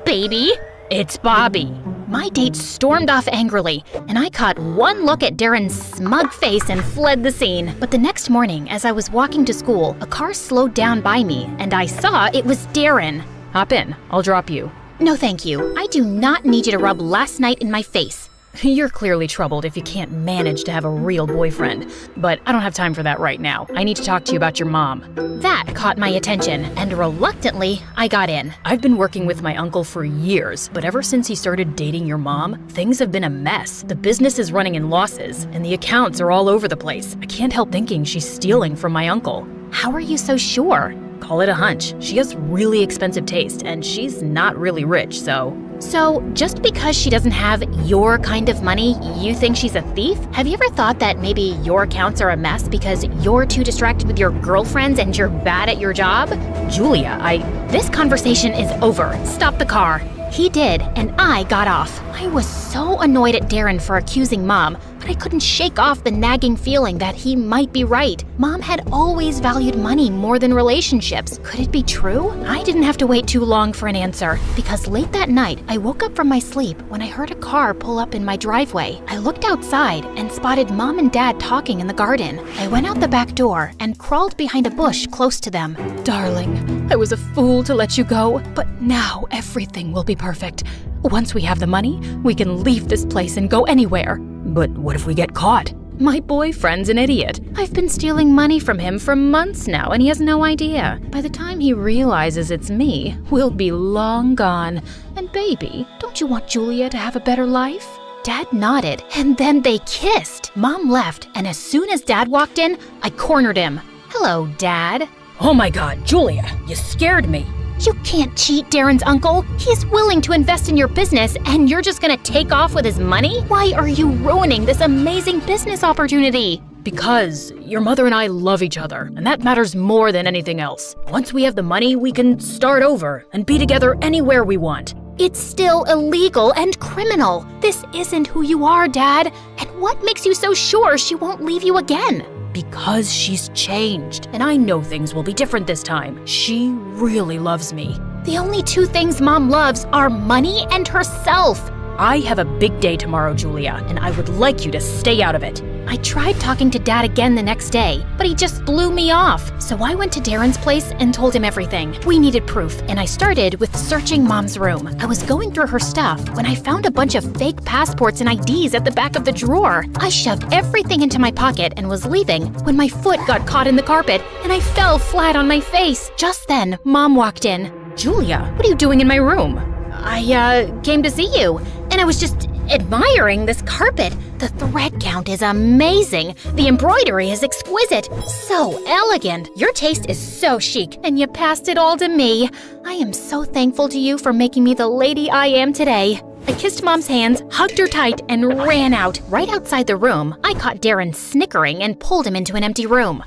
Baby? It's Bobby. My date stormed off angrily, and I caught one look at Darren's smug face and fled the scene. But the next morning, as I was walking to school, a car slowed down by me, and I saw it was Darren. Hop in, I'll drop you. No thank you. I do not need you to rub last night in my face. You're clearly troubled if you can't manage to have a real boyfriend. But I don't have time for that right now. I need to talk to you about your mom. That caught my attention, and reluctantly, I got in. I've been working with my uncle for years, but ever since he started dating your mom, things have been a mess. The business is running in losses, and the accounts are all over the place. I can't help thinking she's stealing from my uncle. How are you so sure? Call it a hunch. She has really expensive taste, and she's not really rich, so... So, just because she doesn't have your kind of money, you think she's a thief? Have you ever thought that maybe your accounts are a mess because you're too distracted with your girlfriends and you're bad at your job? Julia, This conversation is over. Stop the car. He did, and I got off. I was so annoyed at Darren for accusing Mom, but I couldn't shake off the nagging feeling that he might be right. Mom had always valued money more than relationships. Could it be true? I didn't have to wait too long for an answer, because late that night, I woke up from my sleep when I heard a car pull up in my driveway. I looked outside and spotted Mom and Dad talking in the garden. I went out the back door and crawled behind a bush close to them. Darling, I was a fool to let you go, but now everything will be perfect. Once we have the money, we can leave this place and go anywhere. But what if we get caught? My boyfriend's an idiot. I've been stealing money from him for months now, and he has no idea. By the time he realizes it's me, we'll be long gone. And baby, don't you want Julia to have a better life? Dad nodded, and then they kissed. Mom left, and as soon as Dad walked in, I cornered him. Hello, Dad. Oh my God, Julia, you scared me. You can't cheat Darren's uncle. He's willing to invest in your business, and you're just gonna take off with his money? Why are you ruining this amazing business opportunity? Because your mother and I love each other, and that matters more than anything else. Once we have the money, we can start over and be together anywhere we want. It's still illegal and criminal. This isn't who you are, Dad. And what makes you so sure she won't leave you again? Because she's changed, and I know things will be different this time. She really loves me. The only two things Mom loves are money and herself. I have a big day tomorrow, Julia, and I would like you to stay out of it. I tried talking to Dad again the next day, but he just blew me off. So I went to Darren's place and told him everything. We needed proof, and I started with searching Mom's room. I was going through her stuff when I found a bunch of fake passports and IDs at the back of the drawer. I shoved everything into my pocket and was leaving when my foot got caught in the carpet and I fell flat on my face. Just then, Mom walked in. Julia, what are you doing in my room? I came to see you, and I was just admiring this carpet. The thread count is amazing. The embroidery is exquisite. So elegant. Your taste is so chic, and you passed it all to me. I am so thankful to you for making me the lady I am today. I kissed Mom's hands, hugged her tight, and ran out. Right outside the room, I caught Darren snickering and pulled him into an empty room.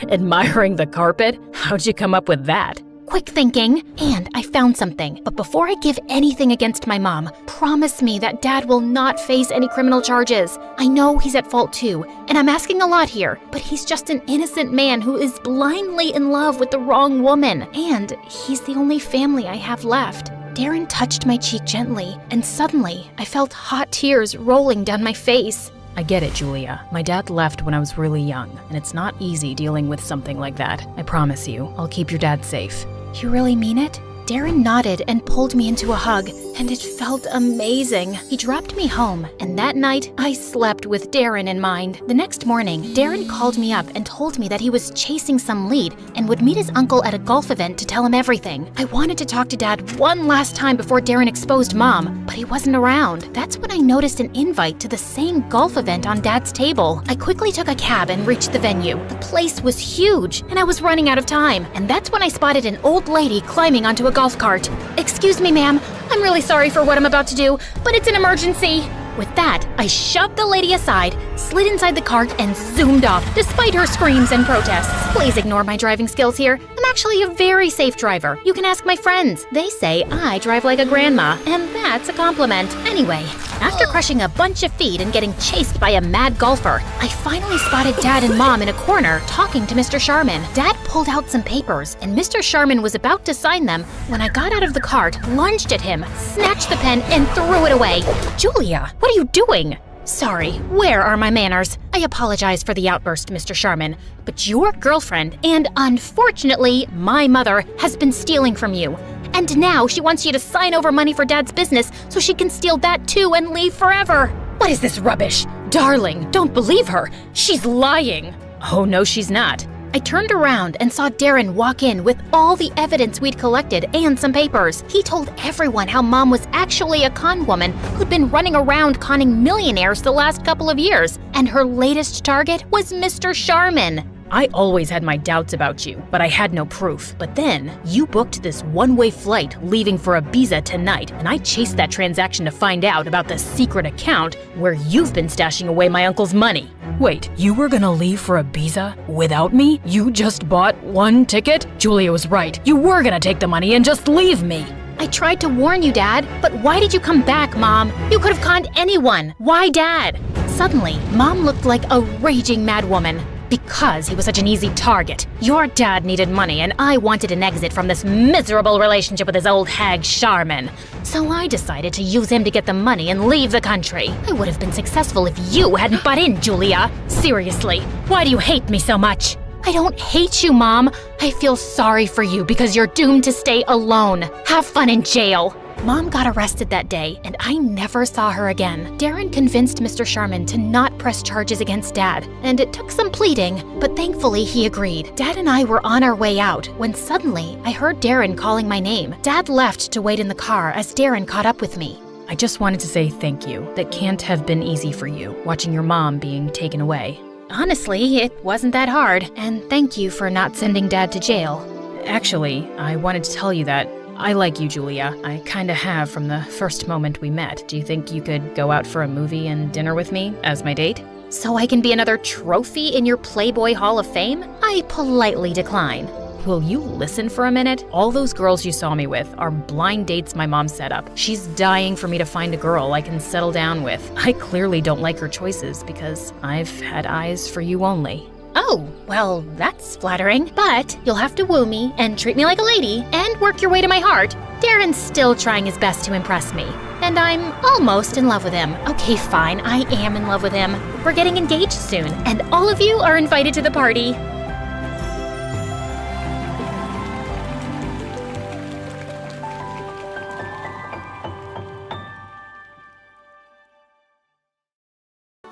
Admiring the carpet? How'd you come up with that? Quick thinking, and I found something. But before I give anything against my mom, promise me that Dad will not face any criminal charges. I know he's at fault too, and I'm asking a lot here, but he's just an innocent man who is blindly in love with the wrong woman, and he's the only family I have left. Darren touched my cheek gently, and suddenly I felt hot tears rolling down my face. I get it, Julia. My dad left when I was really young, and it's not easy dealing with something like that. I promise you, I'll keep your dad safe. You really mean it? Darren nodded and pulled me into a hug, and it felt amazing. He dropped me home, and that night, I slept with Darren in mind. The next morning, Darren called me up and told me that he was chasing some lead and would meet his uncle at a golf event to tell him everything. I wanted to talk to Dad one last time before Darren exposed Mom, but he wasn't around. That's when I noticed an invite to the same golf event on Dad's table. I quickly took a cab and reached the venue. The place was huge, and I was running out of time. And that's when I spotted an old lady climbing onto a golf cart. "Excuse me, ma'am. I'm really sorry for what I'm about to do, but it's an emergency." With that, I shoved the lady aside, slid inside the cart, and zoomed off, despite her screams and protests. Please ignore my driving skills here. I'm actually a very safe driver. You can ask my friends. They say I drive like a grandma, and that's a compliment. Anyway, after crushing a bunch of feet and getting chased by a mad golfer, I finally spotted Dad and Mom in a corner talking to Mr. Sharman. Dad pulled out some papers, and Mr. Sharman was about to sign them when I got out of the cart, lunged at him, snatched the pen, and threw it away. Julia, what are you doing? Sorry, where are my manners? I apologize for the outburst, Mr. Sharman, but your girlfriend, and unfortunately, my mother, has been stealing from you. And now she wants you to sign over money for Dad's business so she can steal that too and leave forever. What is this rubbish? Darling, don't believe her. She's lying. Oh, no, she's not. I turned around and saw Darren walk in with all the evidence we'd collected and some papers. He told everyone how Mom was actually a con woman who'd been running around conning millionaires the last couple of years, and her latest target was Mr. Sharman. I always had my doubts about you, but I had no proof. But then, you booked this one-way flight leaving for Ibiza tonight, and I chased that transaction to find out about the secret account where you've been stashing away my uncle's money. Wait, you were gonna leave for Ibiza without me? You just bought one ticket? Julia was right. You were gonna take the money and just leave me. I tried to warn you, Dad, but why did you come back, Mom? You could have conned anyone. Why Dad? Suddenly, Mom looked like a raging madwoman. Because he was such an easy target. Your dad needed money, and I wanted an exit from this miserable relationship with his old hag Sharman. So I decided to use him to get the money and leave the country. I would have been successful if you hadn't butt in, Julia. Seriously, why do you hate me so much? I don't hate you, Mom. I feel sorry for you because you're doomed to stay alone. Have fun in jail. Mom got arrested that day, and I never saw her again. Darren convinced Mr. Sharman to not press charges against Dad, and it took some pleading, but thankfully he agreed. Dad and I were on our way out when suddenly I heard Darren calling my name. Dad left to wait in the car as Darren caught up with me. I just wanted to say thank you. That can't have been easy for you, watching your mom being taken away. Honestly, it wasn't that hard, and thank you for not sending Dad to jail. Actually, I wanted to tell you that I like you, Julia. I kinda have from the first moment we met. Do you think you could go out for a movie and dinner with me as my date? So I can be another trophy in your Playboy Hall of Fame? I politely decline. Will you listen for a minute? All those girls you saw me with are blind dates my mom set up. She's dying for me to find a girl I can settle down with. I clearly don't like her choices because I've had eyes for you only. Oh, well, that's flattering, but you'll have to woo me and treat me like a lady and work your way to my heart. Darren's still trying his best to impress me. And I'm almost in love with him. Okay, fine, I am in love with him. We're getting engaged soon, and all of you are invited to the party.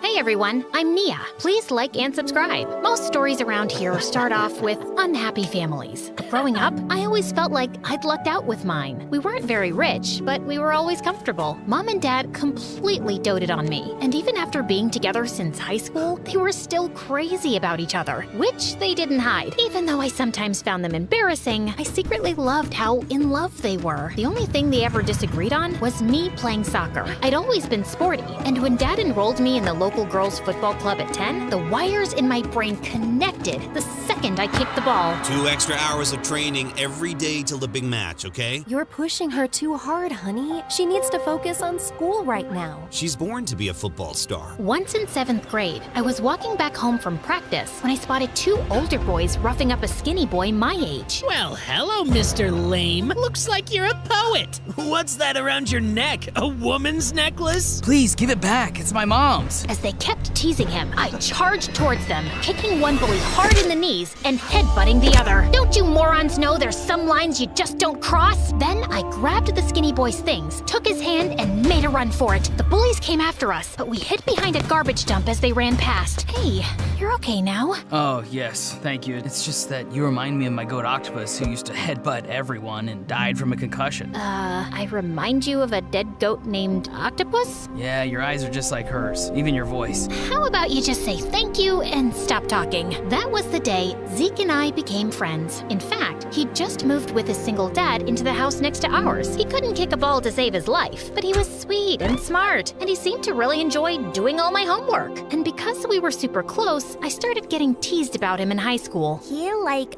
Hey everyone, I'm Nia. Please like and subscribe. Most stories around here start off with unhappy families. Growing up, I always felt like I'd lucked out with mine. We weren't very rich, but we were always comfortable. Mom and Dad completely doted on me, and even after being together since high school, they were still crazy about each other, which they didn't hide. Even though I sometimes found them embarrassing, I secretly loved how in love they were. The only thing they ever disagreed on was me playing soccer. I'd always been sporty, and when Dad enrolled me in the local girls' football club at 10, the wires in my brain connected the second I kicked the ball. 2 extra hours of training every day till the big match, okay? You're pushing her too hard, honey. She needs to focus on school right now. She's born to be a football star. Once in 7th grade, I was walking back home from practice when I spotted 2 older boys roughing up a skinny boy my age. Well, hello, Mr. Lame. Looks like you're a poet. What's that around your neck? A woman's necklace? Please, give it back. It's my mom's. As they kept teasing him, I charged towards them, kicking one bully hard in the knees and headbutting the other. Don't you morons know there's some lines you just don't cross? Then I grabbed the skinny boy's things, took his hand, and made a run for it. The bullies came after us, but we hid behind a garbage dump as they ran past. Hey, you're okay now? Oh, yes, thank you. It's just that you remind me of my goat octopus who used to headbutt everyone and died from a concussion. I remind you of a dead goat named Octopus? Yeah, your eyes are just like hers, even your voice. How about you just say thank you and stop talking? That was the day Zeke and I became friends. In fact, he'd just moved with his single dad into the house next to ours. He couldn't kick a ball to save his life, but he was sweet and smart, and he seemed to really enjoy doing all my homework. And because we were super close, I started getting teased about him in high school. He,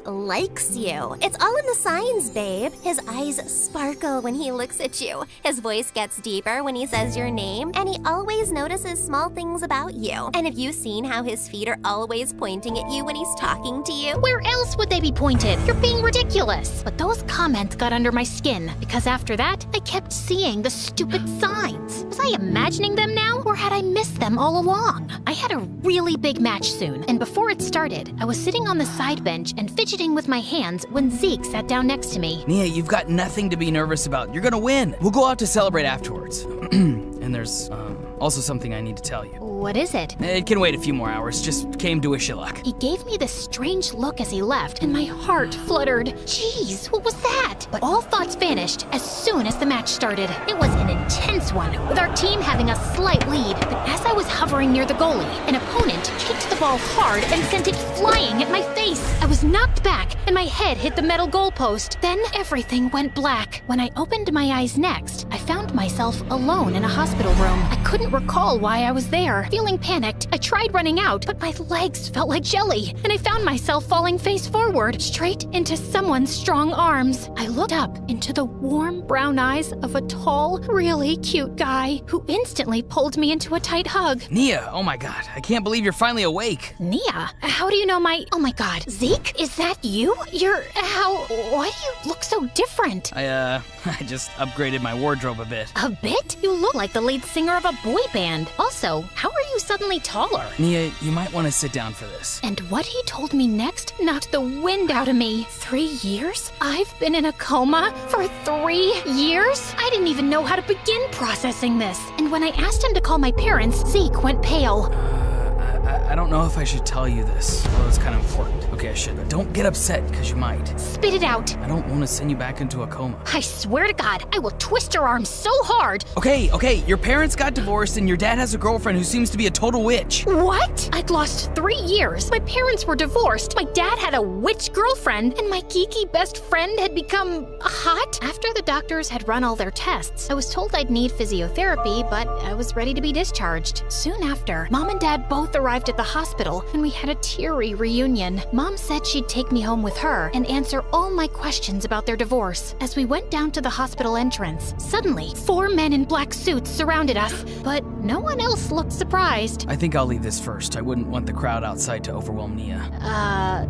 likes you. It's all in the signs, babe. His eyes sparkle when he looks at you. His voice gets deeper when he says your name, and he always notices small things about you. And have you seen how his feet are always pointing at you when he's talking to you? Where else would they be pointed? You're being ridiculous. But those comments got under my skin, because after that, I kept seeing the stupid signs. Was I imagining them now, or had I missed them all along? I had a really big match soon, and before it started, I was sitting on the side bench and fidgeting with my hands when Zeke sat down next to me. Nia, you've got nothing to be nervous about. You're gonna win. We'll go out to celebrate afterwards. And there's, also something I need to tell you. What is it? It can wait a few more hours. Just came to wish you luck. He gave me this strange look as he left, and my heart fluttered. Jeez, what was that? But all thoughts vanished as soon as the match started. It was an intense one, with our team having a slight lead. But as I was hovering near the goalie, an opponent kicked the ball hard and sent it flying at my face. I was knocked back, and my head hit the metal goalpost. Then everything went black. When I opened my eyes next, I found myself alone in a hospital room. I couldn't recall why I was there. Feeling panicked, I tried running out, but my legs felt like jelly, and I found myself falling face forward, straight into someone's strong arms. I looked up into the warm brown eyes of a tall, really cute guy who instantly pulled me into a tight hug. Nia, oh my god, I can't believe you're finally awake. Nia? How do you know my... Oh my god, Zeke? Is that you? Why do you look so different? I just upgraded my wardrobe a bit. A bit? You look like the lead singer of a boy band. Also, how are you suddenly taller? Nia, you might want to sit down for this. And what he told me next knocked the wind out of me. 3 years? I've been in a coma for 3 years? I didn't even know how to begin processing this. And when I asked him to call my parents, Zeke went pale. I don't know if I should tell you this, although it's kind of important. Okay, I should. Don't get upset, because you might. Spit it out. I don't want to send you back into a coma. I swear to God, I will twist your arm so hard. Okay, your parents got divorced and your dad has a girlfriend who seems to be a total witch. What? I'd lost 3 years. My parents were divorced. My dad had a witch girlfriend, and my geeky best friend had become hot. After the doctors had run all their tests, I was told I'd need physiotherapy, but I was ready to be discharged. Soon after, Mom and Dad both arrived at the the hospital, and we had a teary reunion. Mom said she'd take me home with her and answer all my questions about their divorce. As we went down to the hospital entrance, suddenly, 4 men in black suits surrounded us, but no one else looked surprised. I think I'll leave this first. I wouldn't want the crowd outside to overwhelm Nia.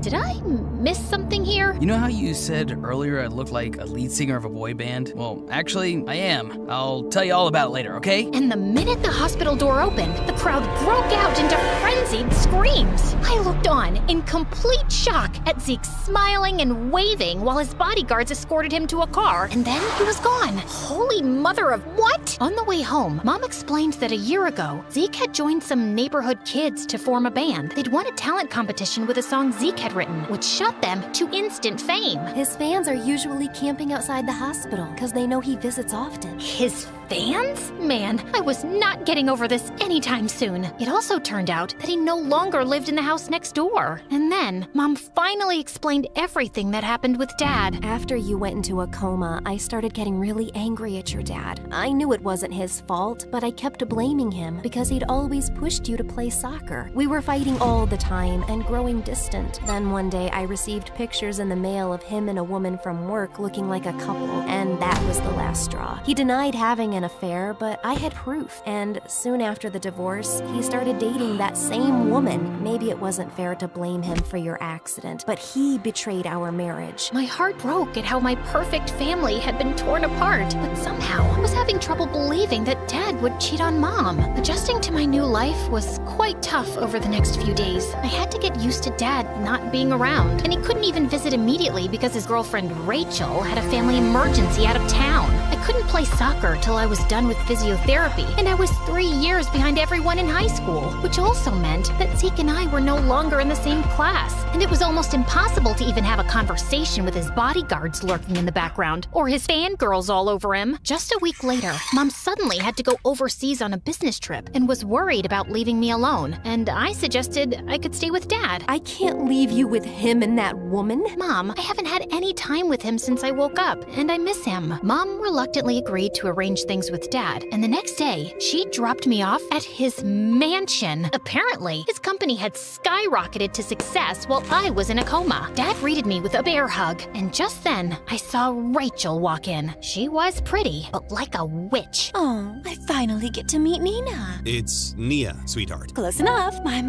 Did I miss something here? You know how you said earlier I look like a lead singer of a boy band? Well, actually, I am. I'll tell you all about it later, okay? And the minute the hospital door opened, the crowd broke out into frenzied screams. I looked on in complete shock at Zeke smiling and waving while his bodyguards escorted him to a car, and then he was gone. Holy mother of what? On the way home, Mom explained that a year ago, Zeke had joined some neighborhood kids to form a band. They'd won a talent competition with a song Zeke had written, which shot them to instant fame. His fans are usually camping outside the hospital because they know he visits often. His fans? Man, I was not getting over this anytime soon. It also turned out that he no longer lived in the house next door. And then, Mom finally explained everything that happened with Dad. After you went into a coma, I started getting really angry at your dad. I knew it wasn't his fault, but I kept blaming him because he'd always pushed you to play soccer. We were fighting all the time and growing distant. Then one day I received pictures in the mail of him and a woman from work looking like a couple, and that was the last straw. He denied having an affair, but I had proof, and soon after the divorce, he started dating that same woman. Maybe it wasn't fair to blame him for your accident, but he betrayed our marriage. My heart broke at how my perfect family had been torn apart, but somehow I was having trouble believing that Dad would cheat on Mom. Adjusting to my new life was quite tough over the next few days. I had to get used to Dad not being around, and he couldn't even visit immediately because his girlfriend Rachel had a family emergency out of town. I couldn't play soccer till I was done with physiotherapy, and I was 3 years behind everyone in high school, which also meant that Zeke and I were no longer in the same class, and it was almost impossible to even have a conversation with his bodyguards lurking in the background, or his fangirls all over him. Just a week later, Mom suddenly had to go overseas on a business trip and was worried about leaving me alone, and I suggested I could stay with Dad. I can't leave you with him and that woman. Mom, I haven't had any time with him since I woke up, and I miss him. Mom reluctantly agreed to arrange things with Dad, and the next day, she dropped me off at his mansion. Apparently, his company had skyrocketed to success while I was in a coma. Dad greeted me with a bear hug, and just then, I saw Rachel walk in. She was pretty, but like a witch. Oh, I finally get to meet Nina. It's Nia, sweetheart. Close enough, my.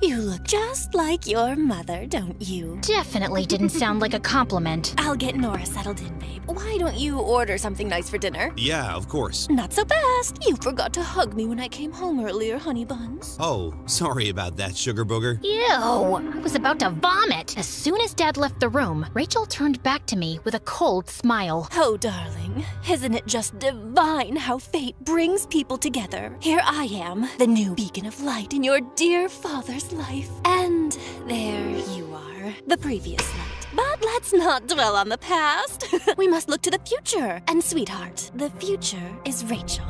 You look just like your mother, don't you? Definitely didn't sound like a compliment. I'll get Nora settled in, babe. Why don't you order something nice for dinner? Yeah, of course. Not so fast. You forgot to hug me when I came home earlier, honey buns. Oh, sorry about that, sugar booger. Ew, I was about to vomit. As soon as Dad left the room, Rachel turned back to me with a cold smile. Oh, darling, isn't it just divine how fate brings people together? Here I am, the new beacon of light in your dear father's life. And there you are, the previous light. But let's not dwell on the past. We must look to the future. And sweetheart, the future is Rachel.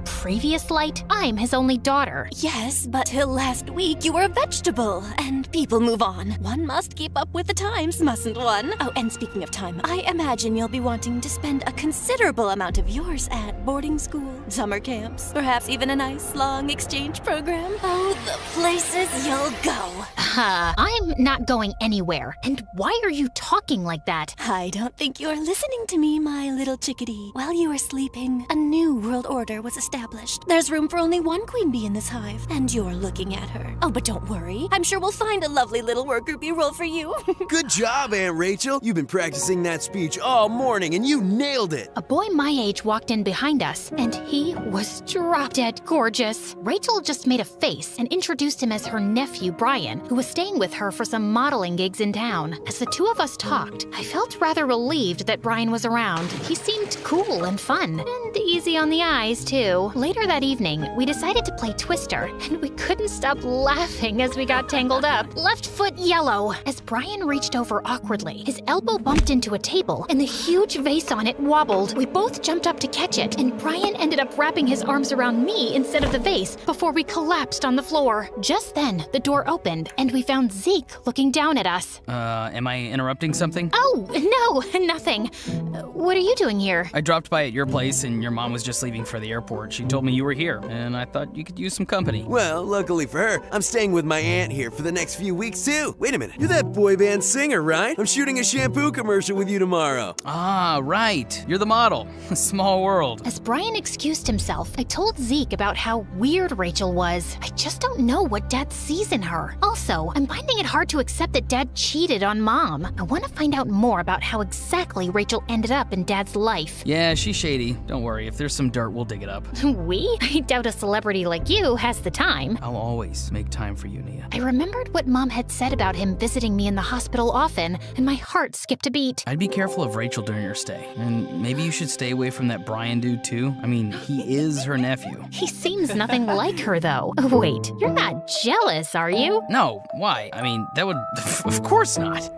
Previous light? I'm his only daughter. Yes, but till last week you were a vegetable. And people move on. One must keep up with the times, mustn't one? Oh, and speaking of time, I imagine you'll be wanting to spend a considerable amount of yours at boarding school, summer camps, perhaps even a nice long exchange program. Oh, the places you'll go. I'm not going anywhere. And why are you talking like that? I don't think you're listening to me, my little chickadee. While you were sleeping, a new world order was established. There's room for only one queen bee in this hive, and you're looking at her. Oh, but don't worry. I'm sure we'll find a lovely little worker bee role for you. Good job, Aunt Rachel. You've been practicing that speech all morning, and you nailed it. A boy my age walked in behind us, and he was drop-dead gorgeous. Rachel just made a face and introduced him as her nephew, Brian, who was staying with her for some modeling gigs in town. As the two of us talked, I felt rather relieved that Brian was around. He seemed cool and fun, and easy on the eyes, too. Later that evening, we decided to play Twister, and we couldn't stop laughing as we got tangled up. Left foot yellow. As Brian reached over awkwardly, his elbow bumped into a table, and the huge vase on it wobbled. We both jumped up to catch it, and and Brian ended up wrapping his arms around me instead of the vase before we collapsed on the floor. Just then, the door opened, and we found Zeke looking down at us. Am I interrupting something? Oh, no, nothing. What are you doing here? I dropped by at your place and your mom was just leaving for the airport. She told me you were here, and I thought you could use some company. Well, luckily for her, I'm staying with my aunt here for the next few weeks too. Wait a minute, you're that boy band singer, right? I'm shooting a shampoo commercial with you tomorrow. Ah, right. You're the model. Small world. As Brian excused himself, I told Zeke about how weird Rachel was. I just don't know what Dad sees in her. Also, I'm finding it hard to accept that Dad cheated on Mom. I want to find out more about how exactly Rachel ended up in Dad's life. Yeah, she's shady. Don't worry. If there's some dirt, we'll dig it up. We? I doubt a celebrity like you has the time. I'll always make time for you, Nia. I remembered what Mom had said about him visiting me in the hospital often, and my heart skipped a beat. I'd be careful of Rachel during your stay. And maybe you should stay away from that Brian dude, too. I mean, he is her nephew. He seems nothing like her, though. Wait, you're not jealous, are you? No, why? I mean, that would... Of course not.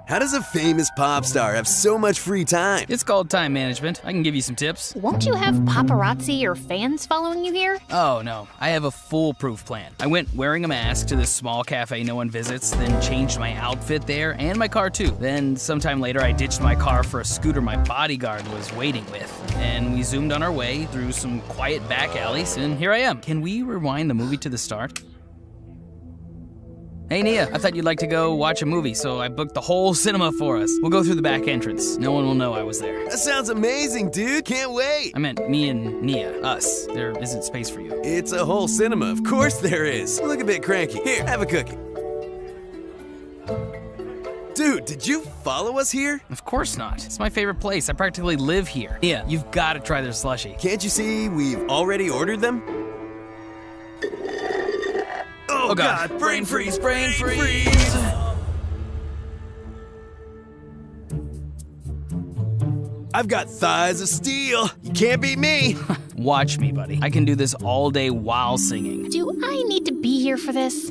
How does a famous pop star have so much free time? It's called time management. I can give you some tips. Won't you have paparazzi or fans following you here? Oh, no. I have a foolproof plan. I went wearing a mask to this small cafe no one visits, then changed my outfit there and my car too. Then sometime later, I ditched my car for a scooter my bodyguard was waiting with. And we zoomed on our way through some quiet back alleys, and here I am. Can we rewind the movie to the start? Hey, Nia, I thought you'd like to go watch a movie, so I booked the whole cinema for us. We'll go through the back entrance. No one will know I was there. That sounds amazing, dude. Can't wait. I meant me and Nia, us. There isn't space for you. It's a whole cinema. Of course there is. You look a bit cranky. Here, have a cookie. Dude, did you follow us here? Of course not. It's my favorite place. I practically live here. Nia, you've got to try their slushie. Can't you see we've already ordered them? Oh God, brain freeze, brain freeze! I've got thighs of steel. You can't beat me. Watch me, buddy. I can do this all day while singing. Do I need to be here for this?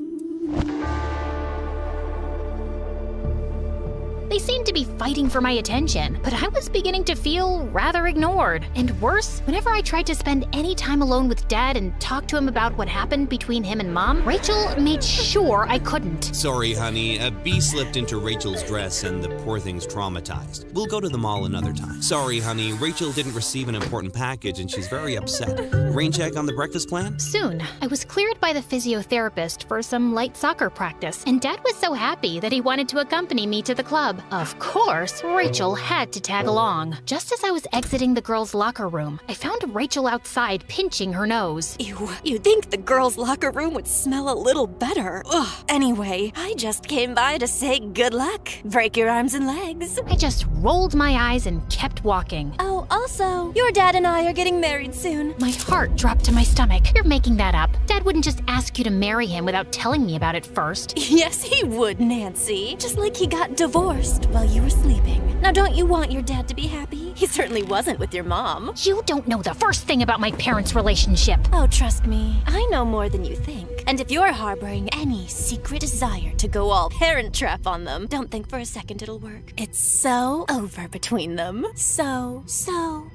They seemed to be fighting for my attention, but I was beginning to feel rather ignored. And worse, whenever I tried to spend any time alone with Dad and talk to him about what happened between him and Mom, Rachel made sure I couldn't. Sorry, honey. A bee slipped into Rachel's dress and the poor thing's traumatized. We'll go to the mall another time. Sorry, honey. Rachel didn't receive an important package and she's very upset. Rain check on the breakfast plan? Soon, I was cleared by the physiotherapist for some light soccer practice, and Dad was so happy that he wanted to accompany me to the club. Of course, Rachel had to tag along. Just as I was exiting the girls' locker room, I found Rachel outside pinching her nose. Ew, you'd think the girls' locker room would smell a little better. Ugh. Anyway, I just came by to say good luck. Break your arms and legs. I just rolled my eyes and kept walking. Oh, also, your dad and I are getting married soon. My heart dropped to my stomach. You're making that up. Dad wouldn't just ask you to marry him without telling me about it first. Yes, he would, Nancy. Just like he got divorced while you were sleeping. Now, don't you want your dad to be happy? He certainly wasn't with your mom. You don't know the first thing about my parents' relationship. Oh, trust me, I know more than you think. And if you're harboring any secret desire to go all parent trap on them, don't think for a second it'll work. It's so over between them. So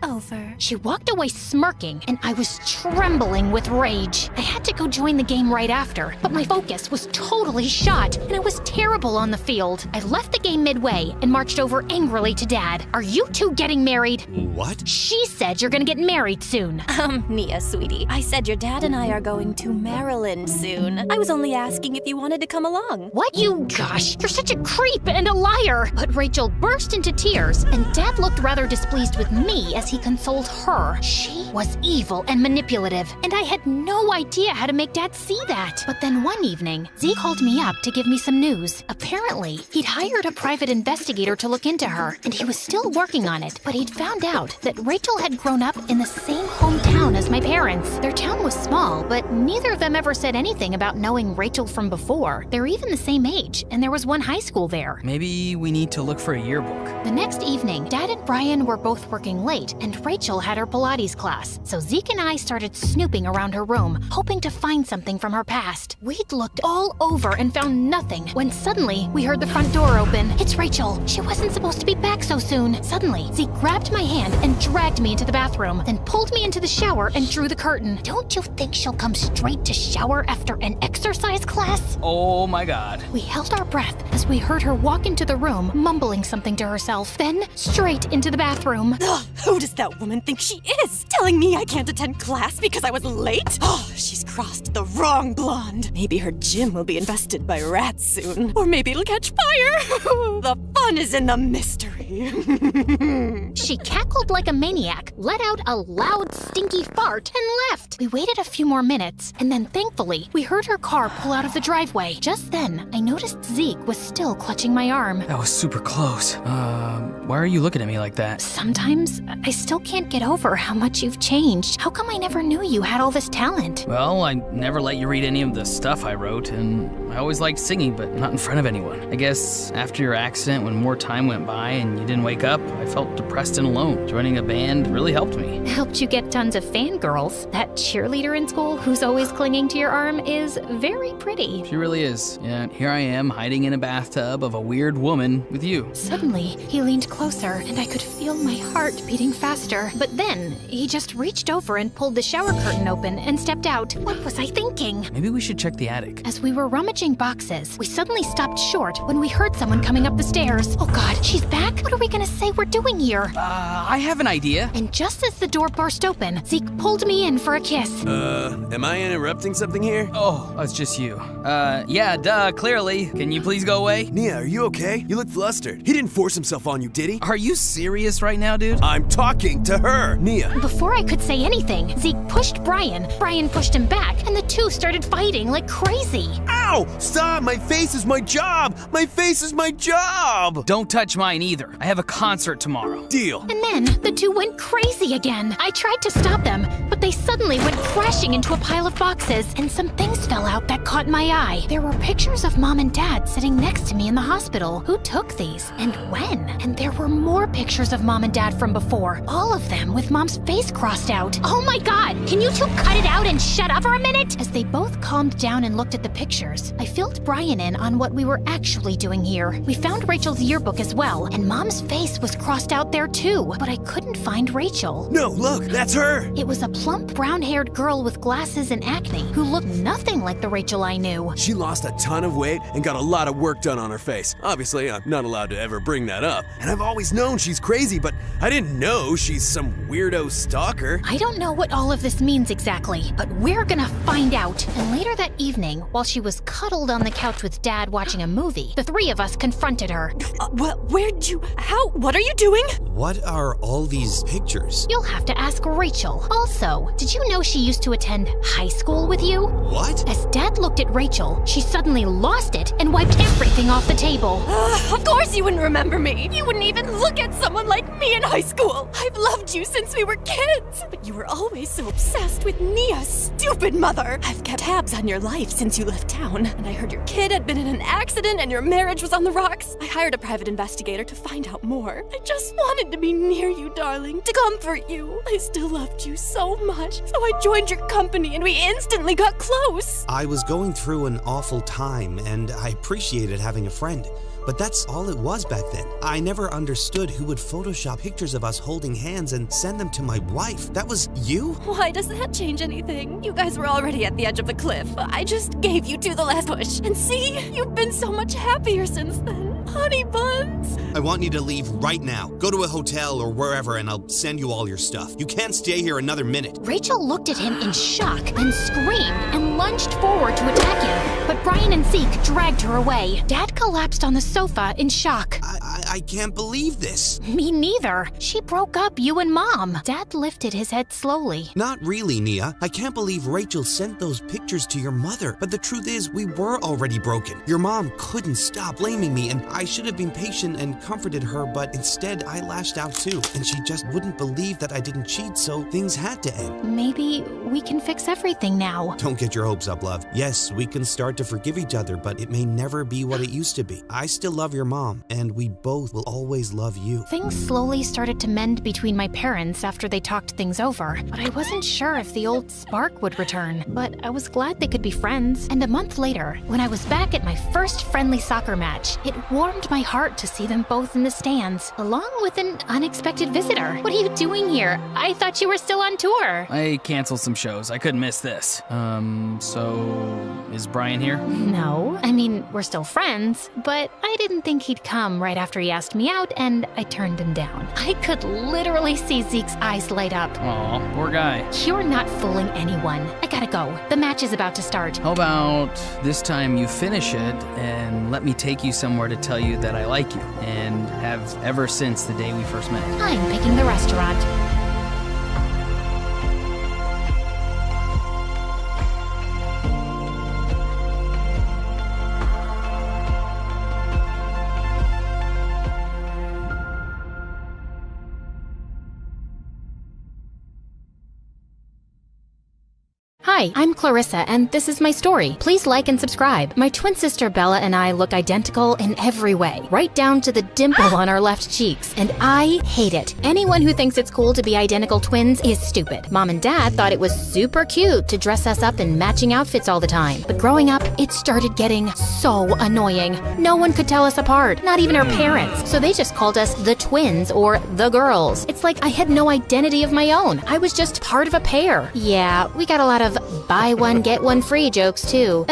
over. She walked away smirking, and I was trembling with rage. I had to go join the game right after, but my focus was totally shot, and I was terrible on the field. I left the game midway and marched over angrily to Dad. Are you two getting married? What? She said you're gonna get married soon. Nia, sweetie, I said your dad and I are going to Maryland soon. I was only asking if you wanted to come along. What? Gosh, you're such a creep and a liar. But Rachel burst into tears, and Dad looked rather displeased with me as he consoled her. She was evil and manipulative, and I had no idea how to make Dad see that. But then one evening, Z called me up to give me some news. Apparently, he'd hired a private investigator to look into her, and he was still working on it, but he'd found out that Rachel had grown up in the same hometown as my parents. Their town was small, but neither of them ever said anything anything about knowing Rachel from before. They're even the same age, and there was one high school there. Maybe we need to look for a yearbook. The next evening, Dad and Brian were both working late, and Rachel had her Pilates class. So Zeke and I started snooping around her room, hoping to find something from her past. We'd looked all over and found nothing, when suddenly we heard the front door open. It's Rachel. She wasn't supposed to be back so soon. Suddenly, Zeke grabbed my hand and dragged me into the bathroom, then pulled me into the shower and drew the curtain. Don't you think she'll come straight to shower after an exercise class? Oh my god. We held our breath as we heard her walk into the room, mumbling something to herself, then straight into the bathroom. Ugh, who does that woman think she is? Telling me I can't attend class because I was late? Oh, she's crossed the wrong blonde. Maybe her gym will be infested by rats soon. Or maybe it'll catch fire. The fun is in the mystery. She cackled like a maniac, let out a loud, stinky fart, and left. We waited a few more minutes, and then thankfully, we heard her car pull out of the driveway. Just then, I noticed Zeke was still clutching my arm. That was super close. Why are you looking at me like that? Sometimes, I still can't get over how much you've changed. How come I never knew you had all this talent? Well, I never let you read any of the stuff I wrote, and I always liked singing, but not in front of anyone. I guess after your accident, when more time went by and you didn't wake up, I felt depressed and alone. Joining a band really helped me. Helped you get tons of fangirls. That cheerleader in school who's always clinging to your arm is very pretty. She really is. Yeah, here I am, hiding in a bathtub of a weird woman with you. Suddenly, he leaned closer, and I could feel my heart beating faster. But then, he just reached over and pulled the shower curtain open and stepped out. What was I thinking? Maybe we should check the attic. As we were rummaging boxes, we suddenly stopped short when we heard someone coming up the stairs. Oh god, she's back? What are we gonna say we're doing here? I have an idea. And just as the door burst open, Zeke pulled me in for a kiss. Am I interrupting something here? Oh, it's just you. Yeah, duh, clearly. Can you please go away? Nia, are you okay? You look flustered. He didn't force himself on you, did he? Are you serious right now, dude? I'm talking to her, Nia. Before I could say anything, Zeke pushed Brian. Brian pushed him back, and the two started fighting like crazy. Ow! Stop! My face is my job! My face is my job! Don't touch mine either. I have a concert tomorrow. Deal. And then the two went crazy again. I tried to stop them, but they suddenly went crashing into a pile of boxes, and some things fell out that caught my eye. There were pictures of Mom and Dad sitting next to me in the hospital. Who took these? And when? And there were more pictures of Mom and Dad from before. All of them with Mom's face crossed out. Oh my god! Can you two cut it out and shut up for a minute? As they both calmed down and looked at the pictures, I filled Brian in on what we were actually doing here. We found Rachel's yearbook as well, and Mom's face was crossed out there too, but I couldn't find Rachel. No, look, that's her! It was a plump, brown-haired girl with glasses and acne who looked nothing like the Rachel I knew. She lost a ton of weight and got a lot of work done on her face. Obviously, I'm not allowed to ever bring that up. And I've always known she's crazy, but I didn't know she's some weirdo stalker. I don't know what all of this means exactly, but we're gonna find out. And later that evening, while she was cuddled on the couch with Dad watching a movie, the three of us confronted her. What are you doing? What are all these pictures? You'll have to ask Rachel. Also, did you know she used to attend high school with you? What? As Dad looked at Rachel, she suddenly lost it and wiped everything off the table. Of course you wouldn't remember me. You wouldn't even look at someone like me in high school. I've loved you since we were kids. But you were always so obsessed with Nia's stupid mother. I've kept tabs on your life since you left town. And I heard your kid had been in an accident and your marriage was on the rocks. I hired a private investigator to find out more. I just wanted to be near you, darling, to comfort you. I still loved you so much. So I joined your company and we instantly got close. I was going through an awful time, and I appreciated having a friend. But that's all it was back then. I never understood who would Photoshop pictures of us holding hands and send them to my wife. That was you? Why does that change anything? You guys were already at the edge of the cliff. I just gave you two the last push. And see, you've been so much happier since then. Honey buns. I want you to leave right now. Go to a hotel or wherever and I'll send you all your stuff. You can't stay here another minute. Rachel looked at him in shock, then screamed and lunged forward to attack him. But Brian and Zeke dragged her away. Dad collapsed on the sofa in shock. I can't believe this. Me neither. She broke up you and Mom. Dad lifted his head slowly. Not really, Nia. I can't believe Rachel sent those pictures to your mother. But the truth is, we were already broken. Your mom couldn't stop blaming me, and I should have been patient and comforted her, but instead I lashed out too. And she just wouldn't believe that I didn't cheat, so things had to end. Maybe we can fix everything now. Don't get your hopes up, love. Yes, we can start to forgive each other, but it may never be what it used to be. I still love your mom, and we both will always love you. Things slowly started to mend between my parents after they talked things over, but I wasn't sure if the old spark would return. But I was glad they could be friends. And a month later, when I was back at my first friendly soccer match, it warmed my heart to see them both in the stands, along with an unexpected visitor. What are you doing here? I thought you were still on tour. I canceled some shows. I couldn't miss this. So is Brian here? No. I mean, we're still friends, but I didn't think he'd come right after he asked me out, and I turned him down. I could literally see Zeke's eyes light up. Aw, poor guy. You're not fooling anyone. I gotta go. The match is about to start. How about this time you finish it and let me take you somewhere to tell you that I like you, and have ever since the day we first met. I'm picking the restaurant. Hi, I'm Clarissa, and this is my story. Please like and subscribe. My twin sister Bella and I look identical in every way, right down to the dimple on our left cheeks, and I hate it. Anyone who thinks it's cool to be identical twins is stupid. Mom and Dad thought it was super cute to dress us up in matching outfits all the time, but growing up, it started getting so annoying. No one could tell us apart, not even our parents, so they just called us the twins or the girls. It's like I had no identity of my own. I was just part of a pair. Yeah, we got a lot of buy one, get one free jokes too.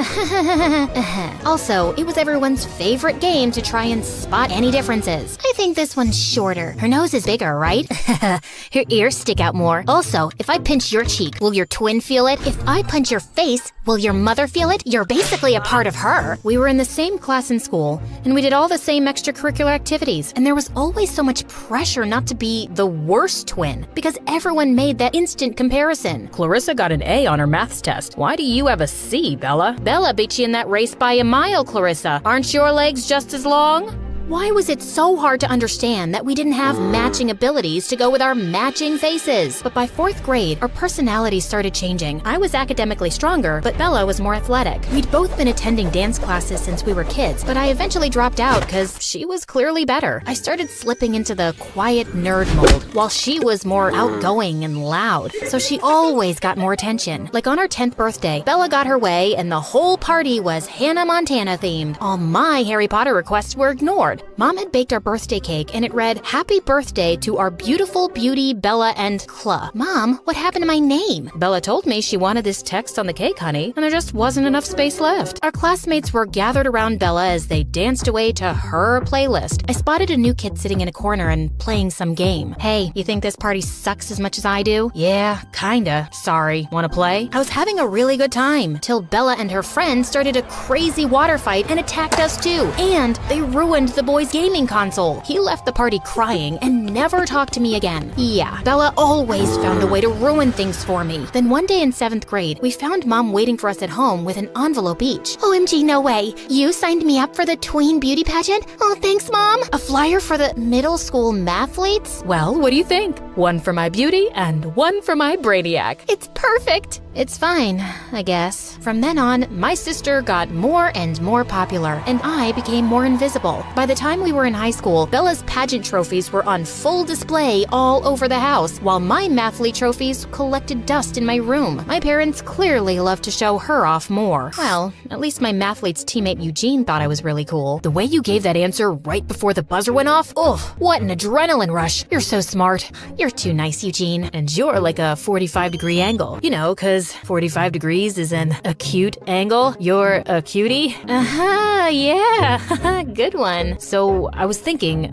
Also, it was everyone's favorite game to try and spot any differences. I think this one's shorter. Her nose is bigger, right? Her ears stick out more. Also, if I pinch your cheek, will your twin feel it? If I punch your face, will your mother feel it? You're basically a part of her. We were in the same class in school, and we did all the same extracurricular activities, and there was always so much pressure not to be the worst twin, because everyone made that instant comparison. Clarissa got an A on her maths test. Why do you have a C, Bella? Bella beat you in that race by a mile, Clarissa. Aren't your legs just as long? Why was it so hard to understand that we didn't have matching abilities to go with our matching faces? But by 4th grade, our personalities started changing. I was academically stronger, but Bella was more athletic. We'd both been attending dance classes since we were kids, but I eventually dropped out because she was clearly better. I started slipping into the quiet nerd mold, while she was more outgoing and loud, so she always got more attention. Like on our 10th birthday, Bella got her way, and the whole party was Hannah Montana themed. All my Harry Potter requests were ignored. Mom had baked our birthday cake, and it read, "Happy birthday to our beautiful beauty, Bella and Cla." Mom, what happened to my name? Bella told me she wanted this text on the cake, honey, and there just wasn't enough space left. Our classmates were gathered around Bella as they danced away to her playlist. I spotted a new kid sitting in a corner and playing some game. Hey, you think this party sucks as much as I do? Yeah, kinda. Sorry. Wanna play? I was having a really good time, till Bella and her friend started a crazy water fight and attacked us too. And they ruined the boy's gaming console. He left the party crying and never talked to me again. Yeah, Bella always found a way to ruin things for me. Then one day in 7th grade, we found Mom waiting for us at home with an envelope each. OMG, no way. You signed me up for the tween beauty pageant? Oh, thanks, Mom. A flyer for the middle school mathletes? Well, what do you think? One for my beauty and one for my brainiac. It's perfect. It's fine, I guess. From then on, my sister got more and more popular, and I became more invisible. By the time we were in high school, Bella's pageant trophies were on full display all over the house, while my mathlete trophies collected dust in my room. My parents clearly loved to show her off more. Well, at least my mathlete's teammate Eugene thought I was really cool. The way you gave that answer right before the buzzer went off, ugh, what an adrenaline rush. You're so smart. You're too nice, Eugene. And you're like a 45-degree angle. You know, 'cause 45 degrees is an acute angle. You're a cutie? Yeah. Good one. So I was thinking,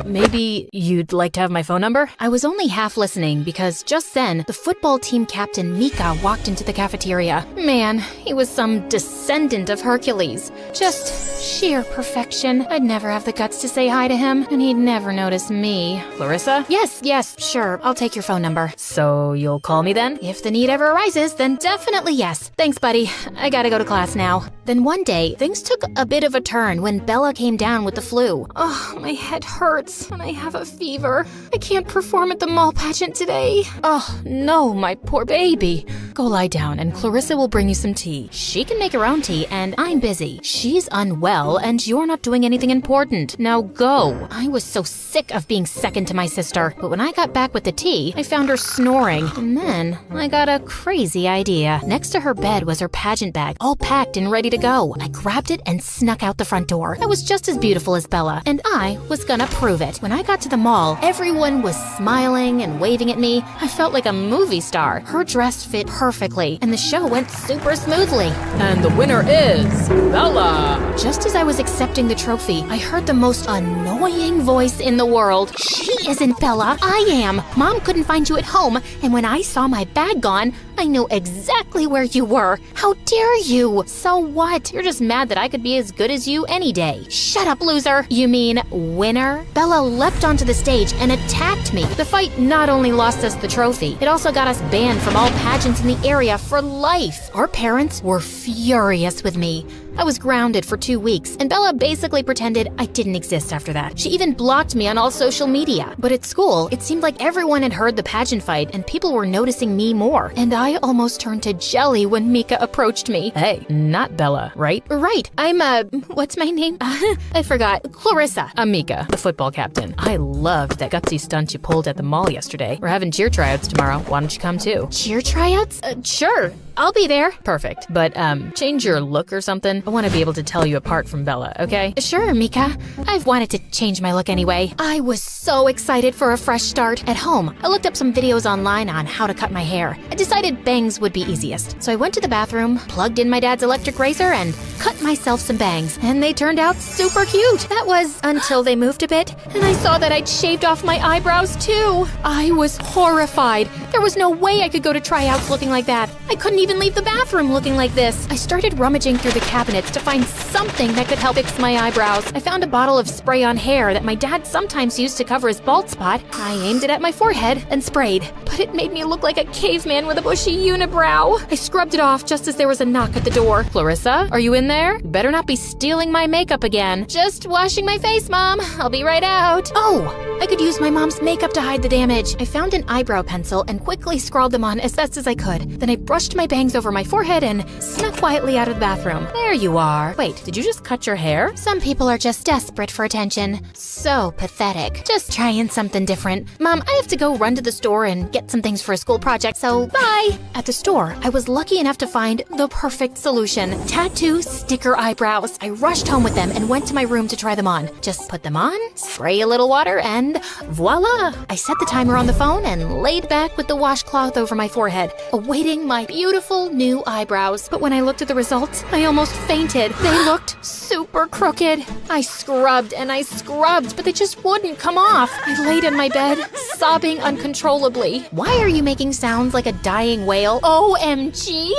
maybe you'd like to have my phone number? I was only half listening because just then, the football team captain Mika walked into the cafeteria. Man, he was some descendant of Hercules. Just sheer perfection. I'd never have the guts to say hi to him, and he'd never notice me. Clarissa? Yes, sure, I'll take your phone number. So you'll call me then? If the need ever arises, then definitely yes. Thanks, buddy. I gotta go to class now. Then one day, things took a bit of a turn when Bella came down with the flu. Oh, my head hurts, and I have a fever. I can't perform at the mall pageant today. Oh, no, my poor baby. Go lie down, and Clarissa will bring you some tea. She can make her own tea, and I'm busy. She's unwell, and you're not doing anything important. Now go. I was so sick of being second to my sister, but when I got back with the tea, I found her snoring, and then I got a crazy idea. Next to her bed was her pageant bag, all packed and ready to go. I grabbed it and snuck out the front door. I was just as beautiful as Bella, and I was gonna prove it. When I got to the mall, everyone was smiling and waving at me. I felt like a movie star. Her dress fit perfectly, and the show went super smoothly. And the winner is Bella. Just as I was accepting the trophy, I heard the most annoying voice in the world. She isn't Bella, I am. Mom couldn't find you at home, and when I saw my bag gone, I knew exactly where you were. How dare you? So what? You're just mad that I could be as good as you any day. Shut up, loser. You mean winner? Bella leapt onto the stage and attacked me. The fight not only lost us the trophy, it also got us banned from all pageants in the area for life. Our parents were furious with me. I was grounded for 2 weeks, and Bella basically pretended I didn't exist after that. She even blocked me on all social media. But at school, it seemed like everyone had heard the pageant fight, and people were noticing me more. And I almost turned to jelly when Mika approached me. Hey, not Bella, right? Right. I'm, what's my name? I forgot. Clarissa. I'm Mika, the football captain. I loved that gutsy stunt you pulled at the mall yesterday. We're having cheer tryouts tomorrow. Why don't you come too? Cheer tryouts? Sure. I'll be there. Perfect. But, change your look or something. I want to be able to tell you apart from Bella, okay? Sure, Mika. I've wanted to change my look anyway. I was so excited for a fresh start. At home, I looked up some videos online on how to cut my hair. I decided bangs would be easiest. So I went to the bathroom, plugged in my dad's electric razor, and cut myself some bangs. And they turned out super cute. That was until they moved a bit, and I saw that I'd shaved off my eyebrows too. I was horrified. There was no way I could go to tryouts looking like that. I couldn't even leave the bathroom looking like this. I started rummaging through the cabinets to find something that could help fix my eyebrows. I found a bottle of spray-on hair that my dad sometimes used to cover his bald spot. I aimed it at my forehead and sprayed, but it made me look like a caveman with a bushy unibrow. I scrubbed it off just as there was a knock at the door. Clarissa, are you in there? You better not be stealing my makeup again. Just washing my face, Mom. I'll be right out. Oh, I could use my mom's makeup to hide the damage. I found an eyebrow pencil and quickly scrawled them on as best as I could. Then I brushed my bangs over my forehead and snuck quietly out of the bathroom. There you are. Wait, did you just cut your hair? Some people are just desperate for attention. So pathetic. Just trying something different. Mom, I have to go run to the store and get some things for a school project, so bye. At the store, I was lucky enough to find the perfect solution. Tattoo sticker eyebrows. I rushed home with them and went to my room to try them on. Just put them on, spray a little water, and voila! I set the timer on the phone and laid back with the washcloth over my forehead, awaiting my beautiful new eyebrows. But when I looked at the results, I almost fainted. They looked super crooked. I scrubbed and I scrubbed, but they just wouldn't come off. I laid in my bed, sobbing uncontrollably. Why are you making sounds like a dying whale? OMG!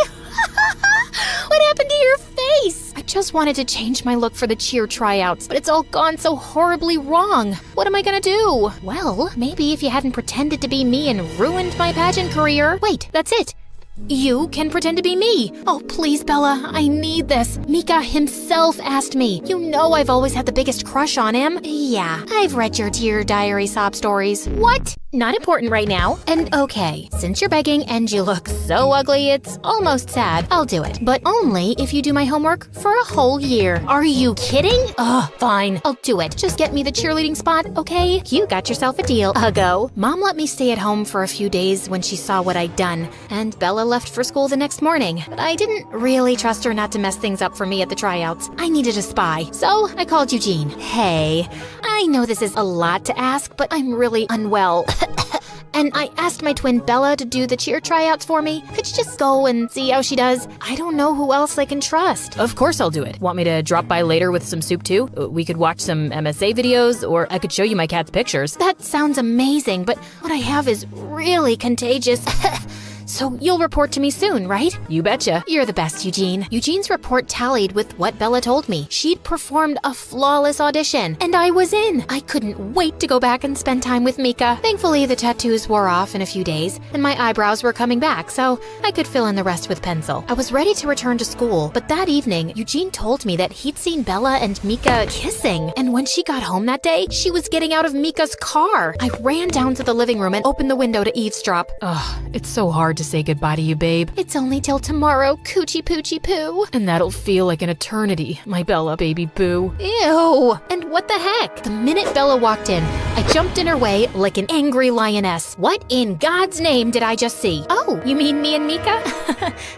What happened to your face? I just wanted to change my look for the cheer tryouts, but it's all gone so horribly wrong. What am I gonna do? Well, maybe if you hadn't pretended to be me and ruined my pageant career. Wait, that's it. You can pretend to be me. Oh, please, Bella, I need this. Mika himself asked me. You know I've always had the biggest crush on him. Yeah, I've read your Dear Diary sob stories. What? Not important right now. And okay, since you're begging and you look so ugly, it's almost sad. I'll do it. But only if you do my homework for a whole year. Are you kidding? Ugh, fine. I'll do it. Just get me the cheerleading spot, okay? You got yourself a deal, Uggo. Mom let me stay at home for a few days when she saw what I'd done, and Bella left for school the next morning. But I didn't really trust her not to mess things up for me at the tryouts. I needed a spy. So I called Eugene. Hey, I know this is a lot to ask, but I'm really unwell. And I asked my twin Bella to do the cheer tryouts for me. Could you just go and see how she does? I don't know who else I can trust. Of course I'll do it. Want me to drop by later with some soup too? We could watch some MSA videos, or I could show you my cat's pictures. That sounds amazing, but what I have is really contagious. So you'll report to me soon, right? You betcha. You're the best, Eugene. Eugene's report tallied with what Bella told me. She'd performed a flawless audition, and I was in. I couldn't wait to go back and spend time with Mika. Thankfully, the tattoos wore off in a few days, and my eyebrows were coming back, so I could fill in the rest with pencil. I was ready to return to school, but that evening, Eugene told me that he'd seen Bella and Mika kissing, and when she got home that day, she was getting out of Mika's car. I ran down to the living room and opened the window to eavesdrop. Ugh, it's so hard to say goodbye to you, babe. It's only till tomorrow, coochie poochie poo. And that'll feel like an eternity, my Bella baby boo. Ew. And what the heck? The minute Bella walked in, I jumped in her way like an angry lioness. What in God's name did I just see? Oh, you mean me and Mika?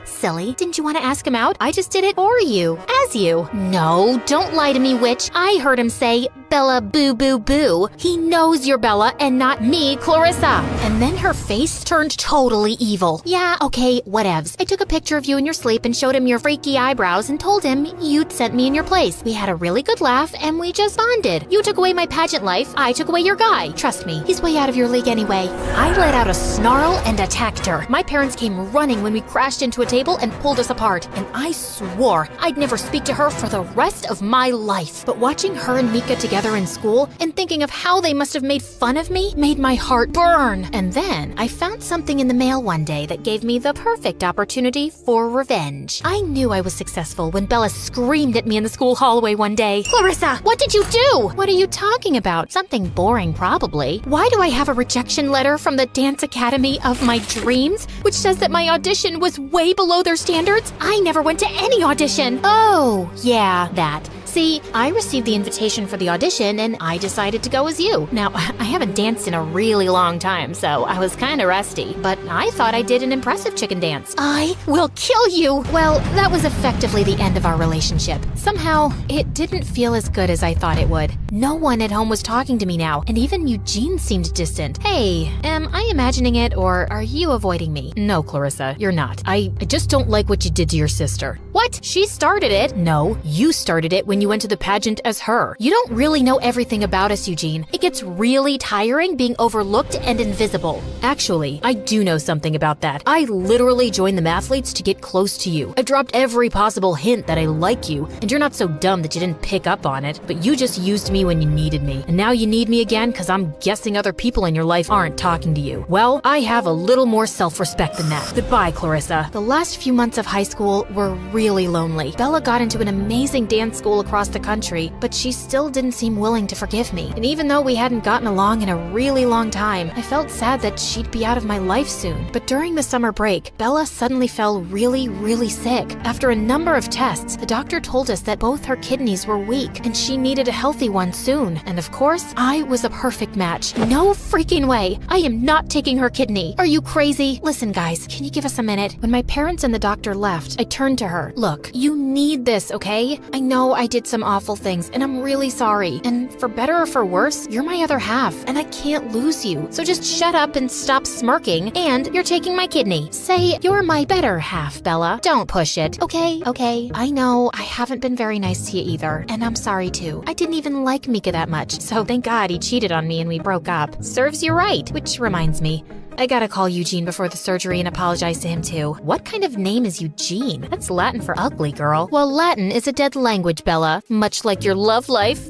Silly. Didn't you want to ask him out? I just did it for you. As you. No, don't lie to me, witch. I heard him say, Bella boo boo boo. He knows you're Bella and not me, Clarissa. And then her face turned totally evil. Yeah, okay, whatevs. I took a picture of you in your sleep and showed him your freaky eyebrows and told him you'd sent me in your place. We had a really good laugh and we just bonded. You took away my pageant life, I took away your guy. Trust me, he's way out of your league anyway. I let out a snarl and attacked her. My parents came running when we crashed into a table and pulled us apart, and I swore I'd never speak to her for the rest of my life. But watching her and Mika together in school and thinking of how they must have made fun of me made my heart burn. And then I found something in the mail one day that gave me the perfect opportunity for revenge. I knew I was successful when Bella screamed at me in the school hallway one day. Clarissa, what did you do? What are you talking about? Something boring, probably. Why do I have a rejection letter from the dance academy of my dreams, which says that my audition was way below their standards? I never went to any audition. Oh, yeah, that. See, I received the invitation for the audition and I decided to go as you. Now, I haven't danced in a really long time, so I was kinda rusty, but I thought I did an impressive chicken dance. I will kill you! Well, that was effectively the end of our relationship. Somehow, it didn't feel as good as I thought it would. No one at home was talking to me now, and even Eugene seemed distant. Hey, am I imagining it, or are you avoiding me? No, Clarissa, you're not. I just don't like what you did to your sister. What? She started it? No, you started it when you went to the pageant as her. You don't really know everything about us, Eugene. It gets really tiring being overlooked and invisible. Actually, I do know something about that. I literally joined the mathletes to get close to you. I dropped every possible hint that I like you, and you're not so dumb that you didn't pick up on it, but you just used me when you needed me. And now you need me again because I'm guessing other people in your life aren't talking to you. Well, I have a little more self-respect than that. Goodbye, Clarissa. The last few months of high school were really lonely. Bella got into an amazing dance school across the country, but she still didn't seem willing to forgive me. And even though we hadn't gotten along in a really long time, I felt sad that she'd be out of my life soon. But during the summer break, Bella suddenly fell really sick. After a number of tests, the doctor told us that both her kidneys were weak and she needed a healthy one soon. And of course, I was a perfect match. No freaking way. I am not taking her kidney. Are you crazy? Listen, guys, can you give us a minute? When my parents and the doctor left, I turned to her. Look, you need this, okay? I know I did some awful things, and I'm really sorry. And for better or for worse, you're my other half, and I can't lose you. So just shut up and stop smirking, and you're taking my kidney. Say, you're my better half, Bella. Don't push it, okay? Okay, I know I haven't been very nice to you either, and I'm sorry too. I didn't even like Mika that much, so thank God he cheated on me and we broke up. Serves you right, which reminds me, I gotta call Eugene before the surgery and apologize to him too. What kind of name is Eugene? That's Latin for ugly, girl. Well, Latin is a dead language, Bella. Much like your love life.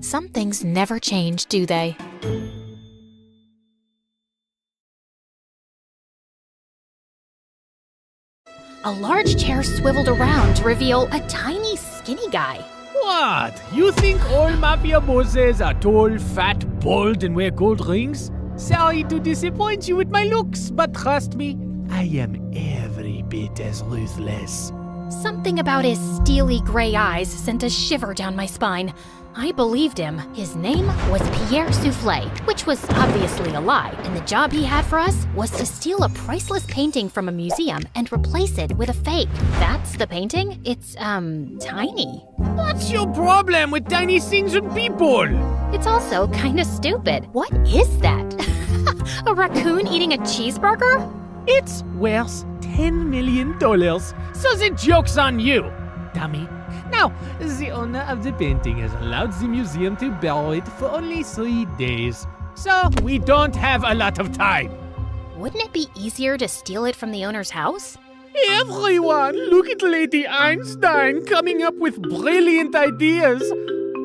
Some things never change, do they? A large chair swiveled around to reveal a tiny, skinny guy. What? You think all mafia bosses are tall, fat, bald, and wear gold rings? Sorry to disappoint you with my looks, but trust me, I am every bit as ruthless. Something about his steely gray eyes sent a shiver down my spine. I believed him. His name was Pierre Soufflé, which was obviously a lie, and the job he had for us was to steal a priceless painting from a museum and replace it with a fake. That's the painting? It's, tiny. What's your problem with tiny things and people? It's also kinda stupid. What is that? A raccoon eating a cheeseburger? It's worth $10 million, so the joke's on you, dummy. Now, the owner of the painting has allowed the museum to borrow it for only 3 days, so we don't have a lot of time. Wouldn't it be easier to steal it from the owner's house? Everyone, look at Lady Einstein coming up with brilliant ideas.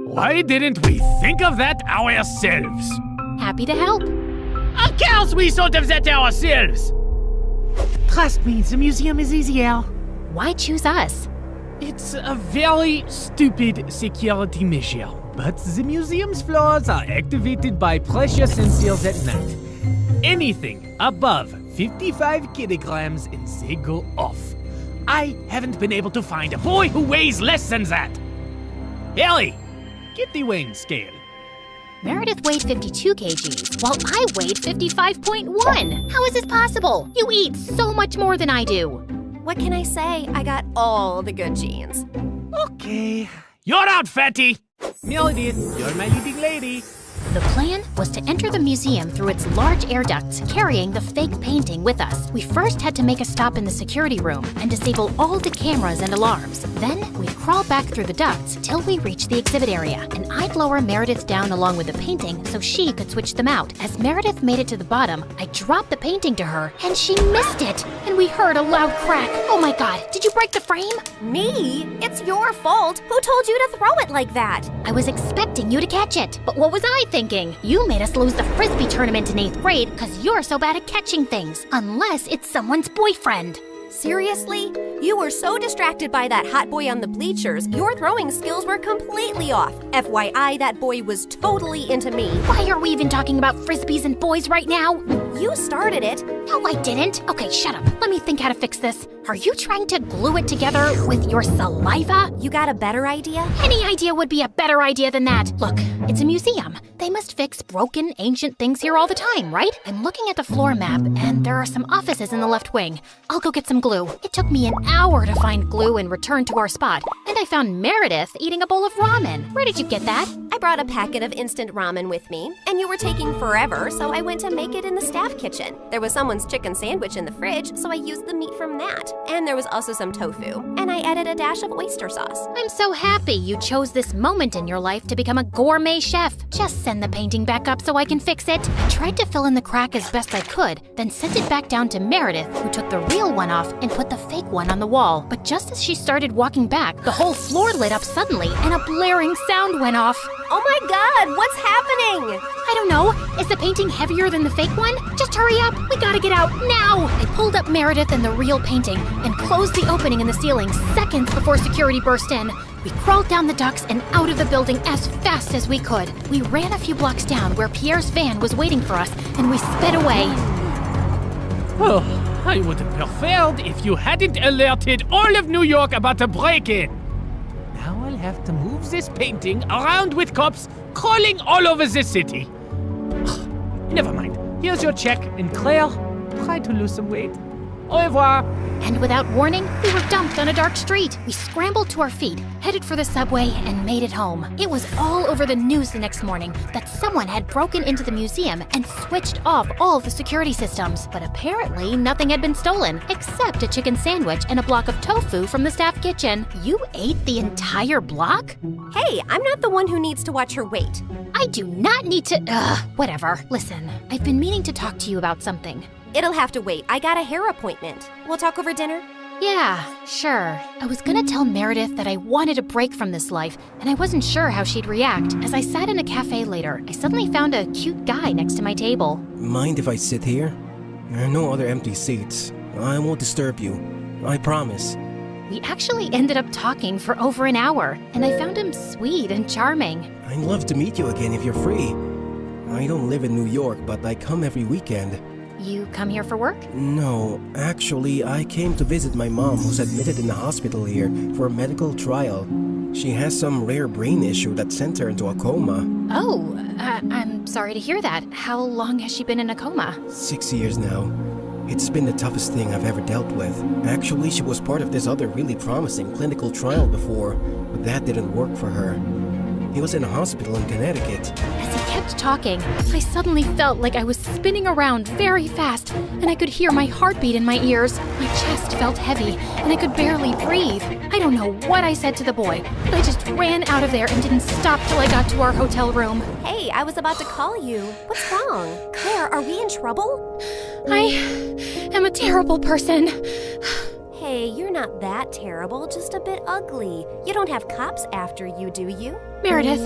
Why didn't we think of that ourselves? Happy to help. Of course we thought of that ourselves! Trust me, the museum is easier. Why choose us? It's a very stupid security measure, but the museum's floors are activated by pressure sensors at night. Anything above 55 kilograms and they go off. I haven't been able to find a boy who weighs less than that. Ellie, get the weighing scale. Meredith weighed 52 kgs, while I weighed 55.1. How is this possible? You eat so much more than I do. What can I say? I got all the good genes. Okay. You're out, fatty! Meredith, you're my leading lady. The plan was to enter the museum through its large air ducts, carrying the fake painting with us. We first had to make a stop in the security room and disable all the cameras and alarms. Then we'd crawl back through the ducts till we reached the exhibit area, and I'd lower Meredith down along with the painting so she could switch them out. As Meredith made it to the bottom, I dropped the painting to her, and she missed it, and we heard a loud crack. Oh my god, did you break the frame? Me? It's your fault. Who told you to throw it like that? I was expecting you to catch it, but what was I thinking? You made us lose the frisbee tournament in 8th grade because you're so bad at catching things, unless it's someone's boyfriend. Seriously? You were so distracted by that hot boy on the bleachers, your throwing skills were completely off. FYI, that boy was totally into me. Why are we even talking about frisbees and boys right now? You started it. No, I didn't. Okay, shut up. Let me think how to fix this. Are you trying to glue it together with your saliva? You got a better idea? Any idea would be a better idea than that. Look, it's a museum. They must fix broken, ancient things here all the time, right? I'm looking at the floor map, and there are some offices in the left wing. I'll go get some glue. It took me an hour to find glue and return to our spot, and I found Meredith eating a bowl of ramen. Where did you get that? I brought a packet of instant ramen with me, and you were taking forever, so I went to make it in the staff kitchen. There was someone's chicken sandwich in the fridge, so I used the meat from that. And there was also some tofu, and I added a dash of oyster sauce. I'm so happy you chose this moment in your life to become a gourmet chef. Just send the painting back up so I can fix it. I tried to fill in the crack as best I could, then sent it back down to Meredith, who took the real one off and put the fake one on the wall. But just as she started walking back, the whole floor lit up suddenly and a blaring sound went off. Oh my god, what's happening? I don't know. Is the painting heavier than the fake one? Just hurry up. We gotta get out now. I pulled up Meredith and the real painting and closed the opening in the ceiling seconds before security burst in. We crawled down the ducts and out of the building as fast as we could. We ran a few blocks down where Pierre's van was waiting for us, and we sped away. Oh, I would have preferred if you hadn't alerted all of New York about the break-in. Now I'll have to move this painting around with cops crawling all over the city. Never mind. Here's your check, and Claire, try to lose some weight. Au revoir. And without warning, we were dumped on a dark street. We scrambled to our feet, headed for the subway, and made it home. It was all over the news the next morning that someone had broken into the museum and switched off all the security systems. But apparently, nothing had been stolen, except a chicken sandwich and a block of tofu from the staff kitchen. You ate the entire block? Hey, I'm not the one who needs to watch her weight. I do not need to. Whatever. Listen, I've been meaning to talk to you about something. It'll have to wait. I got a hair appointment. We'll talk over dinner? Yeah, sure. I was gonna tell Meredith that I wanted a break from this life, and I wasn't sure how she'd react. As I sat in a cafe later, I suddenly found a cute guy next to my table. Mind if I sit here? There are no other empty seats. I won't disturb you. I promise. We actually ended up talking for over an hour, and I found him sweet and charming. I'd love to meet you again if you're free. I don't live in New York, but I come every weekend. You come here for work? No, actually, I came to visit my mom who's admitted in the hospital here for a medical trial. She has some rare brain issue that sent her into a coma. Oh, I'm sorry to hear that. How long has she been in a coma? 6 years now. It's been the toughest thing I've ever dealt with. Actually, she was part of this other really promising clinical trial before, but that didn't work for her. He was in a hospital in Connecticut. As he kept talking, I suddenly felt like I was spinning around very fast, and I could hear my heartbeat in my ears. My chest felt heavy, and I could barely breathe. I don't know what I said to the boy, but I just ran out of there and didn't stop till I got to our hotel room. Hey, I was about to call you. What's wrong? Claire, are we in trouble? I am a terrible person. Hey, you're not that terrible, just a bit ugly. You don't have cops after you, do you? Meredith,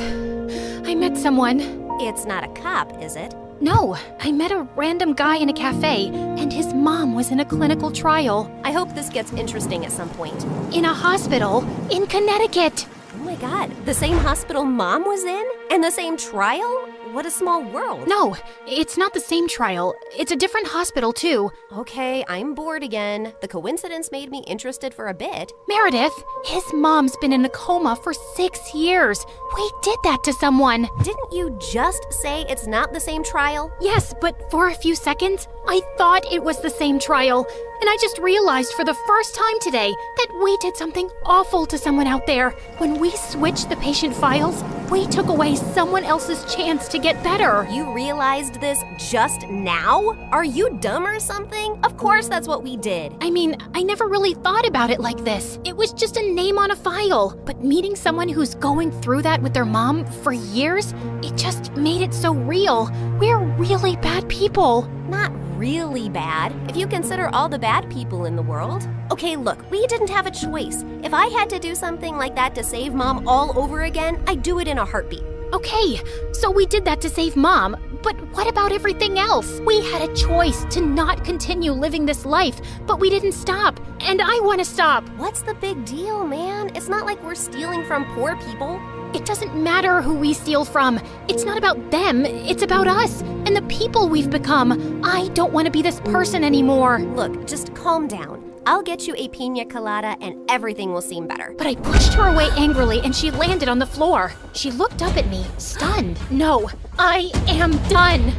I met someone. It's not a cop, is it? No, I met a random guy in a cafe, and his mom was in a clinical trial. I hope this gets interesting at some point. In a hospital in Connecticut. Oh my god, the same hospital Mom was in? And the same trial? What a small world. No, it's not the same trial. It's a different hospital, too. Okay, I'm bored again. The coincidence made me interested for a bit. Meredith, his mom's been in a coma for 6 years. We did that to someone. Didn't you just say it's not the same trial? Yes, but for a few seconds, I thought it was the same trial. And I just realized for the first time today that we did something awful to someone out there. When we switched the patient files, we took away someone else's chance to get better. You realized this just now? Are you dumb or something? Of course that's what we did. I mean, I never really thought about it like this. It was just a name on a file. But meeting someone who's going through that with their mom for years, it just made it so real. We're really bad people. Not really bad, if you consider all the bad people in the world. Okay, look, we didn't have a choice. If I had to do something like that to save Mom all over again, I'd do it in a heartbeat. Okay, so we did that to save Mom, but what about everything else? We had a choice to not continue living this life, but we didn't stop, and I want to stop. What's the big deal, man? It's not like we're stealing from poor people. It doesn't matter who we steal from. It's not about them, it's about us and the people we've become. I don't want to be this person anymore. Look, just calm down. I'll get you a pina colada and everything will seem better. But I pushed her away angrily and she landed on the floor. She looked up at me, stunned. No, I am done.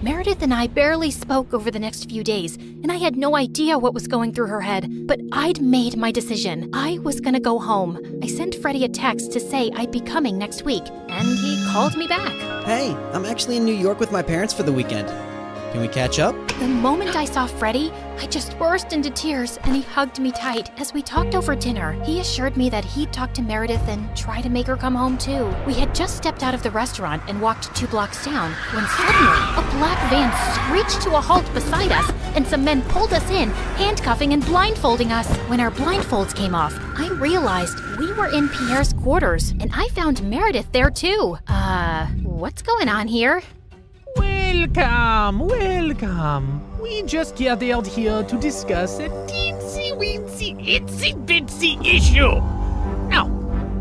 Meredith and I barely spoke over the next few days, and I had no idea what was going through her head, but I'd made my decision. I was gonna go home. I sent Freddie a text to say I'd be coming next week, and he called me back. Hey, I'm actually in New York with my parents for the weekend. Can we catch up? The moment I saw Freddie, I just burst into tears and he hugged me tight. As we talked over dinner, he assured me that he'd talk to Meredith and try to make her come home too. We had just stepped out of the restaurant and walked 2 blocks down when suddenly a black van screeched to a halt beside us and some men pulled us in, handcuffing and blindfolding us. When our blindfolds came off, I realized we were in Pierre's quarters and I found Meredith there too. What's going on here? Welcome. We just gathered here to discuss a teensy-weensy, itsy-bitsy issue. Now,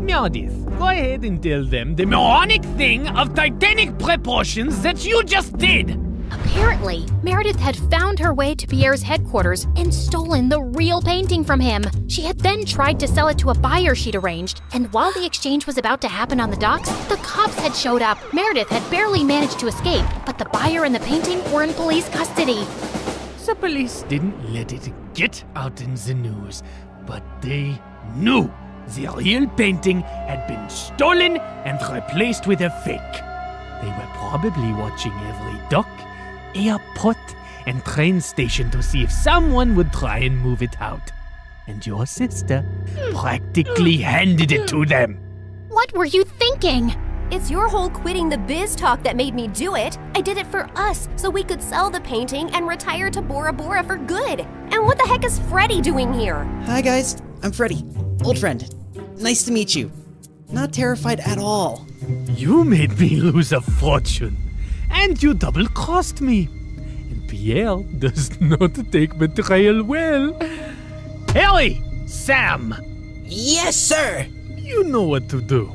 Meredith, go ahead and tell them the moronic thing of titanic proportions that you just did. Apparently, Meredith had found her way to Pierre's headquarters and stolen the real painting from him. She had then tried to sell it to a buyer she'd arranged, and while the exchange was about to happen on the docks, the cops had showed up. Meredith had barely managed to escape, but the buyer and the painting were in police custody. The police didn't let it get out in the news, but they knew the real painting had been stolen and replaced with a fake. They were probably watching every dock, airport, and train station to see if someone would try and move it out. And your sister practically handed it to them. What were you thinking? It's your whole quitting the biz talk that made me do it. I did it for us, so we could sell the painting and retire to Bora Bora for good. And what the heck is Freddie doing here? Hi guys, I'm Freddie, old friend. Nice to meet you. Not terrified at all. You made me lose a fortune, and you double-crossed me. And Pierre does not take betrayal well. Harry! Sam! Yes, sir! You know what to do.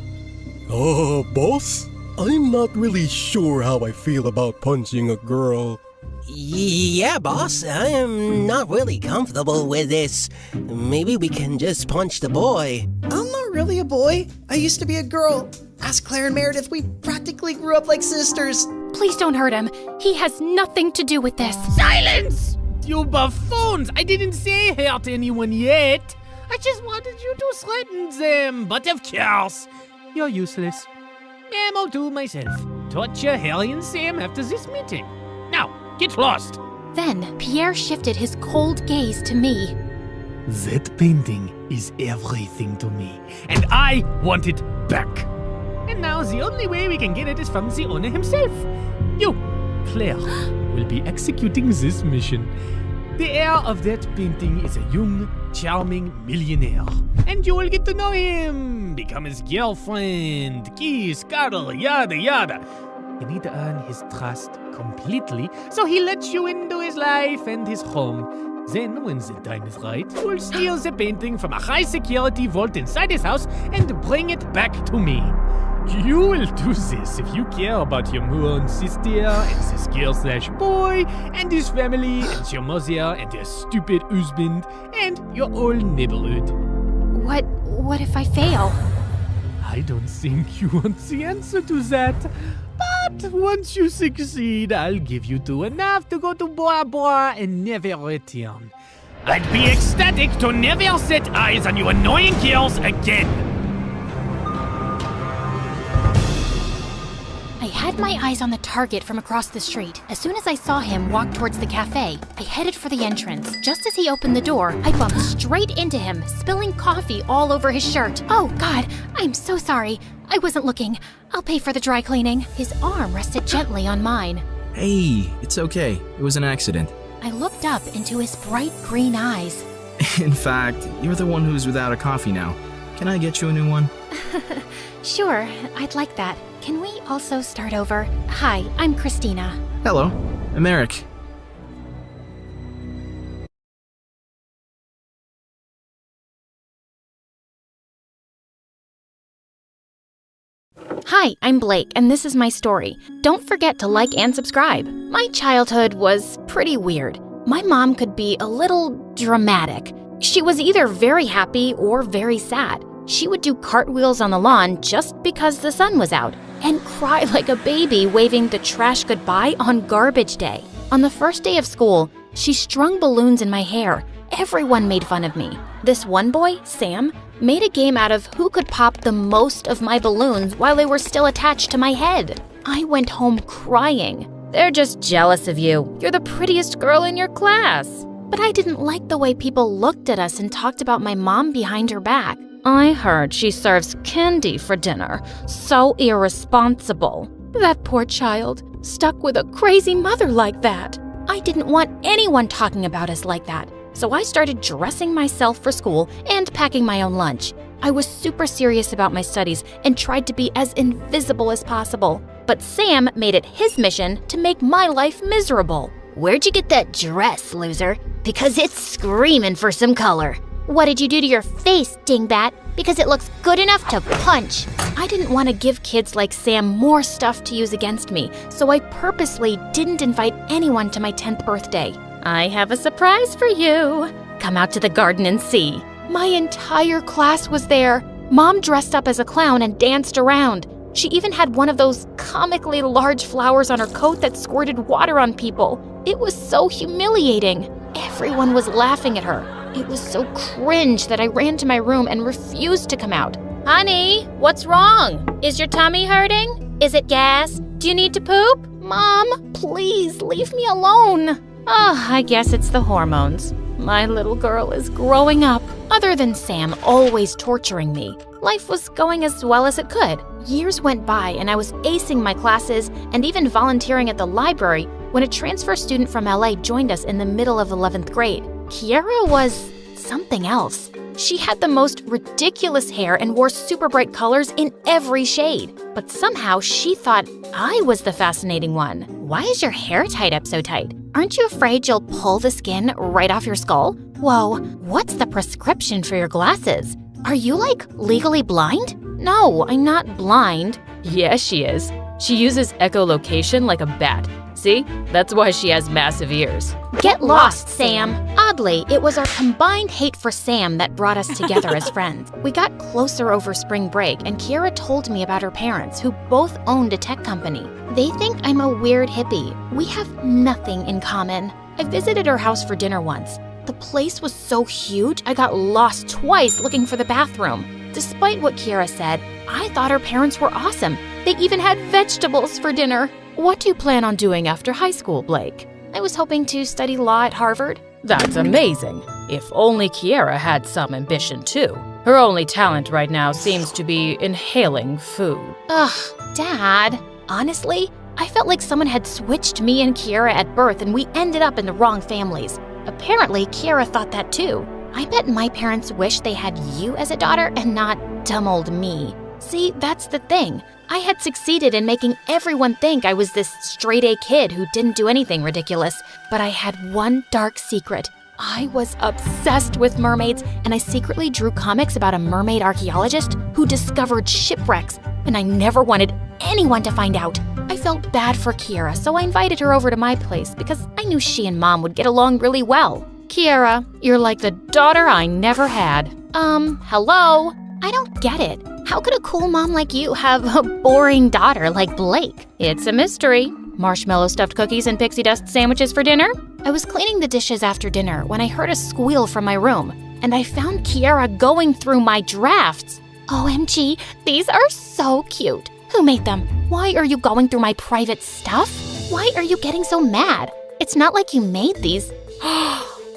Boss? I'm not really sure how I feel about punching a girl. Yeah, boss, I am not really comfortable with this. Maybe we can just punch the boy. I'm not really a boy. I used to be a girl. Ask Claire and Meredith, we practically grew up like sisters. Please don't hurt him. He has nothing to do with this. Silence! You buffoons! I didn't say hurt anyone yet. I just wanted you to threaten them. But of course, you're useless. I'll do myself. Torture Harry and Sam after this meeting. Now, get lost. Then Pierre shifted his cold gaze to me. That painting is everything to me, and I want it back. And now the only way we can get it is from the owner himself. You, Claire, will be executing this mission. The heir of that painting is a young, charming millionaire. And you will get to know him, become his girlfriend, kiss, cuddle, yada yada. You need to earn his trust completely, so he lets you into his life and his home. Then, when the time is right, you will steal the painting from a high-security vault inside his house and bring it back to me. You will do this if you care about your moon sister and this girl/boy and his family and your mother and your stupid husband and your whole neighborhood. What if I fail? I don't think you want the answer to that. But once you succeed, I'll give you two enough to go to Bora Bora and never return. I'd be ecstatic to never set eyes on you annoying girls again. I had my eyes on the target from across the street. As soon as I saw him walk towards the cafe, I headed for the entrance. Just as he opened the door, I bumped straight into him, spilling coffee all over his shirt. Oh, God, I'm so sorry. I wasn't looking. I'll pay for the dry cleaning. His arm rested gently on mine. Hey, it's okay. It was an accident. I looked up into his bright green eyes. In fact, you're the one who's without a coffee now. Can I get you a new one? Sure, I'd like that. Can we also start over? Hi, I'm Christina. Hello, I'm Eric. Hi, I'm Blake, and this is my story. Don't forget to like and subscribe. My childhood was pretty weird. My mom could be a little dramatic. She was either very happy or very sad. She would do cartwheels on the lawn just because the sun was out, and cry like a baby waving the trash goodbye on garbage day. On the first day of school, she strung balloons in my hair. Everyone made fun of me. This one boy, Sam, made a game out of who could pop the most of my balloons while they were still attached to my head. I went home crying. They're just jealous of you. You're the prettiest girl in your class. But I didn't like the way people looked at us and talked about my mom behind her back. I heard she serves candy for dinner. So irresponsible. That poor child, stuck with a crazy mother like that. I didn't want anyone talking about us like that. So I started dressing myself for school and packing my own lunch. I was super serious about my studies and tried to be as invisible as possible. But Sam made it his mission to make my life miserable. Where'd you get that dress, loser? Because it's screaming for some color. What did you do to your face, dingbat? Because it looks good enough to punch. I didn't want to give kids like Sam more stuff to use against me, so I purposely didn't invite anyone to my 10th birthday. I have a surprise for you. Come out to the garden and see. My entire class was there. Mom dressed up as a clown and danced around. She even had one of those comically large flowers on her coat that squirted water on people. It was so humiliating. Everyone was laughing at her. It was so cringe that I ran to my room and refused to come out. Honey, what's wrong? Is your tummy hurting? Is it gas? Do you need to poop? Mom, please leave me alone. Oh, I guess it's the hormones. My little girl is growing up. Other than Sam always torturing me, life was going as well as it could. Years went by and I was acing my classes and even volunteering at the library when a transfer student from LA joined us in the middle of 11th grade. Kiara was something else. She had the most ridiculous hair and wore super bright colors in every shade. But somehow she thought I was the fascinating one. Why is your hair tied up so tight? Aren't you afraid you'll pull the skin right off your skull? Whoa, what's the prescription for your glasses? Are you like legally blind? No, I'm not blind. Yeah, she is. She uses echolocation like a bat. See? That's why she has massive ears. Get lost, Sam. Oddly, it was our combined hate for Sam that brought us together as friends. We got closer over spring break, and Kiara told me about her parents, who both owned a tech company. They think I'm a weird hippie. We have nothing in common. I visited her house for dinner once. The place was so huge, I got lost twice looking for the bathroom. Despite what Kiara said, I thought her parents were awesome. They even had vegetables for dinner. What do you plan on doing after high school, Blake? I was hoping to study law at Harvard. That's amazing. If only Kiera had some ambition too. Her only talent right now seems to be inhaling food. Ugh, Dad. Honestly, I felt like someone had switched me and Kiera at birth and we ended up in the wrong families. Apparently, Kiera thought that too. I bet my parents wish they had you as a daughter and not dumb old me. See, that's the thing. I had succeeded in making everyone think I was this straight-A kid who didn't do anything ridiculous. But I had one dark secret. I was obsessed with mermaids, and I secretly drew comics about a mermaid archaeologist who discovered shipwrecks, and I never wanted anyone to find out. I felt bad for Kiera, so I invited her over to my place because I knew she and Mom would get along really well. Kiera, you're like the daughter I never had. Hello? I don't get it. How could a cool mom like you have a boring daughter like Blake? It's a mystery. Marshmallow stuffed cookies and pixie dust sandwiches for dinner? I was cleaning the dishes after dinner when I heard a squeal from my room, and I found Kiera going through my drafts. OMG, these are so cute. Who made them? Why are you going through my private stuff? Why are you getting so mad? It's not like you made these.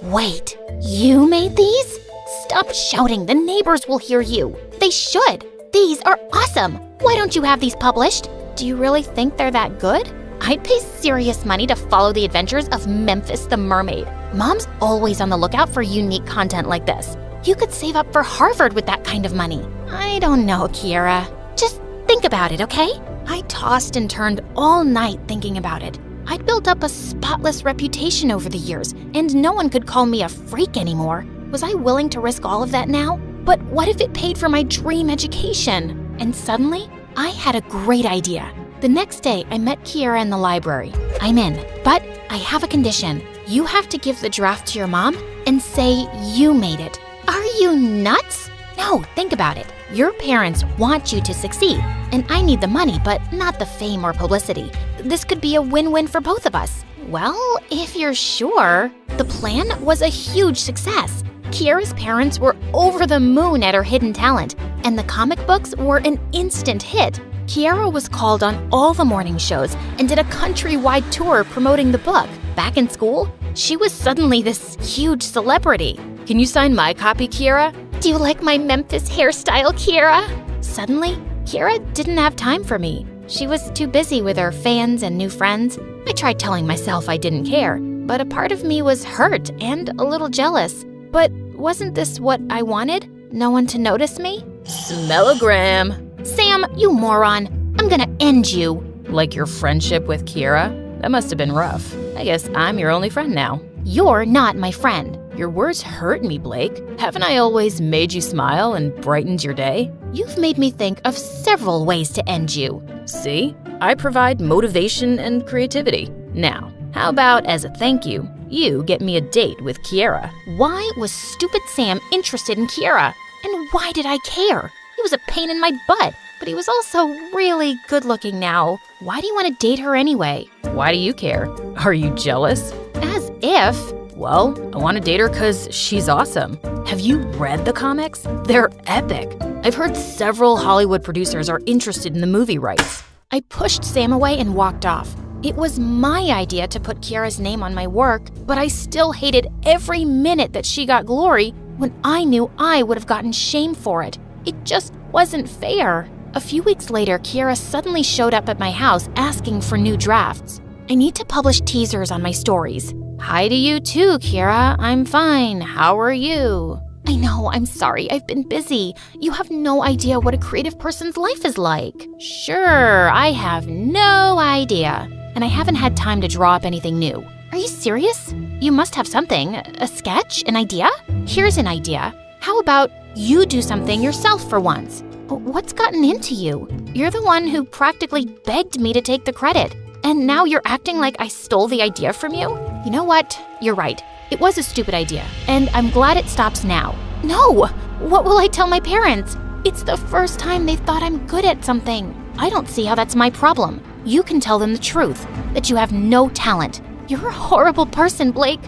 Wait, you made these? Stop shouting, the neighbors will hear you. They should. These are awesome. Why don't you have these published? Do you really think they're that good? I'd pay serious money to follow the adventures of Memphis the Mermaid. Mom's always on the lookout for unique content like this. You could save up for Harvard with that kind of money. I don't know, Kiera. Just think about it, okay? I tossed and turned all night thinking about it. I'd built up a spotless reputation over the years, and no one could call me a freak anymore. Was I willing to risk all of that now? But what if it paid for my dream education? And suddenly, I had a great idea. The next day, I met Kiera in the library. I'm in, but I have a condition. You have to give the draft to your mom and say you made it. Are you nuts? No, think about it. Your parents want you to succeed, and I need the money, but not the fame or publicity. This could be a win-win for both of us. Well, if you're sure. The plan was a huge success. Kiera's parents were over the moon at her hidden talent, and the comic books were an instant hit. Kiera was called on all the morning shows and did a countrywide tour promoting the book. Back in school, she was suddenly this huge celebrity. Can you sign my copy, Kiera? Do you like my Memphis hairstyle, Kiera? Suddenly, Kiera didn't have time for me. She was too busy with her fans and new friends. I tried telling myself I didn't care, but a part of me was hurt and a little jealous. But wasn't this what I wanted? No one to notice me? Smellogram. Sam, you moron. I'm gonna end you. Like your friendship with Kiera? That must have been rough. I guess I'm your only friend now. You're not my friend. Your words hurt me, Blake. Haven't I always made you smile and brightened your day? You've made me think of several ways to end you. See? I provide motivation and creativity. Now, how about as a thank you, you get me a date with Kiera? Why was stupid Sam interested in Kiera? And why did I care? He was a pain in my butt, but he was also really good looking now. Why do you want to date her anyway? Why do you care? Are you jealous? As if. Well, I want to date her because she's awesome. Have you read the comics? They're epic. I've heard several Hollywood producers are interested in the movie rights. I pushed Sam away and walked off. It was my idea to put Kiera's name on my work, but I still hated every minute that she got glory when I knew I would have gotten shame for it. It just wasn't fair. A few weeks later, Kiera suddenly showed up at my house asking for new drafts. I need to publish teasers on my stories. Hi to you too, Kiera. I'm fine. How are you? I know, I'm sorry. I've been busy. You have no idea what a creative person's life is like. Sure, I have no idea. And I haven't had time to draw up anything new. Are you serious? You must have something. A sketch? An idea? Here's an idea. How about you do something yourself for once? What's gotten into you? You're the one who practically begged me to take the credit. And now you're acting like I stole the idea from you? You know what? You're right. It was a stupid idea. And I'm glad it stops now. No! What will I tell my parents? It's the first time they've thought I'm good at something. I don't see how that's my problem. You can tell them the truth, that you have no talent. You're a horrible person, Blake.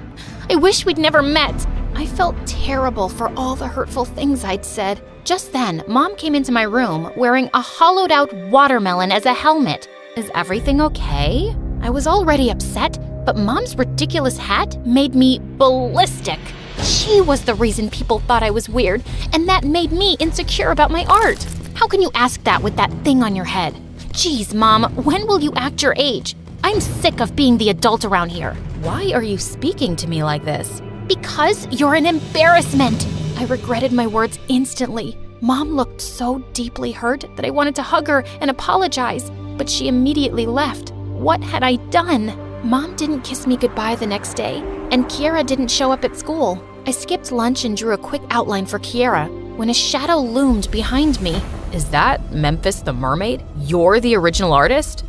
I wish we'd never met. I felt terrible for all the hurtful things I'd said. Just then, Mom came into my room wearing a hollowed-out watermelon as a helmet. Is everything okay? I was already upset, but Mom's ridiculous hat made me ballistic. She was the reason people thought I was weird, and that made me insecure about my art. How can you ask that with that thing on your head? Geez, Mom, when will you act your age? I'm sick of being the adult around here. Why are you speaking to me like this? Because you're an embarrassment. I regretted my words instantly. Mom looked so deeply hurt that I wanted to hug her and apologize, but she immediately left. What had I done? Mom didn't kiss me goodbye the next day, and Kiera didn't show up at school. I skipped lunch and drew a quick outline for Kiera when a shadow loomed behind me. Is that Memphis the Mermaid? You're the original artist?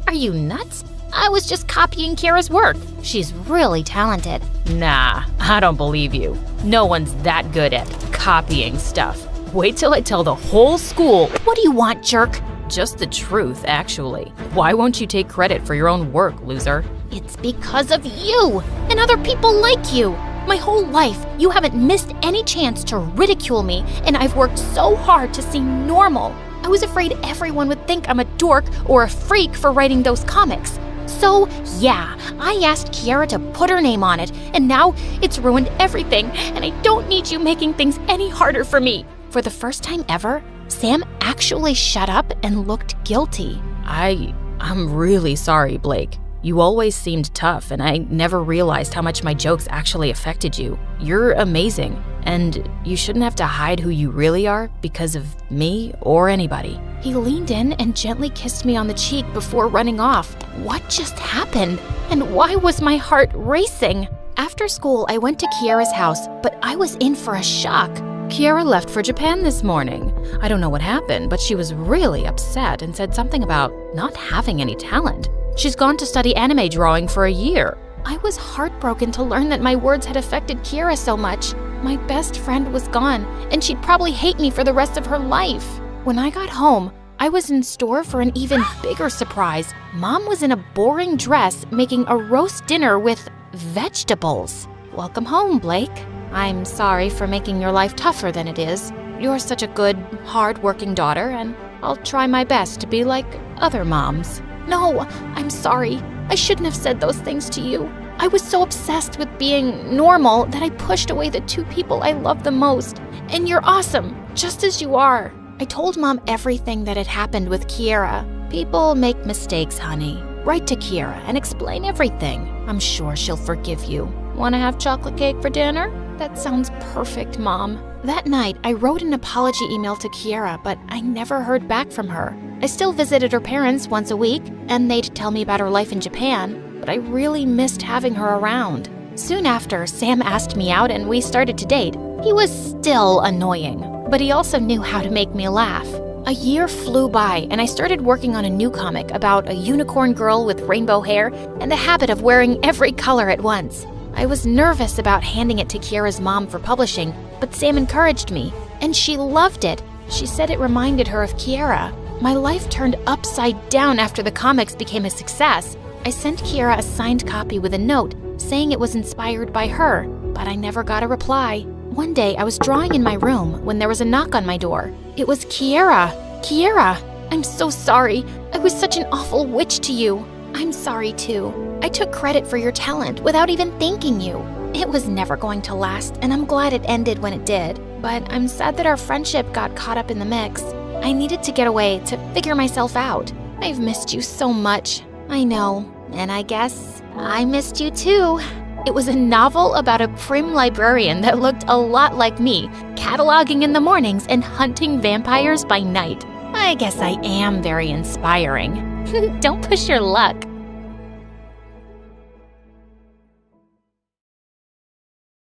Are you nuts? I was just copying Kiera's work. She's really talented. Nah, I don't believe you. No one's that good at copying stuff. Wait till I tell the whole school. What do you want, jerk? Just the truth, actually. Why won't you take credit for your own work, loser? It's because of you and other people like you. My whole life, you haven't missed any chance to ridicule me, and I've worked so hard to seem normal. I was afraid everyone would think I'm a dork or a freak for writing those comics. So, yeah, I asked Kiera to put her name on it, and now it's ruined everything, and I don't need you making things any harder for me. For the first time ever, Sam actually shut up and looked guilty. I'm really sorry, Blake. You always seemed tough, and I never realized how much my jokes actually affected you. You're amazing, and you shouldn't have to hide who you really are because of me or anybody. He leaned in and gently kissed me on the cheek before running off. What just happened? And why was my heart racing? After school, I went to Kiera's house, but I was in for a shock. Kiera left for Japan this morning. I don't know what happened, but she was really upset and said something about not having any talent. She's gone to study anime drawing for a year. I was heartbroken to learn that my words had affected Kiera so much. My best friend was gone, and she'd probably hate me for the rest of her life. When I got home, I was in store for an even bigger surprise. Mom was in a boring dress making a roast dinner with vegetables. Welcome home, Blake. I'm sorry for making your life tougher than it is. You're such a good, hard-working daughter, and I'll try my best to be like other moms. No, I'm sorry. I shouldn't have said those things to you. I was so obsessed with being normal that I pushed away the two people I love the most. And you're awesome, just as you are. I told Mom everything that had happened with Kiera. People make mistakes, honey. Write to Kiera and explain everything. I'm sure she'll forgive you. Want to have chocolate cake for dinner? That sounds perfect, Mom. That night, I wrote an apology email to Kiera, but I never heard back from her. I still visited her parents once a week, and they'd tell me about her life in Japan, but I really missed having her around. Soon after, Sam asked me out and we started to date. He was still annoying, but he also knew how to make me laugh. A year flew by, and I started working on a new comic about a unicorn girl with rainbow hair and the habit of wearing every color at once. I was nervous about handing it to Kiera's mom for publishing, but Sam encouraged me, and she loved it. She said it reminded her of Kiera. My life turned upside down after the comics became a success. I sent Kiera a signed copy with a note saying it was inspired by her, but I never got a reply. One day, I was drawing in my room when there was a knock on my door. It was Kiera. Kiera, I'm so sorry. I was such an awful witch to you. I'm sorry too. I took credit for your talent without even thanking you. It was never going to last, and I'm glad it ended when it did. But I'm sad that our friendship got caught up in the mix. I needed to get away to figure myself out. I've missed you so much. I know, and I guess I missed you too. It was a novel about a prim librarian that looked a lot like me, cataloging in the mornings and hunting vampires by night. I guess I am very inspiring. Don't push your luck.